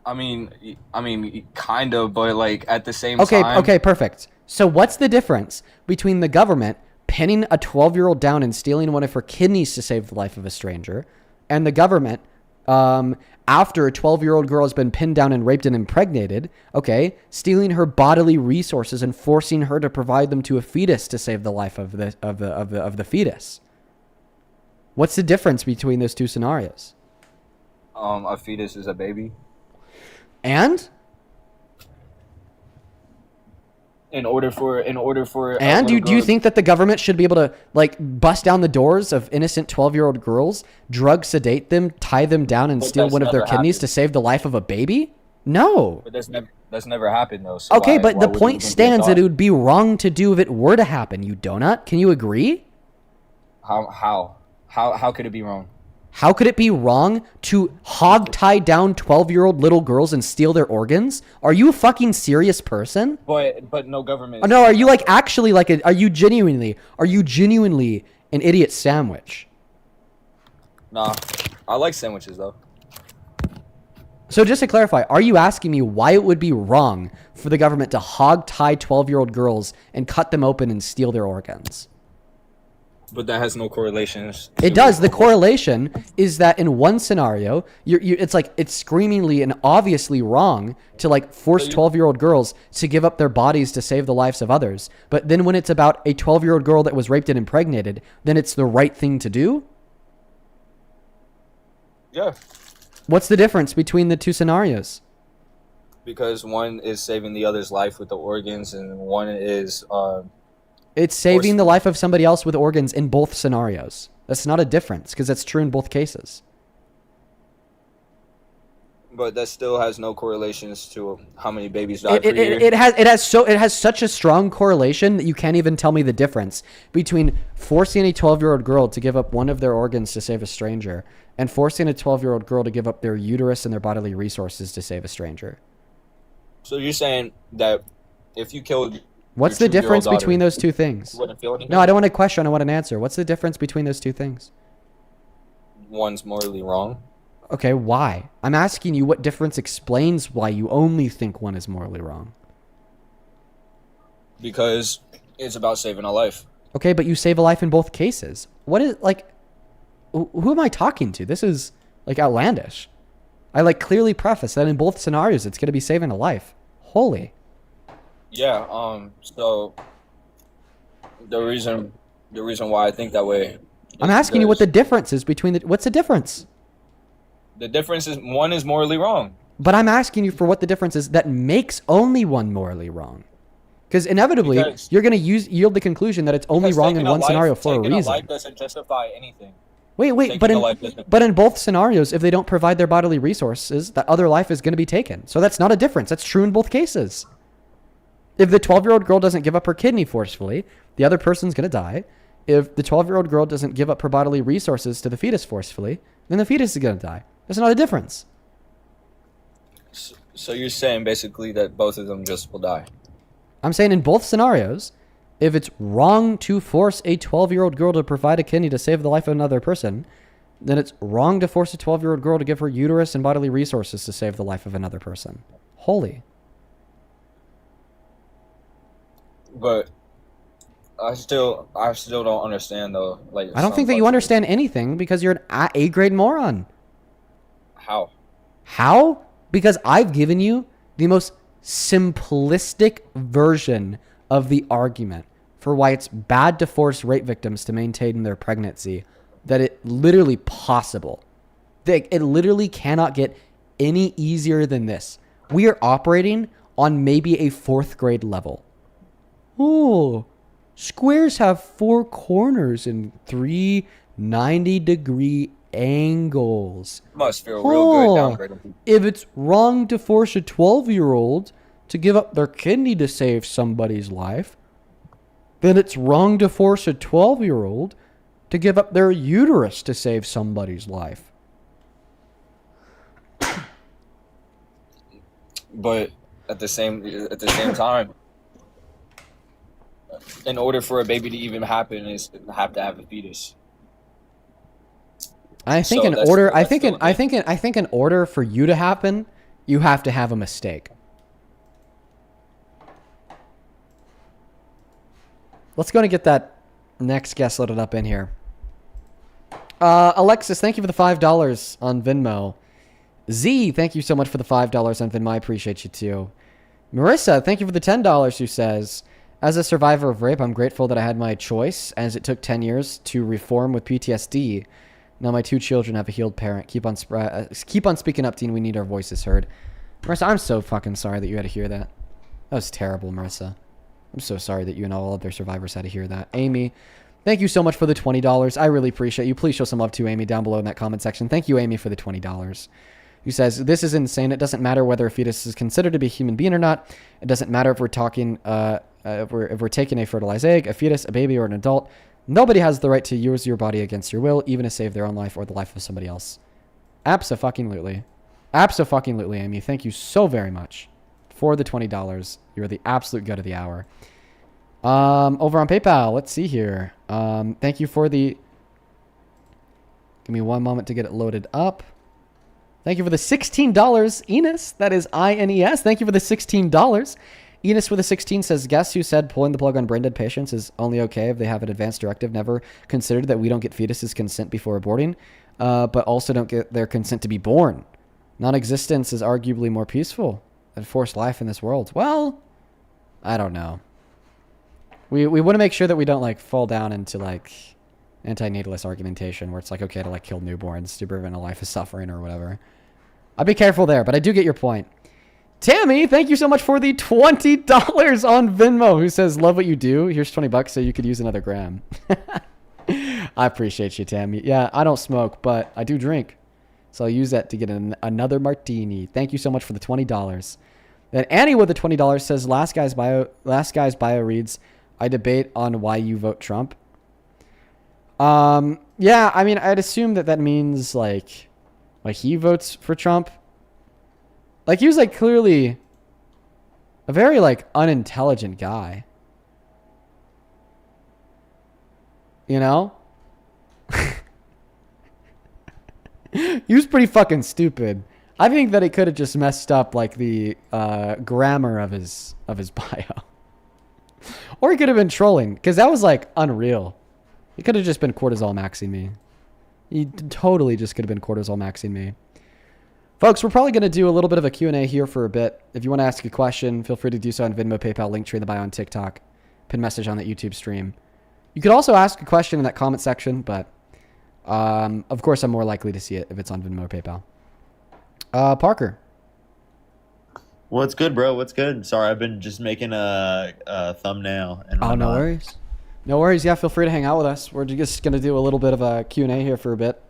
I mean, kind of, but like at the same time. Okay, perfect. So what's the difference between the government pinning a 12-year-old down and stealing one of her kidneys to save the life of a stranger, and the government, after a 12-year-old girl has been pinned down and raped and impregnated, okay, stealing her bodily resources and forcing her to provide them to a fetus to save the life of the fetus? What's the difference between those two scenarios? A fetus is a baby. And? In order for And do you think that the government should be able to like bust down the doors of innocent 12-year-old girls, drug sedate them, tie them down, and steal one of their kidneys to save the life of a baby? No. But that's never happened though. So Okay, but why the would it point even be a stands that thought? it would be wrong to do if it were to happen, you donut. Can you agree? How could it be wrong? How could it be wrong to hog tie down 12-year-old little girls and steal their organs? Are you a fucking serious person? But no government. Oh, no, are you like actually like are you genuinely an idiot sandwich? Nah, I like sandwiches though. So just to clarify, are you asking me why it would be wrong for the government to hog tie 12-year-old girls and cut them open and steal their organs? But that has no correlations. It does. The correlation is that in one scenario, it's like it's screamingly and obviously wrong to like force 12-year-old girls to give up their bodies to save the lives of others. But then when it's about a 12-year-old girl that was raped and impregnated, then it's the right thing to do? Yeah. What's the difference between the two scenarios? Because one is saving the other's life with the organs, and one is It's saving the life of somebody else with organs in both scenarios. That's not a difference because that's true in both cases. But that still has no correlations to how many babies die per year. It has such a strong correlation that you can't even tell me the difference between forcing a 12-year-old girl to give up one of their organs to save a stranger and forcing a 12-year-old girl to give up their uterus and their bodily resources to save a stranger. So you're saying that if you killed What's your the difference 2-year-old between daughter, those two things? you wouldn't feel anything? No, I don't want a question. I want an answer. What's the difference between those two things? One's morally wrong. Okay, why? I'm asking you what difference explains why you only think one is morally wrong. Because it's about saving a life. Okay, but you save a life in both cases. What is, like, who am I talking to? This is, like, outlandish. I, like, clearly preface that in both scenarios it's going to be saving a life. Holy. Yeah, so the reason why I think that way. I'm asking you what the difference is between the, what's the difference? The difference is one is morally wrong. But I'm asking you for what the difference is that makes only one morally wrong. Because inevitably, you're going to yield the conclusion that it's only wrong in one scenario for a Taking a reason. life doesn't justify anything. Wait, but in both scenarios, if they don't provide their bodily resources, that other life is going to be taken. So that's not a difference. That's true in both cases. If the 12-year-old girl doesn't give up her kidney forcefully, the other person's going to die. If the 12-year-old girl doesn't give up her bodily resources to the fetus forcefully, then the fetus is going to die. There's not a difference. So you're saying basically that both of them just will die. I'm saying in both scenarios, if it's wrong to force a 12-year-old girl to provide a kidney to save the life of another person, then it's wrong to force a 12-year-old girl to give her uterus and bodily resources to save the life of another person. Holy. But I still don't understand though. Like I don't think that you understand anything because you're an A-grade moron. How? How? Because I've given you the most simplistic version of the argument for why it's bad to force rape victims to maintain their pregnancy, that it literally possible. It literally cannot get any easier than this. We are operating on maybe a 4th grade level. Oh, squares have 4 corners and 3 90-degree angles. Must feel real good Huh. downgrading people. If it's wrong to force a 12-year-old to give up their kidney to save somebody's life, then it's wrong to force a 12-year-old to give up their uterus to save somebody's life. But at the same time, in order for a baby to even happen, is have to have a fetus. I think in order for you to happen, you have to have a mistake. Let's go and get that next guest loaded up in here. Alexis, thank you for the $5 on Venmo. Z, thank you so much for the $5 on Venmo. I appreciate you too. Marissa, thank you for the $10, who says, as a survivor of rape, I'm grateful that I had my choice, as it took 10 years to reform with PTSD. Now my 2 children have a healed parent. Keep on speaking up, Dean. We need our voices heard. Marissa, I'm so fucking sorry that you had to hear that. That was terrible, Marissa. I'm so sorry that you and all other survivors had to hear that. Amy, thank you so much for the $20. I really appreciate you. Please show some love to Amy down below in that comment section. Thank you, Amy, for the $20. Who says, this is insane. It doesn't matter whether a fetus is considered to be a human being or not. It doesn't matter if we're talking, if we're taking a fertilized egg, a fetus, a baby, or an adult. Nobody has the right to use your body against your will, even to save their own life or the life of somebody else. Abso-fucking-lutely. Abso-fucking-lutely, Amy. Thank you so very much for the $20. You're the absolute good of the hour. Over on PayPal, let's see here. Thank you for the... Give me one moment to get it loaded up. Thank you for the $16, Enos. That is INES. Thank you for the $16. Enos with a 16 says, guess who said pulling the plug on brain dead patients is only okay if they have an advance directive? Never considered that we don't get fetuses consent before aborting, but also don't get their consent to be born. Non-existence is arguably more peaceful than forced life in this world. Well, I don't know. We want to make sure that we don't, like, fall down into, like, antinatalist argumentation where it's, like, okay to, like, kill newborns to prevent a life of suffering or whatever. I'd be careful there, but I do get your point. Tammy, thank you so much for the $20 on Venmo, who says, love what you do. Here's $20 so you could use another gram. I appreciate you, Tammy. Yeah, I don't smoke, but I do drink. So I'll use that to get another martini. Thank you so much for the $20. Then Annie with the $20 says, last guy's bio reads, I debate on why you vote Trump. Yeah, I mean, I'd assume that means, like he votes for Trump. Like, he was, like, clearly a very, like, unintelligent guy. You know? He was pretty fucking stupid. I think that he could have just messed up, like, the grammar of his bio. Or he could have been trolling, because that was, like, unreal. He could have just been cortisol maxing me. He totally just could have been cortisol maxing me. Folks, we're probably going to do a little bit of a Q&A here for a bit. If you want to ask a question, feel free to do so on Venmo, PayPal, Linktree in the bio on TikTok, pin message on that YouTube stream. You could also ask a question in that comment section, but of course I'm more likely to see it if it's on Venmo or PayPal. Parker. What's good, bro? What's good? Sorry, I've been just making a thumbnail. And oh, no worries. No worries. Yeah, feel free to hang out with us. We're just going to do a little bit of a Q&A here for a bit.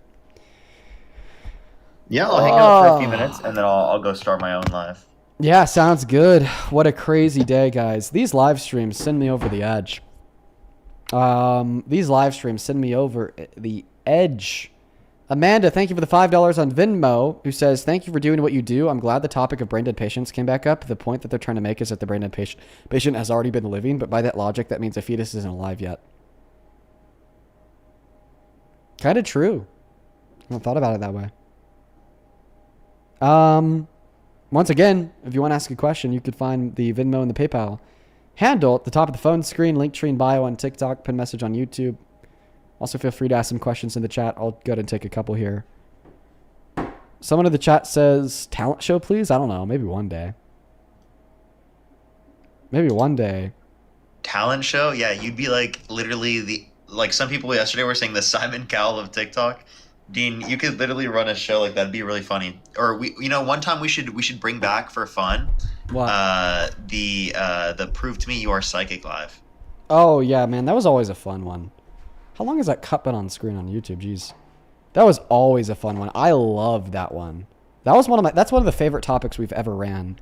Yeah, I'll hang out for a few minutes, and then I'll go start my own live. Yeah, sounds good. What a crazy day, guys. These live streams send me over the edge. These live streams send me over the edge. Amanda, thank you for the $5 on Venmo, who says, thank you for doing what you do. I'm glad the topic of brain dead patients came back up. The point that they're trying to make is that the brain dead patient has already been living, but by that logic, that means a fetus isn't alive yet. Kind of true. I haven't thought about it that way. Once again, if you want to ask a question, you could find the Venmo and the PayPal handle at the top of the phone screen, Linktree in bio on TikTok, pin message on YouTube. Also, feel free to ask some questions in the chat. I'll go ahead and take a couple here. Someone in the chat says, talent show, please? I don't know. Maybe one day. Maybe one day. Talent show? Yeah, you'd be like literally like some people yesterday were saying the Simon Cowell of TikTok. Dean, you could literally run a show like that. It'd be really funny. Or one time we should bring back for fun. What? The Prove to Me You Are Psychic live. Oh yeah, man, that was always a fun one. How long has that cut been on screen on YouTube? Jeez. That was always a fun one. I loved that one. That's one of the favorite topics we've ever ran.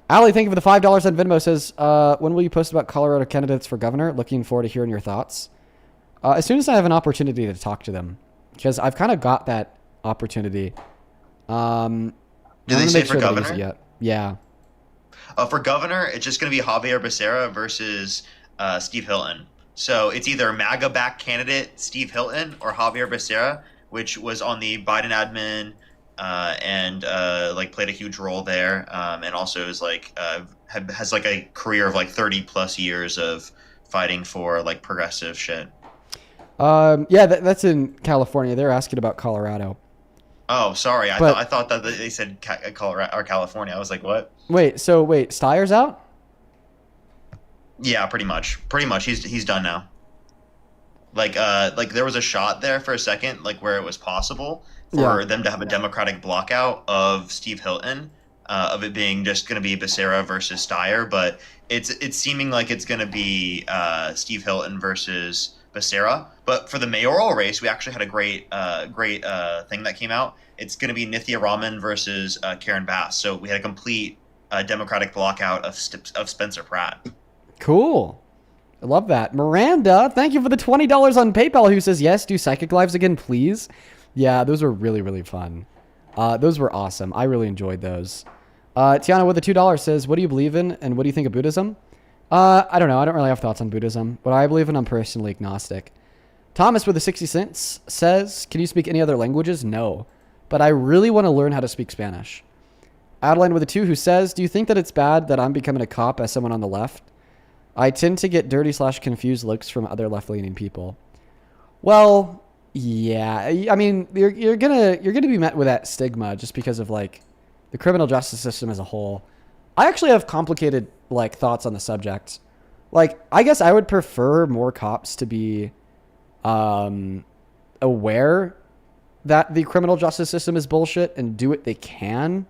Allie, thank you for the $5 on Venmo. Says, when will you post about Colorado candidates for governor? Looking forward to hearing your thoughts. As soon as I have an opportunity to talk to them, because I've kind of got that opportunity. Do they say for governor? Yet. Yeah. For governor, it's just going to be Javier Becerra versus Steve Hilton. So it's either MAGA-backed candidate Steve Hilton or Javier Becerra, which was on the Biden admin and like played a huge role there, and also is like has like a career of like 30 plus years of fighting for like progressive shit. Yeah, that's in California. They're asking about Colorado. Oh, sorry. I thought that they said Colorado or California. I was like, what? Wait, Steyer's out? Yeah, pretty much. He's done now. Like there was a shot there for a second, like where it was possible for them to have a Democratic blockout of Steve Hilton, of it being just going to be Becerra versus Steyer, but it's seeming like it's going to be Steve Hilton versus Becerra. But for the mayoral race, we actually had a great thing that came out. It's going to be Nithya Raman versus Karen Bass. So we had a complete Democratic blockout of Spencer Pratt. Cool. I love that. Miranda, thank you for the $20 on PayPal, who says, yes, do psychic lives again, please. Yeah, those were really, really fun. Those were awesome. I really enjoyed those. Tiana with the $2 says, what do you believe in and what do you think of Buddhism? I don't know. I don't really have thoughts on Buddhism. What I believe in, I'm personally agnostic. Thomas with the 60 cents says, can you speak any other languages? No. But I really want to learn how to speak Spanish. Adeline with a 2 who says, do you think that it's bad that I'm becoming a cop as someone on the left? I tend to get dirty/confused looks from other left-leaning people. Well, yeah. I mean, you're gonna be met with that stigma just because of like the criminal justice system as a whole. I actually have complicated like thoughts on the subject. Like, I guess I would prefer more cops to be aware that the criminal justice system is bullshit and do what they can,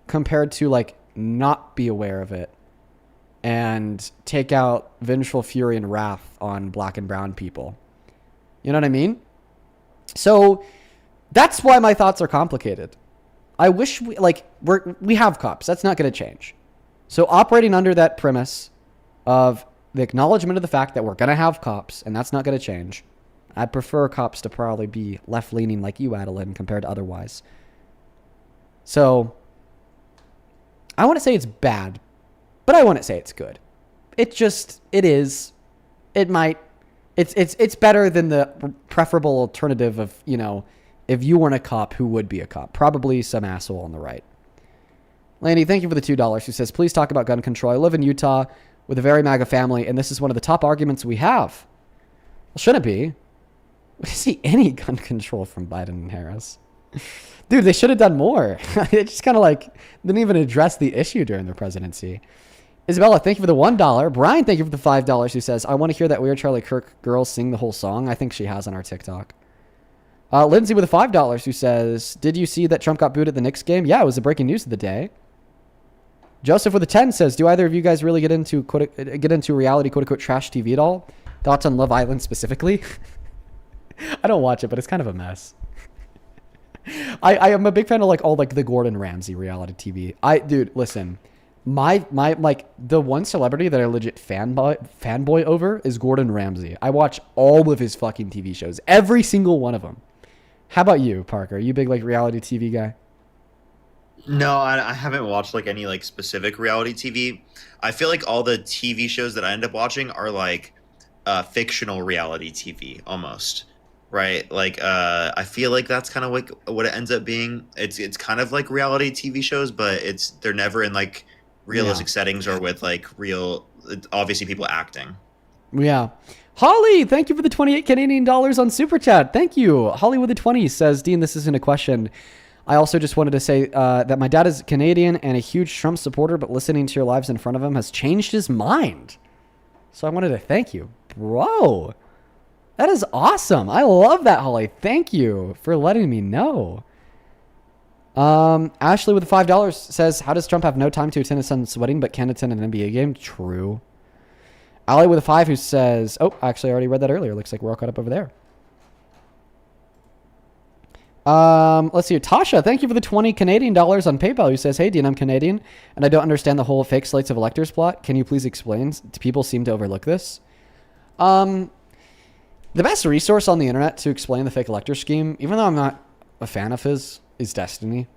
compared to like not be aware of it and take out vengeful fury and wrath on black and brown people. You know what I mean? So that's why my thoughts are complicated. I wish we have cops. That's not going to change. So operating under that premise of the acknowledgement of the fact that we're going to have cops and that's not going to change, I'd prefer cops to probably be left-leaning like you, Adeline, compared to otherwise. So I want to say it's bad, but I wouldn't say it's good. It is. It's better than the preferable alternative of, you know, if you weren't a cop, who would be a cop? Probably some asshole on the right. Landy, thank you for the $2. Who says, please talk about gun control. I live in Utah with a very MAGA family, and this is one of the top arguments we have. Well, shouldn't it be? We see any gun control from Biden and Harris. Dude, they should have done more. They just kind of like didn't even address the issue during their presidency. Isabella, thank you for the $1. Brian, thank you for the $5. Who says, I want to hear that weird Charlie Kirk girl sing the whole song. I think she has on our TikTok. Lindsay with the $5 who says, did you see that Trump got booed at the Knicks game? Yeah, it was the breaking news of the day. Joseph with the 10 says, do either of you guys really get into reality, quote unquote, trash TV at all? Thoughts on Love Island specifically? I don't watch it, but it's kind of a mess. I am a big fan of like all like the Gordon Ramsay reality TV. Dude, listen, my like the one celebrity that I legit fanboy over is Gordon Ramsay. I watch all of his fucking TV shows, every single one of them. How about you, Parker? Are you a big like reality TV guy? No, I haven't watched like any like specific reality TV. I feel like all the TV shows that I end up watching are like fictional reality TV almost. Right, like I feel like that's kind of like what it ends up being. It's kind of like reality TV shows, but they're never in like realistic settings or with like real, obviously people acting. Yeah, Holly, thank you for the 28 Canadian dollars on Super Chat. Thank you, Holly with the 20 says, Dean, this isn't a question. I also just wanted to say that my dad is Canadian and a huge Trump supporter, but listening to your lives in front of him has changed his mind. So I wanted to thank you, bro. That is awesome. I love that, Holly. Thank you for letting me know. Ashley with the $5 says, how does Trump have no time to attend his son's wedding but can attend an NBA game? True. Ali with a 5 who says, oh, actually I already read that earlier. Looks like we're all caught up over there. Let's see. Tasha, thank you for the 20 Canadian dollars on PayPal. Who says, "Hey, Dean, I'm Canadian, and I don't understand the whole fake slates of electors plot. Can you please explain? People seem to overlook this." The best resource on the internet to explain the fake elector scheme, even though I'm not a fan of his, is Destiny.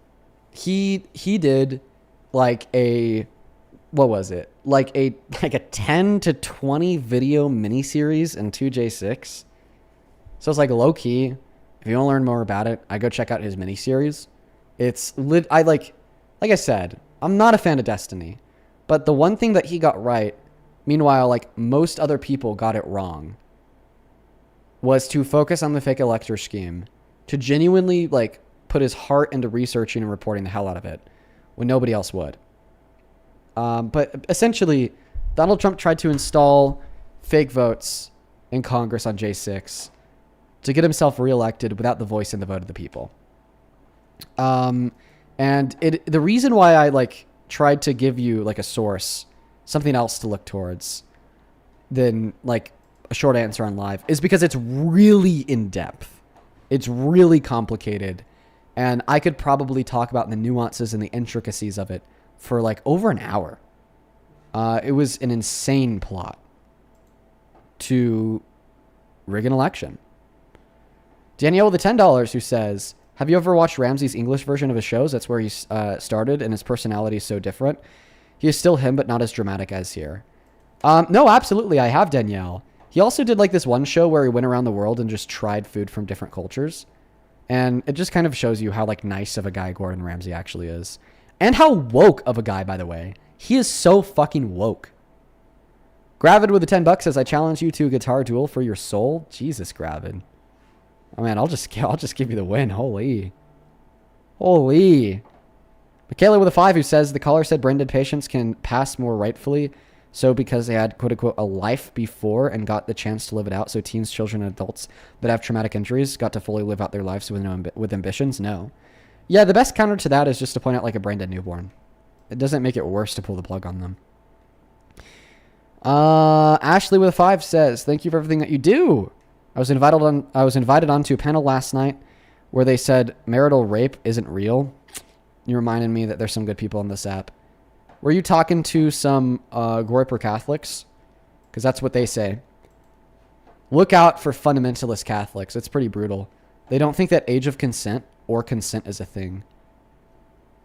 He did like a, what was it? Like a 10 to 20 video miniseries in 2J6. So it's like low key. If you want to learn more about it, I go check out his miniseries. It's like I said, I'm not a fan of Destiny, but the one thing that he got right, meanwhile, like most other people got it wrong, was to focus on the fake elector scheme, to genuinely like put his heart into researching and reporting the hell out of it when nobody else would. But essentially, Donald Trump tried to install fake votes in Congress on J6 to get himself reelected without the voice and the vote of the people. And the reason why I like tried to give you like a source, something else to look towards than like a short answer on live, is because it's really in depth. It's really complicated. And I could probably talk about the nuances and the intricacies of it for like over an hour. It was an insane plot to rig an election. Danielle with the $10 who says, "Have you ever watched Ramsey's English version of his shows? That's where he started, and his personality is so different. He is still him, but not as dramatic as here." No, absolutely, I have, Danielle. He also did like this one show where he went around the world and just tried food from different cultures. And it just kind of shows you how like nice of a guy Gordon Ramsay actually is. And how woke of a guy, by the way. He is so fucking woke. Gravid with the $10 says, "I challenge you to a guitar duel for your soul." Jesus, Gravid. Oh man, I'll just give you the win. Holy. Michaela with a 5 who says, "The caller said brain dead patients can pass more rightfully. So because they had, quote unquote, a life before and got the chance to live it out. So teens, children, and adults that have traumatic injuries got to fully live out their lives with ambitions." No. Yeah, the best counter to that is just to point out like a brain dead newborn. It doesn't make it worse to pull the plug on them. Ashley with a 5 says, "Thank you for everything that you do. I was invited onto a panel last night where they said marital rape isn't real." You reminded me that there's some good people on this app. Were you talking to some Groyper Catholics? Because that's what they say. Look out for fundamentalist Catholics. It's pretty brutal. They don't think that age of consent or consent is a thing.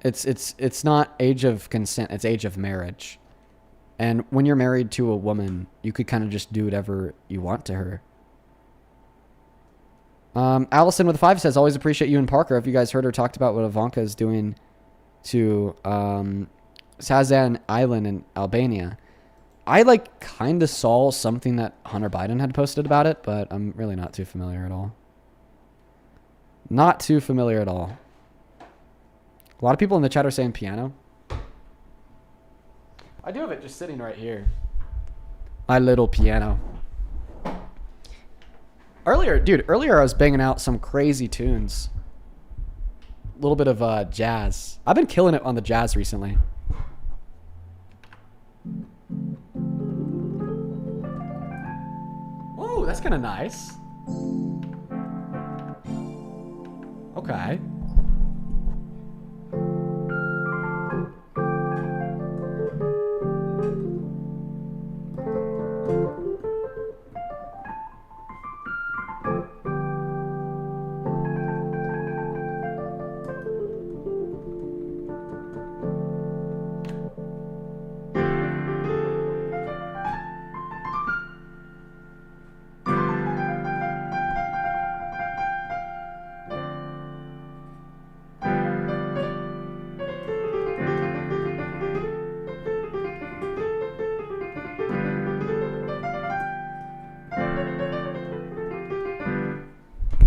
It's not age of consent. It's age of marriage. And when you're married to a woman, you could kind of just do whatever you want to her. Allison with a 5 says, "Always appreciate you and Parker. Have you guys heard or talked about what Ivanka is doing to Sazan Island in Albania?" I like kind of saw something that Hunter Biden had posted about it, but I'm really not too familiar at all. Not too familiar at all. A lot of people in the chat are saying piano. I do have it just sitting right here. My little piano. Earlier I was banging out some crazy tunes. A little bit of jazz. I've been killing it on the jazz recently. Oh, that's kind of nice. Okay.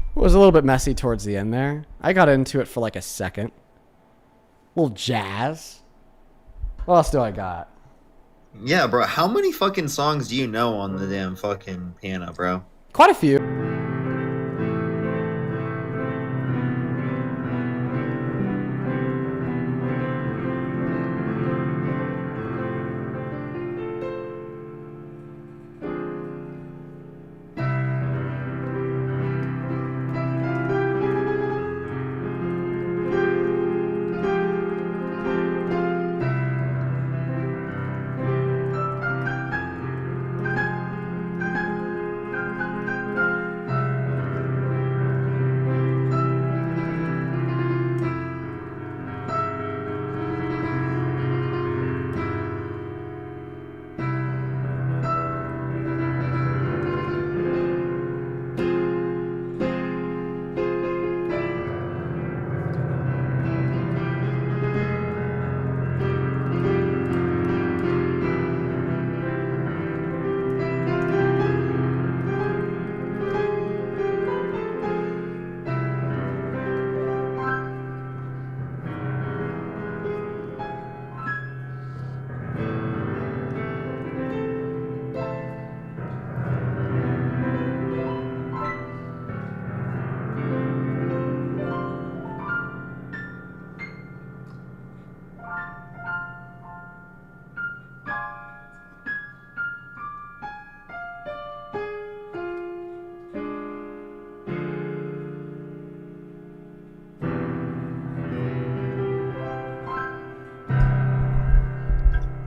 It was a little bit messy towards the end there. I got into it for like a second. A little jazz. What else do I got? Yeah, bro. How many fucking songs do you know on the damn fucking piano, bro? Quite a few.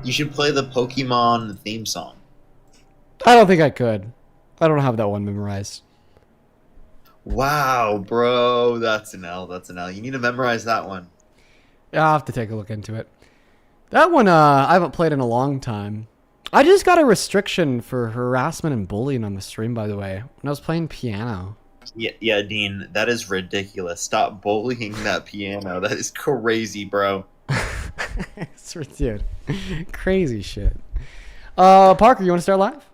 You should play the Pokemon theme song. I don't think I could. I don't have that one memorized. Wow, bro, that's an L. That's an L. You need to memorize that one. Yeah, I'll have to take a look into it. That one, I haven't played in a long time. I just got a restriction for harassment and bullying on the stream, by the way, when I was playing piano. Yeah, Dean, that is ridiculous. Stop bullying that piano. That is crazy, bro. Dude, crazy shit. Parker, you want to start live?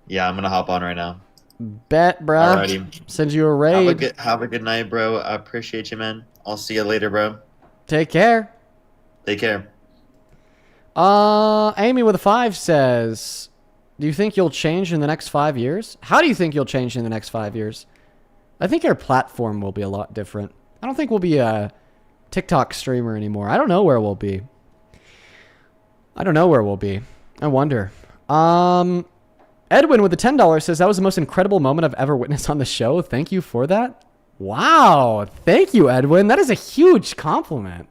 Yeah, I'm gonna hop on right now. Bet, bro. Alrighty. Send you a raid. Have a good night, bro. I appreciate you, man. I'll see you later, bro. Take care. Take care. Amy with a 5 says, do you think you'll change in the next 5 years? How do you think you'll change in the next 5 years? I think our platform will be a lot different. I don't think we'll be a TikTok streamer anymore. I don't know where we'll be. I wonder. Edwin with the $10 says, that was the most incredible moment I've ever witnessed on the show. Thank you for that. Wow. Thank you, Edwin. That is a huge compliment.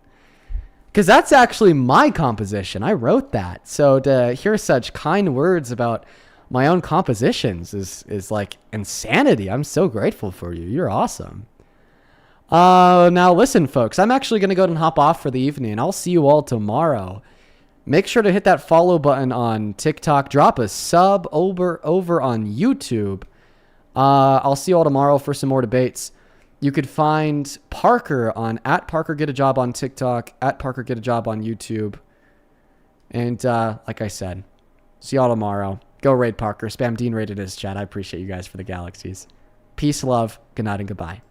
Because that's actually my composition. I wrote that. So to hear such kind words about my own compositions is like insanity. I'm so grateful for you. You're awesome. Now listen, folks. I'm actually going to go ahead and hop off for the evening. I'll see you all tomorrow. Make sure to hit that follow button on TikTok. Drop a sub over on YouTube. I'll see you all tomorrow for some more debates. You could find Parker on @ParkerGetAJob on TikTok, @ParkerGetAJob on YouTube. And like I said, see y'all tomorrow. Go raid Parker. Spam Dean rated his chat. I appreciate you guys for the galaxies. Peace, love, good night, and goodbye.